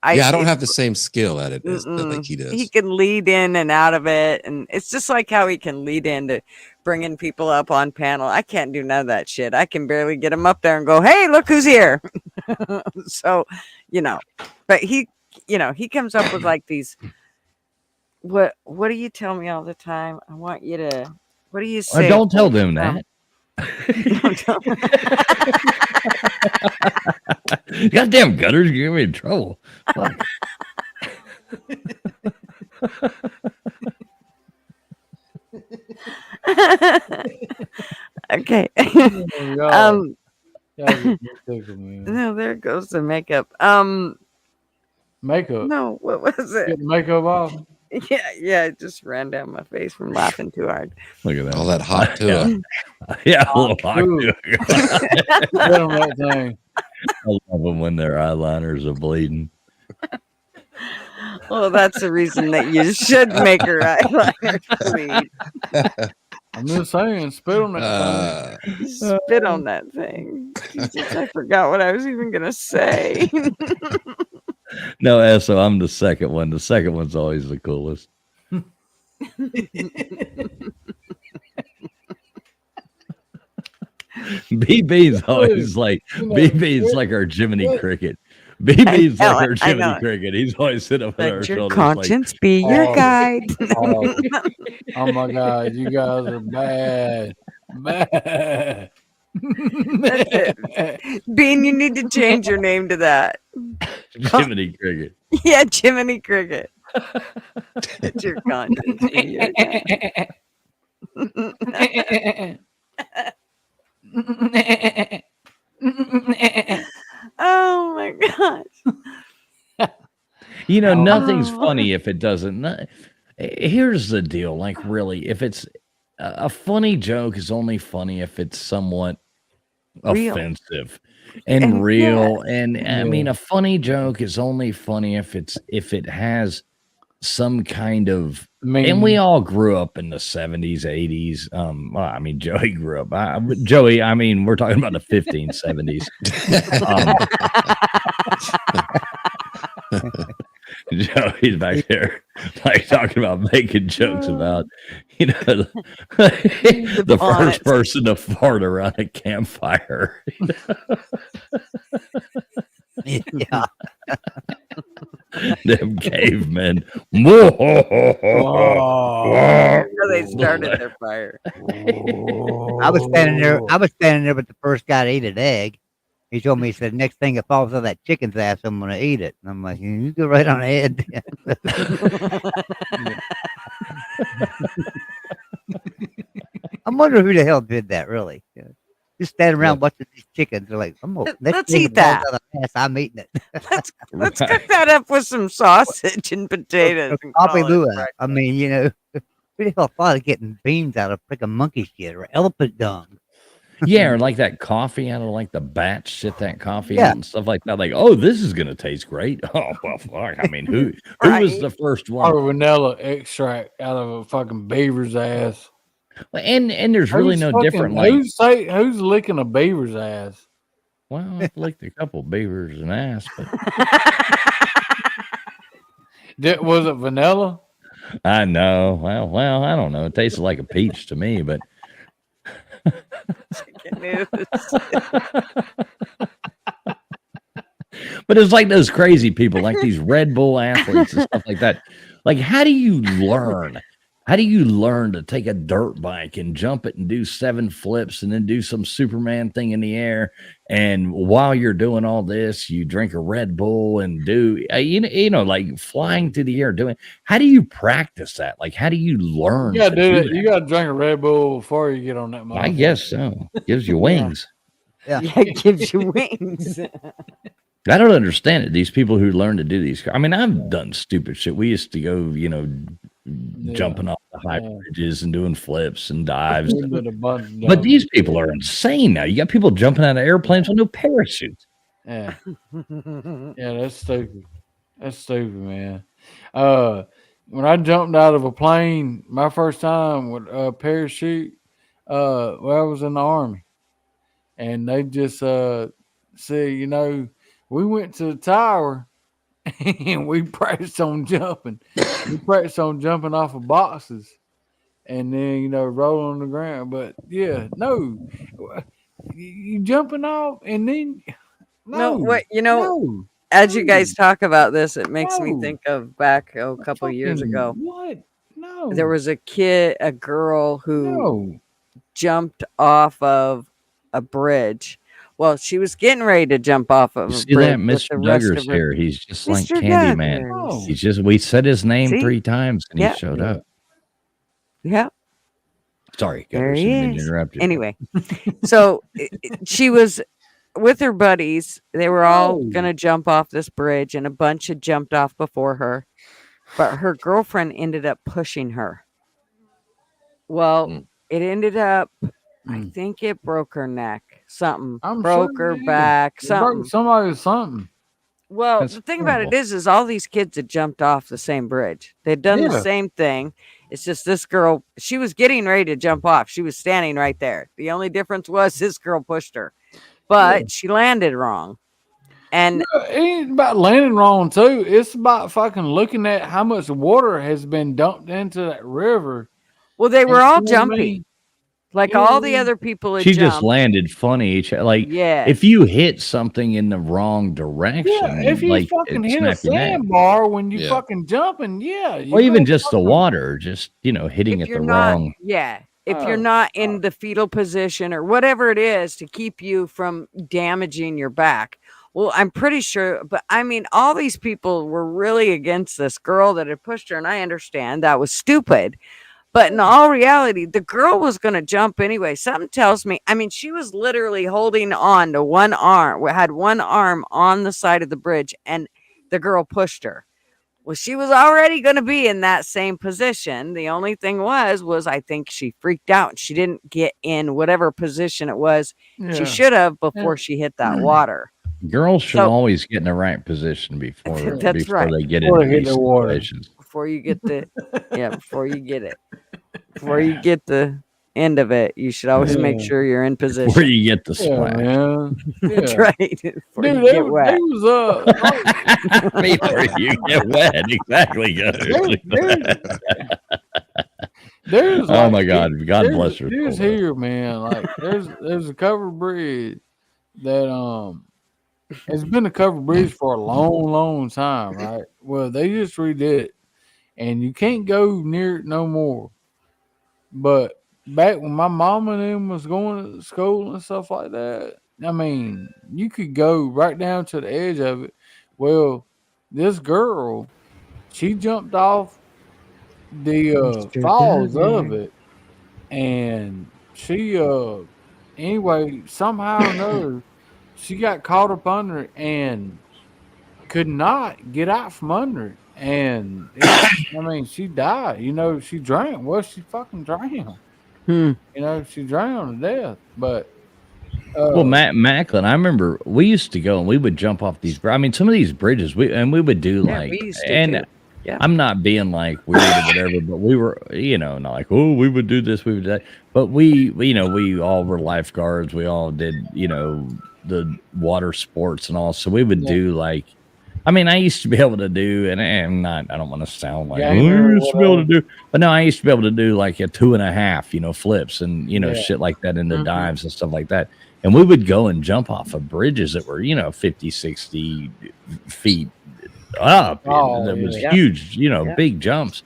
I don't have the same skill at it as like he does. He can lead in and out of it, and it's just like how he can lead into bringing people up on panel. I can't do none of that shit. I can barely get him up there and go, "Hey, look who's here." So, but he comes up with like these. What do you tell me all the time? I want you to. What do you say? Don't tell them that. Goddamn gutters, you get me in trouble. Okay. No, there goes the makeup. Makeup. No, what was it? Get the makeup off. Yeah, it just ran down my face from laughing too hard. Look at that. All that hot too. Yeah, a little hot too. Get on that thing. I love them when their eyeliners are bleeding. Well, that's the reason that you should make her eyeliner bleed. I'm just saying, spit on that thing. Spit on that thing. Jesus, I forgot what I was even gonna say. No, so I'm the second one. The second one's always the coolest. BB's always like BB's like our Jiminy Cricket. BB's like our Jiminy Cricket. He's always sitting up on our Your shoulders. conscience be your guide. Oh my God, you guys are bad. Bad. That's it. Bean, you need to change your name to that. Jiminy Cricket. Yeah, Jiminy Cricket. It's your conscience. Be your guide. Oh my gosh. Nothing's funny if it doesn't. Here's the deal. Like, really, if it's a funny joke is only funny if it's somewhat Real. offensive and real. And I mean, a funny joke is only funny if it has some kind of. And we all grew up in the 70s, 80s. Well, I mean, Joey grew up. Joey, I mean, we're talking about the 1570s. Joey's back there, like talking about making jokes about, the first person to fart around a campfire. Yeah. Them cavemen. They started their fire. I was standing there with the first guy to eat an egg. He told me, he said, next thing that falls out of that chicken's ass, I'm going to eat it. And I'm like, you go right on ahead. I'm wondering who the hell did that, really. Just standing around watching these chickens. They're like, let's eat that. Ass, I'm eating it. Let's cook that up with some sausage and potatoes. And I mean, who the hell thought of getting beans out of freaking monkey shit or elephant dung? Yeah, or like that coffee out of like the batch, shit that coffee out and stuff like that. Like, oh, this is gonna taste great. Oh well, fuck. I mean, who was the first one? Or vanilla extract out of a fucking beaver's ass. And there's really no different. Like, who's licking a beaver's ass? Well, I've licked a couple beavers and ass, but was it vanilla? I know. Well, I don't know. It tasted like a peach to me, but. But it's like those crazy people, like these Red Bull athletes and stuff like that. Like, how do you learn? How do you learn to take a dirt bike and jump it and do 7 flips and then do some Superman thing in the air? And while you're doing all this, you drink a Red Bull and do, like flying through the air doing. How do you practice that? Like, how do you learn? Yeah, dude, you got to drink a Red Bull before you get on that mountain. I guess so. Gives you wings. Yeah. It gives you wings. I don't understand it. These people who learn to do these. I mean, I've done stupid shit. We used to go, jumping off the high bridges and doing flips and dives. But these people are insane now. You got people jumping out of airplanes with no parachutes. Yeah. Yeah, that's stupid. That's stupid, man. When I jumped out of a plane, my first time with a parachute, I was in the Army. And they just said, we went to the tower and we practiced on jumping. We practiced on jumping off of boxes and then, roll on the ground. But yeah, no, you jumping off and then as you guys talk about this, it makes me think of back a couple years ago. What? No. There was a girl who jumped off of a bridge. Well, she was getting ready to jump off of a See bridge. that Mr. Duggar's here. He's just like Candyman. He's just, we said his name 3 times and he showed up. Yeah. Sorry, there Gutters, he didn't mean to is. interrupt you. Anyway, so she was with her buddies. They were all going to jump off this bridge and a bunch had jumped off before her. But her girlfriend ended up pushing her. Well, it ended up, I think it broke her neck. Something broke her back. Something. Well, That's the thing horrible. about it is all these kids had jumped off the same bridge. They'd done the same thing. It's just this girl, she was getting ready to jump off. She was standing right there. The only difference was this girl pushed her, but she landed wrong. And it ain't about landing wrong too. It's about fucking looking at how much water has been dumped into that river. Well, they were And all you know what I jumping. mean? Like all the other people had She jumped. just landed funny. Like, Yeah. if you hit something in the wrong direction, Yeah, if you like, fucking it hit a snap your neck. sandbar when you Yeah. fucking jumping, you Or even gonna just the fucking- water, just, hitting If it you're the not, wrong. if you're not in the fetal position or whatever it is to keep you from damaging your back. Well, I'm pretty sure, but I mean, all these people were really against this girl that had pushed her, and I understand that was stupid. But in all reality, the girl was going to jump anyway. Something tells me, I mean, she was literally holding on to one arm, had one arm on the side of the bridge, and the girl pushed her. Well, she was already going to be in that same position. The only thing was I think she freaked out and she didn't get in whatever position it was she should have before she hit that water. Girls should always get in the right position before That's right. they get Before into they hit these the water. situations. Before you get before you get it. Before you get the end of it, you should always make sure you're in position. Before you get the Yeah, splash. man. That's Yeah. right. Before Dude, you they get wet. was Before you get wet, exactly. There's Oh my God! God bless her. There's here, man. Like there's a covered bridge that it's been a covered bridge for a long time, right? Well, they just redid it, and you can't go near it no more. But back when my mom and them was going to school and stuff like that, I mean, you could go right down to the edge of it. Well, this girl, she jumped off the falls of it, and she anyway, somehow or another, she got caught up under it and could not get out from under it. And I mean, she died. She drowned. Well, she fucking drowned. She drowned to death. But well, Macklin, I remember we used to go and we would jump off these. I mean, some of these bridges, we would do like, we used to and too. Yeah. I'm not being like weird or whatever, but we were, not like, oh, we would do this, we would do that. But we all were lifeguards. We all did, the water sports and all. So we would do like, I mean, I used to be able to do, and I don't want to sound like, I used to be able to do, but no, I used to be able to do like a 2.5, flips and, shit like that in the dives and stuff like that. And we would go and jump off of bridges that were, 50, 60 feet up. And that was huge, big jumps.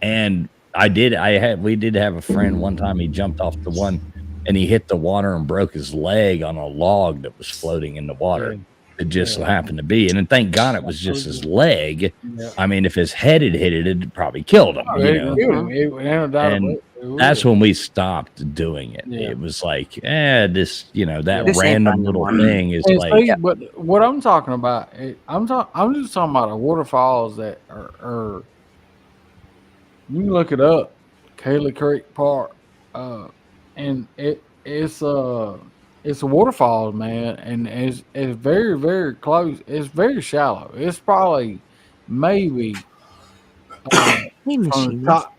And we did have a friend one time, he jumped off the one and he hit the water and broke his leg on a log that was floating in the water. It just so happened to be, and then thank God it was just his leg. I mean, if his head had hit it, it'd probably killed him. And that's when we stopped doing it. It was like, this, that This random little thing is And like, see, but what I'm talking about, I'm just talking about the waterfalls that are. You can look it up, Kaylee Creek Park, and it's a waterfall, man, and it's very, very close. It's very shallow. It's probably maybe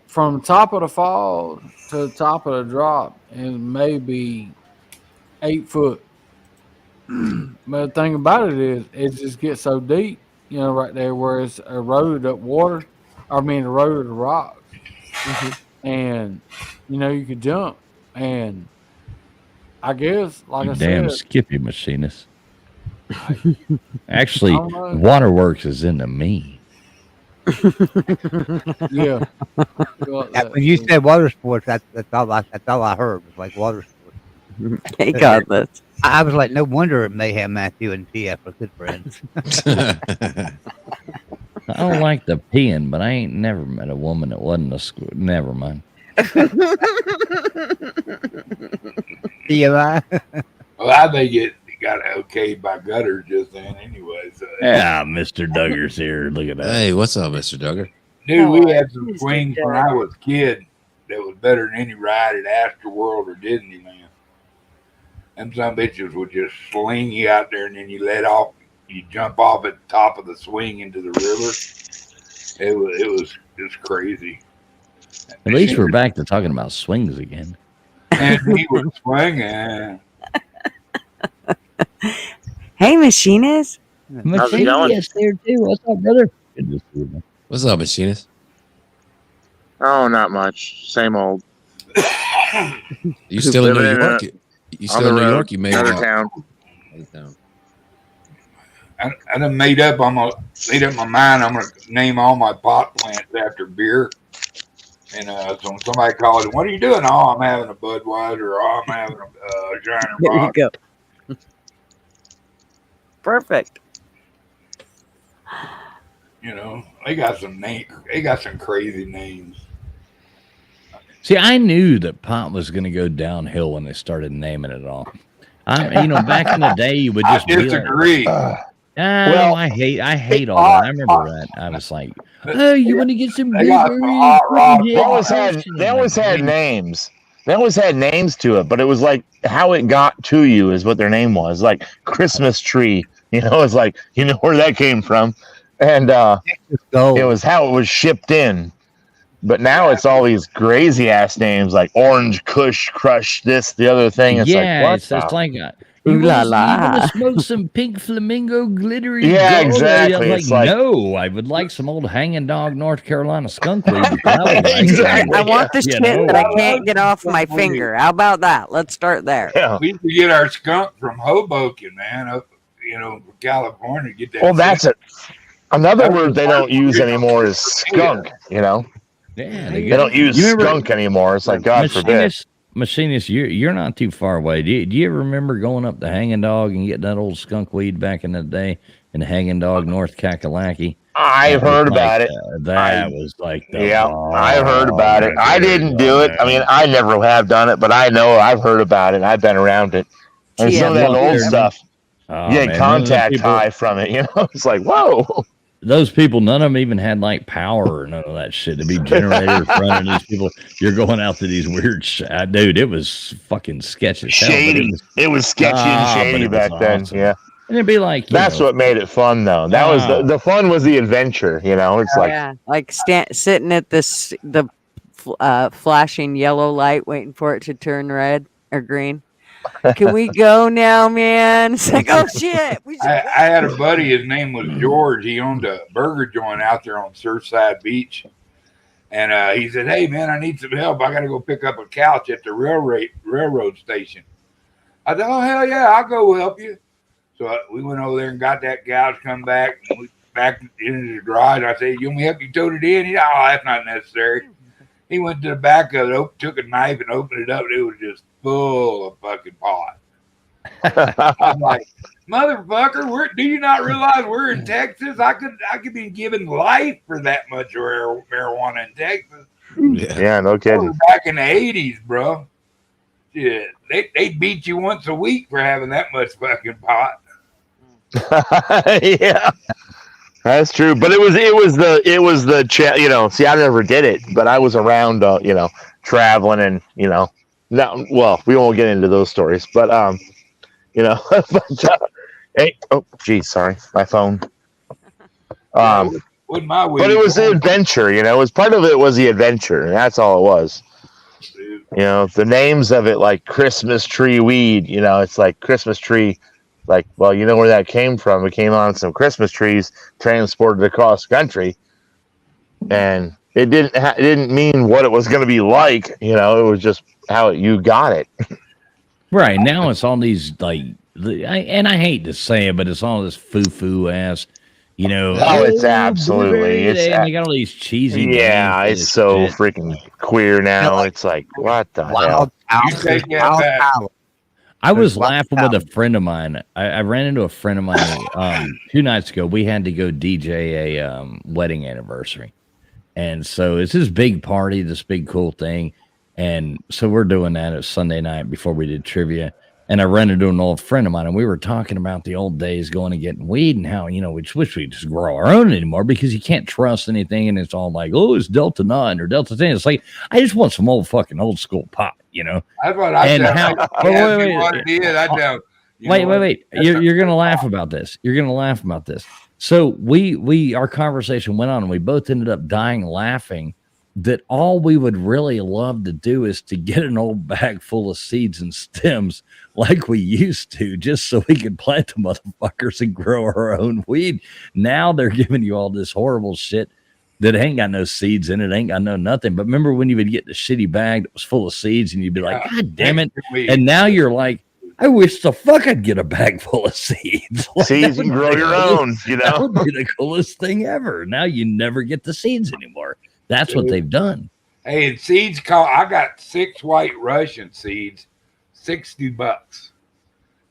from the top of the fall to the top of the drop, and maybe 8 foot. But the thing about it is, it just gets so deep, right there where it's eroded up water. Eroded rocks. And you could jump, and I guess, like I damn said, Skippy machinist. Actually, Waterworks is into me. Yeah. When you said water sports, that's all I heard was like water sports. Hey, God, that's. I was like, no wonder Mayhem Matthew and TF are good friends. I don't like the peeing, but I ain't never met a woman that wasn't a school. Never mind. TMI. Well, I think it got okayed by Gutter just then anyway. So. Yeah, Mr. Duggar's here. Look at that. Hey, what's up, Mr. Duggar? Dude, we had some swings when I was a kid that was better than any ride at Astroworld or Disneyland. Them some bitches would just sling you out there, and then you let off. You jump off at the top of the swing into the river. It was just crazy. At least we're back to talking about swings again. And he was swinging. Hey, machinist. Machinist there too. What's up, brother? What's up, machinist? Oh, not much. Same old. You still in New York? You still in New York? You made another it town. I done made up my mind. I'm gonna name all my pot plants after beer. And so when somebody calls, what are you doing? Oh, I'm having a Budweiser. Or, oh, I'm having a Shiner There you Bock. go. Perfect. They got some names. They got some crazy names. See, I knew that pot was going to go downhill when they started naming it all. Back in the day, you would just disagree. Well, I hate all that. I remember that. I was like, "Oh, you want to get some They always had names. They always had names to it, but it was like how it got to you is what their name was. Like Christmas tree, it's like where that came from, and it was how it was shipped in. But now it's all these crazy ass names like Orange Kush Crush, this, the other thing. It's it's like you want to smoke some pink flamingo glittery? Yeah, gold? exactly. I'm like, no, I would like some old hanging dog North Carolina skunk weed. I want the shit that I can't get off my finger. How about that? Let's start there. Yeah. We used to get our skunk from Hoboken, man, up from California. Get that. Well, that's it. Another word they don't use anymore is skunk. Yeah, they don't use skunk anymore. It's like God forbid. Machinist, you're not too far away. Do you ever remember going up to Hanging Dog and getting that old skunk weed back in the day in Hanging Dog, North Kakalaki? I've heard about it. That was like I've heard about it. I didn't do it. I mean, I never have done it, but I know I've heard about it. I've been around it. And some of that old stuff. You get contact high from it. It's like, whoa. Those people, none of them even had like power or none of that shit to be generators running these people. You're going out to these weird dude. It was fucking sketchy. Shady. It was sketchy and shady back then. Awesome. Yeah. And it'd be like, that's what made it fun though. That was the fun was the adventure. It's like sitting at the flashing yellow light, waiting for it to turn red or green. Can we go now, man? It's like, oh shit. I had a buddy, his name was George. He owned a burger joint out there on Surfside Beach. And he said, hey man, I need some help. I gotta go pick up a couch at the railroad station. I said, oh hell yeah, I'll go help you. So we went over there and got that couch, come back, and we back into the garage. I said, you want me to help you tote it in? He said, oh, that's not necessary. He went to the back of it, took a knife and opened it up. And it was just full of fucking pot. I'm like, motherfucker, do you not realize we're in Texas? I could be given life for that much marijuana in Texas. Yeah, no kidding. Back in the 80s, bro. Yeah, they beat you once a week for having that much fucking pot. Yeah, that's true. But it was the you know. See, I never did it, but I was around, you know, traveling and you know. Not, well, we won't get into those stories, but you know, but, hey, oh, geez, sorry, my phone. With my weed, but it was the adventure, you know. It was part of it was the adventure, and that's all it was. You know, the names of it, like Christmas tree weed. You know, it's like Christmas tree. Like, well, you know where that came from? It came on some Christmas trees transported across country, and it didn't mean what it was going to be like. You know, it was just how you got it. Right now, it's all these like, and I hate to say it, but it's all this foo ass. You know, oh, it's absolutely. They got all these cheesy. Yeah, it's so freaking queer now. It's like, what the hell? I was laughing with a friend of mine. I ran into a friend of mine 2 nights ago. We had to go DJ a wedding anniversary. And so it's this big party, this big cool thing. And so we're doing that. It was Sunday night before we did trivia. And I ran into an old friend of mine, and we were talking about the old days going and getting weed and how, you know, we just wish we just grow our own anymore because you can't trust anything. And it's all like, oh, it's Delta 9 or Delta 10. It's like, I just want some old school pot, you know? That's what I said. Wait. You're going to laugh about this. You're going to laugh about this. So our conversation went on, and we both ended up dying laughing that all we would really love to do is to get an old bag full of seeds and stems like we used to, just so we could plant the motherfuckers and grow our own weed. Now they're giving you all this horrible shit that ain't got no seeds in it, ain't got no nothing. But remember when you would get the shitty bag that was full of seeds and you'd be like, God damn it. And now you're like, I wish the fuck I'd get a bag full of seeds. Like, seeds and grow your own, you know? That would be the coolest thing ever. Now you never get the seeds anymore. That's what they've done. Hey, and seeds I got 6 white Russian seeds, $60.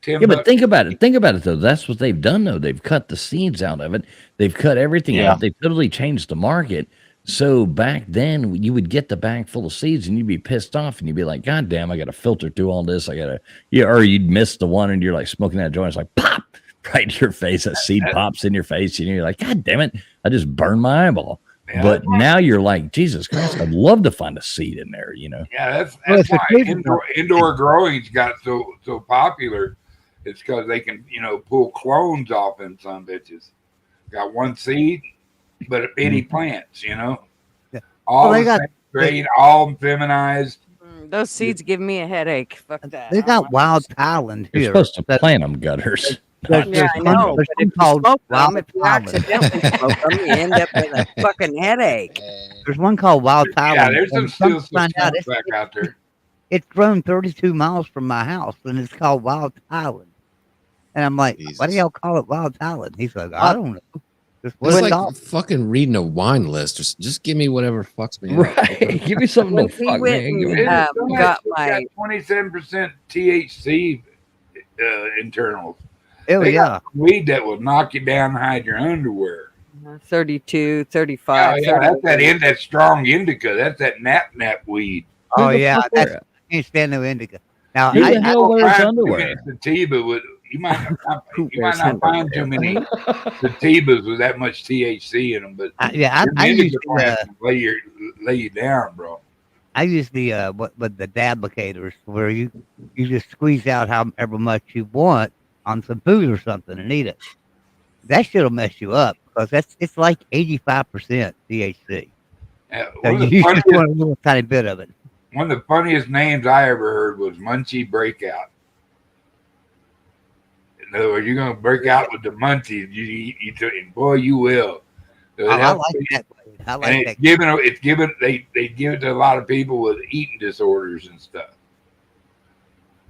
Yeah, but think about it. Think about it, though. That's what they've done, though. They've cut the seeds out of it. They've cut everything out. They've totally changed the market. So back then, you would get the bag full of seeds, and you'd be pissed off, and you'd be like, God damn, I got to filter through all this. Or you'd miss the one, and you're like smoking that joint. It's like, pop, right in your face. That seed pops in your face, and you're like, God damn it, I just burned my eyeball. Yeah. But now you're like, Jesus Christ, I'd love to find a seed in there, you know? Yeah, that's why indoor growing's got so popular. It's because they can, you know, pull clones off in some bitches. Got one seed, but bitty plants, you know? Yeah. All grade, all feminized. Those seeds give me a headache. Fuck that. They got wild Thailand here. You're supposed to plant them, gutters. Yeah, I know. But if you smoke them, if you accidentally smoke them, you end up with a fucking headache. There's one called Wild Thailand. Yeah, there's some still some back out there. It's grown 32 miles from my house, and it's called Wild Thailand. And I'm like, why do y'all call it Wild Thailand? He's like, I don't know. It's like fucking reading a wine list. Just give me whatever fucks me. Right. Give me something to fuck me. Got my 27% THC internals. Oh, yeah. Weed that will knock you down and hide your underwear. 32, 35. Yeah, that's that strong indica. That's that nap weed. Oh, yeah. I can't stand no indica. Now, I wears underwear. Sativa you might not find too many sativas with that much THC in them, but I use lay you down, bro. I use the with the dablicators where you just squeeze out however much you want on some food or something and eat it. That shit'll mess you up because it's like 85% THC. So you just want a little tiny bit of it. One of the funniest names I ever heard was Munchie Breakout. In other words, you're gonna break out with the munchies. Boy, you will. I like that. I like that. They give it to a lot of people with eating disorders and stuff.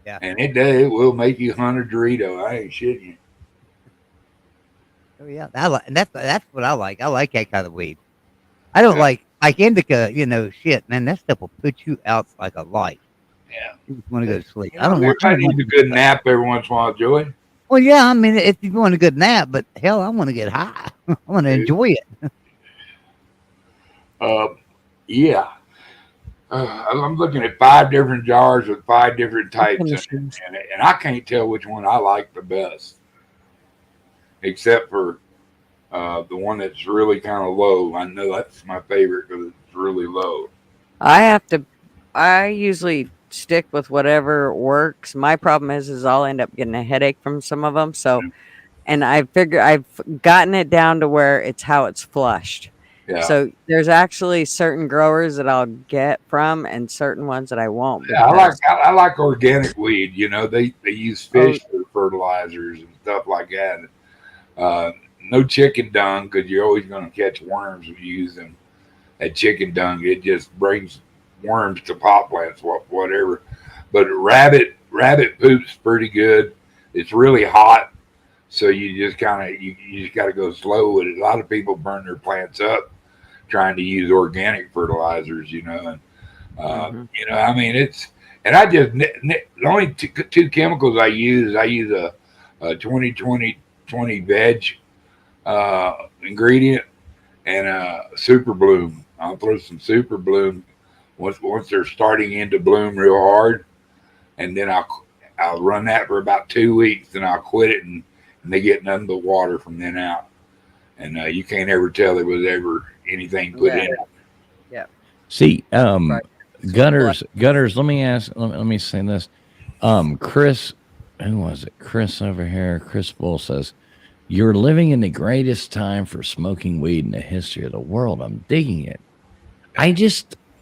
Yeah, and it will make you hunt a Dorito. I ain't shitting you. Oh yeah, that's what I like. I like that kind of weed. I don't like indica. You know, shit, man. That stuff will put you out like a light. Yeah. You just want to go to sleep. You know, everybody needs a good nap every once in a while, Joey. Well, yeah, I mean, if you want a good nap, but hell, I want to get high. I want to enjoy it. Yeah. I'm looking at 5 different jars with 5 different types in it, and I can't tell which one I like the best, except for the one that's really kind of low. I know that's my favorite because it's really low. I usually stick with whatever works. My problem is I'll end up getting a headache from some of them. So, and I figure I've gotten it down to where it's how it's flushed. Yeah. So there's actually certain growers that I'll get from and certain ones that I won't. Yeah, I like organic weed. You know, they use fish for fertilizers and stuff like that. No chicken dung, because you're always going to catch worms if you use them. That chicken dung, it just brings worms to pot plants, whatever. But rabbit poop's pretty good. It's really hot, so you just kind of you just got to go slow with it. A lot of people burn their plants up trying to use organic fertilizers, you know, and you know, I mean, and I just the only two chemicals I use a 20-20-20 veg ingredient and super bloom. I'll throw some super bloom once they're starting into bloom real hard, and then I'll run that for about 2 weeks, then I'll quit it, and they get nothing but water from then out, and you can't ever tell there was ever anything put in it. Yeah. See, Gutters, let me say this. Chris, who was it? Chris over here, Chris Bull says, "You're living in the greatest time for smoking weed in the history of the world." I'm digging it.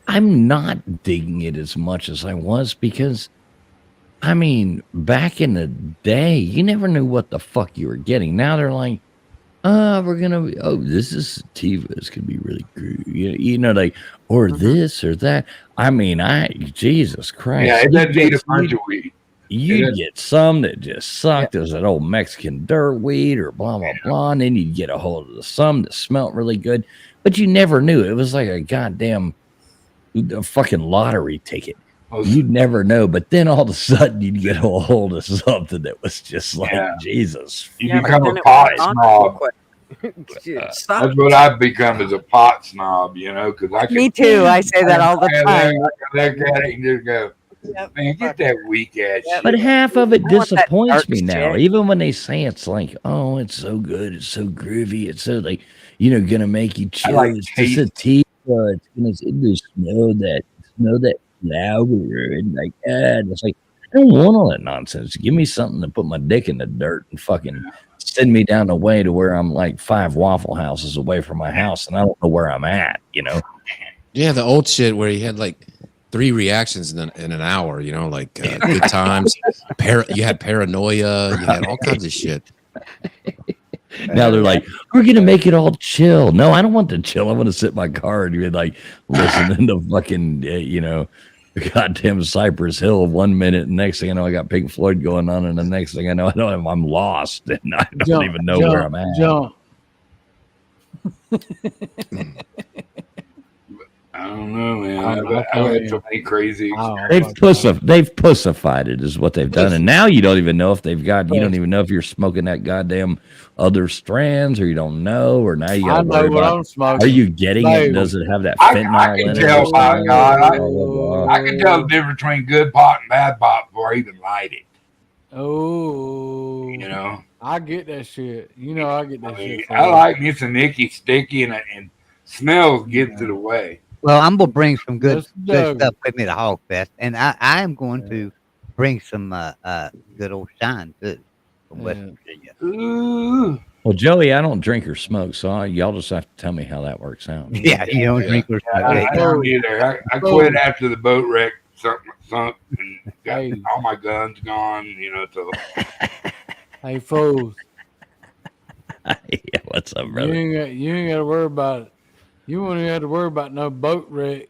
I'm not digging it as much as I was because, I mean, back in the day, you never knew what the fuck you were getting. Now they're like, this is sativa. This could be really good. You know, like, or this or that. I mean, Jesus Christ. Yeah, it doesn't need a bunch of weed. You get some that just sucked. There's that old Mexican dirt weed or blah, blah, blah. And then you'd get a hold of some that smelled really good. But you never knew. It was like a goddamn fucking lottery ticket. You'd never know. But then all of a sudden you'd get a hold of something that was just like, Jesus. You become a pot snob. That's what I've become, as a pot snob, you know, because Me too. I say that all the time. Look at it and just go, man, get that weak ass shit. But half of it disappoints me now. Even when they say it's like, oh, it's so good, it's so groovy, it's so like, you know, gonna make you chill. Like it's just a tea. It's gonna smell that flower and like and it's like, I don't want all that nonsense. Give me something to put my dick in the dirt and fucking send me down the way to where I'm like 5 Waffle Houses away from my house and I don't know where I'm at, you know? Yeah, the old shit where you had like 3 reactions in an hour, you know, like good times. You had paranoia, you had all kinds of shit. Now they're like, we're gonna make it all chill. No, I don't want to chill. I want to sit in my car and be like listening to fucking, you know, goddamn Cypress Hill 1 minute, and next thing I know, I got Pink Floyd going on, and the next thing I know, I'm lost and I don't even know where I'm at. I don't know, man. I've had so many crazy They've pussified it, is what they've done, and now you don't even know if they've got. You don't even know if you're smoking that goddamn other strands, or you don't know, or now you got to worry about. Are you getting it? Does it have that fentanyl in it? I can tell the difference between good pot and bad pot before I even light it. Oh, you know, I get that shit. You know, I get that shit. I like me some icky, sticky, and smells get to the way. Well, I'm gonna bring some good stuff with me to Hogfest, and I am going to bring some good old shine too from West Virginia. Ooh. Well, Joey, I don't drink or smoke, so y'all just have to tell me how that works out. Yeah, you don't drink or smoke. I don't either. I quit after the boat wreck. Sunk and got all my guns gone. You know, so. Hey, fools. Yeah, what's up, brother? You ain't got to worry about it. You won't even have to worry about no boat wreck.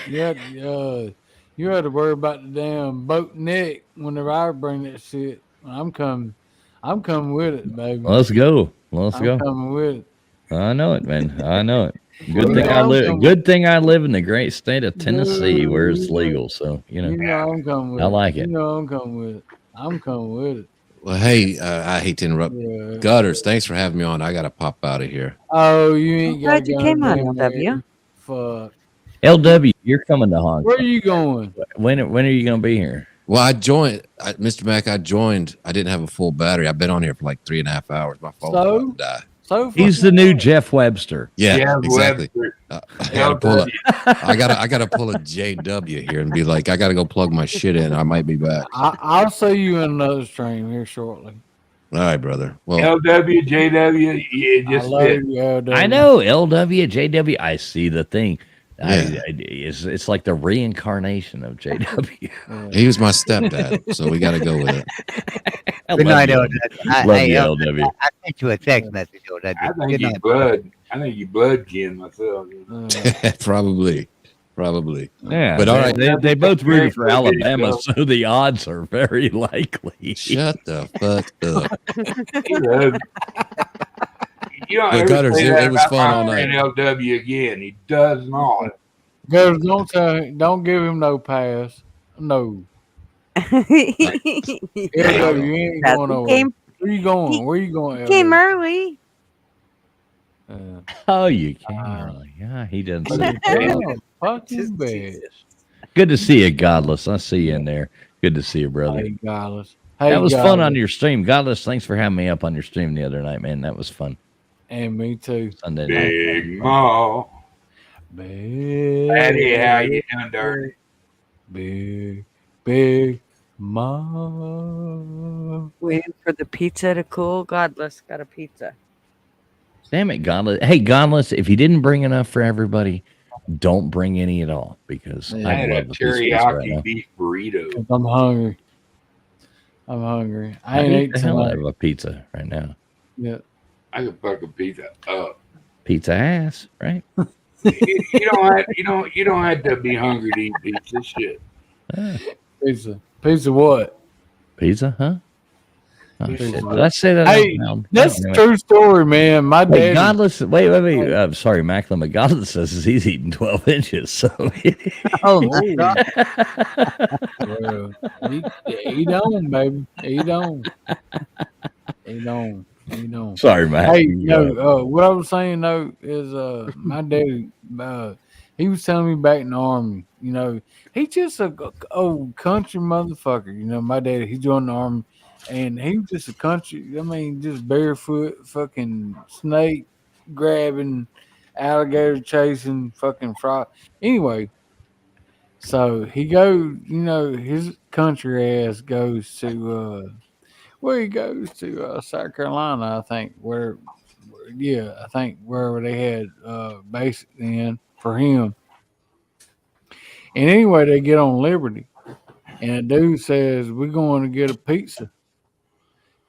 You had to worry about the damn boat neck whenever I bring that shit. I'm coming with it, baby. Let's go. I'm coming with it. I know it, man. I know it. Good thing I live. Good thing I live in the great state of Tennessee, where it's legal. So You know I'm coming with I it. like it. You know I'm coming with it. I'm coming with it. Well, hey, I hate to interrupt. Yeah. Gutters, thanks for having me on. I got to pop out of here. Oh, you ain't got Glad you came on, goddamn LW. way. Fuck. LW, you're coming to Hogfest. Where are you going? When are you going to be here? Well, I joined, Mr. Mac. I joined. I didn't have a full battery. I've been on here for like 3.5 hours. My phone's about to die. He's the new Jeff Webster. Yeah, Jeff exactly. Webster. I gotta pull a JW here and be like, I gotta go plug my shit in. I might be back. I'll see you in another stream here shortly. All right, brother. Well, LW, JW, you just I know LW, JW. I see the thing. It's like the reincarnation of JW. He was my stepdad, so we got to go with it. Good night, LW. Love you, LW. I sent you a text message, LW. I think Good you night. blood. I think you blood kin myself. Probably. Yeah, but all right, they both rooted for Alabama, so the odds are very likely. Shut the fuck up. You don't But ever Gutters, say it that was about fun my all night. friend LW again. He does not. Girls, don't give him no pass. No. LW, you ain't going nowhere. Where you going? Where you going? Came LW? early. Oh, you came early. Yeah, he doesn't say Damn, fucking best. Good to see you, Godless. I see you in there. Good to see you, brother. Hey, Godless. That was fun on your stream. Godless, thanks for having me up on your stream the other night, man. That was fun. And me too. Sunday Big night. Ma. Big. Daddy, how you doing, dirty? Big Ma. Waiting for the pizza to cool. Godless got a pizza. Damn it, Godless. Hey, Godless, if you didn't bring enough for everybody, don't bring any at all because I had a love the piece teriyaki right beef burrito. I'm hungry. I I ain't need ate the hell out tonight. of a pizza right now. Yeah. I could fuck a pizza up. Pizza ass, right? You don't have to be hungry to eat pizza. Shit. Pizza what? Pizza, huh? Oh, Pizza shit. what? Did I say that? Hey, out loud? that's a Anyway. true story, man. My Wait, dad. Godless. Wait. I'm sorry, Macklin, but Godless says he's eating 12 inches. So, Oh, my God. Well, eat on, baby. Eat on. Eat on. Eat on. sorry, Mac. Hey, no. What I was saying though is, my daddy, he was telling me back in the army. You know, he's just a old country motherfucker. You know, my daddy, he joined the army, and he was just a country. I mean, just barefoot, fucking snake grabbing, alligator chasing, fucking frog. Anyway, so he goes. You know, his country ass goes to. Well, he goes to South Carolina, I think. I think wherever they had base in for him. And anyway, they get on Liberty, and a dude says, "We're going to get a pizza."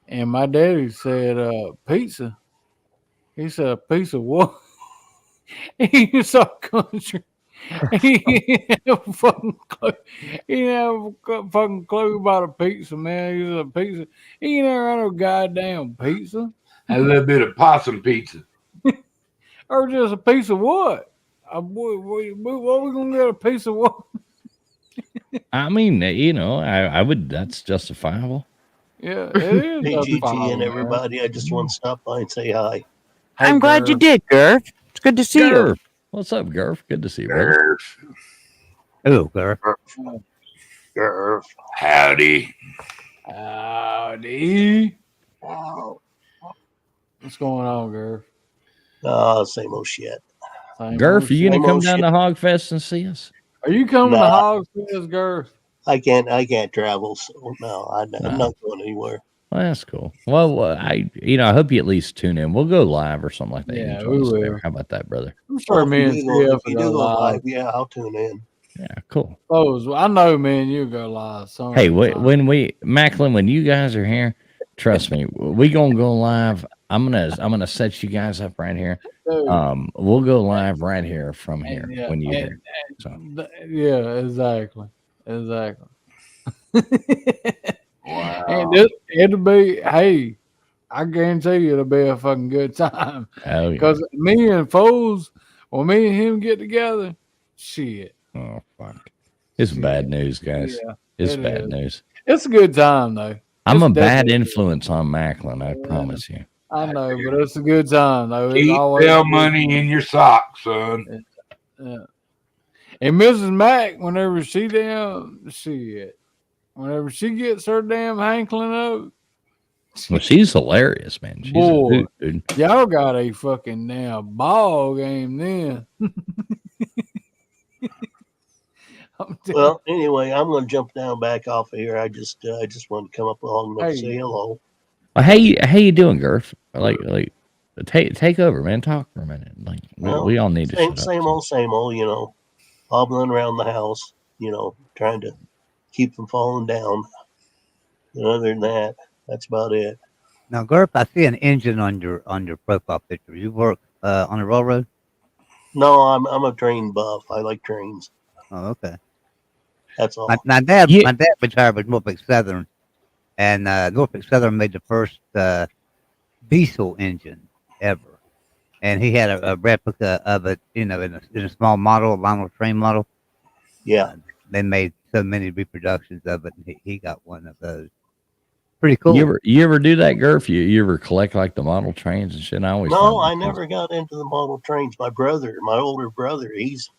And my daddy said, "Pizza." He said, "A pizza what?" He saw country. He didn't have a fucking clue. He didn't have a fucking clue about a pizza, man. He said a pizza. He ain't never had no goddamn pizza. A little bit of possum pizza. Or just a piece of what? What we gonna get a piece of what? I mean, you know, I would. That's justifiable. Yeah, it is. Hey, GG justifiable, and man. everybody. I just want to stop by and say hi. I'm glad you did, Gurf. It's good to see Gurf. What's up, Gurf? Good to see you, brother. Oh, Gurf. Gurf. Howdy. Howdy. What's going on, Gurf? Same old shit. Gurf, are you gonna come down to Hogfest and see us? Are you coming to Nah. Hogfest, Gurf? I can't travel, so no, I'm not going anywhere. Well, that's cool. Well, I hope you at least tune in. We'll go live or something like that. Yeah, Enjoy we us will. there. How about that, brother? I'm sure me and If CF you will do go go live. live, yeah, I'll tune in. Yeah, cool. Oh, I know, man. You go live. Hey, when Macklin, when you guys are here, trust me, we gonna go live. I'm gonna set you guys up right here. Dude. We'll go live right here from here Yeah, when you're and- here. So. Yeah, exactly. Wow. And it'll be, hey, I guarantee you it'll be a fucking good time. Oh, yeah. Because me and Foles, Well, me and him get together. Shit. Oh fuck. It's bad news, guys. Yeah, It's bad news. It's a good time though. I'm It's a bad definitely- influence on Macklin, I promise you. I know, but it's a good time though. It's Keep always bell good. money in your socks, son. Yeah. And Mrs. Mack, whenever she whenever she gets her damn hankling up, Well, she's hilarious, man. She's a boy, hoot, dude. y'all got a fucking damn ball game then. Well, anyway, I'm going to jump down back off of here. I just want to come up along and say hello. Well, how you doing, Gurf? Like, take over, man. Talk for a minute. Like, we all need to shut up. Same old, you know, hobbling around the house, you know, trying to keep from falling down. And other than that, that's about it. Now, Gurf, I see an engine on your profile picture. You work on a railroad? No, I'm a train buff. I like trains. Oh, okay. That's all. My dad retired with Norfolk Southern, and Norfolk Southern made the first diesel engine ever, and he had a replica of it, you know, in a small model, a Lionel train model. Yeah, they made so many reproductions of it, and he got one of those. Pretty cool. You ever do that, Gurf? You ever collect like the model trains and shit? I never got into the model trains. My older brother, he's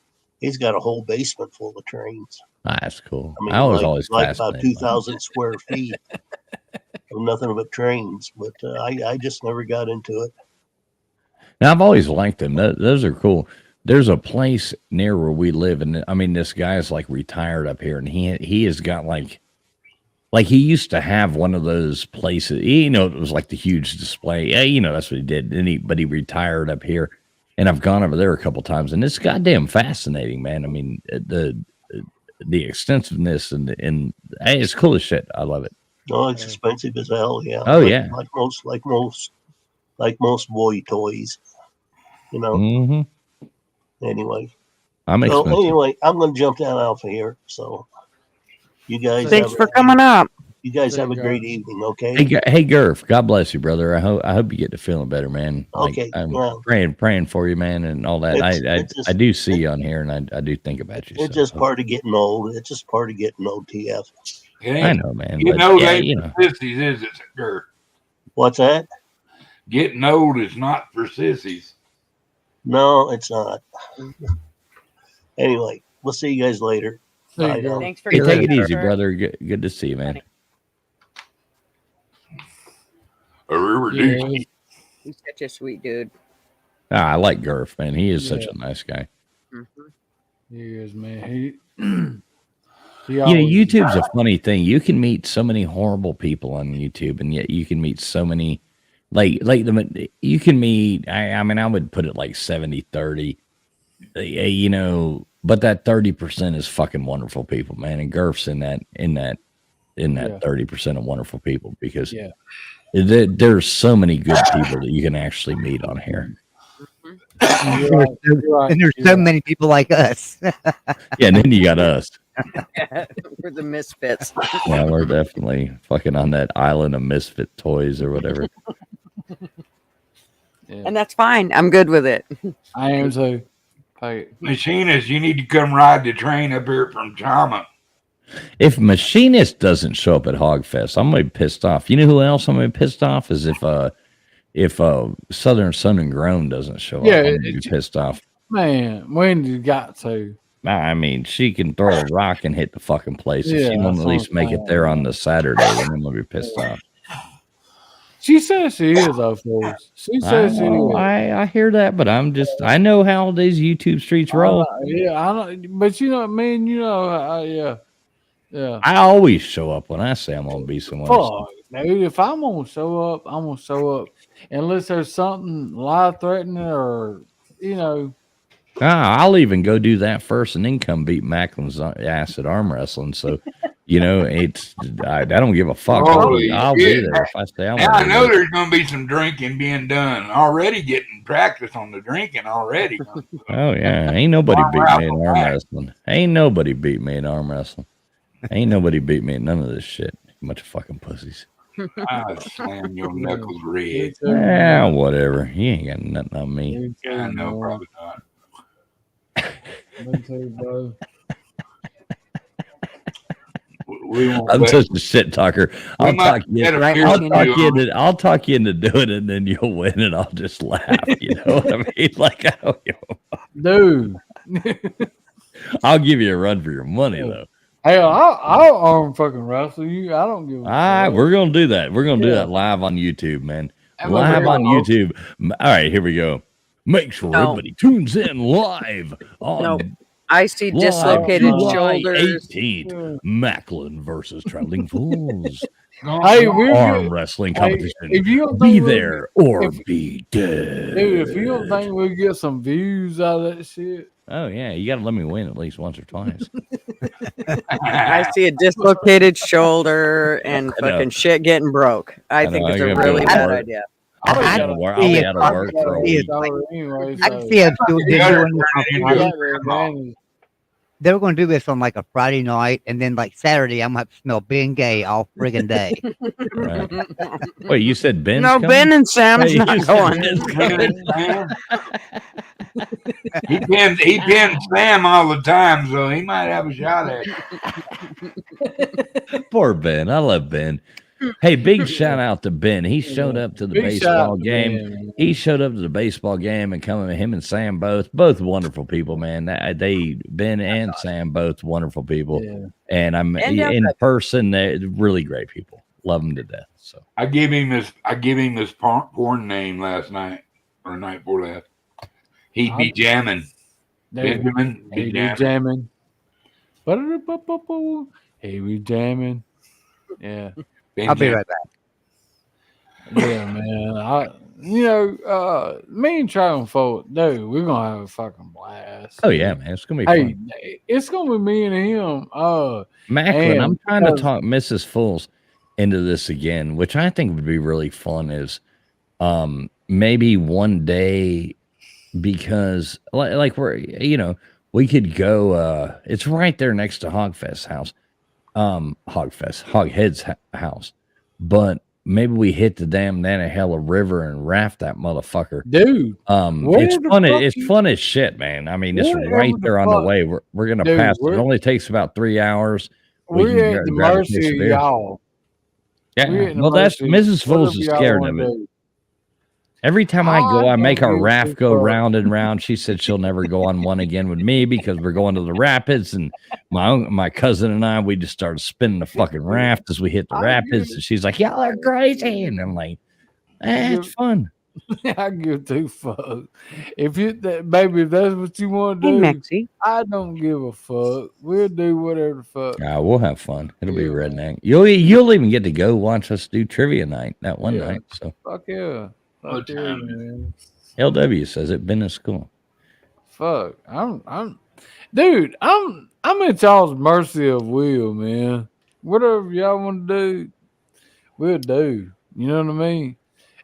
got a whole basement full of trains. That's cool. I mean, I was always like fascinated. about 2,000 square feet of nothing but trains, but I just never got into it. Now, I've always liked them. Those are cool. There's a place near where we live, and I mean, this guy's like retired up here, and he has got like he used to have one of those places. You know, it was like the huge display. Yeah, you know, that's what he did. But he retired up here, and I've gone over there a couple times, and it's goddamn fascinating, man. I mean, the extensiveness and hey, it's cool as shit. I love it. No, it's expensive as hell. Yeah. Oh, yeah. Like most boy toys, you know. Mm-hmm. Anyway. Expensive. Anyway, I'm going to jump down off of here. So, you guys. Thanks for coming up. You guys have a great evening. Okay. Hey, Gurf. God bless you, brother. I hope you get to feeling better, man. Okay. I'm well, praying for you, man, and all that. I do see you on here, and I do think about you. It's just part of getting old. It's just part of getting old. TF. I know, man. You but, know, yeah, they you know. sissies, is it, Gurf? What's that? Getting old is not for sissies. No, it's not. Anyway, we'll see you guys later. Bye now. Thanks for Take it easy, brother. Good to see you, man. He's such a sweet dude. I like Gurf, man. He is such a nice guy. He is, man. You know, YouTube's a funny thing. You can meet so many horrible people on YouTube, and yet you can meet so many, you can meet, I mean, I would put it like 70-30, you know, but that 30% is fucking wonderful people, man. And Gurf's in that 30% of wonderful people, because there's so many good people that you can actually meet on here. And there's so many people like us. Yeah, and then you got us. We're the misfits. Yeah, we're definitely fucking on that island of misfit toys or whatever. And that's fine. I'm good with it. I am too. Machinist, you need to come ride the train up here from Chama. If Machinist doesn't show up at Hogfest, I'm gonna be pissed off. You know who else I'm gonna be pissed off is if Southern Sun and Grown doesn't show up, I'm gonna be pissed off. Man, when you got to? I mean, she can throw a rock and hit the fucking place. If she won't at least make it there on the Saturday, then I'm gonna be pissed off. She says she is, of course. She says she is. I hear that, but I know how these YouTube streets roll. Yeah, I know, but you know, I mean, you know, yeah. I always show up when I say I'm gonna be somewhere. Fuck, dude, if I'm gonna show up, I'm gonna show up, unless there's something life-threatening or, you know. I'll even go do that first and then come beat Macklin's ass at arm wrestling. So, you know, I don't give a fuck. I'll be there if I say I know there's going to be some drinking being done. Already getting practice on the drinking already. Oh, yeah. Ain't nobody beat me in arm wrestling. Ain't nobody beat me in arm wrestling. Ain't nobody beat me in none of this shit. Bunch of fucking pussies. I'll slam your knuckles red. Yeah, whatever. You ain't got nothing on me. I know, probably not. Me too, bro. I'm such a shit talker. I'll talk you into doing it, and then you'll win, and I'll just laugh. You know what I mean? Like, dude, I'll give you a run for your money, though. Hey, I'll arm fucking wrestle you. I don't give a All right, we're gonna do that. We're gonna do that live on YouTube, man. Live on YouTube. All right, here we go. Make sure everybody tunes in live on. I see dislocated July shoulders. 18th, Macklin versus Traveling Fools. Hey, arm wrestling competition. If you don't be there or be dead. Dude, if you don't think we'll get some views out of that shit. Oh, yeah. You got to let me win at least once or twice. I see a dislocated shoulder and fucking shit getting broke. I think it's a really bad idea. I'll be out of work for a week. I can see them they were going to do this on like a Friday night, and then like Saturday, I'm going to have to smell Ben Gay all friggin' day. Right. Wait, you said Ben's No, coming? Ben and Sam's Hey, not you going. He pins Sam all the time, so he might have a shot at it. Poor Ben. I love Ben. Hey, big shout out to Ben. He showed up to the baseball game. He showed up to the baseball game and coming with him and Sam both wonderful people, man. Ben and Sam both wonderful people. Yeah. And I'm in person, they're really great people. Love them to death. So I gave him his porn name last night or night before that. He'd be jamming. Benjamin be jamming. He be jamming. Yeah. I'll be right back. Yeah, man. Me and Traveling Folk, dude, we're gonna have a fucking blast. Oh yeah, man. It's gonna be fun. It's gonna be me and him. Macklin, I'm trying to talk Mrs. Fools into this again, which I think would be really fun is maybe one day, because like we're we could go it's right there next to Hogfest house. Hoghead's house, but maybe we hit the damn Nantahala River and raft that motherfucker, dude. It's fun. It's fun as shit, man. I mean, it's right there on the way. We're gonna pass. It only takes about 3 hours. We're at the mercy of y'all. Yeah, well, that's Mrs. Fools is scared of it. Every time I go, I make our raft go round and round. She said she'll never go on one again with me because we're going to the rapids. And my cousin and I, we just started spinning the fucking raft as we hit the rapids. And she's like, y'all are crazy. And I'm like, it's fun. I give 2 fucks. Baby, if that's what you want to do, Maxie. I don't give a fuck. We'll do whatever the fuck. We'll have fun. It'll be redneck. You'll even get to go watch us do trivia night that one night. So fuck yeah. Man. LW says it. Been in school. Fuck, I'm at y'all's mercy of will, man. Whatever y'all want to do, we'll do. You know what I mean?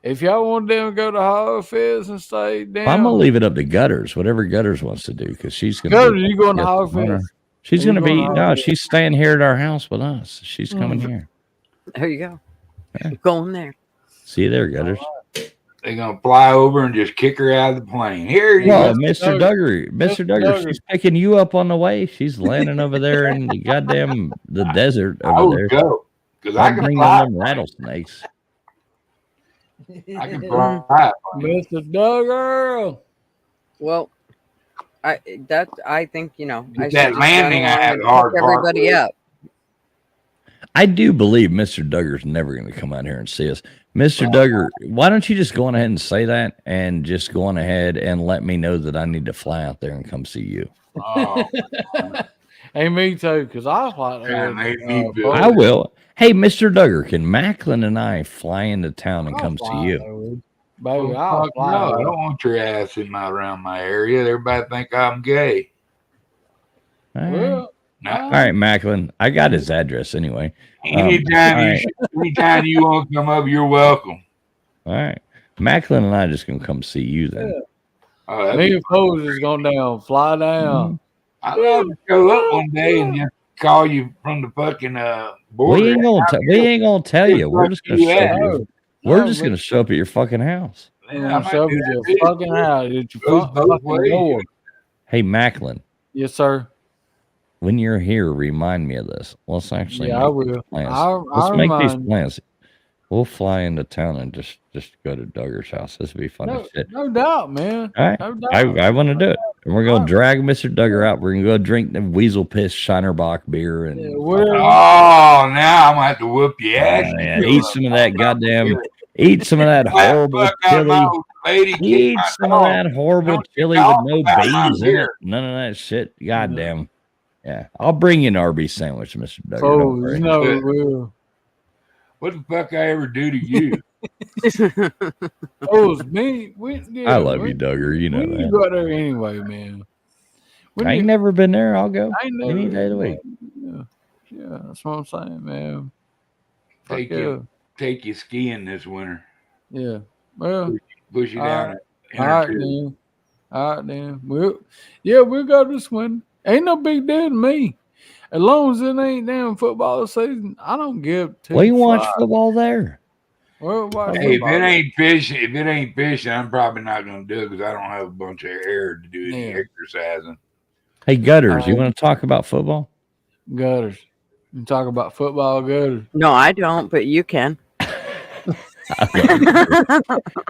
If y'all want them to go to Hogfest and stay down, I'm gonna leave it up to Gutters. Whatever Gutters wants to do, because she's gonna. Gutters, you going to Hogfest? She's gonna be she's staying here at our house with us. She's coming here. There you go. Yeah. Going there. See you there, Gutters. They're gonna fly over and just kick her out of the plane. Here you go, Mr. Duggar. She's picking you up on the way. She's landing over there in the goddamn desert over there. Go because I can bring fly them rattlesnakes. I can fly, Mr. Duggar. Well, I think that landing. I have hard everybody up. I do believe Mr. Duggar's never going to come out here and see us. Mr. Duggar, why don't you just go on ahead and say that and just go on ahead and let me know that I need to fly out there and come see you. Hey, me too, because I'll fly there. I will. Hey, Mr. Duggar, can Macklin and I fly into town and come see you? Baby, I'll fly. No, I don't want your ass around my area. Everybody think I'm gay. All right, Macklin. I got his address anyway. Anytime you want to come up, you're welcome. All right. Macklin and I are just going to come see you then. Yeah. Me and Pose is going down. Fly down. I'd love to show up one day and just call you from the fucking border. We ain't gonna tell you. We're just going to show you. We're just going to show up at your fucking house. Yeah, show up at your fucking house. At your fucking door. Hey, Macklin. Yes, sir. When you're here, remind me of this. Let's actually Yeah, I make these will. plans. Let's I'll make these remind. plans. We'll fly into town and just go to Duggar's house. This would be fun as shit. No doubt, man. All right. No doubt. I want to do it. And we're going to drag Mr. Duggar out. We're going to go drink the Weasel Piss Shinerbach beer. And Oh, now I'm going to have to whoop your ass. man, eat some of that goddamn, eat some of that horrible chili. Eat some of that horrible chili with no beans in it. None of that shit. Goddamn. Yeah. I'll bring you an Arby's sandwich, Mr. Duggar. Oh, you know it will. What the fuck I ever do to you? Oh, it's me. I love you, Duggar. You know we that. go there anyway, man. I ain't never been there. I'll go any day of the week. Yeah, that's what I'm saying, man. Take you skiing this winter. Yeah. Well, push you down. All right, then. All right, then. We'll go this one. Ain't no big deal to me. As long as it ain't damn football season, I don't give two. Well, you watch football there. Well, hey, if it ain't fishing, I'm probably not going to do it because I don't have a bunch of hair to do any exercising. Hey, Gutters, you want to talk about football? Gutters. You talk about football, Gutters. No, I don't, but you can.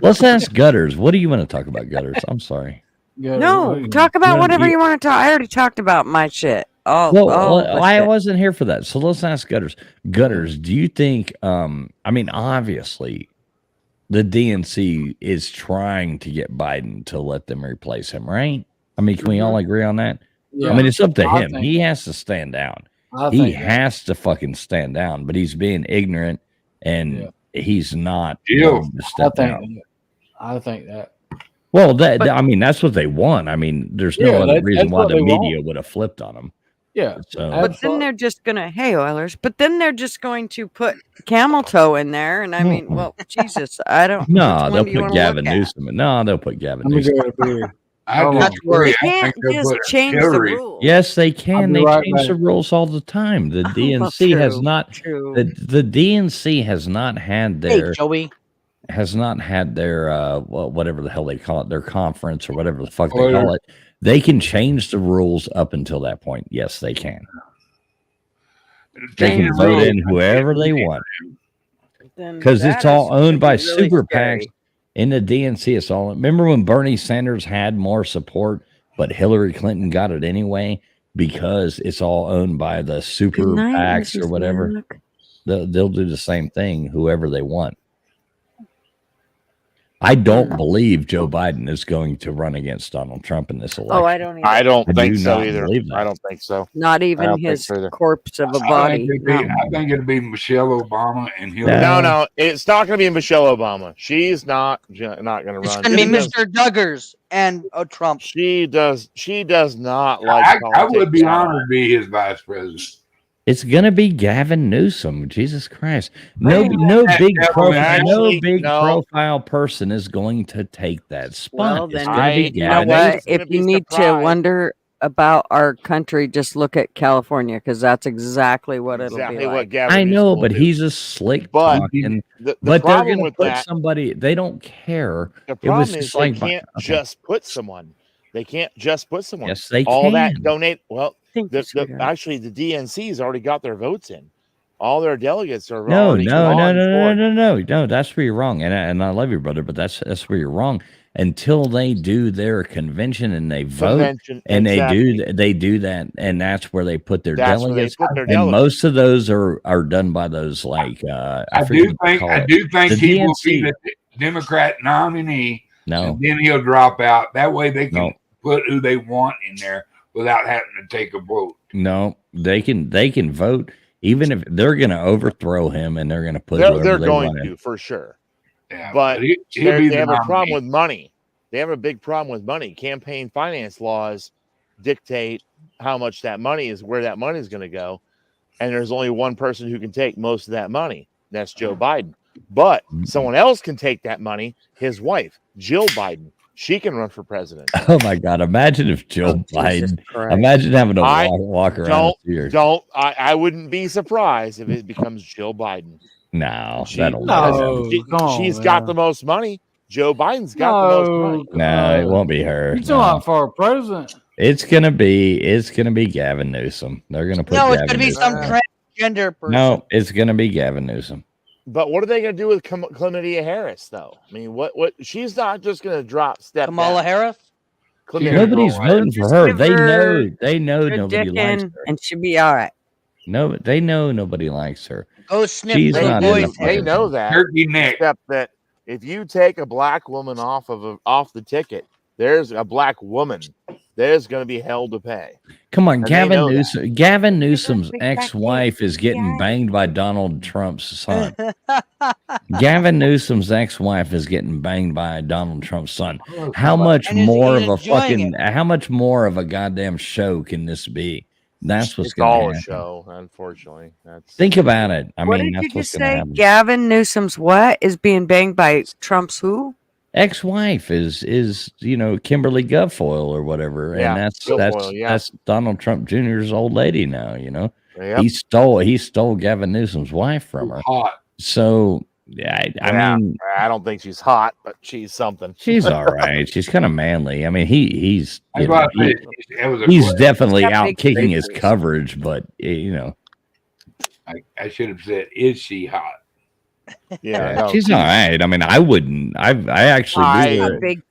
Let's ask Gutters. What do you want to talk about, Gutters? I'm sorry. No, talk about whatever you want to talk. I already talked about my shit. I wasn't here for that. So let's ask Gutters. Gutters, do you think, obviously, the DNC is trying to get Biden to let them replace him, right? I mean, can we all agree on that? Yeah. I mean, it's up to him. He has to stand down. He has to fucking stand down, but he's being ignorant and he's not willing to step down. I think that. Well, that's what they want. I mean, there's no other reason why the media would have flipped on him. Yeah. So, but then they're just going to, hey, Oilers, but then they're just going to put camel toe in there. And I mean, well, Jesus, I don't know. No, they'll put Gavin Newsom. No, they'll put Gavin Newsom. They can't just change the rules. Yes, they can. They change the rules all the time. The DNC has not. The DNC has not had their. Hey, Joey. Has not had their whatever the hell they call it, their conference or whatever the fuck they call it. They can change the rules up until that point. Yes, they can. They can vote in whoever they want because it's all owned by super PACs. In the DNC, it's all. Remember when Bernie Sanders had more support, but Hillary Clinton got it anyway because it's all owned by the super PACs or whatever. They'll do the same thing, whoever they want. I don't believe Joe Biden is going to run against Donald Trump in this election. Oh, I don't either. I don't think so not either. believe that. I don't think so. Not even his corpse of a body. I think it'll be Michelle Obama and Hillary. No, it's not going to be Michelle Obama. She's not going to run. It's going to be Mr. Duggars and Trump. She does not like politics. I would be honored to be his vice president. It's gonna be Gavin Newsom. Jesus Christ! No big profile person is going to take that spot. Well, then you know what? If you need to wonder about our country, just look at California because that's exactly what it'll be like. I know, but he's a slick talking. But they're gonna put somebody. They don't care. The problem is they can't just put someone. They can't just put someone. Yes, they all can. that donate. Well, actually, the DNC's already got their votes in. All their delegates are no. That's where you're wrong. And I love you, brother, but that's where you're wrong. Until they do their convention and they vote, and they do that, and that's where they put their delegates. And most of those are done by those like I do think he will be the Democrat nominee. No, and then he'll drop out. That way they can put who they want in there without having to take a vote. No, they can vote even if they're going to overthrow him and they're going to put. They're going to for sure. Yeah, but they have a problem with money. They have a big problem with money. Campaign finance laws dictate how much that money is, where that money is going to go, and there's only one person who can take most of that money. That's Joe Biden. But someone else can take that money. His wife, Jill Biden, she can run for president. Oh my God! Imagine if Jill Biden. Imagine having to walk around. I wouldn't be surprised if it becomes Jill Biden. No, she's got the most money. Joe Biden's got the most money. No, it won't be her. You're talking about for president. It's gonna be Gavin Newsom. They're gonna put. No, it's Gavin gonna be Newsom. some transgender person. No, it's gonna be Gavin Newsom. But what are they going to do with Chlamydia Harris, though? I mean, what? She's not just going to drop step. Kamala Harris. Nobody's voting for her. They know Good nobody likes dickin', her. and she'll be all right. No, they know nobody likes her. Go sniff. She's little not in boys. the They know that. Turkey neck. Except that if you take a black woman off the ticket, there's a black woman. There's going to be hell to pay. Come on, And Gavin Newsom. Gavin Newsom's ex-wife is getting banged by Donald Trump's son. Gavin Newsom's ex-wife is getting banged by Donald Trump's son. How much more of a fucking? How much more of a goddamn show can this be? That's what's going to all happen. a show, unfortunately. Think about it. I What mean, did that's you what's just going to say? happen. Gavin Newsom's what is being banged by Trump's who? Ex-wife is Kimberly Guilfoyle or whatever, Yeah, and Guilfoyle, yeah. that's Donald Trump Jr.'s old lady now. Yep. He stole Gavin Newsom's wife from her. Hot. So I mean, I don't think she's hot, but she's something. she's all right. She's kind of manly. I mean, he's That's why I said it was a he's question. definitely He's got out big kicking his fingers. coverage, but I should have said, is she hot? Yeah, no, she's all right. I mean, I wouldn't. I actually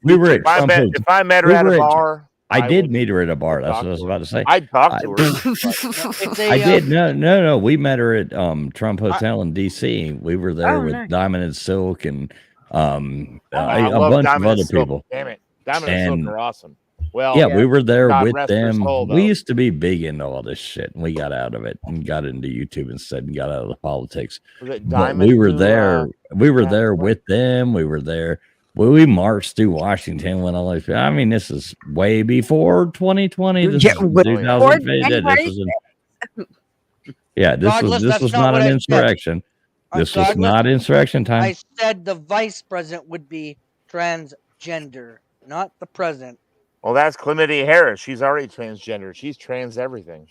we were at Trump Hotel. if I met her at a bar, I did meet her at a bar. That's what I was about to say. I'd talk to her. I did. No. We met her at Trump Hotel in D.C. We were there with nice. Diamond and Silk and I a love bunch of Diamond and other Silk. people. Damn it, Diamond and Silk are awesome. Well, Yeah, we were there God with rest her them. soul, We though. used to be big into all this shit, and we got out of it and got into YouTube instead and got out of the politics. Was it But Diamond we were who, there. We were there with them. We were there. We marched through Washington when all these. I mean, this is way before 2020. This is 2015. This was not an insurrection. This was not insurrection time. I said the vice president would be transgender, not the president. Well, that's Chlamydia Harris. She's already transgender. She's trans everything.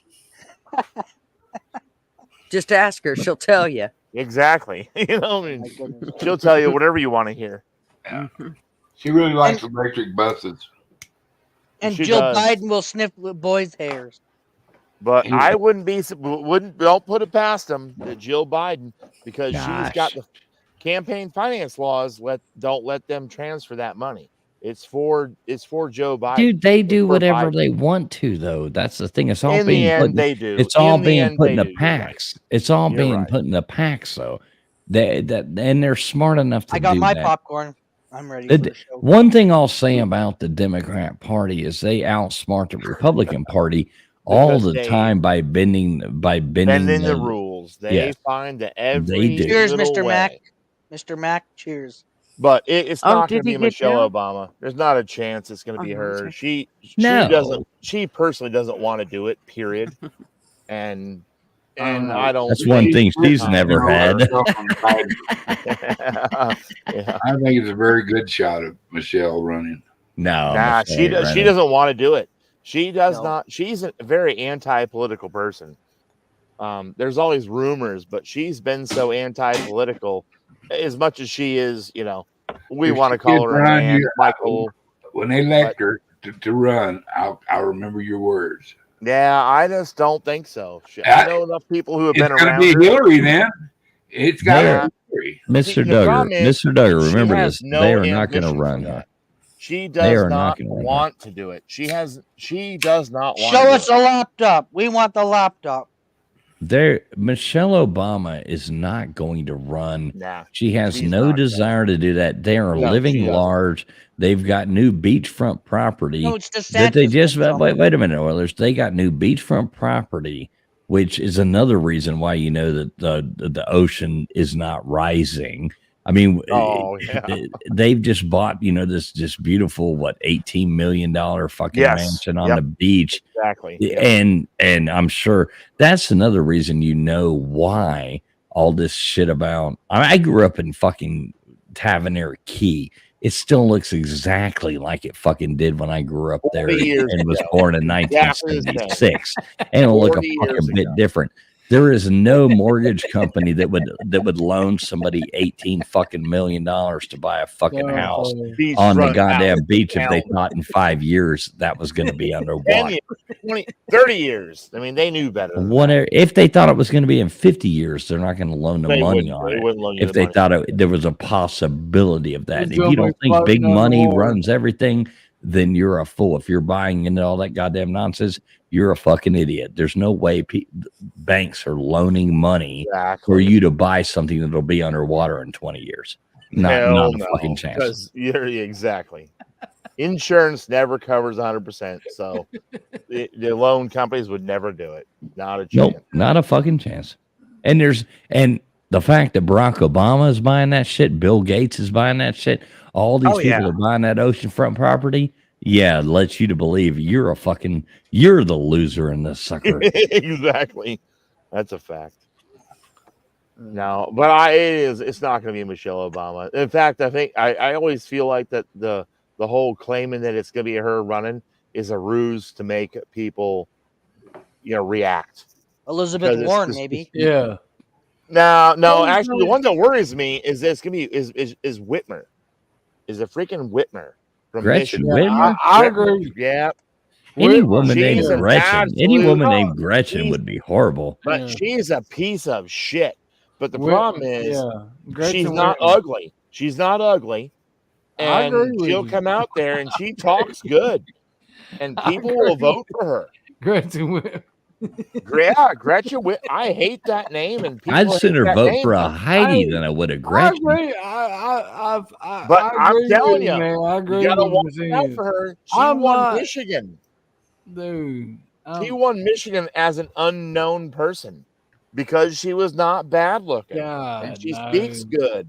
Just ask her; she'll tell you. Exactly. She'll tell you whatever you want to hear. Yeah. She really likes electric buses. And She Jill does. Biden will sniff little boys' hairs. But I don't put it past them that Jill Biden, because she's got the campaign finance laws, don't let them transfer that money. It's for Joe Biden. Dude, they do whatever Biden. they want to, though. That's the thing. It's all In the being end, put. they do. It's all In the being end, put they in the do. You're packs. It's all You're being right. put in the packs. So and they're smart enough to. I got do my that. popcorn. I'm ready for the show. One thing I'll say about the Democrat Party is they outsmart the Republican Party all Because the they- time by bending the rules. They find that every do. Cheers, little Mr. way. Mac. Mr. Mac, cheers. But it's Oh, not going did to be he get Michelle down? Obama. There's not a chance it's going to be Oh, her. sorry. She No. doesn't. She personally doesn't want to do it. Period. And I don't. That's one thing she's never had. Yeah. I think it's a very good shot of Michelle running. No, Nah, she doesn't want to do it. She does not. She's a very anti-political person. There's always rumors, but she's been so anti-political. As much as she is, we If want to she call did her a run, man, Michael. When they elect her to run, I'll remember your words. Yeah, I just don't think so. I know enough people who have It's been going to around be her. Hillary then. It's got Yeah. to be Hillary. Mr. The problem Duggar, is Mr. Duggar, she remember has this. no They are not going to ambition for run that. her. She They does are not not gonna run want to do it. She does not want Show to us do a laptop. We want the laptop. Michelle Obama is not going to run. Nah, she has she's no not desire to do that. They are No, she living doesn't. large. They've got new beachfront property. No, it's that they DeSantis just that's wait a minute, Oilers. They got new beachfront property, which is another reason why that the ocean is not rising. I mean, they've just bought this beautiful $18 million fucking Yes. mansion on Yep. the beach. Exactly. And I'm sure that's another reason why all this shit about. I grew up in fucking Tavernier Key. It still looks exactly like it fucking did when I grew up there 40 years and was ago. born in Exactly the same. 1976. And it'll look a 40 years fucking bit ago. different. There is no mortgage company that would loan somebody $18 million to buy a fucking house on the goddamn beach if they thought in 5 years that was going to be 10 underwater. years, 20, 30 years. I mean, they knew better. If they thought it was going to be in 50 years, they're not going to loan the They money wouldn't. on They it. wouldn't loan you If the they money. thought there was a possibility of that. It's If you gonna don't be think big floating on the money water. runs everything, then you're a fool. If you're buying into all that goddamn nonsense, you're a fucking idiot. There's no way banks are loaning money for you to buy something that'll be underwater in 20 years. Not a fucking chance. Because you're exactly. Insurance never covers 100%. So the loan companies would never do it. Not a chance. Nope, not a fucking chance. And the fact that Barack Obama is buying that shit, Bill Gates is buying that shit, all these people are buying that oceanfront property. Yeah, lets you to believe you're the loser in this sucker. Exactly. That's a fact. No, but it's not going to be Michelle Obama. In fact, I think I always feel like that the whole claiming that it's going to be her running is a ruse to make people, react. Elizabeth Warren, maybe. Yeah. No. Actually, the one that worries me is that it's going to be is Whitmer, is a freaking Whitmer from Gretchen Michigan. Whitmer? I agree. Yeah. Any woman She's named an Gretchen, absolute- would be horrible. But she's a piece of shit. But the Whit- problem is, Gretchen she's not Whitmer. ugly. She's not ugly, I agree and with she'll you. come out there and she talks good, and people will vote for her. Gretchen Whitmer. Yeah, Gretchen Whitmer. I hate that name, and people I'd hate sooner that vote name. for a Heidi than I would a I Gretchen. agree. But I I'm agree telling with you, man. I agree you gotta with watch you. out for her. She I'm won not- Michigan. Dude. She won Michigan as an unknown person because she was not bad looking, and she speaks good,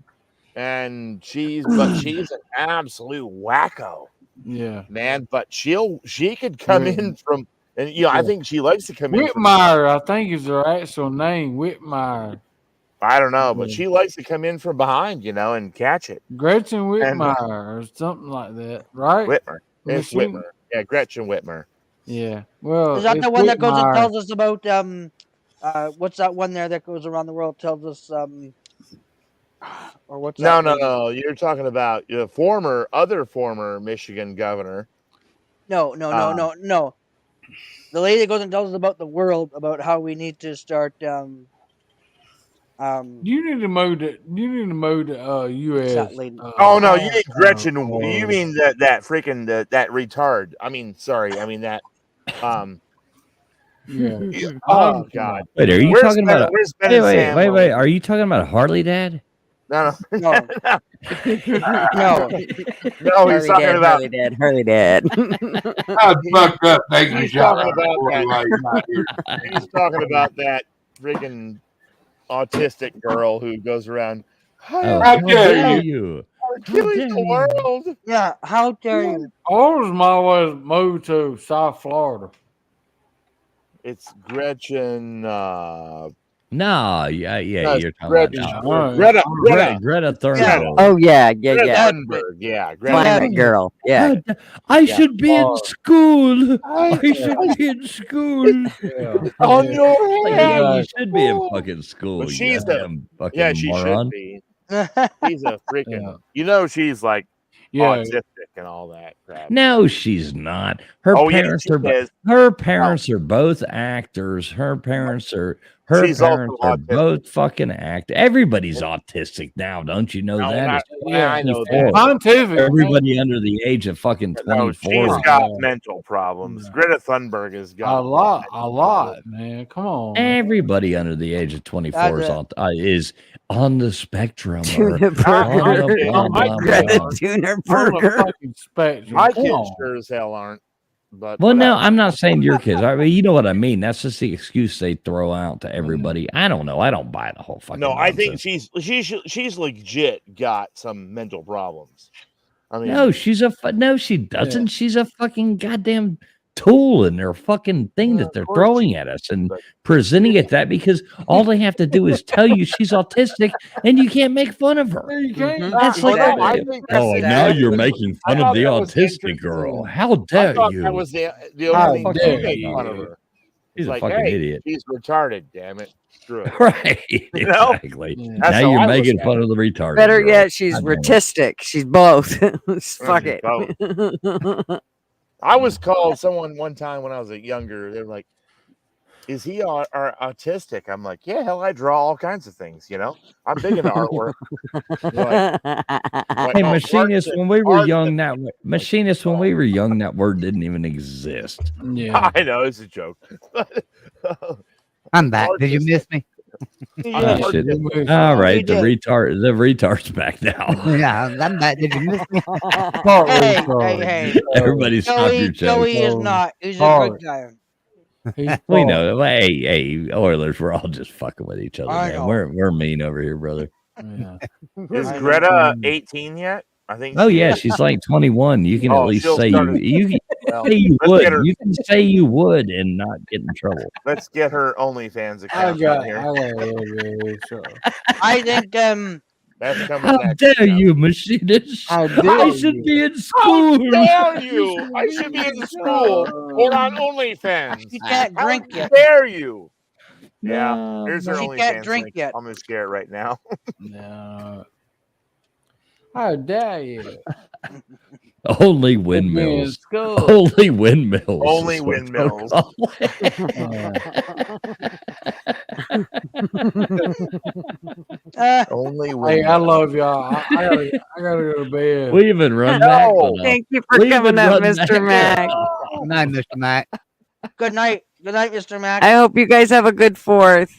and she's an absolute wacko. Yeah, man. But she could come in from, and I think she likes to come in. Whitmire, I think is her actual name. Whitmire. I don't know, but she likes to come in from behind, and catch it. Gretchen Whitmire or something like that, right? Whitmer. It's Whitmer. Yeah, Gretchen Whitmer. Yeah. Well, Is that it's the one that goes and Whitmire. tells us about what's that one there that goes around the world tells us or what's that? No. You're talking about the other former Michigan governor. No. The lady that goes and tells us about the world, about how we need to start. You need to move to U.S. that lady? Oh no, you mean Gretchen? You mean that freaking that retard? I mean, sorry, I mean that. Yeah. Oh God. Wait, are you talking about? Where's Ben and Sam? Wait. Are you talking about Harley Dad? No. No. No, he's talking about Harley Dad. Fucked up. Thank you, He's Sean. talking He's talking about that freaking autistic girl who goes around. How dare you? Killing the world. Yeah, how dare you? Ours was moved to South Florida. It's Gretchen. No, yeah, you're talking Gretchen. about Greta Thunberg. Oh yeah. Greta Thunberg. Yeah, Climate girl. Yeah. I should be in school. I should be in school. On your Like, head. yeah, you should be in fucking school. But you she's goddamn fucking yeah, she moron. should be. She's a freaking. She's like autistic and all that crap. No, she's not. Her parents she is. Her parents are both actors. Her parents are both fucking actors. Everybody's autistic now, don't you know that? I know that. Scientific. Everybody under the age of fucking 24. She's got mental problems. Greta Thunberg has got A lot, man. Come on. Everybody under the age of 24 is on the spectrum. Tuna burger. Greta Tuna burger. My kids sure as hell aren't. But Well, no, I'm not saying your kids. I mean, you know what I mean. That's just the excuse they throw out to everybody. I don't know. I don't buy the whole fucking. No, I think nonsense. she's legit got some mental problems. I mean, No, she doesn't. She's a fucking goddamn tool in their fucking thing that they're throwing at us and presenting it that because all they have to do is tell you she's autistic and you can't make fun of her. You can't. That's Well, like, no, I think that's oh, the- now you're making fun I of the thought that was autistic interesting. girl. How I dare thought you? that was the How only thing dare to make you. fun of her. He's a like, fucking hey, idiot. she's retarded. Damn it, screw it. Right. You know? Exactly. That's Now how you're I making look at fun it. of the retarded. Better girl. yet, she's God damn it. retistic. She's both. Fuck She's it. both. I was called someone one time when I was younger. They're like, "Is he autistic?" I'm like, "Yeah, hell, I draw all kinds of things. You know, I'm big into artwork." They're like, Hey, "Oh, machinist, art's when we were art's young, that word didn't even exist. Yeah. I know it's a joke. I'm back. Did you miss me? Yeah, Oh, shit. artistic. All right, You did. the retard's back now. Yeah, I'm back. Did you miss me? Hey. Everybody stop your Joey joke. is not. He's a good guy. We know. Hey, Oilers, we're all just fucking with each other, I man. know. We're mean over here, brother. Is Greta 18 yet? I think. Oh she yeah, is. she's like 21. You can at least she'll say start you can Well, say you let's would. get her- You can say you would and not get in trouble. Let's get her OnlyFans I account got on here. I think That's coming How next. dare you, machinist? How I dare should you? be in How school. dare you? I should be in school or on OnlyFans. she can't How drink yet. dare you? Yeah, No, here's her She OnlyFans can't drink link. yet. I'm gonna share it right now. No. How dare you? Only Put me in windmills. school. Only windmills. Only is what they'll windmills. call it. Only Hey, I windmills. love y'all. I gotta go to bed. We even run No. Macklin up. Thank you for We coming even up, run Mr. Macklin Mac. Good night, Mr. Mac. Good night. Good night, Mr. Mac. I hope you guys have a good 4th.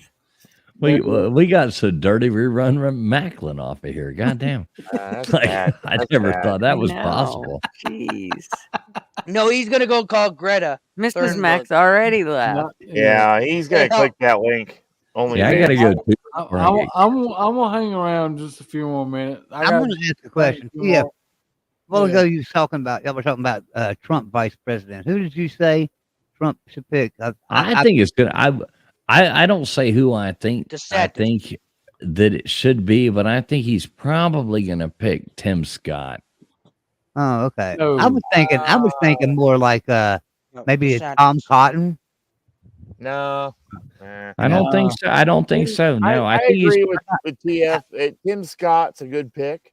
We got so dirty we run Macklin off of here. Goddamn. That's Like, bad. I That's never bad. thought that was No. possible. Jeez. No, he's gonna go call Greta. Mrs. Thunberg. Mac's already left. Yeah, he's gonna click that link. Only Yeah, I gotta go too. I'm gonna hang around just a few more minutes. I'm going to ask a question. Yeah. Well ago, you was talking about y'all were talking about Trump vice president. Who did you say Trump should pick? I think it's good. I don't say who I think. I think that it should be, but I think he's probably going to pick Tim Scott. Oh, okay. No. I was thinking more like maybe it's Tom Cotton. No. I don't think so. I don't think so. No, I think agree he's with TF. Tim Scott's a good pick.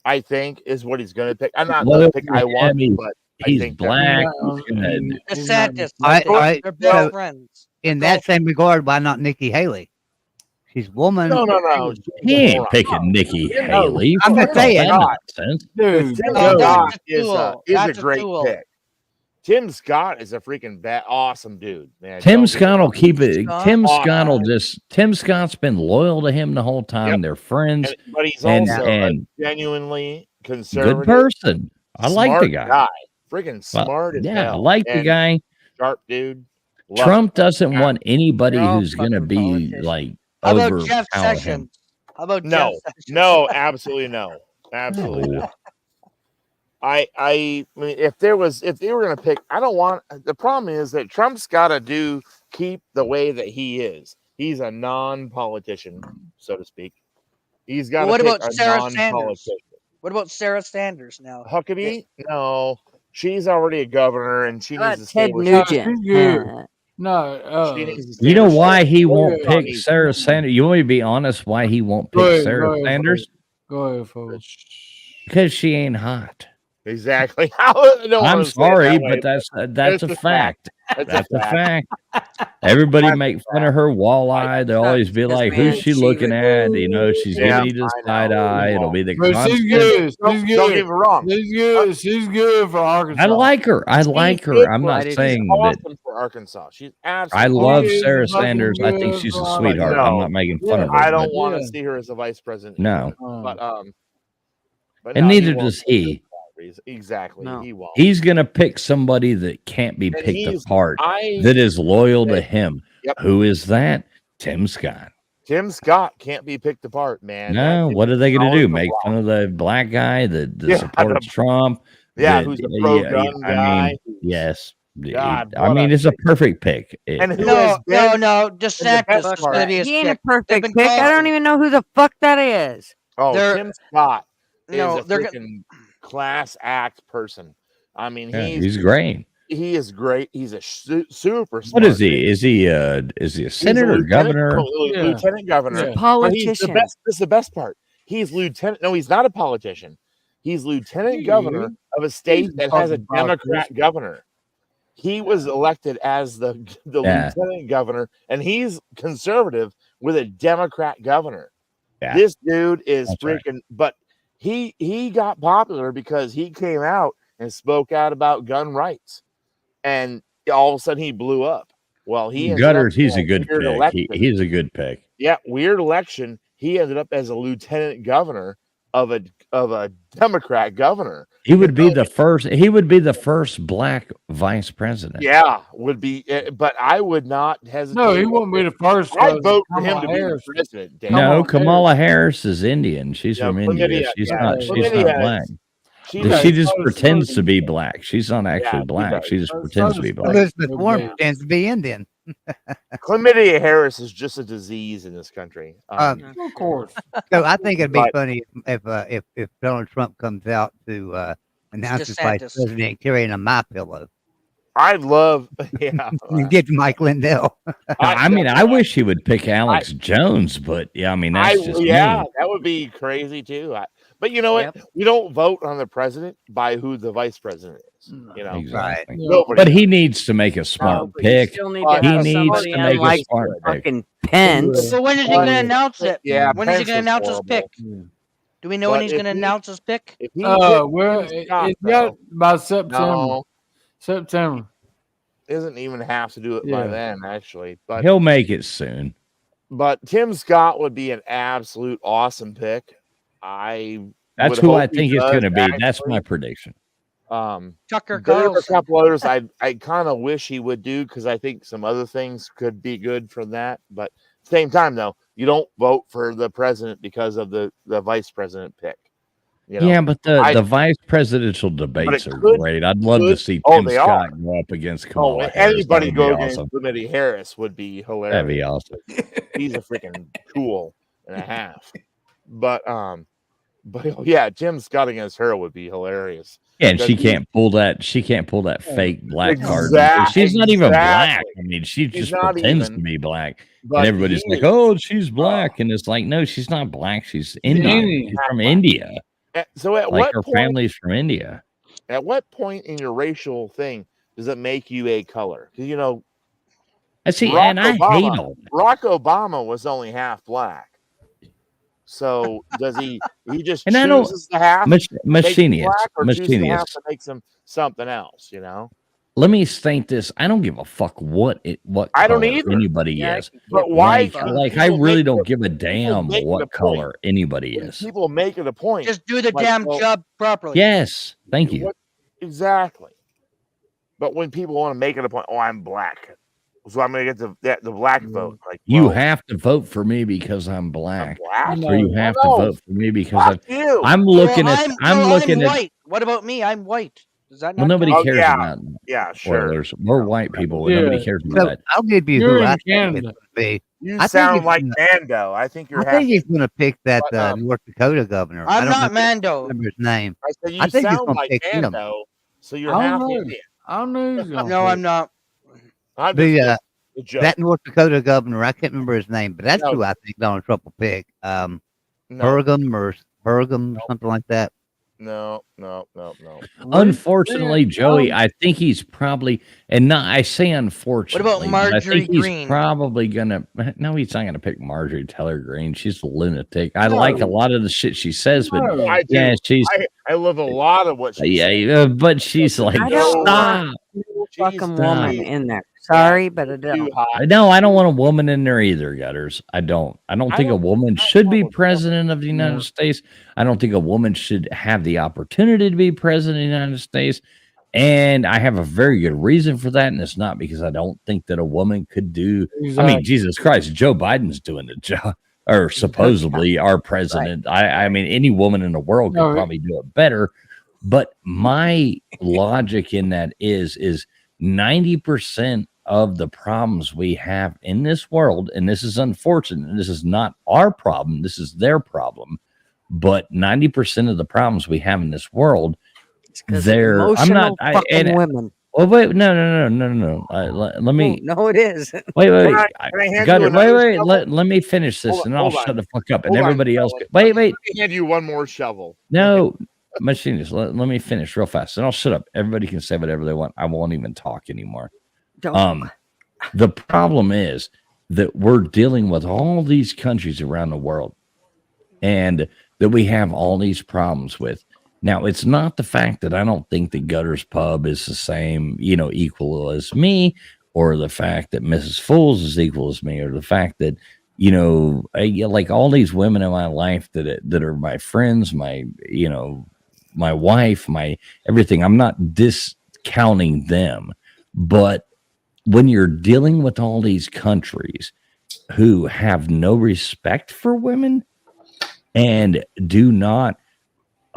I think is what he's going to pick. I'm not Well, the pick I want, he's- but I he's think black. DeSantis. All right. They're best So, friends. in that same regard, why not Nikki Haley? She's a woman. No. He ain't picking Nikki Haley. I'm just saying. Tim no. Scott is That's a a great tool. pick. Tim Scott is a freaking awesome dude, man. Tim Don't get Scott me will wrong. keep it. Tim Awesome. Scott will just. Tim Scott's been loyal to him the whole time. Yep. They're friends. But he's and also and a genuinely conservative, good person. I like the smart guy. Freaking Well, smart as yeah, I hell. like the and guy. Sharp dude. Love Trump him. doesn't want anybody They're all who's going to fucking be politicians. like How about over Jeff him. Sessions? How about No, Jeff Sessions? no, absolutely no, absolutely No. no. I mean, if they were going to pick, I don't want. The problem is that Trump's got to keep the way that he is. He's a non-politician, so to speak. He's got Well, what to pick about a Sarah Sanders? non-politician. What about Sarah Sanders now? Huckabee? No, she's already a governor, and she How needs about to stay Ted where Nugent? She's good. No, she needs to stay You know where she why is. he won't Yeah. pick Sarah Sanders? You want me to be honest? Why he won't Go pick ahead, Sarah go ahead, Sanders? Go ahead, folks. Because she ain't hot. Exactly. I don't I'm want to say it sorry, that way, but that's a fact. That's a fact. That's Everybody a make fun of her walleye. They'll always be like, "Who's she looking at?" You know, she's Yeah, giving you the I know. side eye. It'll be the But she's constant. good. She's Don't good. get me wrong. She's good. She's good for Arkansas. I like her. I She's like good her. I'm for- not she's saying that. awesome for Arkansas. She's I absolutely. love She is Sarah fucking Sanders. I think good she's a for sweetheart. Arkansas. I'm not making fun of her. I don't but- want to Yeah. see her as a vice president. No. either. But And no, neither won't does for those he. reasons. Exactly, No. he won't. He's gonna pick somebody that can't be And picked he's- apart. I- That is loyal to him. Yep. Who is that? Tim Scott. Tim Scott can't be picked apart, man. No, That what are they going to solid do? for Make rock. fun of the black guy that Yeah, supports Trump? Yeah, that- who's the pro-gun I guy? mean, yes. God, I what mean, a it's a perfect pick. And who No, has been, no. and the DeSantis best is part- going to be his He ain't a pick. They've perfect been pick. I don't calling- even know who the fuck that is. Oh, They're- Tim Scott is No, a they're freaking class act person. I mean, Yeah, he's he's great. he is great. He's a super smart. What is he? Is he a senator, governor? Lieutenant governor. He's a politician. This is the best part. He's lieutenant. No, he's not a politician. He's lieutenant governor of a state that has a Democrat governor. He was elected as the lieutenant governor, and he's conservative with a Democrat governor. Yeah. This dude is That's freaking. right. But he got popular because he came out and spoke out about gun rights, and all of a sudden he blew up. Well, Gutters, he's a good pick. He's a good pick. Yeah, weird election. He ended up as a lieutenant governor of a Democrat governor. He would be the first. He would be the first black vice president. Yeah, would be. But I would not hesitate. No, he wouldn't be the first. I'd vote for him to be the president. Dan. No, Kamala Harris is Indian. She's from India. She's not. She's not black. She just pretends to be black. She's not actually black. She just pretends to be black. Elizabeth Warren pretends to be Indian. Chlamydia Harris is just a disease in this country. Of course. So I think it'd be funny if Donald Trump comes out to announce his vice president carrying a My Pillow. I'd love, yeah. Get Mike Lindell. I mean, I wish he would pick Alex Jones, but yeah, I mean, that's just me. That would be crazy too. But you know what? We don't vote on the president by who the vice president is. You know, exactly. But he needs to make a smart pick. He needs to make a smart pick. Pence. So when is he going to announce it? Yeah, when is he going to announce his pick? Do we know when he's going to announce his pick? Well, it's got by September. No. September. Doesn't even have to do it by then, actually. But he'll make it soon. But Tim Scott would be an absolute awesome pick. That's who I think it's going to be. That's my prediction. Tucker There are a Carlson. couple others I kind of wish he would do because I think some other things could be good from that. But at the same time, though, you don't vote for the president because of the vice president pick. You know? Yeah, but the vice presidential debates are great. I'd love to see Tim Scott go up against Kamala Harris. Anybody go against Chlamydia Harris would be hilarious. That'd be awesome. He's a freaking tool and a half. But yeah, Tim Scott against her would be hilarious. Yeah, and she can't pull that. She can't pull that fake black card. She's not even black. I mean, she just pretends to be black, and everybody's like, "Oh, she's black," and it's like, no, she's not black. She's Indian. She's from India. So at like what her point, family's from India. At what point in your racial thing does it make you a color? Because you know, I see, and I hate all that. Barack Obama was only half black. So does he just And chooses to have Machinius, black or chooses to have to make something else, you know? Let me state this: I don't give a fuck what I don't color either. anybody is. But why? Like I really don't give a damn what color anybody is. People make it a point. Just do the damn job properly. Yes, thank you. Exactly. But when people want to make it a point, I'm black, so I'm going to get the black vote. Like you have to vote for me because I'm black, or you have to vote for me because I'm looking at. I'm looking at. White. What about me? I'm white. Does that not Well, nobody count? cares about. Yeah, sure. We're white people. Nobody cares about that. I'll give you who I think it's going to be. You I think sound he's like gonna- Mando. I think you're. I think he's going to pick that North Dakota governor. I I'm don't not know- Mando. remember his name. I said you I think he's sound gonna like pick him. Mando, so you're I half don't know. Indian. I don't know who's gonna No, pick. I'm not. I'm The, just a joke. that North Dakota governor, I can't remember his name, but that's No. who I think Donald Trump will pick. No. Burgum or something like that. No. Unfortunately, Joey, I think he's probably, and not. I say unfortunately. but I Marjorie think he's Greene? probably gonna. No, he's not gonna pick Marjorie Taylor Greene. She's a lunatic. I like a lot of the shit she says, but I do. yeah, she's. I love a lot of what she Yeah, but she's like, I don't stop. Fucking woman in there. Sorry, but I don't. No, I don't want a woman in there either, Gutters. I don't. I don't think a woman should be president of the United States. I don't think a woman should have the opportunity to be president of the United States. And I have a very good reason for that. And it's not because I don't think that a woman could do. I mean, Jesus Christ, Joe Biden's doing the job, or supposedly our president. I mean, any woman in the world could probably do it better. But my logic in that is 90% of the problems we have in this world, and this is unfortunate, this is not our problem, this is their problem, but 90% of the problems we have in this world, they're I'm not women. Well, wait, no. Let me. No, it is. Wait. Can I hand Got you it. another Wait. shovel? Let me finish this, and I'll Hold shut on. the fuck up, and Hold on, everybody else. fellas. Wait. Let me hand you one more shovel. No, Machinist. Let me finish real fast, and I'll shut up. Everybody can say whatever they want. I won't even talk anymore. Don't. The problem is that we're dealing with all these countries around the world, and that we have all these problems with. Now, it's not the fact that I don't think the Gutters Pub is the same, equal as me, or the fact that Mrs. Fools is equal as me, or the fact that, like all these women in my life that are my friends, my wife, my everything. I'm not discounting them, but when you're dealing with all these countries who have no respect for women and do not,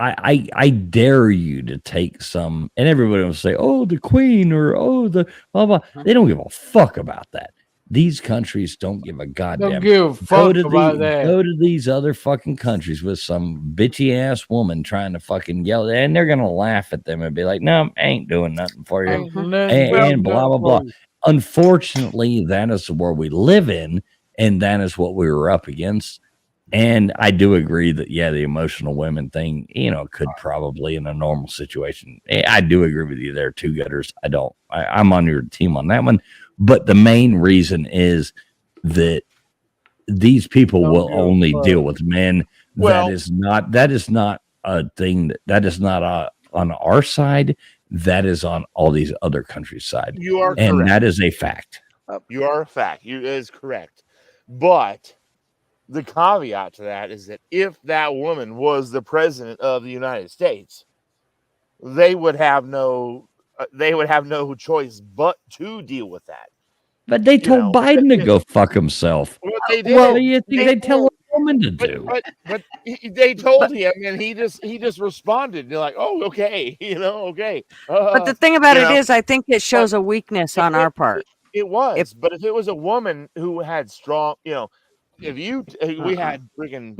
I dare you to take some, and everybody will say, oh, the queen, or oh, the blah, blah. They don't give a fuck about that. These countries don't give a goddamn. Don't give a fuck about that. Go to these other fucking countries with some bitchy ass woman trying to fucking yell, and they're gonna laugh at them and be like, no, I ain't doing nothing for you, and blah blah blah. Unfortunately, that is the world we live in, and that is what we were up against. And I do agree that, the emotional women thing, could probably in a normal situation. I do agree with you there too, Gutters. I'm on your team on that one. But the main reason is that these people will only deal with men. Well, that is not a thing that is not on our side. That is on all these other countries' side. You are and correct. that is a fact. You are a fact. It is correct. But the caveat to that is that if that woman was the president of the United States, they would have no choice but to deal with that. But they told Biden to go fuck himself. Well, they did. What do you think they tell a woman to do? But they told him, and he just responded. They're like, "Oh, okay, okay." But the thing about it is, I think it shows a weakness on our part. It was, but if it was a woman who had strong, if we had freaking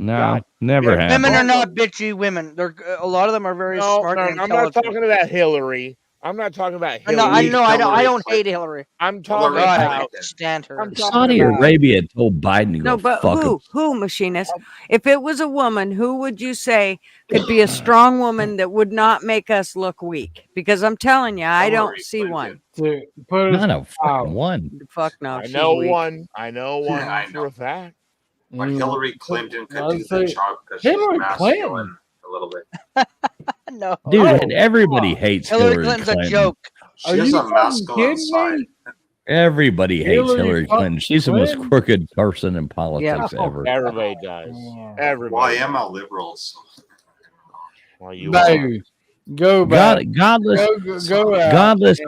never had. Women are not bitchy women. They're a lot of them are very smart. And I'm not talking about Hillary. I'm not talking about Hillary. I know. I don't hate Hillary. I'm talking about stand her. Saudi Arabia told Biden to go fuck him. Who, Machinist? If it was a woman, who would you say could be a strong woman that would not make us look weak? Because I'm telling you, I don't see one. No, fucking one. Fuck no. I know one. I know one for a fact. But Hillary Clinton could do the job because she's masculine a little bit. No, dude, everybody hates Hillary Clinton's Clinton. a joke. She has a masculine side. Everybody hates Hillary Clinton. She's the most crooked person in politics ever. Everybody does. Everybody. Well, I am a liberal. So. Well, you go back. Godless.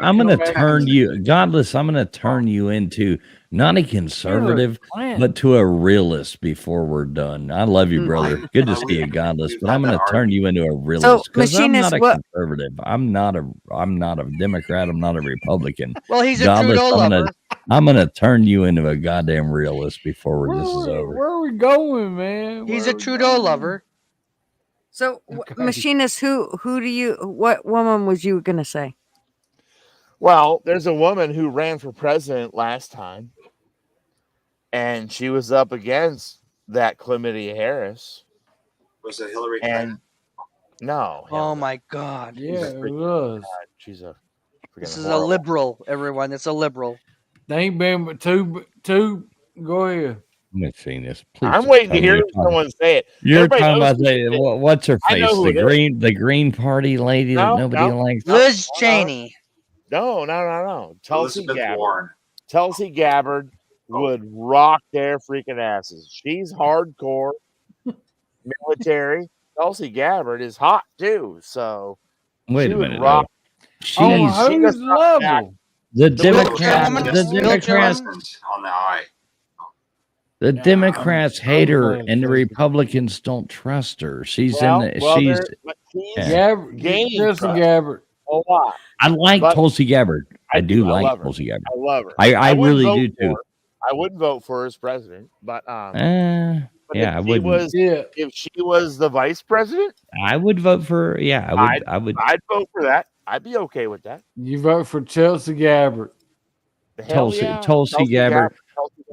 I'm going to turn you. Godless. I'm going to turn you into not a conservative, but to a realist before we're done. I love you, brother. Good to see you, Godless. But I'm going to turn you into a realist because I'm not a conservative. I'm not a Democrat. I'm not a Republican. Well, he's a Trudeau lover. I'm going to turn you into a goddamn realist before this is over. Where are we going, man? He's a Trudeau lover. So, Machinist, what woman was you going to say? Well, there's a woman who ran for president last time, and she was up against that Chlamydia Harris. Was it Hillary Clinton? No. Oh my God. Yeah, it was. She's a. This is a liberal, everyone. It's a liberal. They ain't been but two. Go ahead. Let's see this. Please I'm waiting to hear someone say it. You're talking about what's her face? The Green Party lady that nobody likes. Liz Cheney. No. Tulsi Gabbard would rock their freaking asses. She's hardcore military. Tulsi Gabbard is hot too. So wait a minute. Rock. Whose level? The Democrats on the eye. The Democrats hate her, and the Republicans don't trust her. She's Gabbard. A lot. I like Tulsi Gabbard. I do like Tulsi Gabbard. I love her. I really do too. I wouldn't vote for her as president, but I would. If she was the vice president, I would vote for. Yeah, I would. I'd vote for that. I'd be okay with that. You vote for Chelsea Gabbard. Tulsi Gabbard.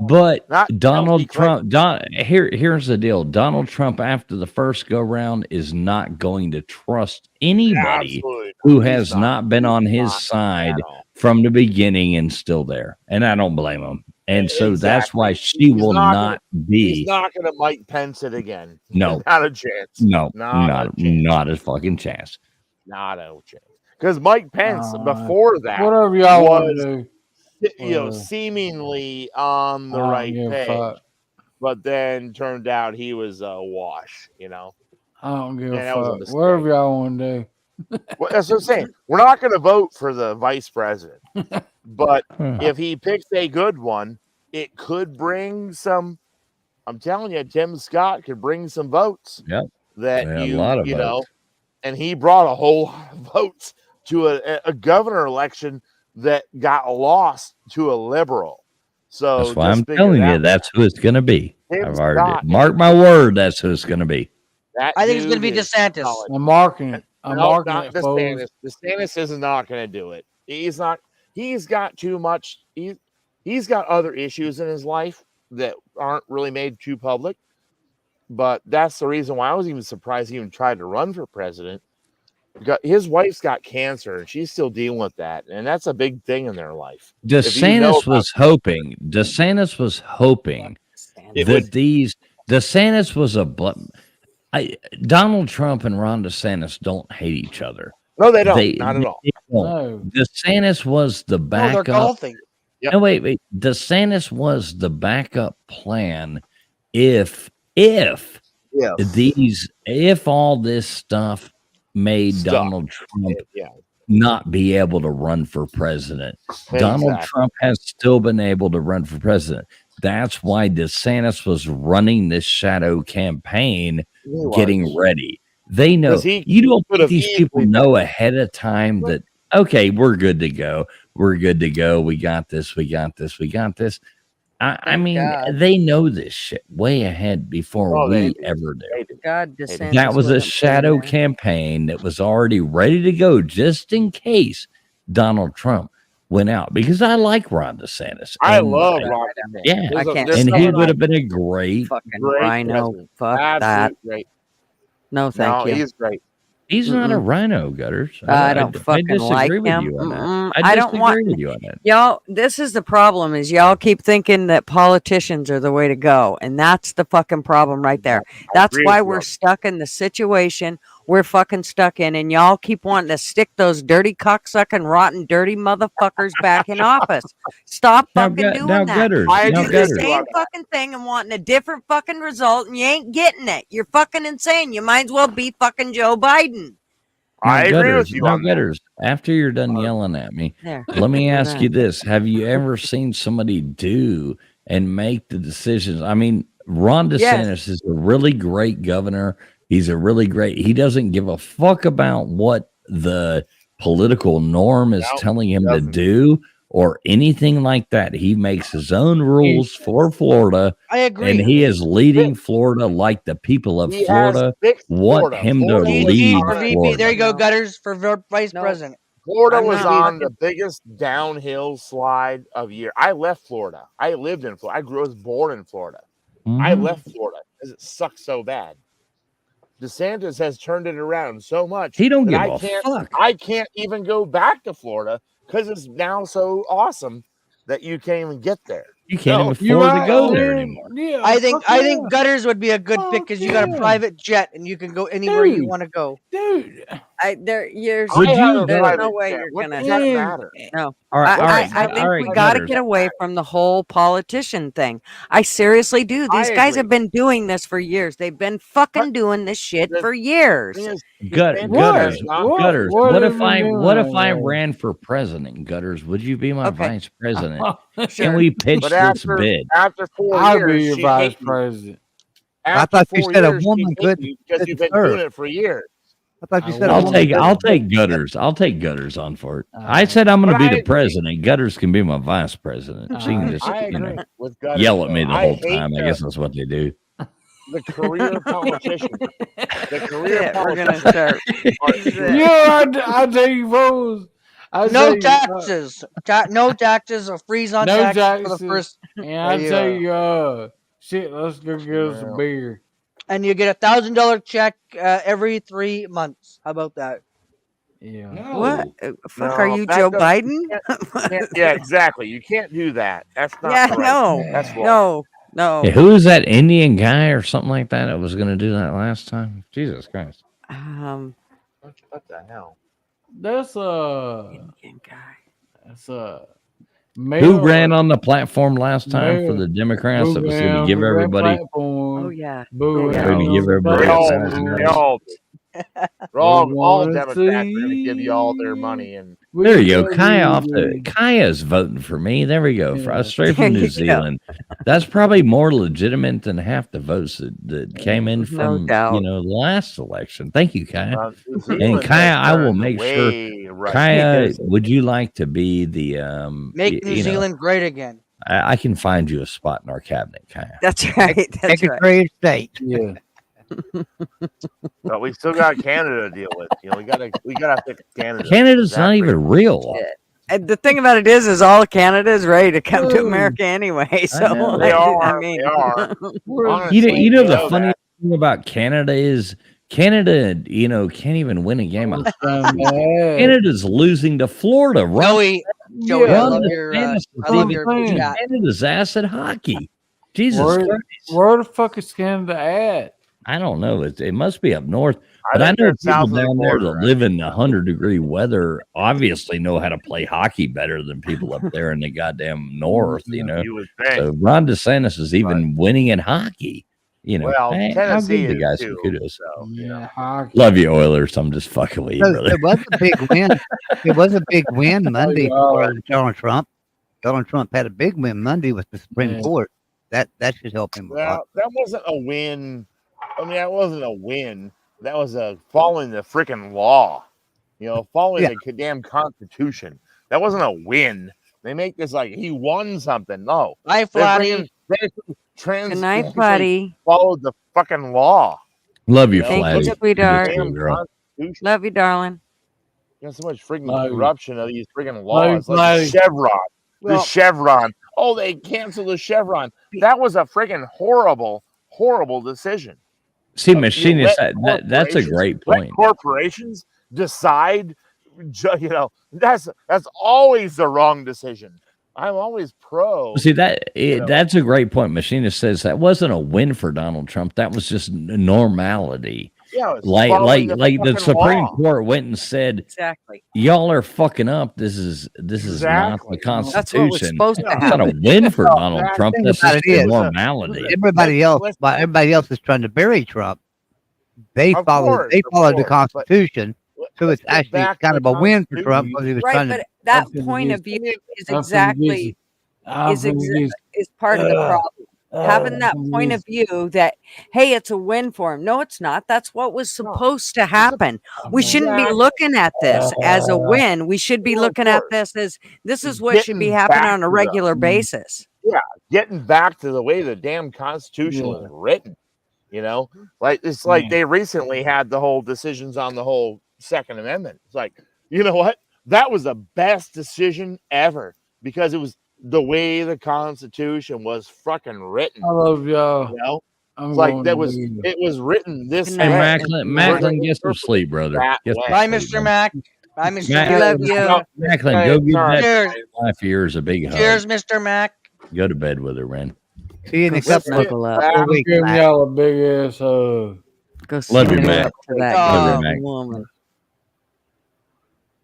But Not Donald Chelsea Trump, here's the deal. Donald Trump, after the first go round, is not going to trust anybody Absolutely who has not been on his side from the beginning and still there. And I don't blame him. And so that's why she will not be. He's not going to Mike Pence it again. No. Not a chance. No, not a fucking chance. Not a chance. Because Mike Pence, before that, whatever y'all want to do, seemingly on the right page, but then turned out he was a wash. I don't give a fuck. Whatever y'all want to do. Well, that's what I'm saying. We're not going to vote for the vice president, but if he picks a good one, it could bring some. I'm telling you, Tim Scott could bring some votes. Yep. That a lot of votes. And he brought a whole lot of votes to a governor election that got lost to a liberal. So that's why I'm telling you, that's who it's going to be. I've already mark my word. That's who it's going to be. I think it's going to be DeSantis. I'm marking it. Not DeSantis. DeSantis is not going to do it. He's not. He's got too much. He's got other issues in his life that aren't really made too public. But that's the reason why I was even surprised he even tried to run for president. Because his wife's got cancer and she's still dealing with that, and that's a big thing in their life. DeSantis was hoping that DeSantis was Donald Trump and Ron DeSantis don't hate each other. No, they don't. Not at all. No. DeSantis was the backup. No, they're golfing. Yep. No, wait. DeSantis was the backup plan if all this stuff made Donald Trump not be able to run for president. Exactly. Donald Trump has still been able to run for president. That's why DeSantis was running this shadow campaign, getting ready. They know. You don't think these people know ahead of time that, okay, we're good to go. We're good to go. We got this. We got this. We got this. I mean, they know this shit way ahead before we ever do. That was a shadow campaign that was already ready to go just in case Donald Trump went out. Because I like Ron DeSantis. I love Ron DeSantis. Yeah, and he would have been a great rhino. Fuck that. Great. No, thank you. He's great. He's not a rhino, Gutters. I don't fucking like him. I disagree with you on that. Y'all, this is the problem, is y'all keep thinking that politicians are the way to go. And that's the fucking problem right there. That's why we're stuck in the situation we're fucking stuck in. And y'all keep wanting to stick those dirty cocksucking, rotten, dirty motherfuckers back in office. Stop fucking doing that. Gutters, I do the same fucking thing and wanting a different fucking result, and you ain't getting it. You're fucking insane. You might as well be fucking Joe Biden. I agree with you on Gutters, after you're done yelling at me, let me ask you this. Have you ever seen somebody do and make the decisions? I mean, Ron DeSantis is a really great governor. He doesn't give a fuck about what the political norm is telling him to do or anything like that. He makes his own rules for Florida. I agree. And he is leading Florida like the people of Florida want him to lead Florida. There you go, Gutters, for vice president. Florida was on the biggest downhill slide of year. I left Florida. I lived in Florida. I was born in Florida. I left Florida because it sucked so bad. DeSantis has turned it around so much. He don't give a fuck. I can't even go back to Florida because it's now so awesome that you can't even get there. You can't even afford to go there anymore. Yeah, I think Gutters would be a good pick because you got a private jet and you can go anywhere you want to go. Dude, there's Would you no way you're gonna matter. No. All right, I think we got to get away from the whole politician thing. I seriously do. These guys have been doing this for years. They've been fucking doing this shit for years. Gutters. What if I ran for president? Gutters, would you be my vice president? Can we pitch this bid? After 4 years, I'll be your vice president. I thought you said a woman could because you've been doing it for years. I thought you said I'll take Gutters. I'll take Gutters on for it. I said I'm going to be the president. Gutters can be my vice president. She can just yell at me the whole time. I guess that's what they do. the career politicians. The career Yeah, we're gonna politicians. start. Yeah, I tell you, folks. No taxes. No taxes or freeze on No taxes for taxes. the first. And I tell you, shit, let's go get us a beer. And you get $1,000 check every 3 months. How about that? Yeah. What? Fuck, are you that Joe doesn't- Biden? yeah, exactly. You can't do that. That's not Yeah, right. no, That's wrong. no. Hey, who was that Indian guy or something like that was going to do that last time? Jesus Christ. What the hell? That's Indian guy. That's Who ran on the platform last time for the Democrats that was going to give everybody? Oh yeah. Boo, Going to give everybody all Democrats are going to give you all their money, and there you go. Kaya's voting for me. There we go. Straight from New Zealand. That's probably more legitimate than half the votes that came in from the last election. Thank you, Kaya. And Kaya, I will make sure. Right. Kaya, would you like to be the Make New Zealand great again. I can find you a spot in our cabinet, Kaya. That's right. That's Secretary of State. Yeah. But we still got Canada to deal with. We gotta fix Canada. Canada's not even real. And the thing about it is all of Canada is ready to come to America anyway. So They are. I mean, They are. Honestly, you know the funny thing about Canada is Canada, can't even win a game. Canada's losing to Florida. Joey, I love your chat. Canada's ass at hockey. Jesus Christ. Where the fuck is Canada at? I don't know. It must be up north. But I know people down there that live in 100-degree weather obviously know how to play hockey better than people up there in the goddamn north, You would think. So Ron DeSantis is even winning in hockey. Well, Hey, Tennessee I'll give the is guys too, some kudos. Yeah, hockey. Love you, Oilers. I'm just fucking with you, So brother. it was a big win. It was a big win Monday for Donald Trump. Donald Trump had a big win Monday with the Supreme Court. That should help him a lot. That wasn't a win. I mean, that wasn't a win. That was following the freaking law. Following the damn Constitution. That wasn't a win. They make this like he won something. No. Hi, Flatty. Good night, Flatty. Followed the fucking law. Love you, Thank Flatty. you, sweetheart. Damn Constitution. Love you, darling. You got so much freaking Love you. corruption of these freaking Love laws. you, Like the Flatty. Chevron. The Chevron. Oh, they canceled the Chevron. That was a freaking horrible, horrible decision. See, Machinist, that's a great Let point. corporations decide. That's always the wrong decision. I'm always pro. See that's a great point. Machinist says that wasn't a win for Donald Trump. That was just normality. Yeah, it's like following the the fucking Supreme law. Court went and said, Exactly. "Y'all are fucking up. This is not the Exactly. Constitution. That's what was supposed to That's not a happen. win for Donald Trump. Think That's about just it is. normality." Everybody else is trying to bury Trump. They Of followed course, the Constitution, so it's get actually back to kind of the a win for Trump because he was Right, trying to. but that I'm finna point get- of view is I'm finna exactly is part of the problem. Having that point of view that, hey, it's a win for him. No, it's not. That's what was supposed to happen. We shouldn't be looking at this as a win. We should be looking at this as this is what should be Getting happening back on a to the- regular basis. Yeah, getting back to the way the damn Constitution was written. Like it's like they recently had the whole decisions on the whole Second Amendment. It's like, you know what? That was the best decision ever because it was the way the Constitution was fucking written. I love y'all. It's like it was written this Hey, way. Macklin, get some sleep, brother. Get some Bye, sleep, Mr. man. Mac. Bye, Mr. Mac- Mac. Love you. Macklin, go give that Cheers. wife of yours a big hug. Cheers, Mr. Mac. Go to bed with her, man. See you in a Let's couple snuggle of up. weeks. Give Mac. y'all a big ass hug. Go Love you, snuggle Mac. up to that Love you, good Mac. woman.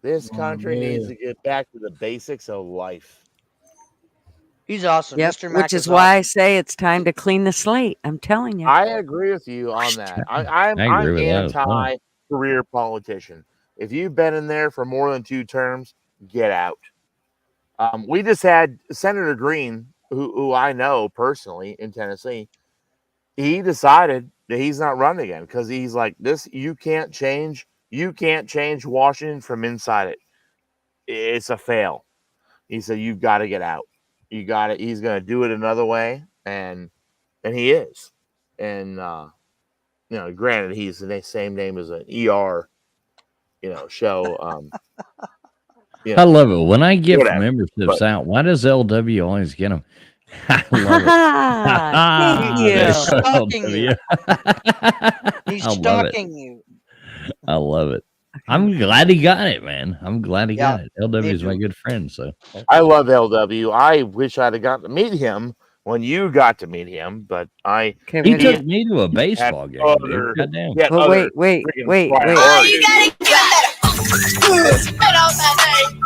This country man. needs to get back to the basics of life. He's awesome. Yep, Mr. Mac which is why I say it's time to clean the slate. I'm telling you. I agree with you on that. I'm I agree with that as well. anti-career politician. If you've been in there for more than 2 terms, get out. We just had Senator Green, who I know personally in Tennessee. He decided that he's not running again because he's like, this. You can't change Washington from inside it. It's a fail. He said, you've got to get out. You got it. He's going to do it another way, and he is. and granted, he's the same name as an ER, show. I love it when I give whatever, memberships but- out. Why does LW always get them? I love it. Thank you. He's I love it. stalking you. I love it. I'm glad he got it, man. I'm glad he Yeah, got it. LW is my good friend, so I love LW. I wish I'd have gotten to meet him when you got to meet him, but he took me to a baseball game. Other, Dude. Goddamn. Well, wait. Oh, you gotta give him that spit on that thing.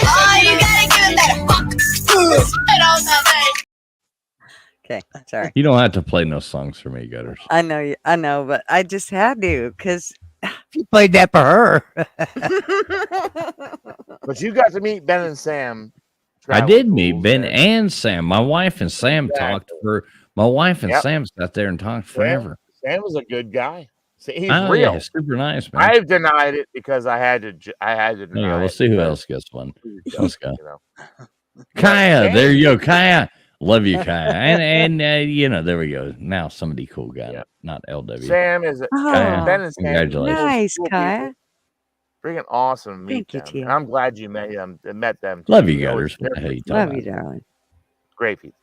Oh, you gotta give him that spit on that thing. Okay, sorry. You don't have to play no songs for me, Gutters. I know, but I just had to because you played that for her. But you got to meet Ben and Sam. I did meet Ben and Sam. My wife and Sam talked for. My wife and Sam sat there and talked forever. Sam was a good guy. See, he's Oh, real. yeah, super nice, man. I've denied it because I had to. Deny Yeah, we'll it see who because- else gets one. Let's go. You know. Kaya, there you go, Kaya. Love you, Kaya. And there we go. Now somebody cool got it, not LW. Sam is Kaya, Ben and Sam. congratulations. nice, Cool Kaya. people. Freaking awesome to meet Thank you, them. Tia. I'm glad you met them. Too. Love you, know, Gutters. What the hell you Love talking you, about? darling. Great people.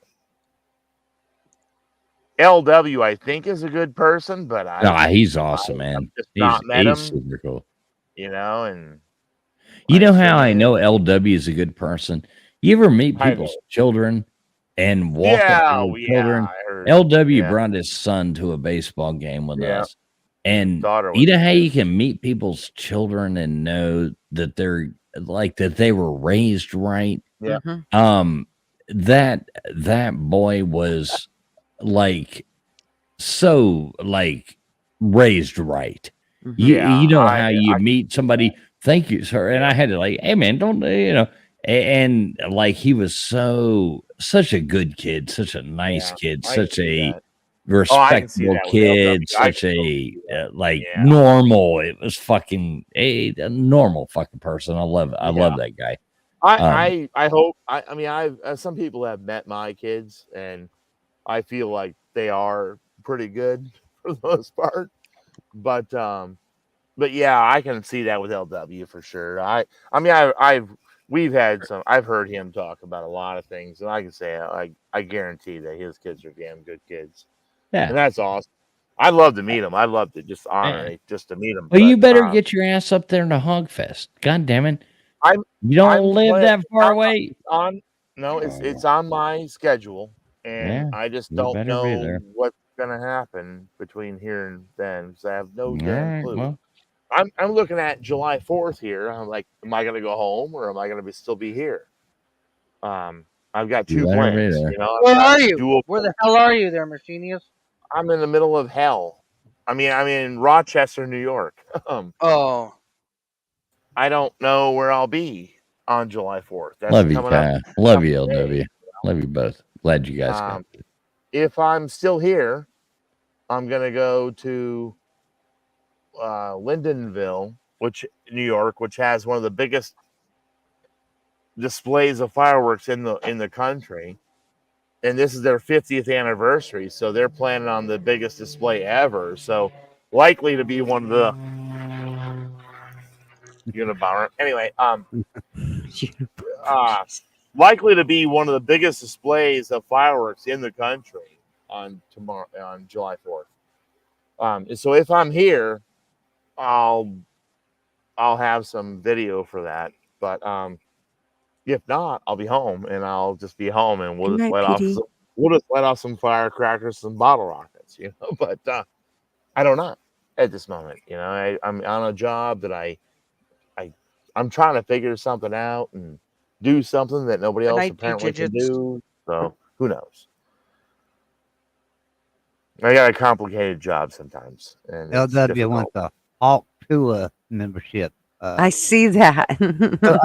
LW, I think, is a good person, but He's awesome, man. just He's, not met him. super cool. And You know how I know LW is a good person? You ever meet I people's know. children and walk up to their children? I heard. LW brought his son to a baseball game with us. And Daughter was you know how you can meet people's children and know that they're like that they were raised right? Yeah. That boy was like so like raised right. You know how you meet somebody, thank you, sir. And I had to like, hey man, don't and like he was such a good kid, such a nice kid, such a respectable kid, such a normal. It was fucking a normal fucking person. I love that guy. I hope. I mean, I've some people have met my kids, and I feel like they are pretty good for the most part. But yeah, I can see that with LW for sure. We've had some. I've heard him talk about a lot of things, and I can say I guarantee that his kids are damn good kids. Yeah, and that's awesome. I'd love to meet him. I'd love to just honor it, just to meet him. Well, you better get your ass up there to Hogfest. God damn it! You don't live that far away. It's on my schedule, and I just don't know what's gonna happen between here and then because I have no damn clue. Well. I'm looking at July 4th here. I'm like, am I gonna go home or am I gonna still be here? I've got two plans. Where are you? Where the hell are you there, Marcinius? I'm in the middle of hell. I mean, I'm in Rochester, New York. Oh. I don't know where I'll be on July 4th. That's Love you, coming Kaya. up. Love you, LW. Love you both. Glad you guys got it. If I'm still here, I'm gonna go to Lindenville, New York, which has one of the biggest displays of fireworks in the country. And this is their 50th anniversary, so they're planning on the biggest display ever. So likely to be one of the Unabomber. Anyway, likely to be one of the biggest displays of fireworks in the country on July 4th. So if I'm here, I'll have some video for that. But if not, I'll be home, and I'll just be home, and we'll just let off some firecrackers, some bottle rockets, But I don't know at this moment. I'm on a job that I'm trying to figure something out and do something that nobody else apparently can do. So who knows? I got a complicated job sometimes. And LW wants a Hawk Tour membership. I see that. But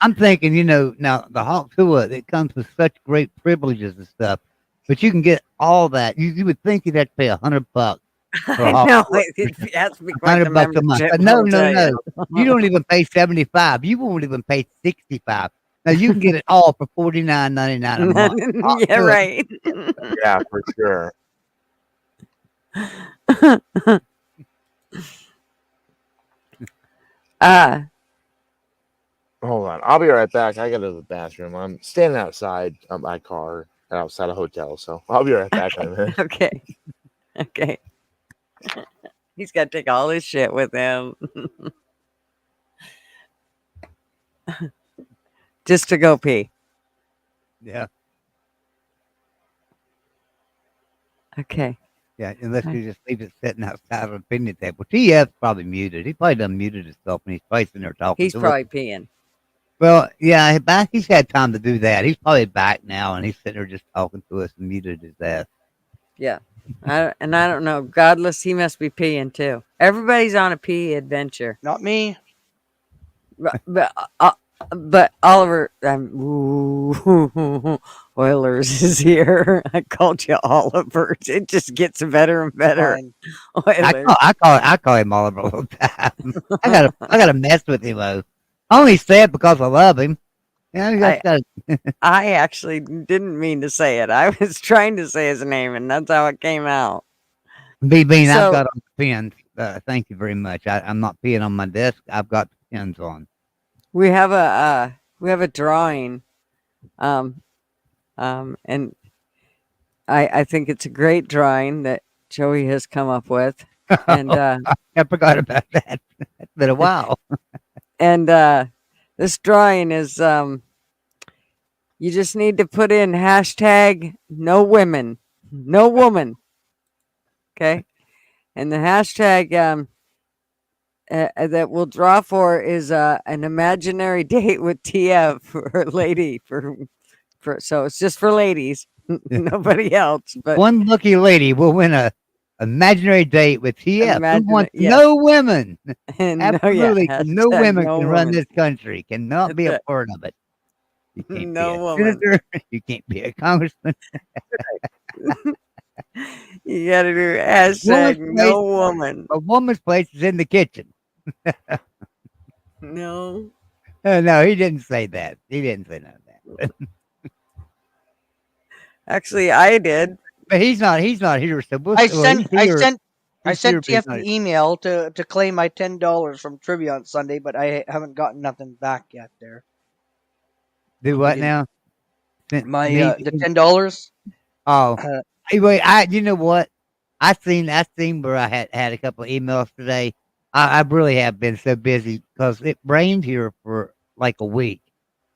I'm thinking, now the Hawk Tour, it comes with such great privileges and stuff, but you can get all that. You would think you'd have to pay $100 for a Hawk No, Tour. it has to be quite the $100 a month. membership, No. I'll tell you. You don't even pay $75. You won't even pay $65. Now you can get it all for $49.99 a month. Yeah, right. Yeah, for sure. Hold on. I'll be right back. I got to the bathroom. I'm standing outside of my car outside a hotel. So I'll be right back in a minute. Okay. Okay. He's got to take all his shit with him. Just to go pee. Yeah. Okay. Yeah, unless you just leave it sitting outside of a picnic table. TF's probably muted. He probably done muted himself when he's facing there talking. He's to us. probably peeing. Well, yeah, he's had time to do that. He's probably back now, and he's sitting there just talking to us and muted his ass. Yeah. I don't know. Godless, he must be peeing too. Everybody's on a pee adventure. Not me. But Oliver, Oilers is here. I called you Oliver. It just gets better and better. Oilers. I call him Oliver all the time. I gotta mess with him though. I only say it because I love him. Yeah, I actually didn't mean to say it. I was trying to say his name, and that's how it came out. Bean, So- I've got on the pins. Thank you very much. I'm not peeing on my desk. I've got the pins on. We have a drawing, and I think it's a great drawing that Joey has come up with, and I forgot about that. It's been a while. and this drawing is you just need to put in hashtag no women, no woman, okay, and the hashtag that we'll draw for is an imaginary date with TF for a lady for so it's just for ladies, nobody else. But one lucky lady will win a imaginary date with TF. Who wants yes. no women? No, yeah, Absolutely, no hashtag women no can run woman. this country. Cannot be a That's part of it. You can't No be a woman. senator. You can't be a congressman. You gotta do hashtag no woman. A woman's place is in the kitchen. No. No, he didn't say that. He didn't say none of that. Actually, I did. But he's not here. So I sent TF TF an email to claim my $10 from trivia on Sunday, but I haven't gotten nothing back yet there. Do what now? My the $10. Oh, anyway, you know what? I seen where I had a couple of emails today. I really have been so busy because it rained here for like a week,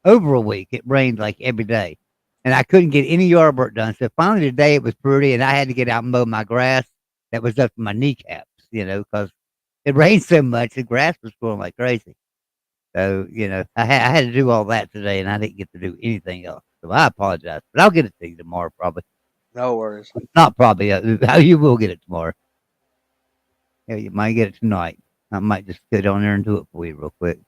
over a week. It rained like every day, and I couldn't get any yard work done. So finally today it was pretty, and I had to get out and mow my grass that was up to my kneecaps. Because it rained so much, the grass was growing like crazy. So I had to do all that today, and I didn't get to do anything else. So I apologize, but I'll get it to you tomorrow probably. No worries. Not probably. You will get it tomorrow. Yeah, you might get it tonight. I might just get on there and do it for you real quick.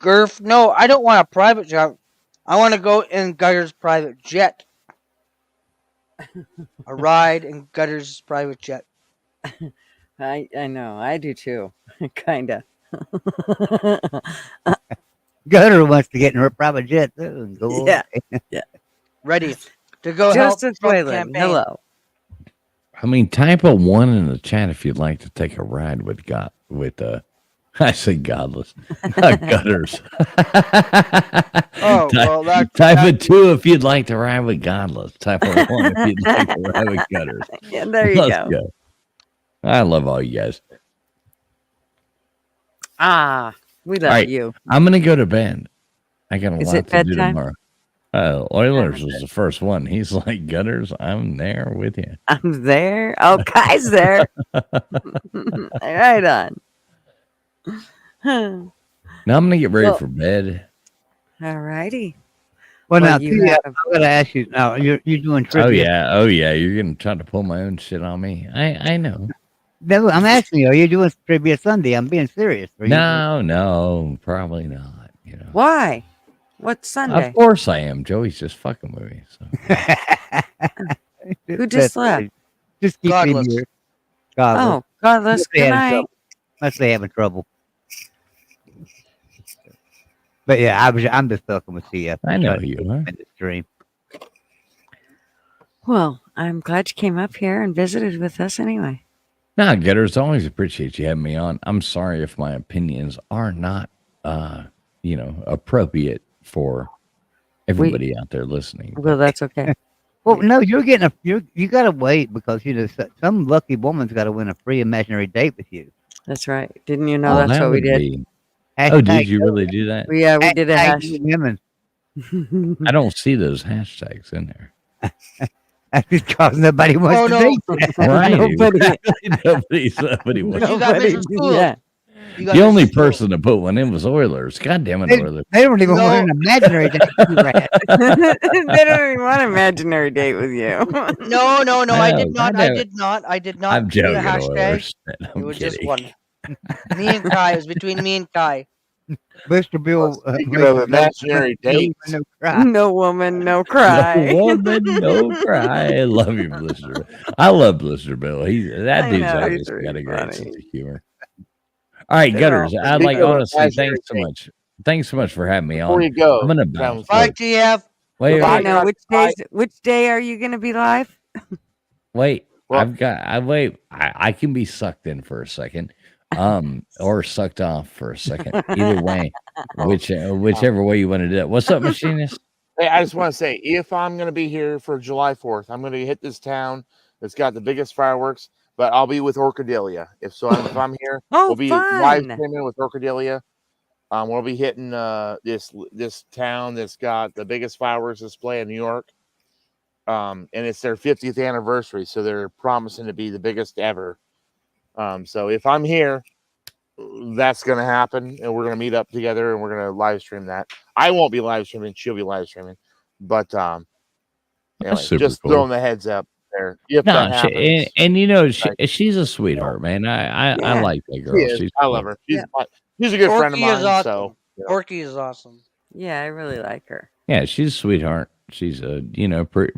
Gurf, no, I don't want a private jet. I want to go in Gutter's private jet. A ride in Gutter's private jet. I know. I do too. Kinda. Gutter wants to get in her private jet too. And go Yeah. away. Yeah. Ready to go help Justice Trump Whalen, campaign. hello. I mean, type a 1 in the chat if you'd like to take a ride with I say godless, gutters. Oh, well, type a 2 if you'd like to ride with godless. Type a 1 if you'd like to ride with gutters. Yeah, there you Let's go. I love all you guys. We love All right, you. I'm gonna go to bed. I got a Is lot it to do bedtime? tomorrow. Oilers was the first one. He's like, gutters, I'm there with you. I'm there. Oh, Kai's there. Right on. Now I'm gonna get ready for bed. All righty. Well, now, you TF, have- I'm gonna ask you. Now you're doing trivia. Oh yeah. You're gonna try to pull my own shit on me. I know. No, I'm asking you. Are you doing trivia Sunday? I'm being serious. Are you No, probably not. Why? What's Sunday? Of course I am. Joey's just fucking with me. So. Who just left? Just keep Godless. in here. Godless. Oh, godless. Must be having Good night. trouble. Must be having trouble. But yeah, I'm just fucking with TF. I know you are. In the stream. Well, I'm glad you came up here and visited with us anyway. No, Getters, always appreciate you having me on. I'm sorry if my opinions are not, appropriate for everybody out there listening. Well, that's okay. Well, no, you're getting you got to wait because some lucky woman's got to win a free imaginary date with you. That's right. Didn't you know that's what we did? Oh, did you really do that? Yeah, we did a hashtag women. I don't see those hashtags in there. That's because nobody wants to date. Right. Nobody wants You got Mrs. Cool. Yeah. The only person to put one in was Oilers. God damn it, Oilers. They don't even want an imaginary date. They don't even want an imaginary date with you. No, I did not. I I know. did not. I did not. I'm do the joking, hashtag. Oilers. It I'm was just kidding. one. Me and Kai. It was between me and Kai. Mr. Bill. Speaking of imaginary dates, No woman, no cry. No woman, no cry. I love you, Blister. I love Blister Bill. That I dude's know, always he's really got a great funny. sense of humor. All right, Yeah. Gutters. I'd like Speaking of honestly, imaginary thanks so much. Thanks so much for having me before on. you go, I'm gonna bounce. Bye, TF. Wait, I wait, know which day are you going to be live? wait. Well- I can be sucked in for a second, or sucked off for a second. Either way, whichever way you want to do it. What's up, machinist? Hey, I just want to say, if I'm going to be here for July 4th, I'm going to hit this town that's got the biggest fireworks, but I'll be with Orcadelia. If I'm here, we'll be live streaming with Orcadelia. We'll be hitting this town that's got the biggest fireworks display in New York. And it's their 50th anniversary, so they're promising to be the biggest ever. So if I'm here, that's going to happen, and we're going to meet up together, and we're going to live stream that. I won't be live streaming; she'll be live streaming. But anyway, just cool. throwing the heads up there. If that happens, She's a sweetheart, man. I like that girl. I love her. She's a good friend of Porky mine. is awesome. So Porky is awesome. Yeah, I really like her. Yeah, she's a sweetheart. She's a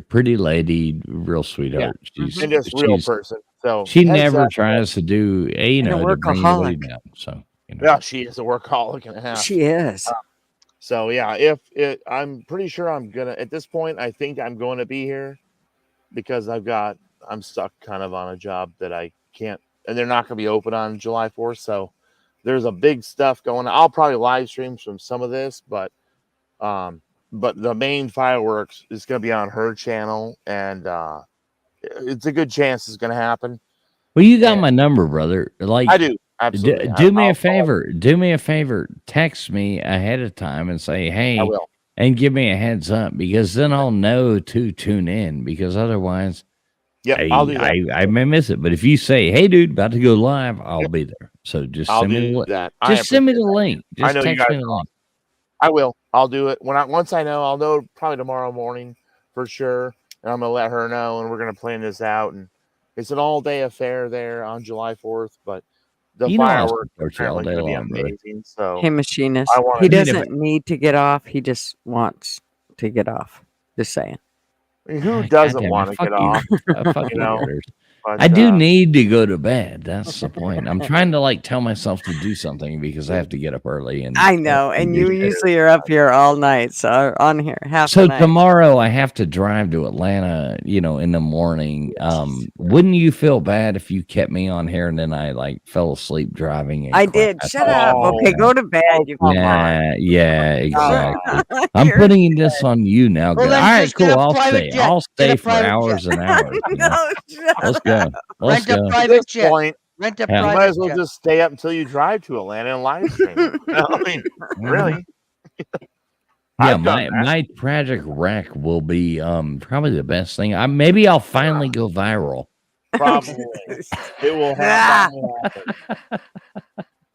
pretty lady, real sweetheart. She's and just real person. So she heads never up. tries to do to bring anybody down. So yeah, she is a workaholic and a half. She is. So yeah, I'm pretty sure I'm gonna at this point. I think I'm going to be here because I'm stuck kind of on a job that I can't, and they're not going to be open on July 4th. So there's a big stuff going on. I'll probably live stream from some of this, but the main fireworks is going to be on her channel, and it's a good chance it's going to happen. Well, you got my number, brother. Like I do. Absolutely. Do me a favor. Do me a favor. Text me ahead of time and say, hey, I will. And give me a heads up, because then I'll know to tune in, because otherwise I'll do that. I may miss it. But if you say, hey, dude, about to go live, I'll be there. So just I'll send me do the that. Just send me the link. I Just know you text me guys the link. I will. I'll do it once I know. I'll know probably tomorrow morning for sure, and I'm gonna let her know, and we're gonna plan this out. And it's an all-day affair there on July 4th, but the fireworks are apparently going to be amazing. So, Hey, machinist, he doesn't need to get off. He just wants to get off. Just saying. I mean, who doesn't want to get off? Fuck You know, you, but, I do need to go to bed. That's the point. I'm trying to tell myself to do something because I have to get up early. And I know, and you usually are up here all night, so on here half so the night. tomorrow I have to drive to Atlanta, in the morning. Wouldn't you feel bad if you kept me on here and then I fell asleep driving? And I did. Shut up. Okay, go to bed. You Yeah, exactly. I'm putting this on you now. Well, All then right, just get cool. a I'll private stay. jet. I'll Get stay a for private hours jet. and hours. Let's go. Let's Rent a go. At private this jet. point, Rent a you might private as well jet. just stay up until you drive to Atlanta and live stream it. I mean, really? Yeah, I've done that. my tragic wreck will be probably the best thing. Maybe I'll finally go viral. Probably. It will happen.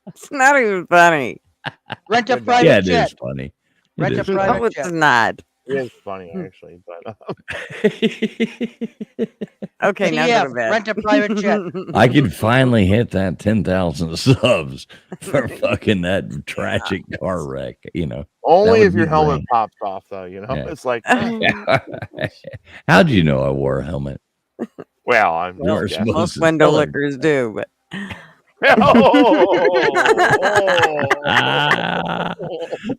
It's not even funny. Rent a Yeah, private it jet. is funny. Rent a is private No, it's jet. not. It is funny, actually, but Okay, now go to bed. Rent a private jet. I can finally hit that 10,000 subs for fucking that tragic car wreck. only That if would your be helmet great. pops off, though. Yeah. It's like, How'd you know I wore a helmet? well, I'm You were just guessing. supposed Most to window tell him. lickers do, but I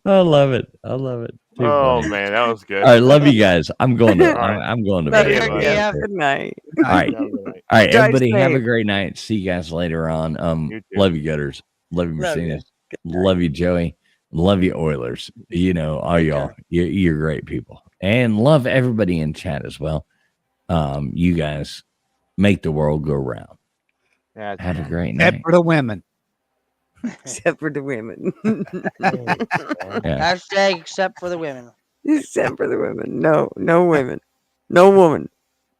love it. I love it. Too Oh funny. man, that was good. All right, love you guys. I'm going to. All right. I'm going to Love bed. you, All yeah. right. Good night. All right. Have a good night. All right, Drive everybody, have a safe. great night. See you guys later on. You too. Love you, Gutters. Love you, Love you. Martinez. Love you, Joey. Love you, Oilers. You know, all y'all. You're great people, and love everybody in chat as well. You guys make the world go round. Yeah, Have a great night. Except for the women. Except for the women. Yeah. Hashtag except for the women. Except for the women. No women. No woman.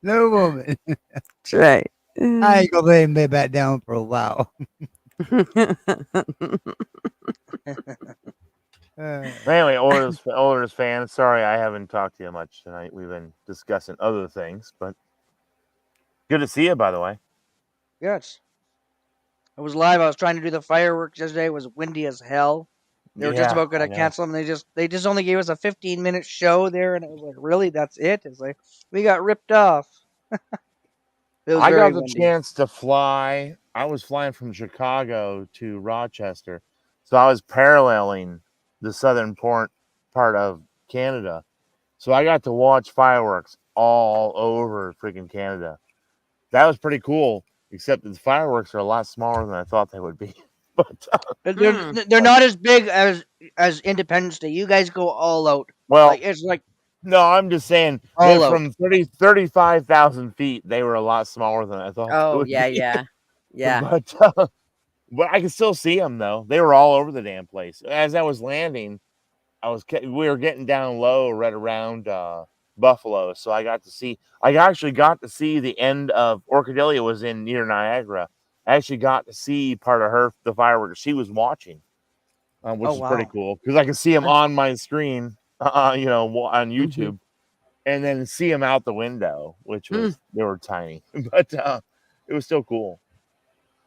No woman. That's right. I ain't gonna let him lay back down for a while. Anyway, Oilers fans, sorry I haven't talked to you much tonight. We've been discussing other things, but good to see you, by the way. Yes. I was live. I was trying to do the fireworks yesterday. It was windy as hell. They were just Yeah, about going I to know. cancel them. They just only gave us a 15-minute show there, and I was like, really? That's it? It's like we got ripped off. It was I very got the windy. chance to fly. I was flying from Chicago to Rochester, so I was paralleling the southern part of Canada. So I got to watch fireworks all over freaking Canada. That was pretty cool, except that the fireworks are a lot smaller than I thought they would be. But They're not as big as Independence Day. You guys go all out. well, Like it's like no, I'm just saying all that out. from 35,000 feet, they were a lot smaller than I thought they Oh, would yeah, be. yeah. Yeah. But I can still see them though. They were all over the damn place. As I was landing, we were getting down low right around Buffalo, so I actually got to see the end of Orcadelia was in near Niagara. I actually got to see part of the fireworks she was watching, which is pretty cool because I can see them on my screen, on YouTube, and then see them out the window, which was they were tiny, but it was still cool.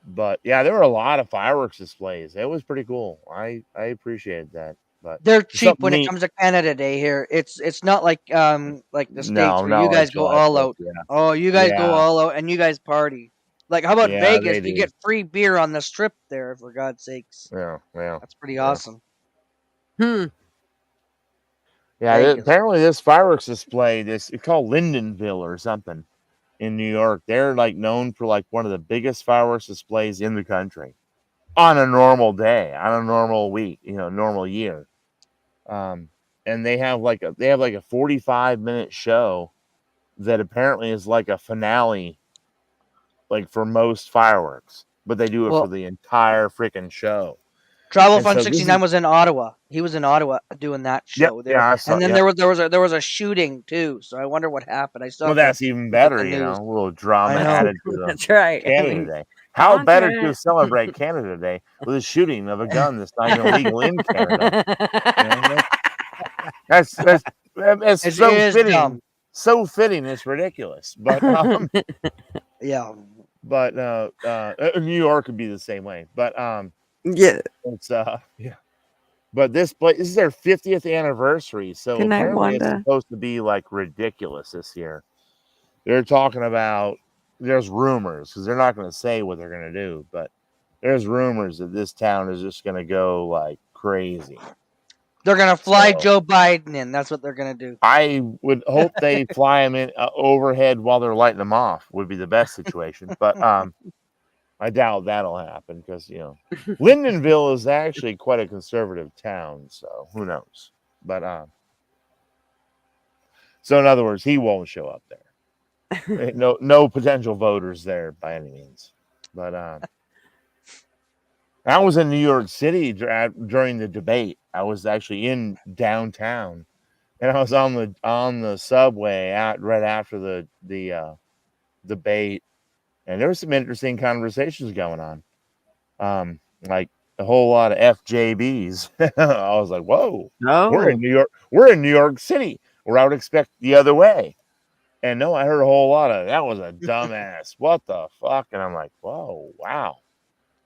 But yeah, there were a lot of fireworks displays. It was pretty cool. I appreciated that. But They're it's cheap something when it neat. comes to Canada Day here. It's not like the States where you No, guys like go July all 4th, out. yeah. Oh, you guys go Yeah. all out and you guys party. Like how about Yeah, Vegas? they You do. get free beer on the strip there, for God's sakes. Yeah. That's pretty awesome. Hmm. Yeah, Vegas. apparently this fireworks display, it's called Lindenville or something in New York. They're like known for like one of the biggest fireworks displays in the country on a normal day, on a normal week, normal year. And they have like a 45-minute show that apparently is like a finale, like for most fireworks, but they do it for the entire freaking show. Travel And Fun so 69 was in Ottawa. He was in Ottawa doing that show there. yeah, I saw, and then yep. there was a shooting too. So I wonder what happened. I still Well, have to that's even look at better, the news. a little drama I know. added to the That's right. Canada Day. How better to content. celebrate Canada Day with a shooting of a gun that's not even legal in Canada? That's It so is fitting. dumb. So fitting, it's ridiculous. But yeah. But New York would be the same way. But yeah, it's yeah. But this is their 50th anniversary, so Good night, apparently it's Wanda. supposed to be like ridiculous this year. They're talking about there's rumors because they're not going to say what they're going to do, but there's rumors that this town is just going to go like crazy. They're gonna fly Joe Biden in. That's what they're gonna do. I would hope they fly him in overhead while they're lighting them off. Would be the best situation, but I doubt that'll happen because Lindenville is actually quite a conservative town, so who knows? But so in other words, he won't show up there. No potential voters there by any means. But I was in New York City during the debate. I was actually in downtown, and I was on the subway right after the debate, and there was some interesting conversations going on. Like a whole lot of FJBs. I was like, "Whoa, we're in New York. We're in New York City, where I would expect the other way." And no, I heard a whole lot of that was a dumbass. What the fuck? And I'm like, "Whoa, wow."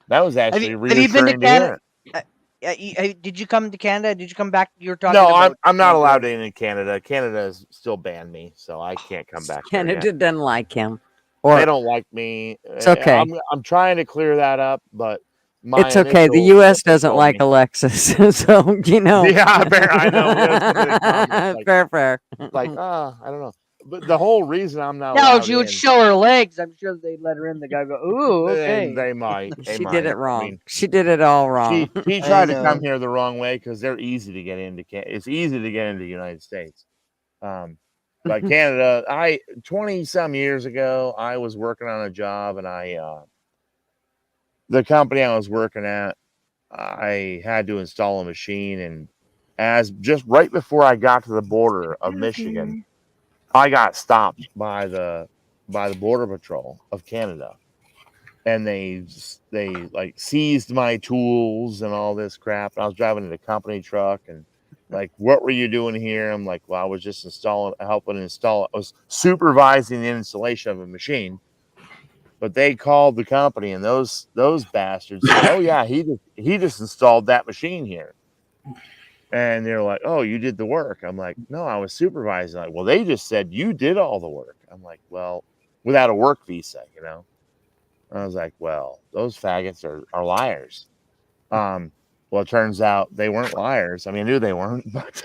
That was actually have you been to reassuring to hear. Did you come to Canada? Did you come back? You were talking No, about. I'm not allowed in Canada. Canada has still banned me, so I can't come back. Canada doesn't like him. They don't like me. It's okay. I'm trying to clear that up, but my It's okay. The initial U.S. what they doesn't told like me. Alexis, so you know. Yeah, I know. We had some good comments. Like, fair. like, I don't know. But the whole reason I'm not Now, if allowed she would in, show her legs, I'm sure they'd let her in. The guy go, "Ooh, okay." they might. They She did might. it I wrong. mean, She did it all wrong. she I tried to come know. here the wrong way because they're easy to get into. It's easy to get into the United States. But Canada, 20 some years ago, I was working on a job, and the company I was working at, I had to install a machine, and as just right before I got to the border of Michigan, I got stopped by the border patrol of Canada, and they like seized my tools and all this crap. I was driving in a company truck, and like, what were you doing here? I'm like, well, I was just helping install it. I was supervising the installation of a machine. But they called the company, and those bastards said, "Oh yeah, he just installed that machine here." And they're like, "Oh, you did the work." I'm like, "No, I was supervising." Like, well, they just said you did all the work. I'm like, "Well, without a work visa, you know." I was like, "Well, those faggots are liars." Well, it turns out they weren't liars. I mean, I knew they weren't, but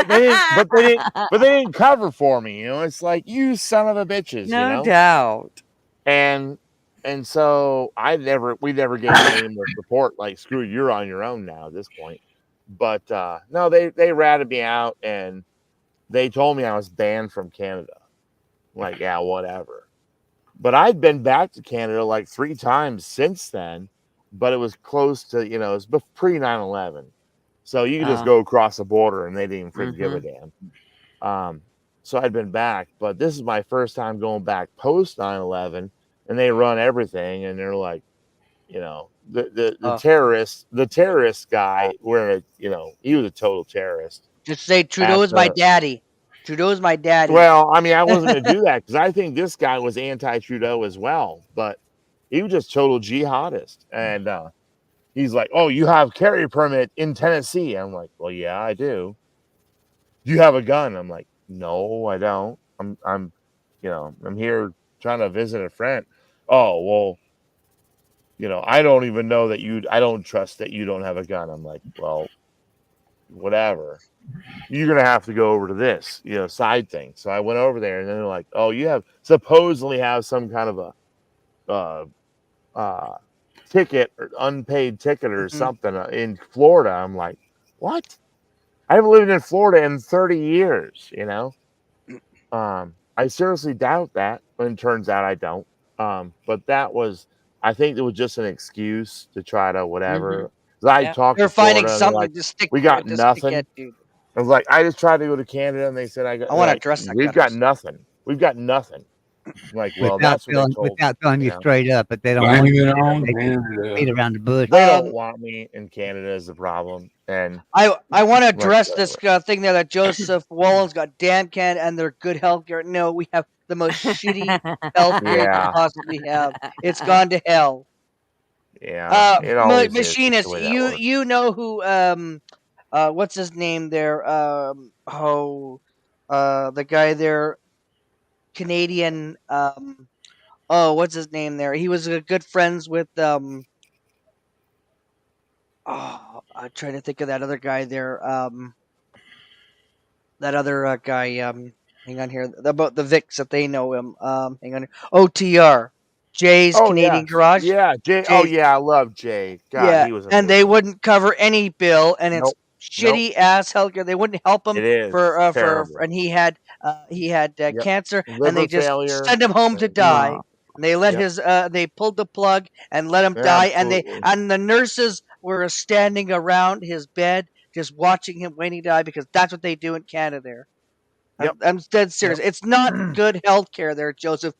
they didn't cover for me. You know, it's like, you son of a bitches. No you know, doubt. and so we never gave any more support. Like, screw, you're on your own now at this point. But no, they ratted me out, and they told me I was banned from Canada. Like, yeah, whatever. But I'd been back to Canada like 3 times since then, but it was close to, it was pre 9/11. So you could just go across the border and they didn't even freaking give a damn. So I'd been back, but this is my first time going back post 9/11, and they run everything, and they're like, the terrorist guy, where he was a total terrorist. Just say Trudeau's my daddy. Trudeau's my daddy. Well, I mean, I wasn't going to do that because I think this guy was anti-Trudeau as well, but he was just total jihadist. And he's like, "Oh, you have carry permit in Tennessee." I'm like, "Well, yeah, I do." "Do you have a gun?" I'm like, "No, I don't. I'm here trying to visit a friend." "Oh, well, I don't even know that I don't trust that you don't have a gun." I'm like, "Well, whatever. You're going to have to go over to this, side thing." So I went over there, and then they're like, "Oh, you supposedly have some kind of a ticket, or unpaid ticket or something in Florida." I'm like, "What? I haven't lived in Florida in 30 years, I seriously doubt that. And it turns out I don't. But I think it was just an excuse to try to whatever. I talked They're to finding Florida, and they're something like, to stick. "We got to stick nothing." at, dude. I was like, "I just tried to go to Canada," and they said, I want to dress like "We've got nothing. We've got nothing." I'm like, "Well, that's what they told me." Without telling you straight up, but they don't Blame want you it to on they Canada. beat around the bush. They don't want me in Canada is the problem. And I want to like, address this thing there that Joseph Wallen's got damn Canada and their good healthcare. No, we have the most shitty healthcare you can possibly have. It's gone to hell. Yeah, it always is. It's Machinist, the way that works. you know who what's his name there? The guy there, Canadian. What's his name there? He was good friends with I'm trying to think of that other guy there. That other guy. Hang on here. About the Vicks that they know him. Hang on. OTR. Jay's Oh Canadian yeah, Garage. yeah, Jay. Oh yeah, I love Jay. God, Yeah, he was and they amazing. wouldn't cover any bill, and it's Nope, nope. shitty ass healthcare. They wouldn't help him It is terrible. and he had Yep. cancer, and Liver they just failure. sent him home to die. And they let Yep. they pulled the plug and let him die, Absolutely. and the nurses were standing around his bed just watching him waiting to die, because that's what they do in Canada there. Yep. I'm dead serious. It's not good healthcare there, Joseph.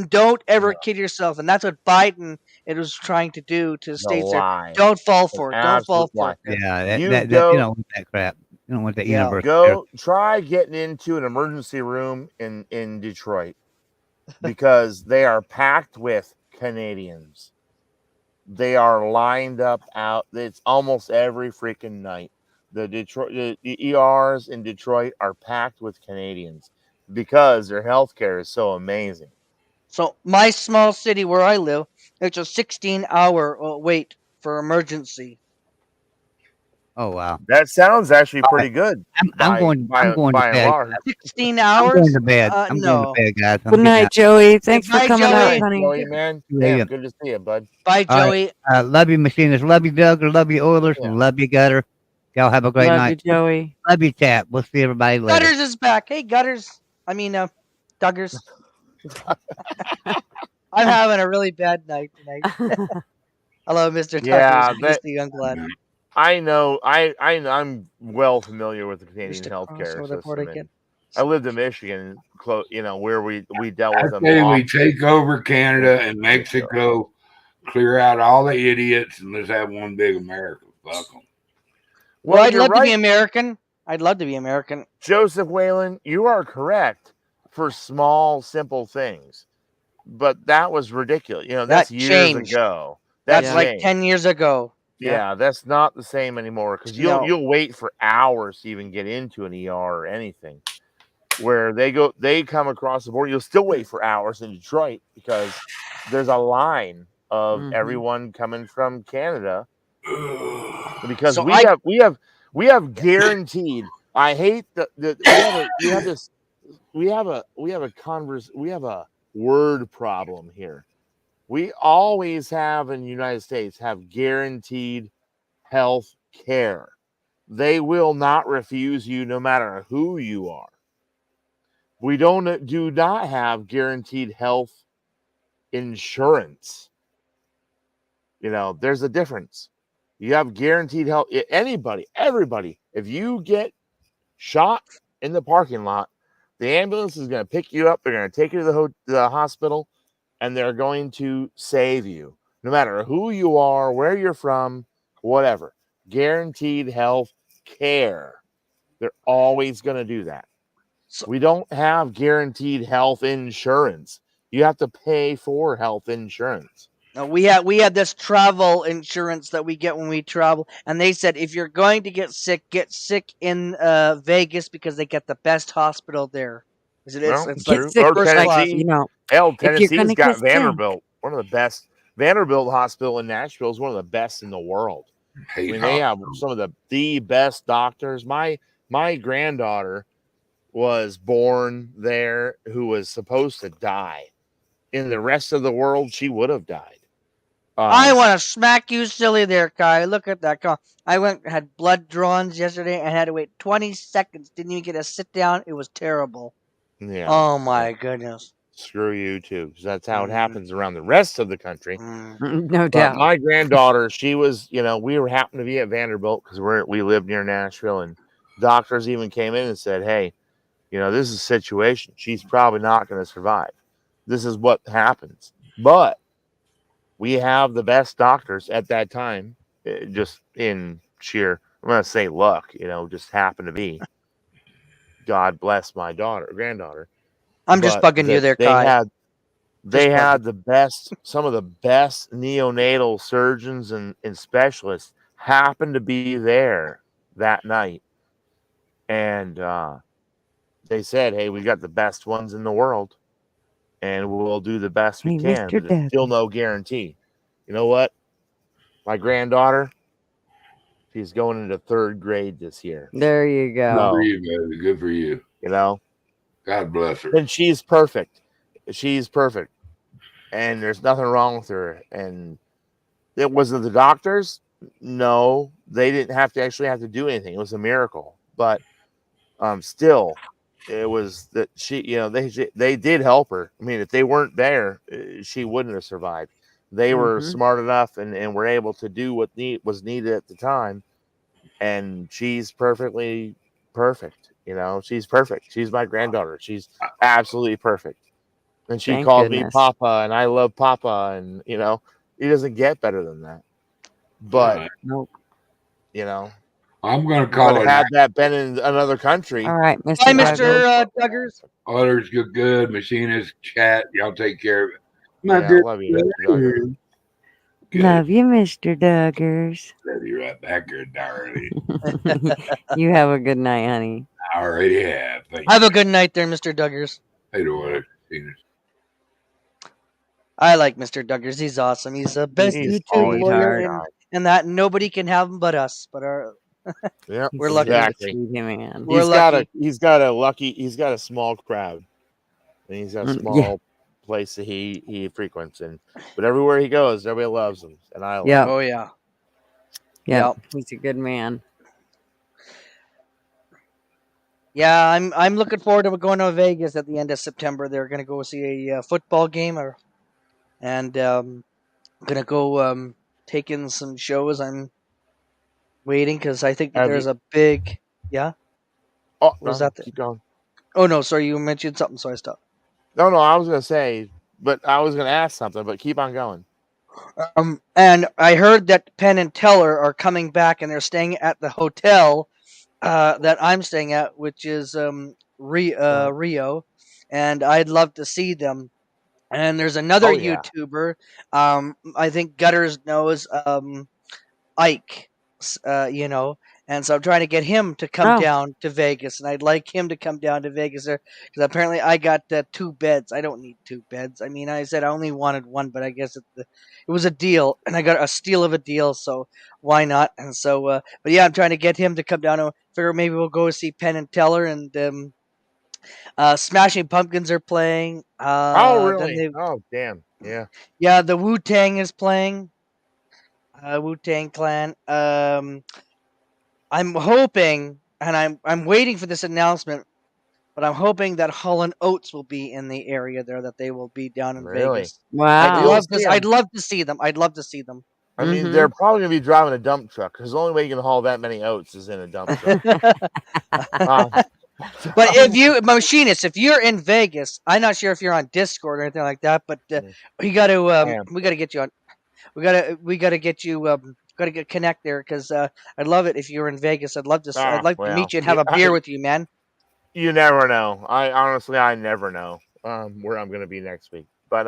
Don't ever kid yourself, and that's what Biden was trying to do to the The states there. lie. Don't fall An for it. Don't fall absolute for lie. it. there. Yeah, You you go. don't want that crap. You don't want that Yeah. universe. Go try getting into an emergency room in Detroit, because they are packed with Canadians. They are lined up out. It's almost every freaking night. The ERs in Detroit are packed with Canadians because their healthcare is so amazing. So my small city where I live, It's a 16-hour wait for emergency. Oh wow. That sounds actually pretty good. I'm going to by and bed. large. 16 I'm hours? going to bed. I'm going to No. bed, guys. I'm Good getting night, out. Joey. Thanks for Goodbye, coming Joey. out, honey. Joey, man. Yeah. Damn, good to see you, bud. Bye, All Joey. right. Love you, Machinists. Love you, Doug. Love you, Oilers. Yeah. Love you, Gutter. Y'all have a great Love night. you, Joey. Love you, chat. We'll see everybody later. Gutters is back. Hey, Gutters. I mean, Duggars. I'm having a really bad night tonight. Hello, Mr. Yeah, Duggars. Good to see you. I'm glad. I know. I'm well familiar with the Canadian healthcare system. And I lived in Michigan, where we dealt with I them. say we often. take over Canada and Mexico, clear out all the idiots, and let's have one big America. Fuck them. Well, I'd you're love to be right. American. I'd love to be American. Joseph Whalen, you are correct for small, simple things, but that was ridiculous. That's That years changed. ago. That's like 10 years ago. Yeah, that's not the same anymore because you'll wait for hours to even get into an ER or anything. Where they come across the border, you'll still wait for hours in Detroit because there's a line of everyone coming from Canada. Because we have guaranteed. I hate we have a word problem here. We always have in the United States have guaranteed health care. They will not refuse you no matter who you are. We do not have guaranteed health insurance. There's a difference. You have guaranteed health. Everybody, if you get shot in the parking lot, the ambulance is going to pick you up. They're going to take you to the hospital, and they're going to save you, no matter who you are, where you're from, whatever. Guaranteed health care. They're always going to do that. We don't have guaranteed health insurance. You have to pay for health insurance. No, we had this travel insurance that we get when we travel, and they said if you're going to get sick in Vegas because they get the best hospital there. It's true. like Or first class. Tennessee. Tennessee's got Vanderbilt, one of the best. Vanderbilt Hospital in Nashville is one of the best in the world. They have some of the best doctors. My granddaughter was born there, who was supposed to die. In the rest of the world, she would have died. I want to smack you silly there, Kai. Look at that. I had blood drawn yesterday and had to wait 20 seconds. Didn't even get a sit down. It was terrible. Yeah. Oh my goodness. Screw you too, because that's how it happens around the rest of the country. No doubt. My granddaughter, she was, we were happened to be at Vanderbilt because we live near Nashville, and doctors even came in and said, "Hey, this is a situation. She's probably not going to survive. This is what happens." But we have the best doctors at that time, just in sheer, I'm going to say luck, just happened to be. God bless my granddaughter. I'm just bugging you there, Kai. They had some of the best neonatal surgeons and specialists happened to be there that night. And they said, "Hey, we got the best ones in the world, and we'll do the best we can. But there's still no guarantee." You know what? My granddaughter, she's going into 3rd grade this year. There you go. Good for you, baby. Good for you. God bless her. And she's perfect. She's perfect. And there's nothing wrong with her. And it wasn't the doctors. No, they didn't have to do anything. It was a miracle. But still, it was that she, they did help her. I mean, if they weren't there, she wouldn't have survived. They were smart enough and were able to do what was needed at the time. And she's perfectly perfect. She's perfect. She's my granddaughter. She's absolutely perfect. And she calls me Papa, and I love Papa. And, he doesn't get better than that. But, I'm going to call it. Had that been in another country. All right, Mr. Hi, Mr. Duggars. Others, good. Machinist, chat. Y'all take care of it. Love you, Mr. Duggars. Love you, Mr. Duggars. Love you right back here, darling. You have a good night, honey. I already have. Thank Have you. a good night there, Mr. Duggars. Hey, Machinist. I like Mr. Duggars. He's awesome. He's the best He's YouTube lawyer sweetheart. and that nobody can have him but us. But Yeah, we're lucky. exactly. Man. We're He's got a small crowd, and he's got a small place that he frequents, but everywhere he goes, everybody loves him, and I love him. Oh yeah. Yeah, he's a good man. Yeah, I'm looking forward to going to Vegas at the end of September. They're gonna go see a football game, and gonna go take in some shows. I'm waiting because I think that there's a big Oh, was that? Keep going. Oh no, sorry, you mentioned something, so I stopped. No, I was gonna say, but I was gonna ask something, but keep on going. And I heard that Penn and Teller are coming back, and they're staying at the hotel that I'm staying at, which is Rio, and I'd love to see them. And there's another YouTuber, I think Gutters knows, Ike, and so I'm trying to get him to come down to Vegas, and I'd like him to come down to Vegas there because apparently I got 2 beds. I don't need 2 beds. I mean, I said I only wanted 1, but I guess it was a deal, and I got a steal of a deal, so why not? And so, but yeah, I'm trying to get him to come down. And figure maybe we'll go see Penn and Teller, and Smashing Pumpkins are playing. Oh, really? Oh, damn. Yeah. Yeah, the Wu-Tang is playing. Wu-Tang Clan. I'm hoping, and I'm waiting for this announcement, but I'm hoping that Hall & Oates will be in the area there, that they will be down in Vegas. Wow. I'd love to see them. I'd love to see them. I mean, they're probably gonna be driving a dump truck because the only way you can haul that many oats is in a dump truck. But if you're in Vegas, I'm not sure if you're on Discord or anything like that, but we got to get you on. We got to get you. Got to get connect there because I'd love it if you're in Vegas. I'd love to. I'd like to meet you and have a beer with you, man. You never know. I never know where I'm gonna be next week, but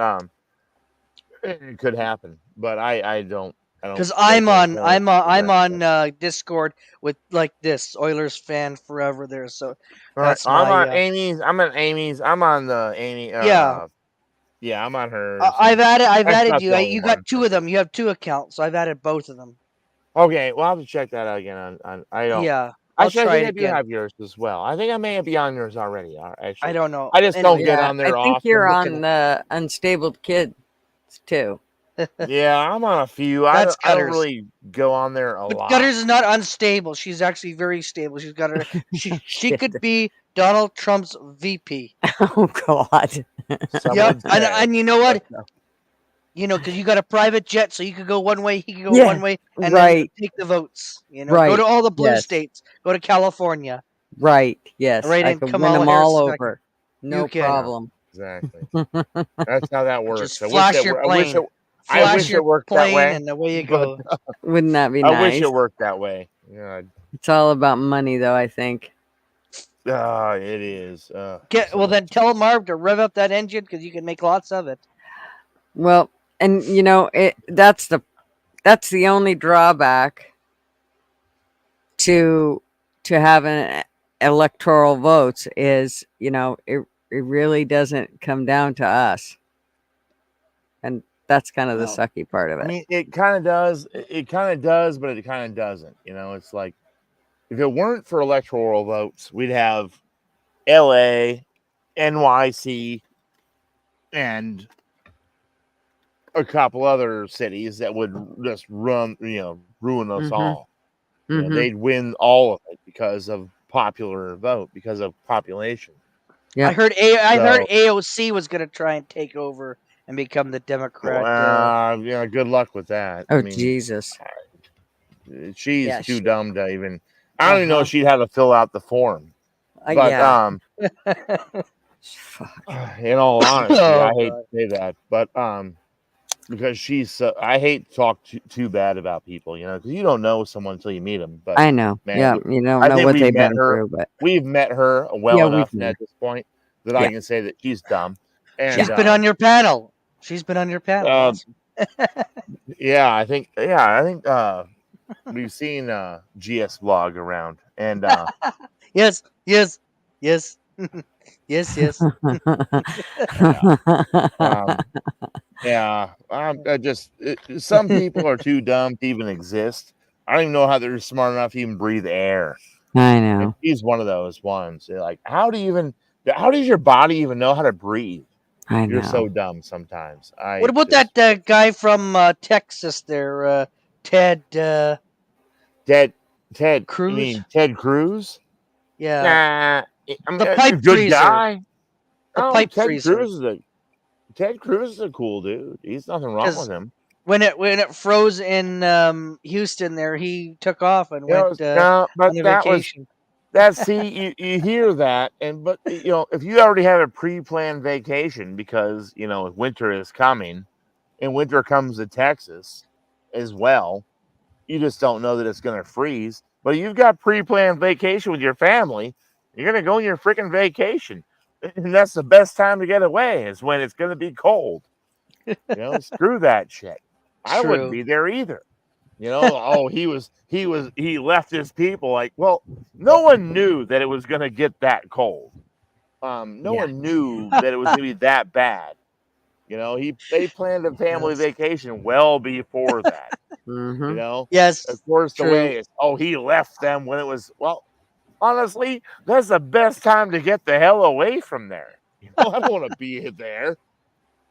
it could happen. But I don't. Because I'm on Discord with like this Oilers fan forever there. So that's I'm on Amy's. I'm on Amy's. I'm on the Amy. Yeah, I'm on her. I've added you. You got 2 of them. You have 2 accounts, so I've added both of them. Okay, well, I'll have to check that out again. I don't. Yeah, Actually, I think I do have yours as well. I think I may be on yours already. Actually, I don't know. I just don't get on there. I think you're on the Unstable Kids too. Yeah, I'm on a few. I don't really go on there a lot. Gutters is not unstable. She's actually very stable. She's got her. She could be Donald Trump's VP. Oh God. Yep. And you know what? Because you got a private jet, so you could go one way, he could go one way, and then take the votes. Go to all the blue states. Go to California. Right. Yes. Right. I And could Kamala win them Harris all is back. over. No problem. Exactly. That's how that works. Just flash your plane. I wish it worked that way, and away you go. Wouldn't that be nice? I wish it worked that way. Yeah. It's all about money, though, I think. It is. Well, then tell Marv to rev up that engine because you can make lots of it. Well, and that's the only drawback to having electoral votes is it really doesn't come down to us, and that's kind of the sucky part of it. I mean, it kind of does. It kind of does, but it kind of doesn't. It's like if it weren't for electoral votes, we'd have L.A., NYC, and a couple other cities that would just ruin us all. They'd win all of it because of popular vote, because of population. Yeah, I heard AOC was going to try and take over and become the Democrat. Good luck with that. Oh, Jesus. She's too dumb to even. I don't even know if she'd have to fill out the form. But in all honesty, I hate to say that, but because she's, I hate to talk too bad about people, because you don't know someone until you meet them. But I know, man, you don't know what they've been through. But we've met her well enough at this point that I can say that she's dumb. And she's been on your panel. She's been on your panel. Awesome. I think we've seen GS vlog around, and yes. Yes, yes. Some people are too dumb to even exist. I don't even know how they're smart enough to even breathe air. I And know. he's one of those ones. They're like, how does your body even know how to breathe? I You're so know. dumb sometimes. What about that guy from Texas there, Ted? Ted Cruz? You mean Ted Cruz? Yeah. Nah, I mean, The a pipe good freezer. guy. The Oh, pipe Ted freezer. Cruz is a cool dude. He's nothing wrong with Because him. when it froze in Houston, there he took off and You know, went no, but on a that was vacation. you hear that, but if you already have a pre-planned vacation because winter is coming, and winter comes to Texas as well, you just don't know that it's going to freeze. But you've got pre-planned vacation with your family. You're going to go on your freaking vacation, and that's the best time to get away is when it's going to be cold. Screw that shit. I wouldn't True. be there either. Oh, he left his people like, well, no one knew that it was going to get that cold. No one knew that it was going to be that bad. They planned a family vacation well before that. Yes. Of course, the True. way is, he left them when it was, well, honestly, that's the best time to get the hell away from there. I don't want to be there.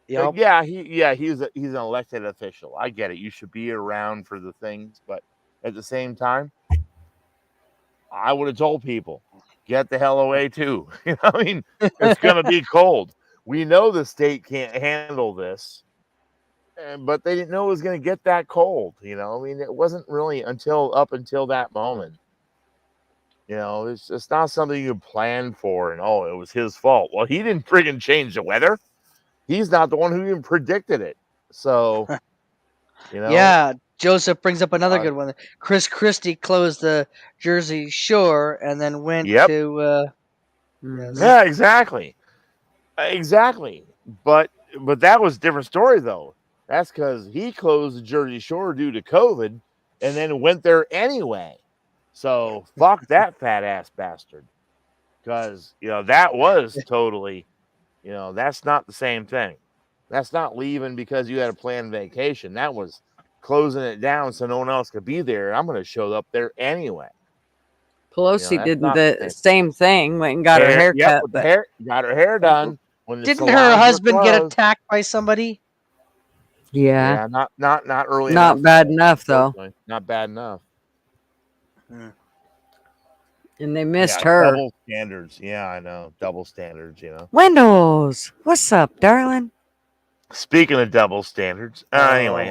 Yep. He's an elected official. I get it. You should be around for the things, but at the same time, I would have told people, get the hell away too. I mean, it's going to be cold. We know the state can't handle this, but they didn't know it was going to get that cold. I mean, it wasn't really up until that moment. It's not something you plan for, and it was his fault. Well, he didn't friggin' change the weather. He's not the one who even predicted it. So, Yeah, Joseph brings up another good one. Chris Christie closed the Jersey Shore and then went to. Yes. Yeah, exactly. But that was a different story, though. That's because he closed the Jersey Shore due to COVID and then went there anyway. So, fuck that fat ass bastard. Because, that was totally, that's not the same thing. That's not leaving because you had a planned vacation. That was closing it down so no one else could be there. I'm going to show up there anyway. Pelosi did the same thing. Went and got her hair cut. Got her hair done. When the Didn't her husband get attacked by somebody? Yeah. Not early Not enough. bad enough, though. Not bad enough. And they missed her. Double standards. Yeah, I know. Double standards, Wendell's, what's up, darling? Speaking of double standards, anyway,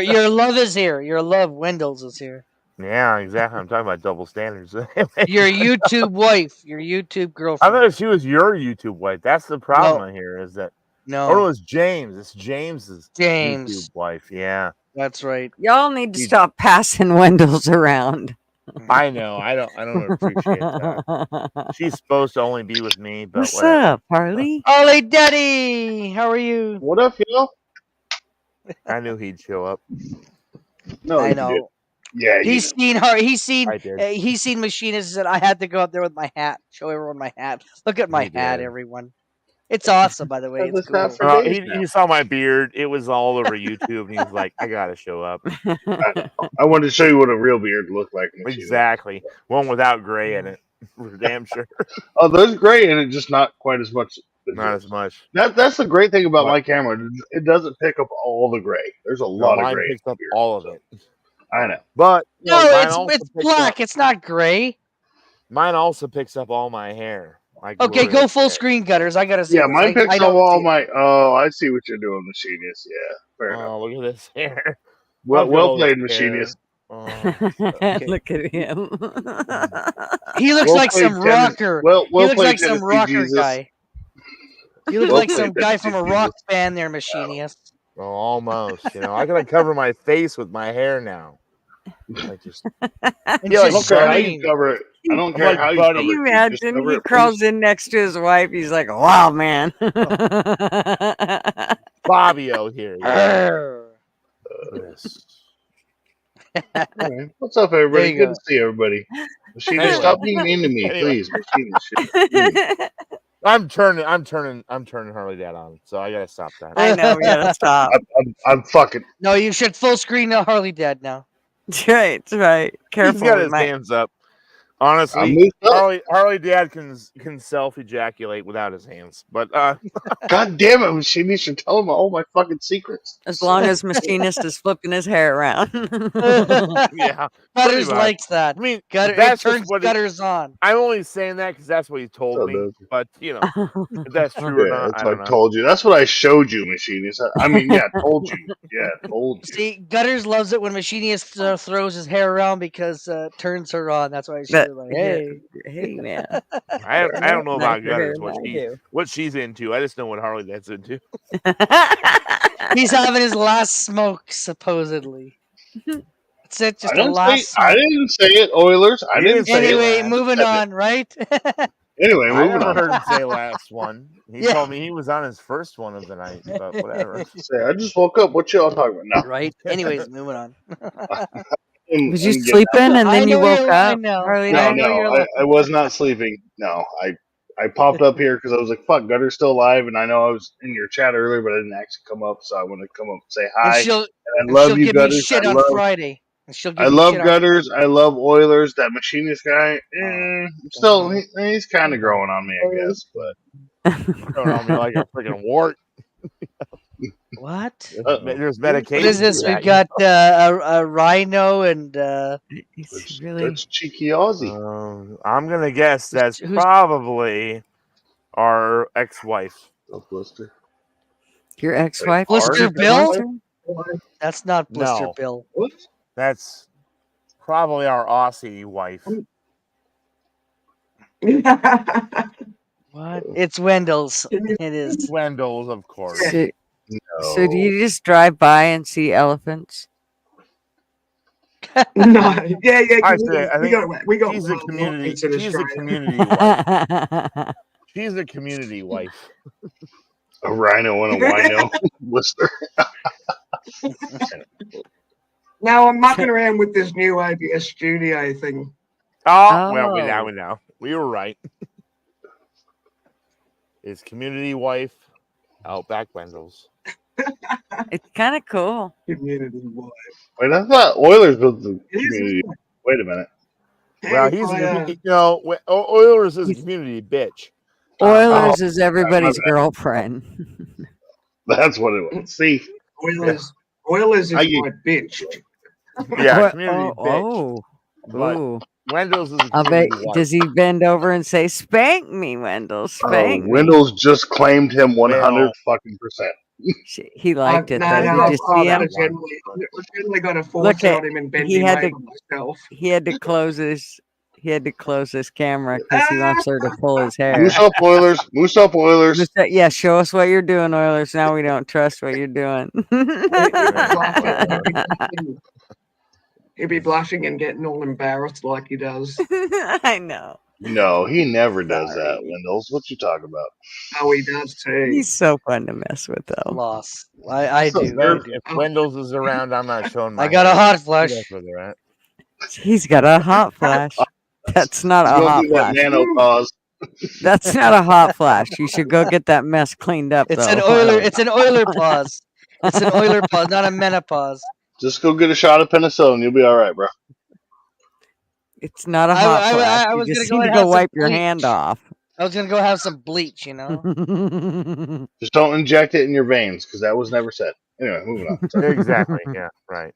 your love is here. Your love, Wendell's, is here. Yeah, exactly. I'm talking about double standards. Your YouTube wife, your YouTube girlfriend. I thought she was your YouTube wife. That's the problem here. Is that no? It's James. It's James's YouTube wife. Yeah, that's right. Y'all need to stop passing Wendell's around. I know. I don't appreciate that. She's supposed to only be with me, but what's up, Harley? Ollie Daddy, how are you? What up, y'all? I knew he'd show up. No, I know. Did. Yeah, he's seen her. He's seen Machinist, and I had to go up there with my hat. Show everyone my hat. Look at my hat, everyone. It's awesome, by the way. It's cool. He saw my beard. It was all over YouTube, and he was like, "I gotta show up." I wanted to show you what a real beard looked like. Exactly, one without gray in it. For damn sure. Oh, there's gray in it, just not quite as much. Not as much. That's the great thing about my camera. It doesn't pick up all the gray. There's a lot of gray. Mine picks up all of it. I know, but no, it's black. It's not gray. Mine also picks up all my hair. Okay, go full screen, Gutters. I gotta see. Yeah, mine picks up all my. Oh, I see what you're doing, Machinist. Yeah, fair enough. Oh, look at this hair. Well played, Machinist. Oh, look at him. He looks like some rocker. He looks like some rocker guy. He looks like some guy from a rock band there, Machinist. Oh, almost. I gotta cover my face with my hair now. I just I don't care how you cover it. I don't care how you cover it. Can you imagine? He crawls in next to his wife. He's like, "Wow, man." Fabio here. Right. What's up, everybody? Good to see everybody. Machinist, stop being mean to me, please. Machinist, shit. I'm turning Harley Dad on, so I gotta stop that. I know, we gotta stop. I'm fucking. No, you should full screen the Harley Dad now. Right. Careful. He's got we his might- hands up. Honestly, Harley Dad can self ejaculate without his hands, but God damn it, Machinist! You're telling me all my fucking secrets. As long as Machinist is flipping his hair around. yeah, Gutters pretty much. likes that. I mean, Gutter, that's it just turns what Gutters on. I'm only saying that because that's what he told me. But if that's true or Yeah, not, that's I what don't I know. told you. That's what I showed you, Machinist. I mean, yeah, told you. Yeah, told you. See, Gutters loves it when Machinist throws his hair around because it turns her on. That's why she's like, hey. Hey, man. I don't know about Nicer hair Gutters, than I do. what she's into. I just know what Harley Dad's into. He's having his last smoke, supposedly. It's just I a didn't last say. I smoke. didn't say it, Oilers. I didn't say it. Anyway, moving on, right? Anyway, I moving never on. heard him say last one. He Yeah. told me he was on his first one of the night, but whatever. Say, I just woke up. What y'all talking about now? Right. Anyways, moving on. Was you sleeping and then you woke up? Harley Dad? I was not sleeping. No, I popped up here because I was like, "Fuck, Gutter's still alive," and I know I was in your chat earlier, but I didn't actually come up, so I want to come up and say hi. And I love you, give me Gutters. shit I on love, Friday. And she'll give I me love shit Gutters. I love Oilers. That Machinist guy, still he's kind of growing on me, I guess. But Growing on me like a freaking wart. What? There's medication. What is this? for We've that. got a Rhino and that's cheeky Aussie. I'm gonna guess that's probably our ex-wife. Blister. Your ex-wife? Blister Bill? That's not Blister No. Bill. That's probably our Aussie wife. What? It's Wendell's. It is. Wendell's, of course. So do you just drive by and see elephants? No, yeah. I think we got she's a community. in She's a Australia. community wife. She's a community wife. A rhino and a wino blister. Now I'm mucking around with this new OBS studio thing. Oh, well, we know. We were right. His community wife, Outback Wendell's. It's kind of cool. Community wife. Wait, I thought Oilers built the community. Wait a minute. Well, he's Oilers is a community bitch. Oilers is everybody's girlfriend. That's what it was. See, Oilers is my bitch. Yeah, community bitch. But Ooh. Wendell's is a I'll bet. community wife. Does he bend over and say, "Spank me, Wendell, spank me"? Wendell's just claimed him 100 fucking percent. He liked it though. No, Did you see him? I generally got a force Look at on him and bend he him had over to. myself. He had to close his. He had to close his camera because he wants her to pull his hair. Moose up, Oilers. Moose up, Oilers. Yeah, show us what you're doing, Oilers. Now we don't trust what you're doing. He'd be blushing and getting all embarrassed like he does. I know. No, he never does that, Wendell's. What you talking about? Oh, he does too. He's so fun to mess with, though. Loss. I do. If Wendell's is around, I'm not showing my I got a hand. hot flash. That's where they're at. He's got a hot flash. That's not a hot flash. That's not a hot flash. You should go get that mess cleaned up. It's though. an Oiler. It's an Oiler pause. It's an Oiler pause, not a menopause. Just go get a shot of penicillin. You'll be all right, bro. It's not a hot flash. I You was just gonna need to go have go some wipe your bleach. hand off. I was gonna go have some bleach, you know. Just don't inject it in your veins because that was never said. Anyway, moving on. Sorry. Exactly. Yeah. Right.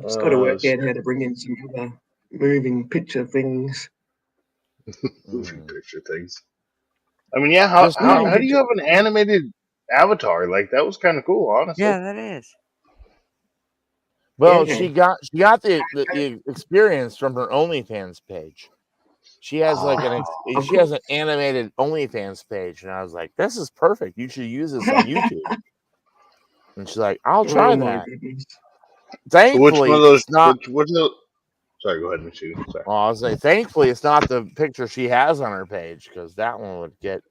Just got to work out how to bring in some other moving picture things. Moving picture things. I mean, yeah. How do you have an animated avatar? Like that was kind of cool, honestly. Yeah, that is. Well, she got the experience from her OnlyFans page. She has she has an animated OnlyFans page, and I was like, "This is perfect. You should use this on YouTube." And she's like, "I'll try that." Thankfully, which one of those? it's not. Sorry, go ahead, Michi. Sorry. Well, I was like, thankfully, it's not the picture she has on her page because that one would get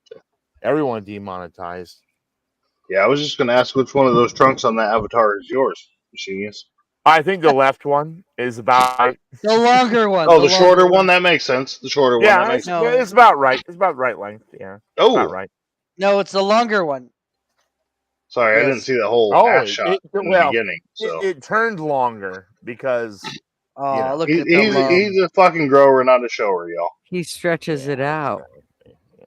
everyone demonetized. Yeah, I was just gonna ask which one of those trunks on that avatar is yours, Machinist. I think the left one is about right. The longer one. Oh, the shorter one. That makes sense. The shorter one. That makes sense. It's about right. It's about right length. Yeah. Oh, about right. No, it's the longer one. Sorry, I didn't see the whole ass shot in the beginning. So it turned longer because. Look he's, at the he's a fucking grower, not a shower, y'all. He stretches it out.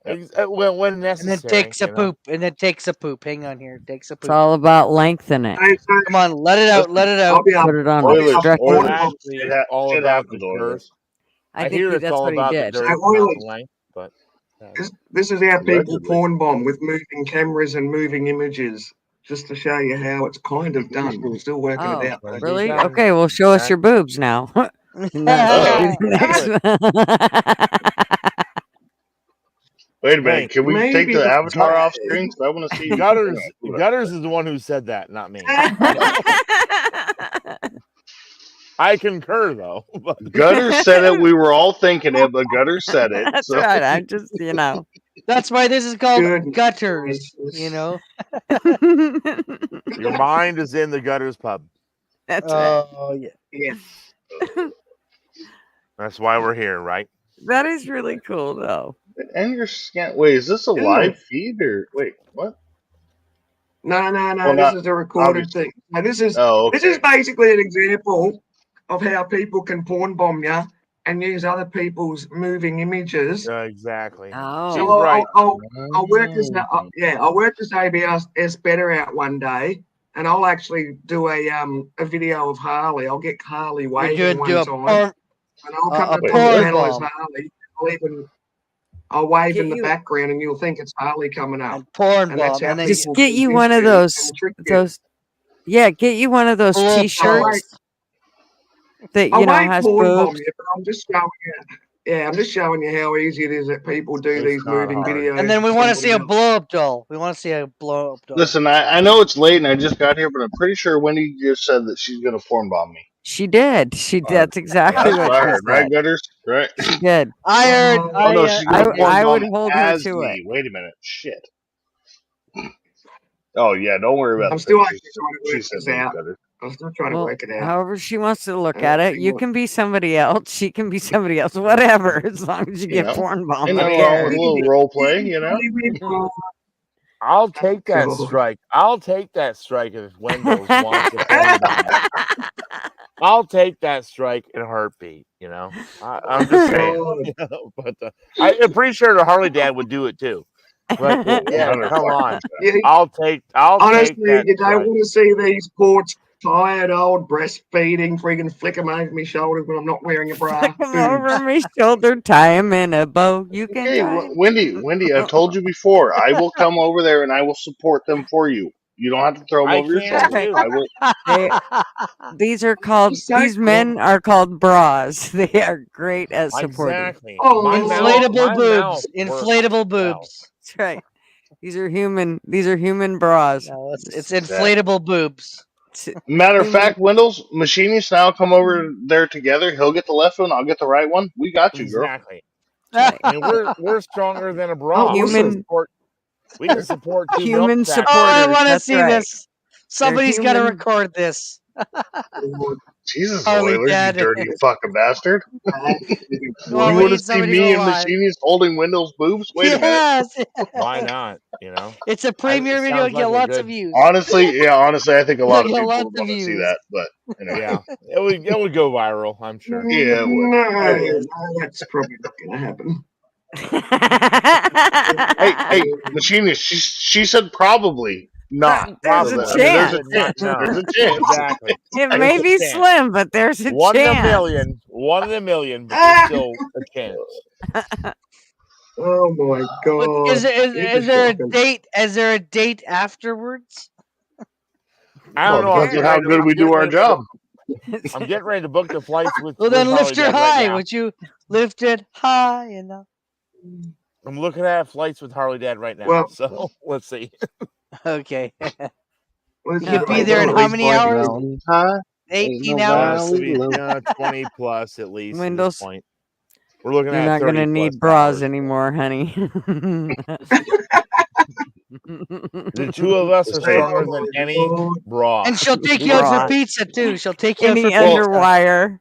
When necessary. And it takes a poop. And it takes a poop. Hang on here. It takes a poop. It's all about lengthening. Come on, let it out. Let it out. Put it on. Stretch it. Actually, all about the girth. I think that's what he did. But this is how people porn bomb with moving cameras and moving images, just to show you how it's kind of done. I'm still working it out. Though. Really? Okay, well, show us your boobs now. Wait a minute. Can we take the avatar off screen? I want to see Gutters. Gutters is the one who said that, not me. I concur, though. Gutters said it. We were all thinking it, but Gutters said it. That's right. I'm just, That's why this is called Gutters. Your mind is in the Gutters pub. That's right. Oh yeah. That's why we're here, right? That is really cool, though. And your scan. Wait, is this a live feed or wait? What? No. Well, this is a recorded thing. Now, this is basically an example of how people can porn bomb you and use other people's moving images. Exactly. Oh, so I'll work this. I'll work this ABS better out one day, and I'll actually do a video of Harley. I'll get Harley waving one time, and I'll come to the panel as Harley. I'll wave in the background, and you'll think it's Harley coming up. Porn bomb. And just get you one of those. Yeah, get you one of those T-shirts that has boobs. But I'm just showing you. Yeah, I'm just showing you how easy it is that people do these moving videos. And then we want to see a blow-up doll. We want to see a blow-up doll. Listen, I know it's late and I just got here, but I'm pretty sure Wendy just said that she's going to porn bomb me. She did. That's exactly what I she heard, said. right, Gutters? Right? She did. I heard. Oh, no, she's going to porn I would bomb hold her as to me. it. Wait a minute. Shit. Oh, yeah, don't worry about it. I'm still actually trying to work this out. I'm still trying to work it out. However she wants to look at it, you can be somebody else. She can be somebody else. Whatever, as long as you get porn bomb. Ain't nothing wrong with a little role play, you know? I'll take that strike. I'll take that strike if Windows wants to porn bomb. I'll take that strike in a heartbeat, I'm just saying. But I'm pretty sure the Harley Dad would do it too. But yeah, come on. I'll take Honestly, that you don't want to see these poor, tired, old breastfeeding, friggin' flick them over my shoulders when I'm not wearing a bra. Over my shoulder, tie him in a bow. You can. Hey, Wendy, I've told you before. I will come over there and I will support them for you. You don't have to throw them over your shoulder. I will. These men are called bras. They are great as supporters. Exactly. Oh, inflatable boobs. Inflatable boobs. That's right. These are human bras. No, it's inflatable boobs. Matter of fact, Wendell's machinist and I'll come over there together. He'll get the left one, I'll get the right one. We got you, girl. Exactly. And we're stronger than a bra. We can support two human supporters. Oh, I want to see this. Somebody's got to record this. Jesus, Harley Oilers, Dad. you dirty fucking bastard. You Well, we want to need see somebody me to and go live. machinist holding Wendell's boobs? Wait a minute. Yes. Why not? It's a premiere video. sounds Get like a lots good- of views. Honestly, I think a lot of You'll get people lots would of want to see views. that. But anyway. Yeah, it would go viral. I'm sure. Yeah, it would. No, that's probably not going to happen. Hey, machinist, she said probably not. There's a I mean, chance. There's a chance. Exactly. It may be slim, but there's a One chance. in a million. One in a million, but there's still a chance. Oh my god! Is there a date? Is there a date afterwards? I don't know. Depends on how good we do our job. I'm getting ready to book the flights with. Well, then with lift her Harley Dad right high. now. Would you lift it high enough? I'm looking at flights with Harley Dad right now. Well- So let's see. Okay. Well, You could be there in how many hours? Huh? 18 hours. 20 plus at least. Windows. At this point. We're looking You're at not 30 gonna plus need bras hours. anymore, honey. The two of us are stronger than any bra. And she'll take you out for pizza too. She'll take you out Any for pizza. underwire.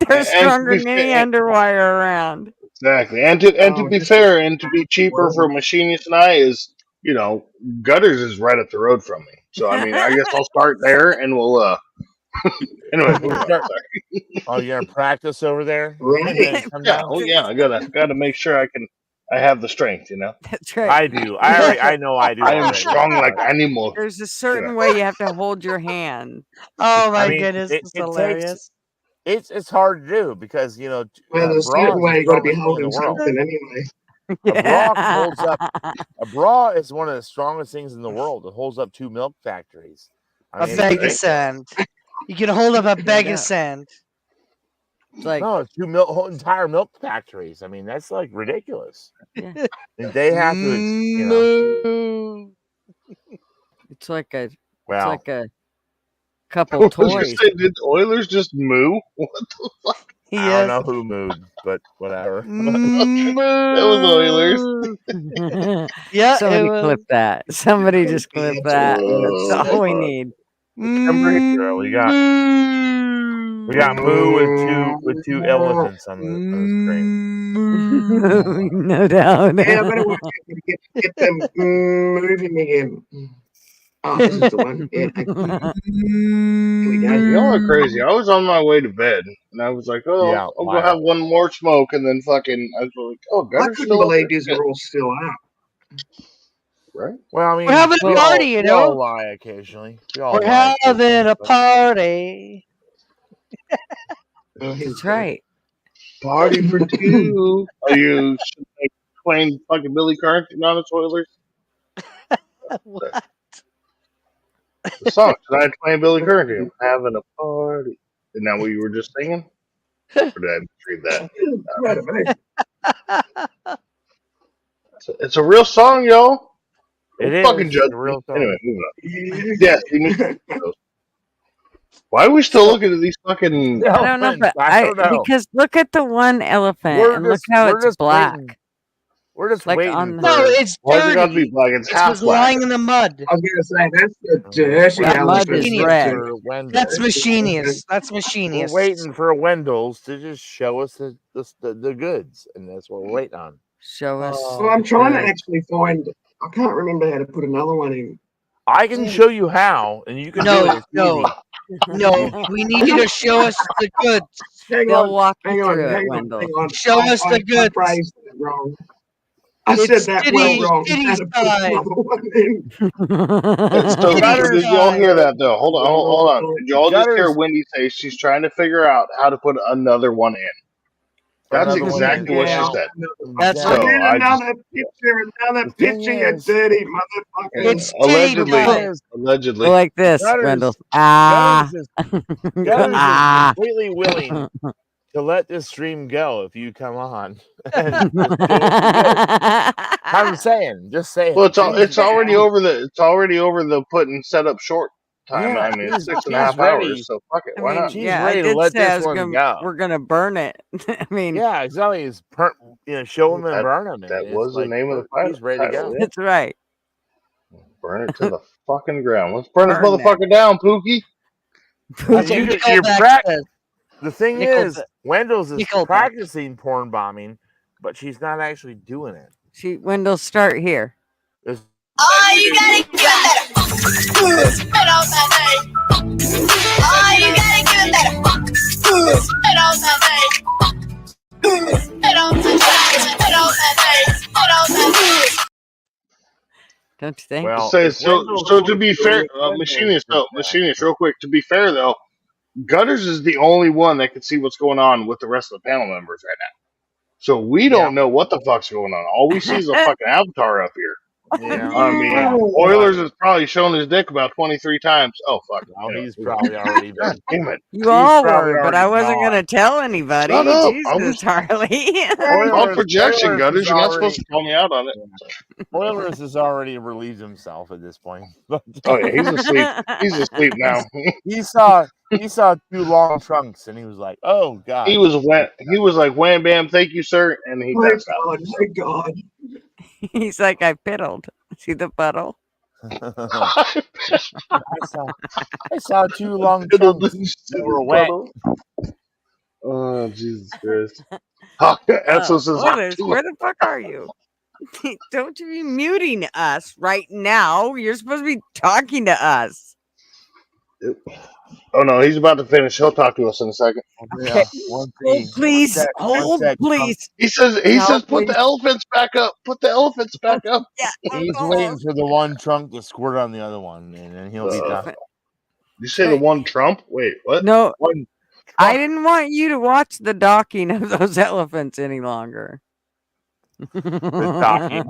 They're And stronger to than be any fair- underwire around. Exactly. And to be fair and to be cheaper for Machinist and I is, Gutters is right up the road from me. So I mean, I guess I'll start there and we'll anyway, move on. Sorry. Oh, you're gonna practice over there? Right. Yeah, I gotta make sure I have the strength, That's right. I do. I know I do. I am already. strong like animal. There's a certain way you have to hold your hand. Oh my I mean, goodness, it it's takes- hilarious. It's hard to do because Well, there's a certain way you got to be holding something anyway. A bra holds up. A bra is one of the strongest things in the world. It holds up 2 milk factories. A bag of sand. You can hold up a bag of sand. It's like no, 2 entire milk factories. I mean, that's like ridiculous. Yeah. And they have to, It's like a Well, it's like a couple I was gonna toys. say, did Oilers just moo? What the fuck? I don't know who moved, but whatever. It was Oilers. Yeah, Somebody it was. clip that. Somebody just clip that. That's all we need. We got Moo with two elephants on the screen. No doubt. Yeah, I better watch it. Get them moving again. Oh, this is the one. Yeah. Here we go. Y'all are crazy. I was on my way to bed, and I was like, "Oh, Yeah, I'll go have one more smoke," and then fucking, I was like, "Oh, I Gutter's couldn't still up believe there?" these are all still out. Right? Well, I mean, We're having a we party, you we all know? lie occasionally. We all We're lie having a occasionally, but- party. That's right. Party for two. Are you playing fucking Billy Currington on the Oilers? What? The song tonight playing Billy Currington, having a party. Isn't that what you were just singing? Or did I misread that? It's a real song, yo. It Don't is fucking judge a real me. song. Anyway, moving on. Yeah, you need those. Why are we still looking at these fucking? I don't know, but because look at the one elephant and look how it's black. We're just Like waiting. on the- No, it's Why's it got to dirty. be black? It's It half was black. lying in the mud. I was going to say, that's the dirty That mud elephant. is red. for Wendell. That's Machinist. That's We're Machinist. waiting for Wendell's to just show us the goods, and that's what we're waiting on. Show us. Well, I'm trying to the- actually find. I can't remember how to put another one in. I can show you how, and you can do No, it. It's no, easy. no. We need you to show us the goods. Hang They'll on, walk hang you on, through it, hang on, Wendell. hang on. Show us the I goods. phrased it wrong. I It's said that titty- well wrong. titty I had to put side. another one in. So Gutters did y'all side. hear that though? Hold on. Did y'all just hear Gutters- Wendy say she's trying to figure out how to put another one in? That's Another one exactly in. what Yeah. she said. That's So I did I another picture, another The thing picture, you is- dirty motherfucker. It's allegedly, titty allegedly. Like this, Gutters- Wendell. Ah. Gutters is Ah. completely willing to let this stream go if you come on. And just do it. I'm saying, just saying. Well, it's already over the putting setup short time. Yeah, I mean, it's she's 6.5 ready. hours, so fuck it. I Why mean, not? She's yeah, ready I to did let say I this was one gonna, go. we're gonna burn it. I mean, Yeah, exactly. It's show them and That- burn them. that was the name of the He's ready to title, go. yeah. that's right. Burn it to the fucking ground. Let's burn this Burn that. motherfucker down, Pookie. That's And what you're Nickelback says. The thing Nickelback. is, Wendell's is Nickelback. practicing porn bombing, but she's not actually doing it. Wendell, start here. It's- Oh, you gotta give it better. Spit on that thing. Oh, you gotta give it better. Spit on that thing. Spit on that thing. Spit on that thing. Spit on that thing. Don't you think? Well, So to be fair, machinist, real quick. To be fair though, Gutters is the only one that can see what's going on with the rest of the panel members right now. So we don't know what the fuck's going on. All we see is a fucking avatar up here. Yeah. I mean, Oilers has probably shown his dick about 23 times. Oh fuck! Well, Anyway, he's probably already God damn it! You all probably were, but I already wasn't gone. gonna tell anybody. Shut up. I Jesus, Harley. It's all projection, Oilers Gutters. is You're not already- supposed to call me out on it. Oilers has already relieved himself at this point. Oh yeah, he's asleep. He's asleep now. He saw He saw 2 long trunks and he was like, "Oh God." He was like, "Wham bam, thank you, sir," and he My passed out. God, my God. He's like, I piddled. See the puddle? I saw 2 long trunks that were wet. Oh, Jesus Christ. Esso says, Oilers, where the fuck are you? Don't you be muting us right now. You're supposed to be talking to us. "Oh no, he's about to finish. He'll talk to us in a second." Okay. Hold, please. Hold, please. He says, "Put the elephants back up. Put the elephants back up." Yeah, He's waiting for the one trunk to squirt on the other one, and then he'll be done. You say the one Trump? Wait, what? No, One I didn't want you to watch the docking of those elephants any longer. The docking.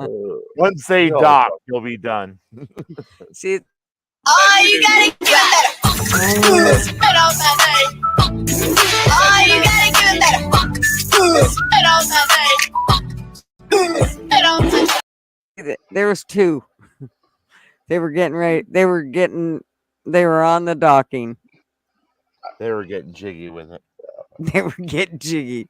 Once they dock, he'll be done. See, Oh, you gotta give it better. Spit on that thing. Oh, you gotta give it better. Spit on that thing. Spit on that thing. there was 2. They were getting ready. They were on the docking. They were getting jiggy with it. They were getting jiggy.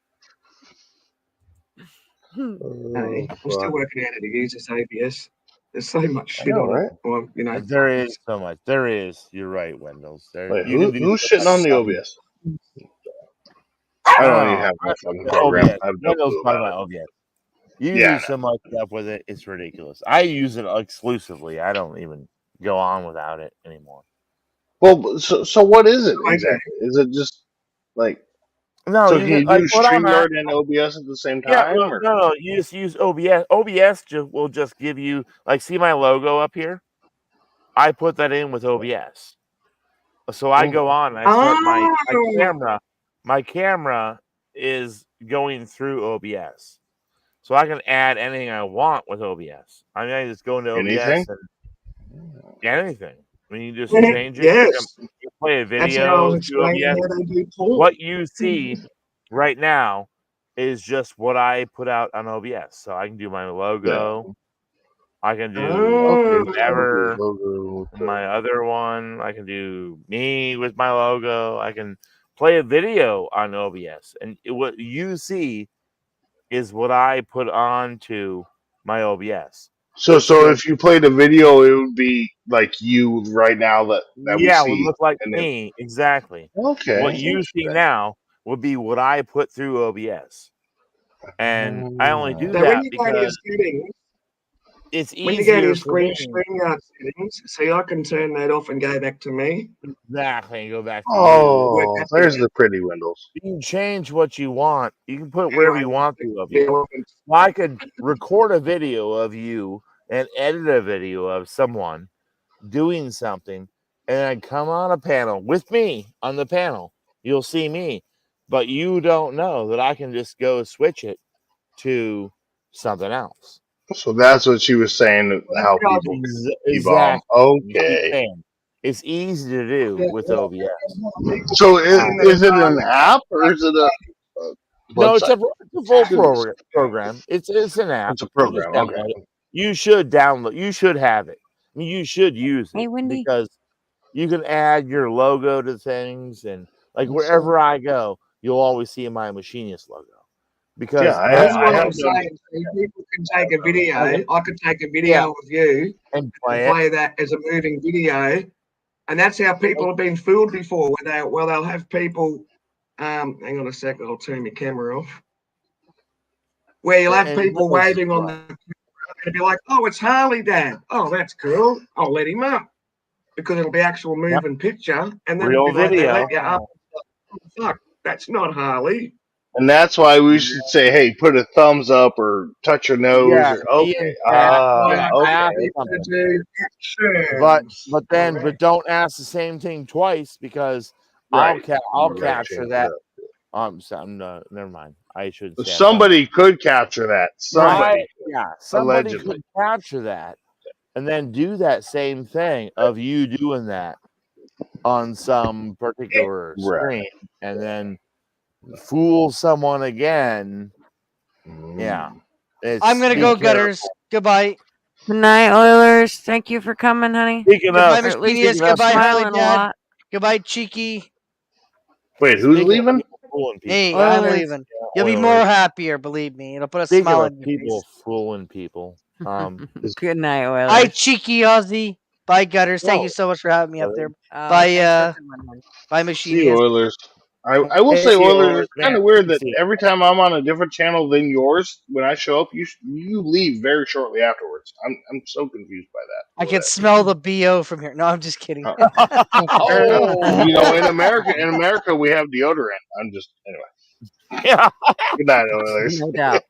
Hey, I'm still working out how to use this ABS. There's so much shit on it. Well, you know, There is so much. There is. You're right, Wendell's. Wait, who's shitting on the OBS? I don't even have my fucking program. I have no Wendell's clue part about of my OBS. You Yeah, use so much stuff with it, it's ridiculous. I use it exclusively. I don't even go on without it anymore. Well, so what is it exactly? Is it just like No, so? you Can you like use what I'm at. StreamYard and OBS at the same Yeah, time? Or? no. You just use OBS. OBS will just give you see my logo up here. I put that in with OBS. So I go on. I set my camera. My camera is going through OBS, so I can add anything I want with OBS. I mean, I just go into Anything? OBS and anything. I mean, you just change it. Yes. You play a That's how I was video to explaining OBS. how they do porn. What you see right now is just what I put out on OBS. So I can do my logo. I can do whatever. My other one, I can do me with my logo. I can play a video on OBS, and what you see is what I put onto my OBS. So if you played a video, it would be like you right now that we Yeah, see. it would look like me exactly. Okay. What you see now would be what I put through OBS, and I only do So that when you go to your because settings, it's when you go to easier your for me. StreamYard settings, see, I can turn that off and go back to me. Exactly, and go back to Oh, there's the pretty windows. you can change what you want. You can put wherever you want to of you. Well, I could record a video of you and edit a video of someone doing something, and I'd come on a panel with me on the panel. You'll see me, but you don't know that I can just go switch it to something else. So that's what she was saying. How people Exactly. Okay. It's easy to do with OBS. So is it an app or is it a No, it's website? a full program. It's an app. It's a program. You just download it. You should download. You should have it. I mean, you should use it because you can add your logo to things, and like wherever I go, you'll always see my machinist logo. Because that's what I'm saying. So people can take a video. I could take a video of you and play that as a moving video, and that's how people have been fooled before. Where they'll have people. Hang on a second. I'll turn my camera off. Where you'll have people waving on the and be like, "Oh, it's Harley, Dad. Oh, that's cool. I'll let him up because it'll be actual moving picture, and then real it'll be like, they video. let you up. Oh, fuck, that's not Harley." And that's why we should say, "Hey, put a thumbs up or touch your nose." Or okay, But don't ask the same thing twice because I'll capture that. Never mind. I should say somebody could capture that. Somebody could capture that, and then do that same thing of you doing that on some particular screen, and then fool someone again. Yeah. I'm gonna go, Gutters. Goodbye. Good night, Oilers. Thank you for coming, honey. Speaking Goodbye, of, Machinist. Goodbye, Harley Dad. Goodbye, Cheeky. Wait, who's leaving? Me, I'm leaving. You'll be more happier, believe me. It'll put a Speaking smile of on your people face. fooling people, Good night, Oilers. Bye, cheeky Aussie. Bye, Gutters. Thank you so much for having me up there. Bye, bye, See you, Machinius. Oilers. I will say, Oilers, it's kind of weird that every time I'm on a different channel than yours, when I show up, you leave very shortly afterwards. I'm so confused by that. I can smell the BO from here. No, I'm just kidding. Fair enough. You know, in America, we have deodorant. I'm just anyway. Yeah. Good night, Oilers. No doubt.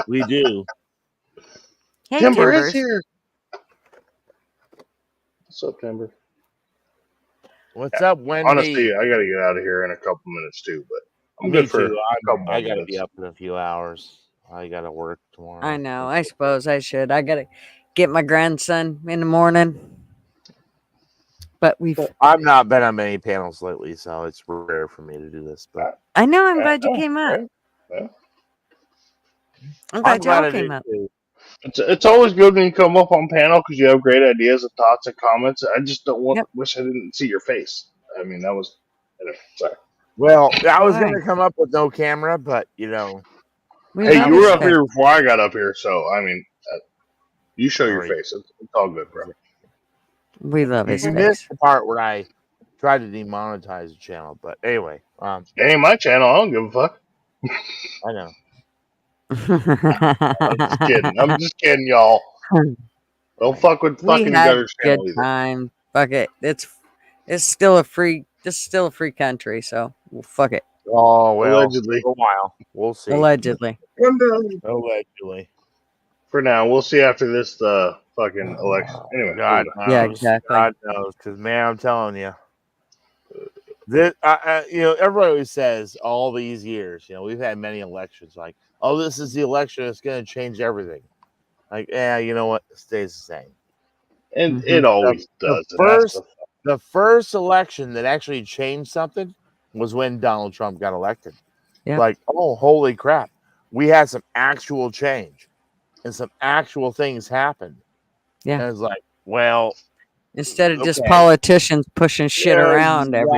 We do. Hey, Timber Timbers. is here. What's up, Timber? What's up, Wendy? Honestly, I gotta get out of here in a couple minutes too, but I'm Me good for too. a couple more I gotta minutes. be up in a few hours. I gotta work tomorrow. I know. I suppose I should. I gotta get my grandson in the morning. But I've not been on many panels lately, so it's rare for me to do this. But I know. I'm glad you came up. I'm glad y'all came up. It's always good when you come up on panel because you have great ideas and thoughts and comments. I just don't wish I didn't see your face. I mean, that was anyway, sorry. Well, I was gonna come up with no camera, but you know, hey, you were up here before I got up here, so I mean, you show your face. It's all good, bro. We love his you face. missed the part where I tried to demonetize the channel, but anyway, it ain't my channel. I don't give a fuck. I know. I'm just kidding, y'all. Don't fuck with fucking we had Gutters good channel either. time. Fuck it. It's still a free. This is still a free country, so fuck it. Oh well, Allegedly. for a while. We'll see. Allegedly. Allegedly. For now, we'll see after this fucking election. Anyway, God knows. Yeah, exactly. God knows, because man, I'm telling you, this, you know, everybody always says all these years, you know, we've had many elections. Like, oh, this is the election; it's going to change everything. Like, yeah, you know what? It stays the same. And it always does. The first election that actually changed something was when Donald Trump got elected. Yeah. Like, oh, holy crap. We had some actual change and some actual things happened. Yeah. And it's like, well, instead of just politicians pushing shit around every.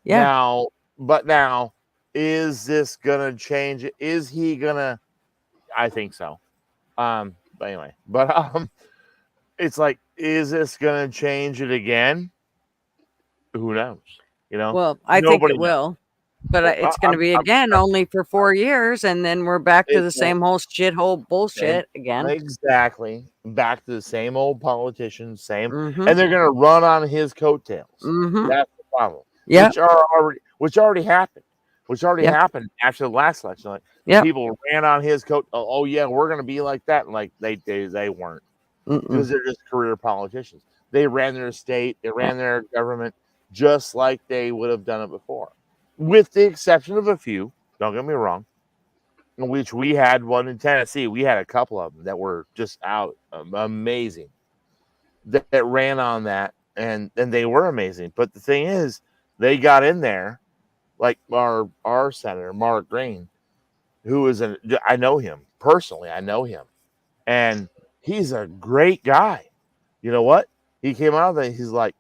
Yeah. Now, is this gonna change it? Is he gonna? I think so. But anyway, it's like, is this gonna change it again? Who knows? You know. Well, I think it will, but it's going to be again only for 4 years, and then we're back to the same whole shithole bullshit again. Exactly, back to the same old politicians, and they're going to run on his coattails. That's the problem. Yeah, which already happened. Which already happened after the last election. Like, people ran on his coat. Oh yeah, we're going to be like that. And like they weren't, because they're just career politicians. They ran their state, they ran their government just like they would have done it before, with the exception of a few. Don't get me wrong. Which we had one in Tennessee. We had a couple of them that were just amazing. That ran on that, and they were amazing. But the thing is, they got in there, like our senator Mark Green, who is I know him personally. I know him, and he's a great guy. You know what? He came out of there. He's like,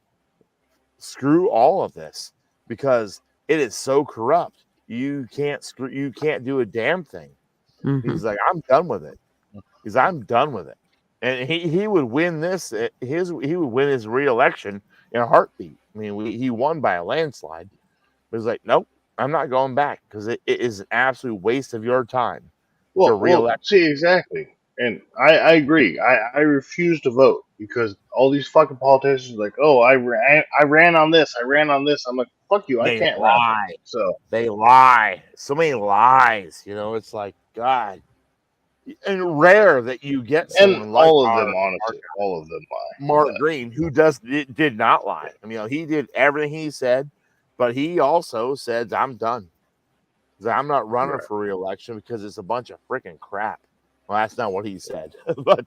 screw all of this, because it is so corrupt. You can't do a damn thing. He's like, I'm done with it. I'm done with it. And he would win he would win his re-election in a heartbeat. I mean, he won by a landslide. But he's like, nope, I'm not going back, because it is an absolute waste of your time to re-elect. See, exactly. And I agree. I refuse to vote because all these fucking politicians are like, oh, I ran on this. I'm like, fuck you. I can't lie. So they lie. So many lies. You know, it's like, God. And rare that you get someone like all of them, honestly, all of them lie. Mark Green, who did not lie. I mean, he did everything he said, but he also said, I'm done. I'm not running for re-election because it's a bunch of freaking crap. Well, that's not what he said, but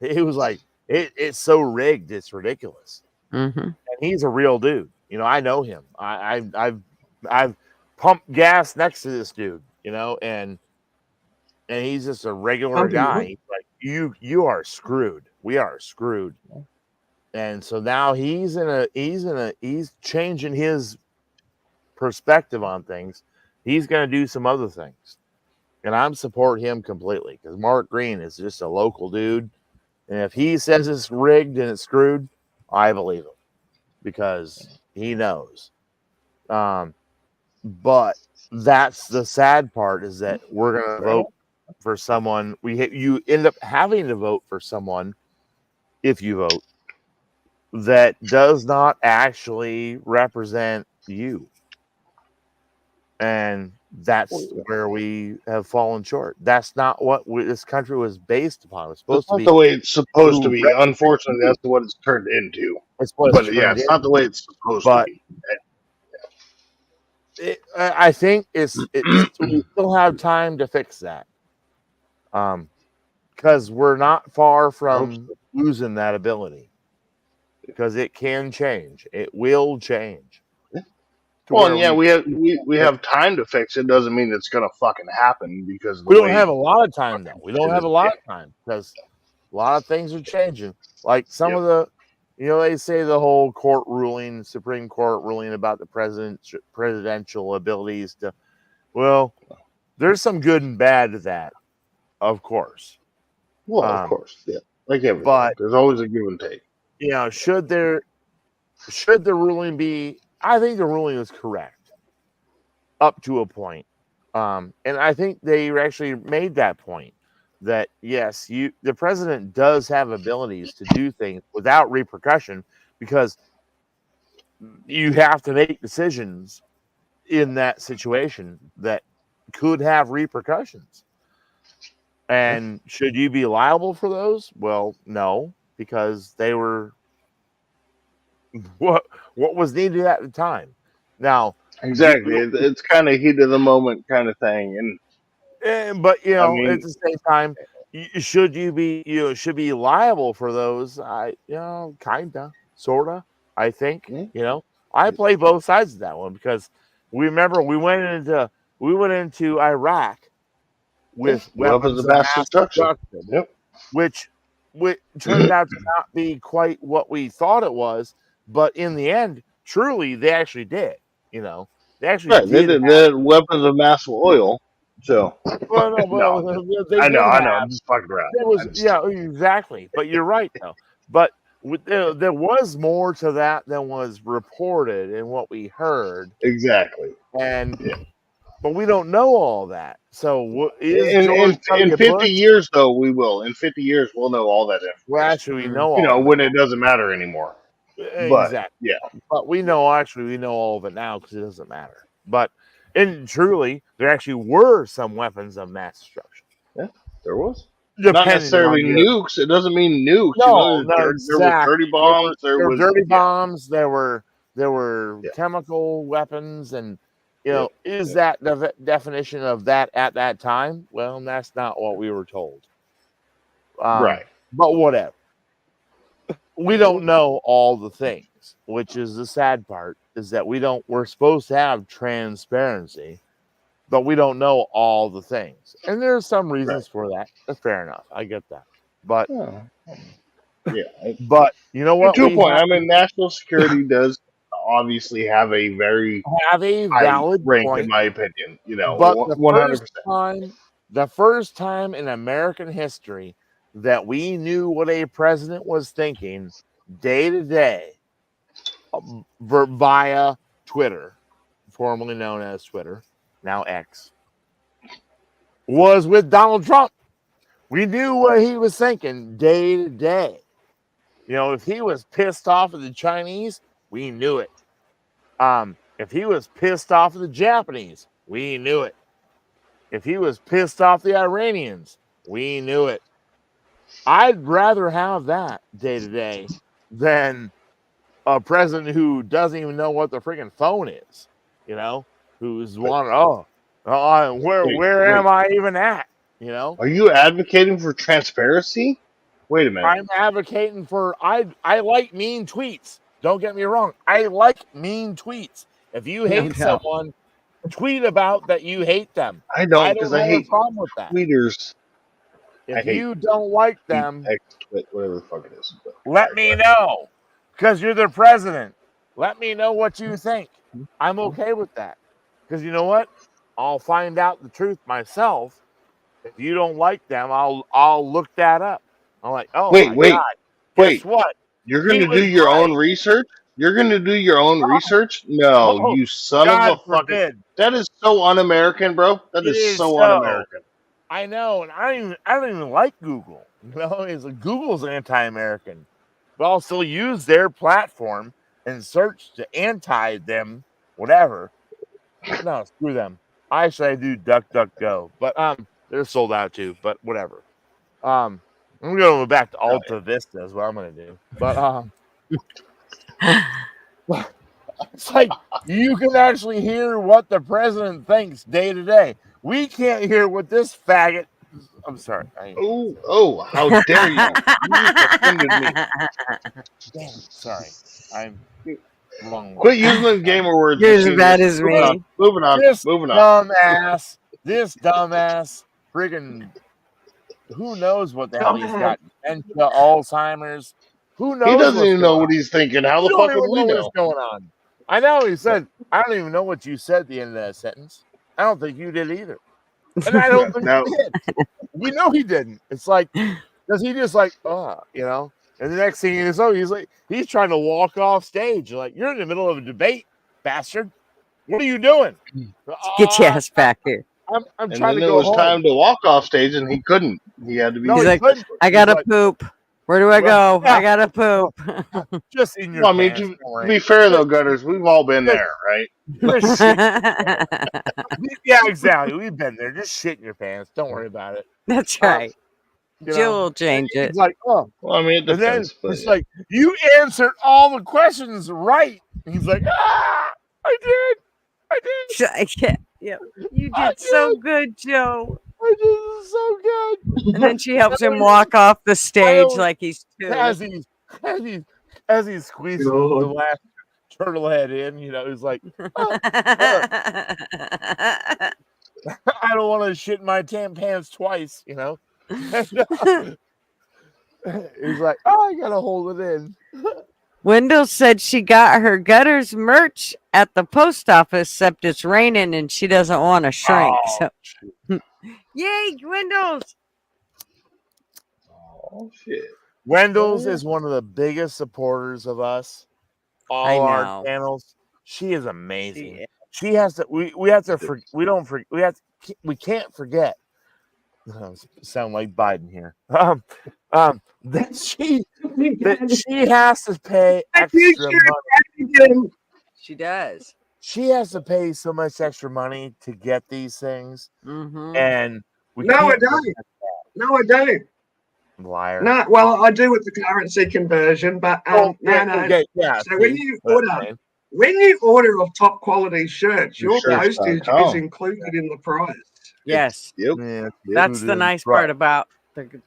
he was like, it's so rigged, it's ridiculous. And he's a real dude. You know, I know him. I've pumped gas next to this dude. You know, and he's just a regular guy. He's like, you are screwed. We are screwed. And so now he's changing his perspective on things, he's going to do some other things. And I'm support him completely because Mark Green is just a local dude. And if he says it's rigged and it's screwed, I believe him because he knows. But that's the sad part is that we're going to vote for someone. You end up having to vote for someone if you vote that does not actually represent you. And that's where we have fallen short. That's not what this country was based upon. It was supposed That's to not be the way it's supposed to be. Unfortunately, that's what it's turned into. It's what But it's yeah, turned it's not the way it's supposed to be. I think it's we still have time to fix that. Because we're not far from losing that ability. Because it can change. It will change. Well, and yeah, we have time to fix it. Doesn't mean it's gonna fucking happen because of the We don't way have a lot of time though. We don't it have a is. lot of time because a lot of things are changing. Like some of the, they say the whole court ruling, Supreme Court ruling about the presidential abilities to. Well, there's some good and bad to that, of course. Well, of course, yeah, like everything. But there's always a give and take. Should the ruling be? I think the ruling is correct up to a point. And I think they actually made that point that yes, the president does have abilities to do things without repercussion because you have to make decisions in that situation that could have repercussions. And should you be liable for those? Well, no, because they were what was needed at the time. Now, Exactly, it's kind of heat of the moment kind of thing, but at the same time, should you be liable for those? Kinda, sorta. I think I play both sides of that one because we remember we went into Iraq with weapons of mass destruction, which turned out to not be quite what we thought it was. But in the end, truly, they actually did. They actually They did weapons of mass oil. So, I know. I'm just fucking around. Exactly. But you're right, though. But there was more to that than was reported and what we heard. Exactly. But we don't know all that. So in 50 years, though, we will. In 50 years, we'll know all that information. Well, actually, we know all when it doesn't matter anymore. Exactly. But we know all of it now because it doesn't matter. But truly, there actually were some weapons of mass destruction. Yeah, there was. Not necessarily nukes. It doesn't mean nukes. No, there were dirty bombs. There were dirty bombs. There were chemical weapons, and is that the definition of that at that time? Well, that's not what we were told. Right. But whatever. We don't know all the things, which is the sad part, is that we're supposed to have transparency, but we don't know all the things. And there's some reasons for that. That's fair enough. I get that. But but you know what? To a point, national security does obviously have a very valid rank point, in my opinion. But 100%. The first time in American history that we knew what a president was thinking day to day via Twitter, formerly known as Twitter, now X, was with Donald Trump. We knew what he was thinking day to day. If he was pissed off at the Chinese, we knew it. If he was pissed off at the Japanese, we knew it. If he was pissed off the Iranians, we knew it. I'd rather have that day to day than a president who doesn't even know what the freaking phone is, who's wanting, where am I even at? Are you advocating for transparency? Wait a minute. I'm advocating for, I like mean tweets. Don't get me wrong. I like mean tweets. If you hate someone, tweet about that you hate them. I don't, because I hate a problem with that. Tweeters. If you don't like them, whatever the fuck it is. Let me know, because you're the president. Let me know what you think. I'm okay with that. Because you know what? I'll find out the truth myself. If you don't like them, I'll look that up. I'm like, oh my God. Guess what? You're He going to do was your right. own research? You're going to do your own research? No, Oh, you son of God a fucking. forbid. That is so un-American, bro. That It is is so so. un-American. I know, and I don't even like Google. You know, it's like Google's anti-American, but I'll still use their platform and search to anti them, whatever. No, screw them. I do DuckDuckGo, but they're sold out too. But whatever. I'm gonna go back to Alta Vista is what I'm gonna do. But it's like you can actually hear what the president thinks day to day. We can't hear what this faggot. I'm sorry. How dare you? You just offended me. Damn, sorry. I'm wrong. Quit using those gamer words, You're as bad Machinist. as me. Moving on. This Moving on. dumbass, friggin' who knows what the hell he's got? Dementia, Alzheimer's. Who knows He doesn't what's even going know on? what he's thinking. How You the don't fuck would even we know what's know? going on. I know he said, I don't even know what you said at the end of that sentence. I don't think you did either. And I don't think No. he did. We know he didn't. It's like, does he just like, you know? And the next thing is, he's trying to walk off stage. You're like, you're in the middle of a debate, bastard. What are you doing? Get your ass back here. I'm And trying then to it go was home. time to walk off stage, and he couldn't. He had to be. No, He's he like, couldn't. I He's gotta like, poop. Where do I go? Yeah. I gotta poop. Just in your Well, I mean, pants. to be fair though, Gutters, we've all been there, right? Just shit. Yeah, exactly. We've been there. Just shit in your pants. Don't worry about it. That's right. You Jill know, will change it. He's like, oh. Well, I mean, it And then depends. But it's like, you answered all the questions right. And he's like, I did. Yeah, you did so good, Joe. I did so good. And then she helps him walk off the stage like he's two. As he's squeezing the last turtle head in, you know, he's like, I don't want to shit in my pants twice, you know. He's like, I gotta hold it in. Wendell said she got her Gutters merch at the post office, except it's raining and she doesn't want to shrink. So, yay, Wendell's! Oh shit! Wendell's is one of the biggest supporters of us. All our channels. She is amazing. She has to. We have to. We can't forget. Sound like Biden here. That she has to pay extra money. She does. She has to pay so much extra money to get these things, and we No, I can't don't. forget that. No, I don't. Liar. No, well, I do with the currency conversion, but no. Okay, yeah. So when you order of top quality shirts, your postage is included in the price. Yes. Yep. Yeah, That's the nice part about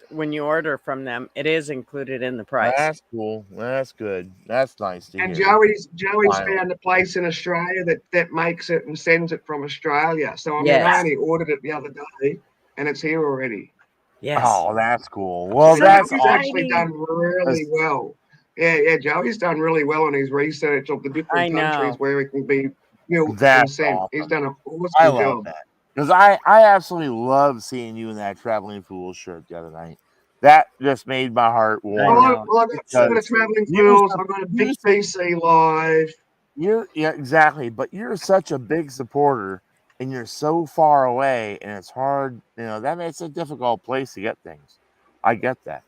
when you order from them. It is included in the price. That's cool. That's good. That's nice to And hear. Joey's found a place in Australia that makes it and sends it from Australia. So I mean, I only ordered it the other day, and it's here already. Yes. Oh, that's cool. Well, So that's he's actually done really well. Yeah, Joey's done really well on his research of the different countries where it can be built and sent. Awesome. He's done an awesome I job. love that. Because I absolutely love seeing you in that Traveling Fool shirt the other night. That just made my heart warm. Well, I've got Traveling Fools. I've got a big PC Live. Yeah, exactly. But you're such a big supporter, and you're so far away, and it's hard. You know, that makes it a difficult place to get things. I get that.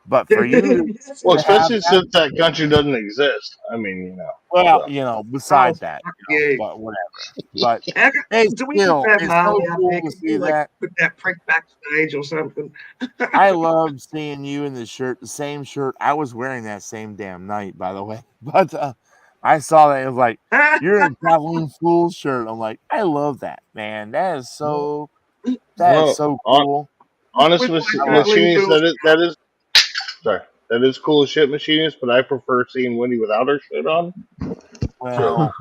But for you, well, especially since that country doesn't exist. I mean, you know. Well, you know, beside that, but whatever. But hey, do we still, have it's Harley so out cool there? to Can see you, like, that. put that prick backstage or something? I love seeing you in the shirt, the same shirt I was wearing that same damn night, by the way. But I saw that it was like you're in a Traveling Fool shirt. I'm like, I love that, man. That is so. That is so cool. Honestly, Machinist, that is cool as shit, Machinist. But I prefer seeing Wendy without her shirt on. Well,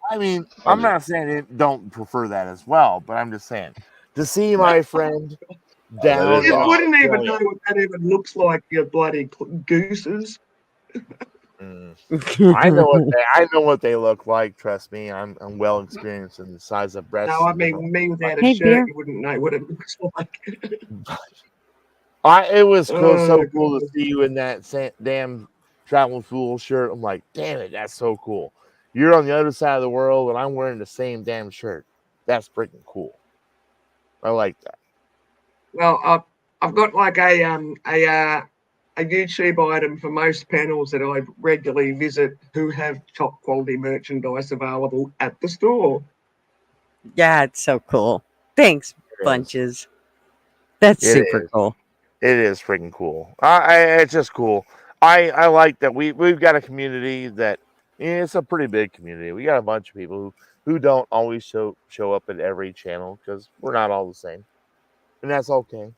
I mean, I'm not saying it don't prefer that as well, but I'm just saying to see my friend down. You wouldn't even know what that even looks like, you bloody gooses. I know what they look like. Trust me, I'm well experienced in the size of breasts. No, I mean me without a Hey, shirt, dear. you wouldn't know what it looks like. It was so Oh, cool to see you in that damn travel fool shirt. I'm like, damn it, that's so cool. You're on the other side of the world, and I'm wearing the same damn shirt. That's freaking cool. I like that. Well, I've got like a YouTube item for most panels that I regularly visit who have top quality merchandise available at the store. Yeah, it's so cool. Thanks, bunches. That's super cool. It is freaking cool. It's just cool. I like that we've got a community that it's a pretty big community. We got a bunch of people who don't always show up at every channel because we're not all the same, and that's okay.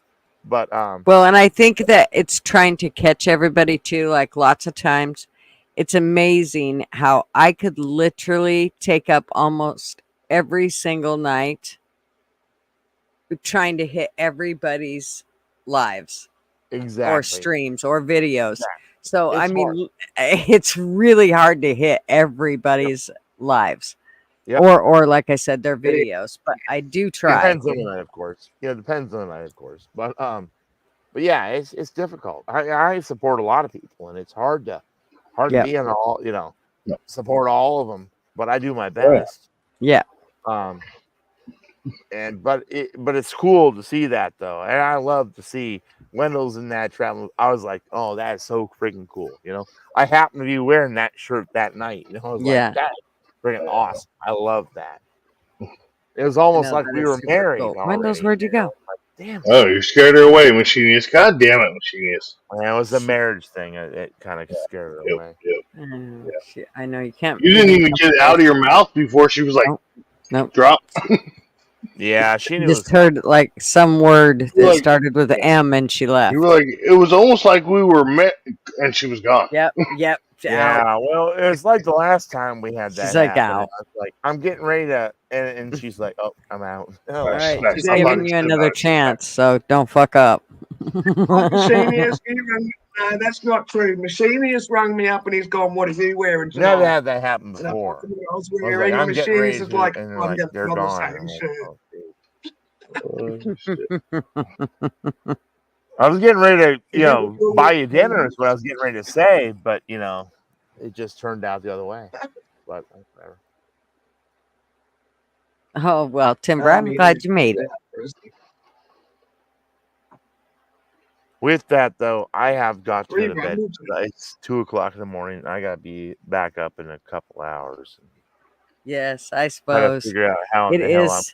But well, and I think that it's trying to catch everybody too. Like lots of times, it's amazing how I could literally take up almost every single night trying to hit everybody's lives or streams or videos. So I mean, it's really hard to hit everybody's lives. Or like I said, their videos. But I do try. Depends on the night, of course. Depends on the night, of course. But yeah, it's difficult. I support a lot of people, and it's hard to be on all, support all of them. But I do my best. Yeah. But it's cool to see that though, and I love to see Wendell's in that travel. I was like, oh, that is so freaking cool. I happen to be wearing that shirt that night. I was like, that is freaking awesome. I love that. It was almost like we were married. Cool. Wendell's, where'd you go? Damn. Oh, you scared her away, Machinist. God damn it, Machinist. Yeah, it was a marriage thing. It kind of scared her away. Shit, I know you can't. You didn't even get it out of your mouth before she was like, nope. Drop. Yeah, she knew. Just heard like some word that started with an M, and she left. You were like, it was almost like we were met, and she was gone. Yep. Yeah, well, it was like the last time we had that. She's like, happen. out. I was like, I'm getting ready to, and she's like, oh, I'm out. All right, she's giving you another chance, so don't fuck up. Machinist, that's not true. Machinist rung me up and he's gone, what are you wearing tonight? Never had that happen before. I was wearing I'm getting ready Machinist is to, like, and I'm like they're on the gone. same shirt. I was getting ready to, buy you dinner is what I was getting ready to say, but it just turned out the other way. But whatever. Oh well, Timber, I'm glad you made it. With that though, I have got to go to bed. It's 2:00 in the morning. I gotta be back up in a couple hours. Yes, I I suppose. gotta figure out how it the hell is.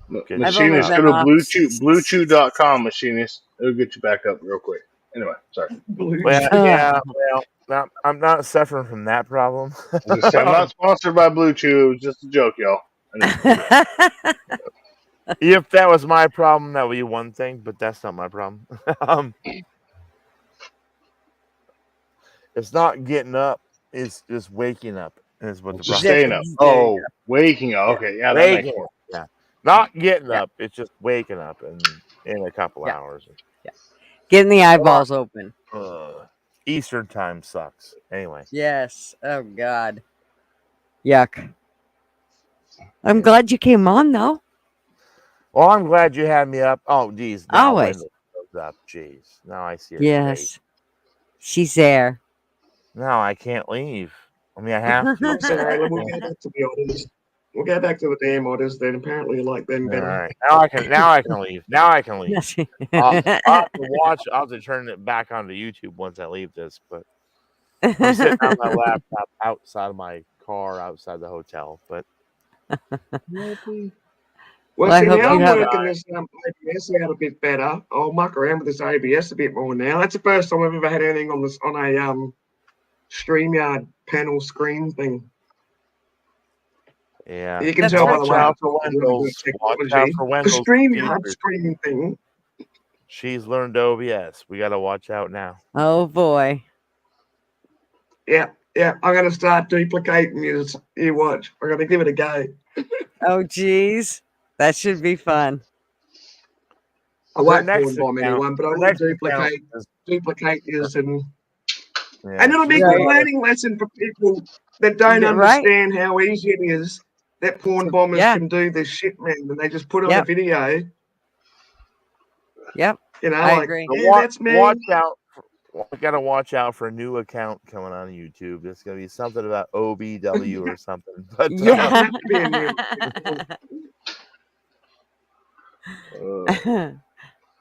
Machinist, go to bluechew.com, Machinist. It'll get you back up real quick. Anyway, sorry. Well, I'm not suffering from that problem. I'm not sponsored by Blue Chew. It was just a joke, y'all. If that was my problem, that would be one thing, but that's not my problem. It's not getting up; it's just waking up. Is what the Just problem staying up. Oh, waking up. Okay, yeah, that makes sense. Yeah, not getting up. It's just waking up in a couple hours. Yeah, getting the eyeballs open. Eastern time sucks. Anyway. Yes. Oh God. Yuck. I'm glad you came on though. Well, I'm glad you had me up. Oh, geez. Always. Up. Jeez. Now I see her. Yes. Face. She's there. No, I can't leave. I mean, I have to. Sorry, we'll go back to the orders. We'll go back to the damn orders. Then apparently you like them better. All right. Now I can leave. Now I can leave. I'll have to watch. I'll have to turn it back onto YouTube once I leave this. But I'm sitting on my laptop outside of my car, outside the hotel. But well, see, now I'm working this ABS out a bit better. I'll muck around with this ABS a bit more now. That's the first time I've ever had anything on a StreamYard panel screen thing. Yeah, you can tell by the way. Watch out for Wendell's The StreamYard screen thing. She's learned OBS. We got to watch out now. Oh boy. Yeah. I'm gonna start duplicating you. You watch. We're gonna give it a go. Oh geez, that should be fun. I won't bomb anyone, but I will duplicate yours and And it'll be a good learning lesson for people that don't understand how easy it is that porn bombers can do this shit, man. And they just put on a video. Yep. You know, I like, agree. yeah, that's me. Watch out. We got to watch out for a new account coming on YouTube. It's going to be something about OBW or something. But yeah.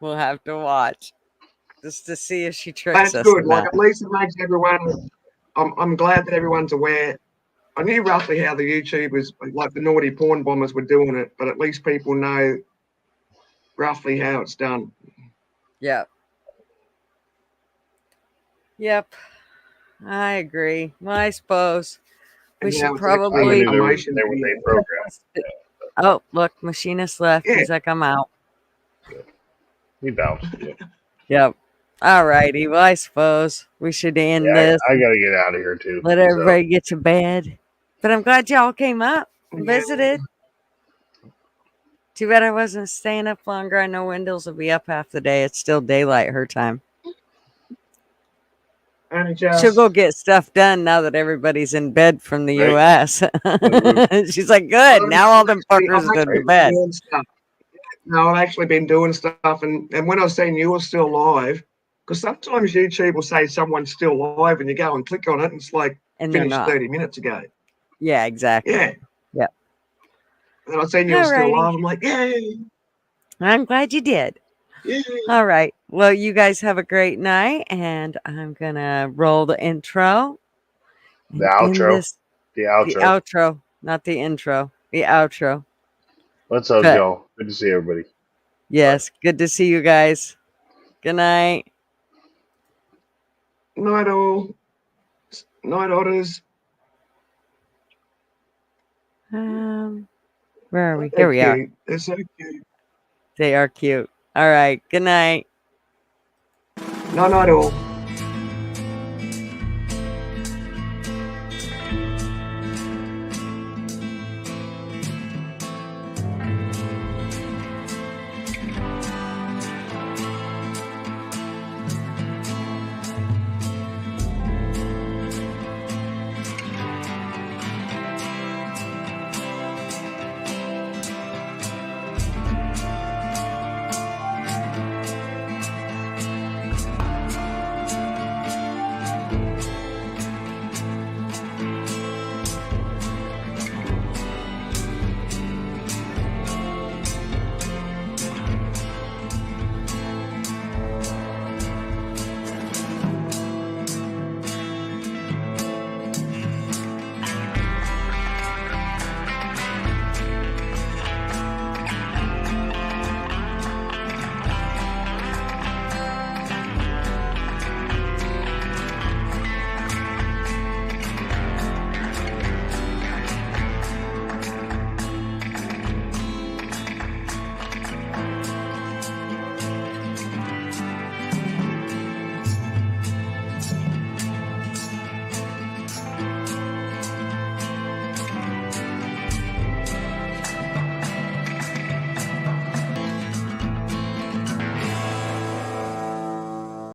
We'll have to watch just to see if she tricks That's us. good. Like, at least it makes everyone. I'm glad that everyone's aware. I knew roughly how the YouTubers, like the naughty porn bombers, were doing it, but at least people know roughly how it's done. Yep. Yep. I agree. Well, I suppose we should probably. Oh, look, Machinist left. He's like, I'm out. He bounced. Yep. All righty. Well, I suppose we should end this. I gotta get out of here too. Let everybody get to bed. But I'm glad y'all came up and visited. Too bad I wasn't staying up longer. I know Wendell's will be up half the day. It's still daylight her time. She'll go get stuff done now that everybody's in bed from the U.S. She's like, good. Now all them fuckers are to bed. No, I've actually been doing stuff. And when I was saying you were still live, because sometimes YouTube will say someone's still live and you go and click on it and it's like finished 30 minutes ago. Yeah, exactly. Yeah. Yep. And I was saying you were still live. I'm like, yay. I'm glad you did. Yeah. All right. Well, you guys have a great night, and I'm going to roll the intro. The outro. The outro. The outro, not the intro. The outro. What's up, y'all? Good to see everybody. Yes, good to see you guys. Good night. Night all. Night otters. Where are we? Here we are. They're so cute. They are cute. All right. Good night. Night all.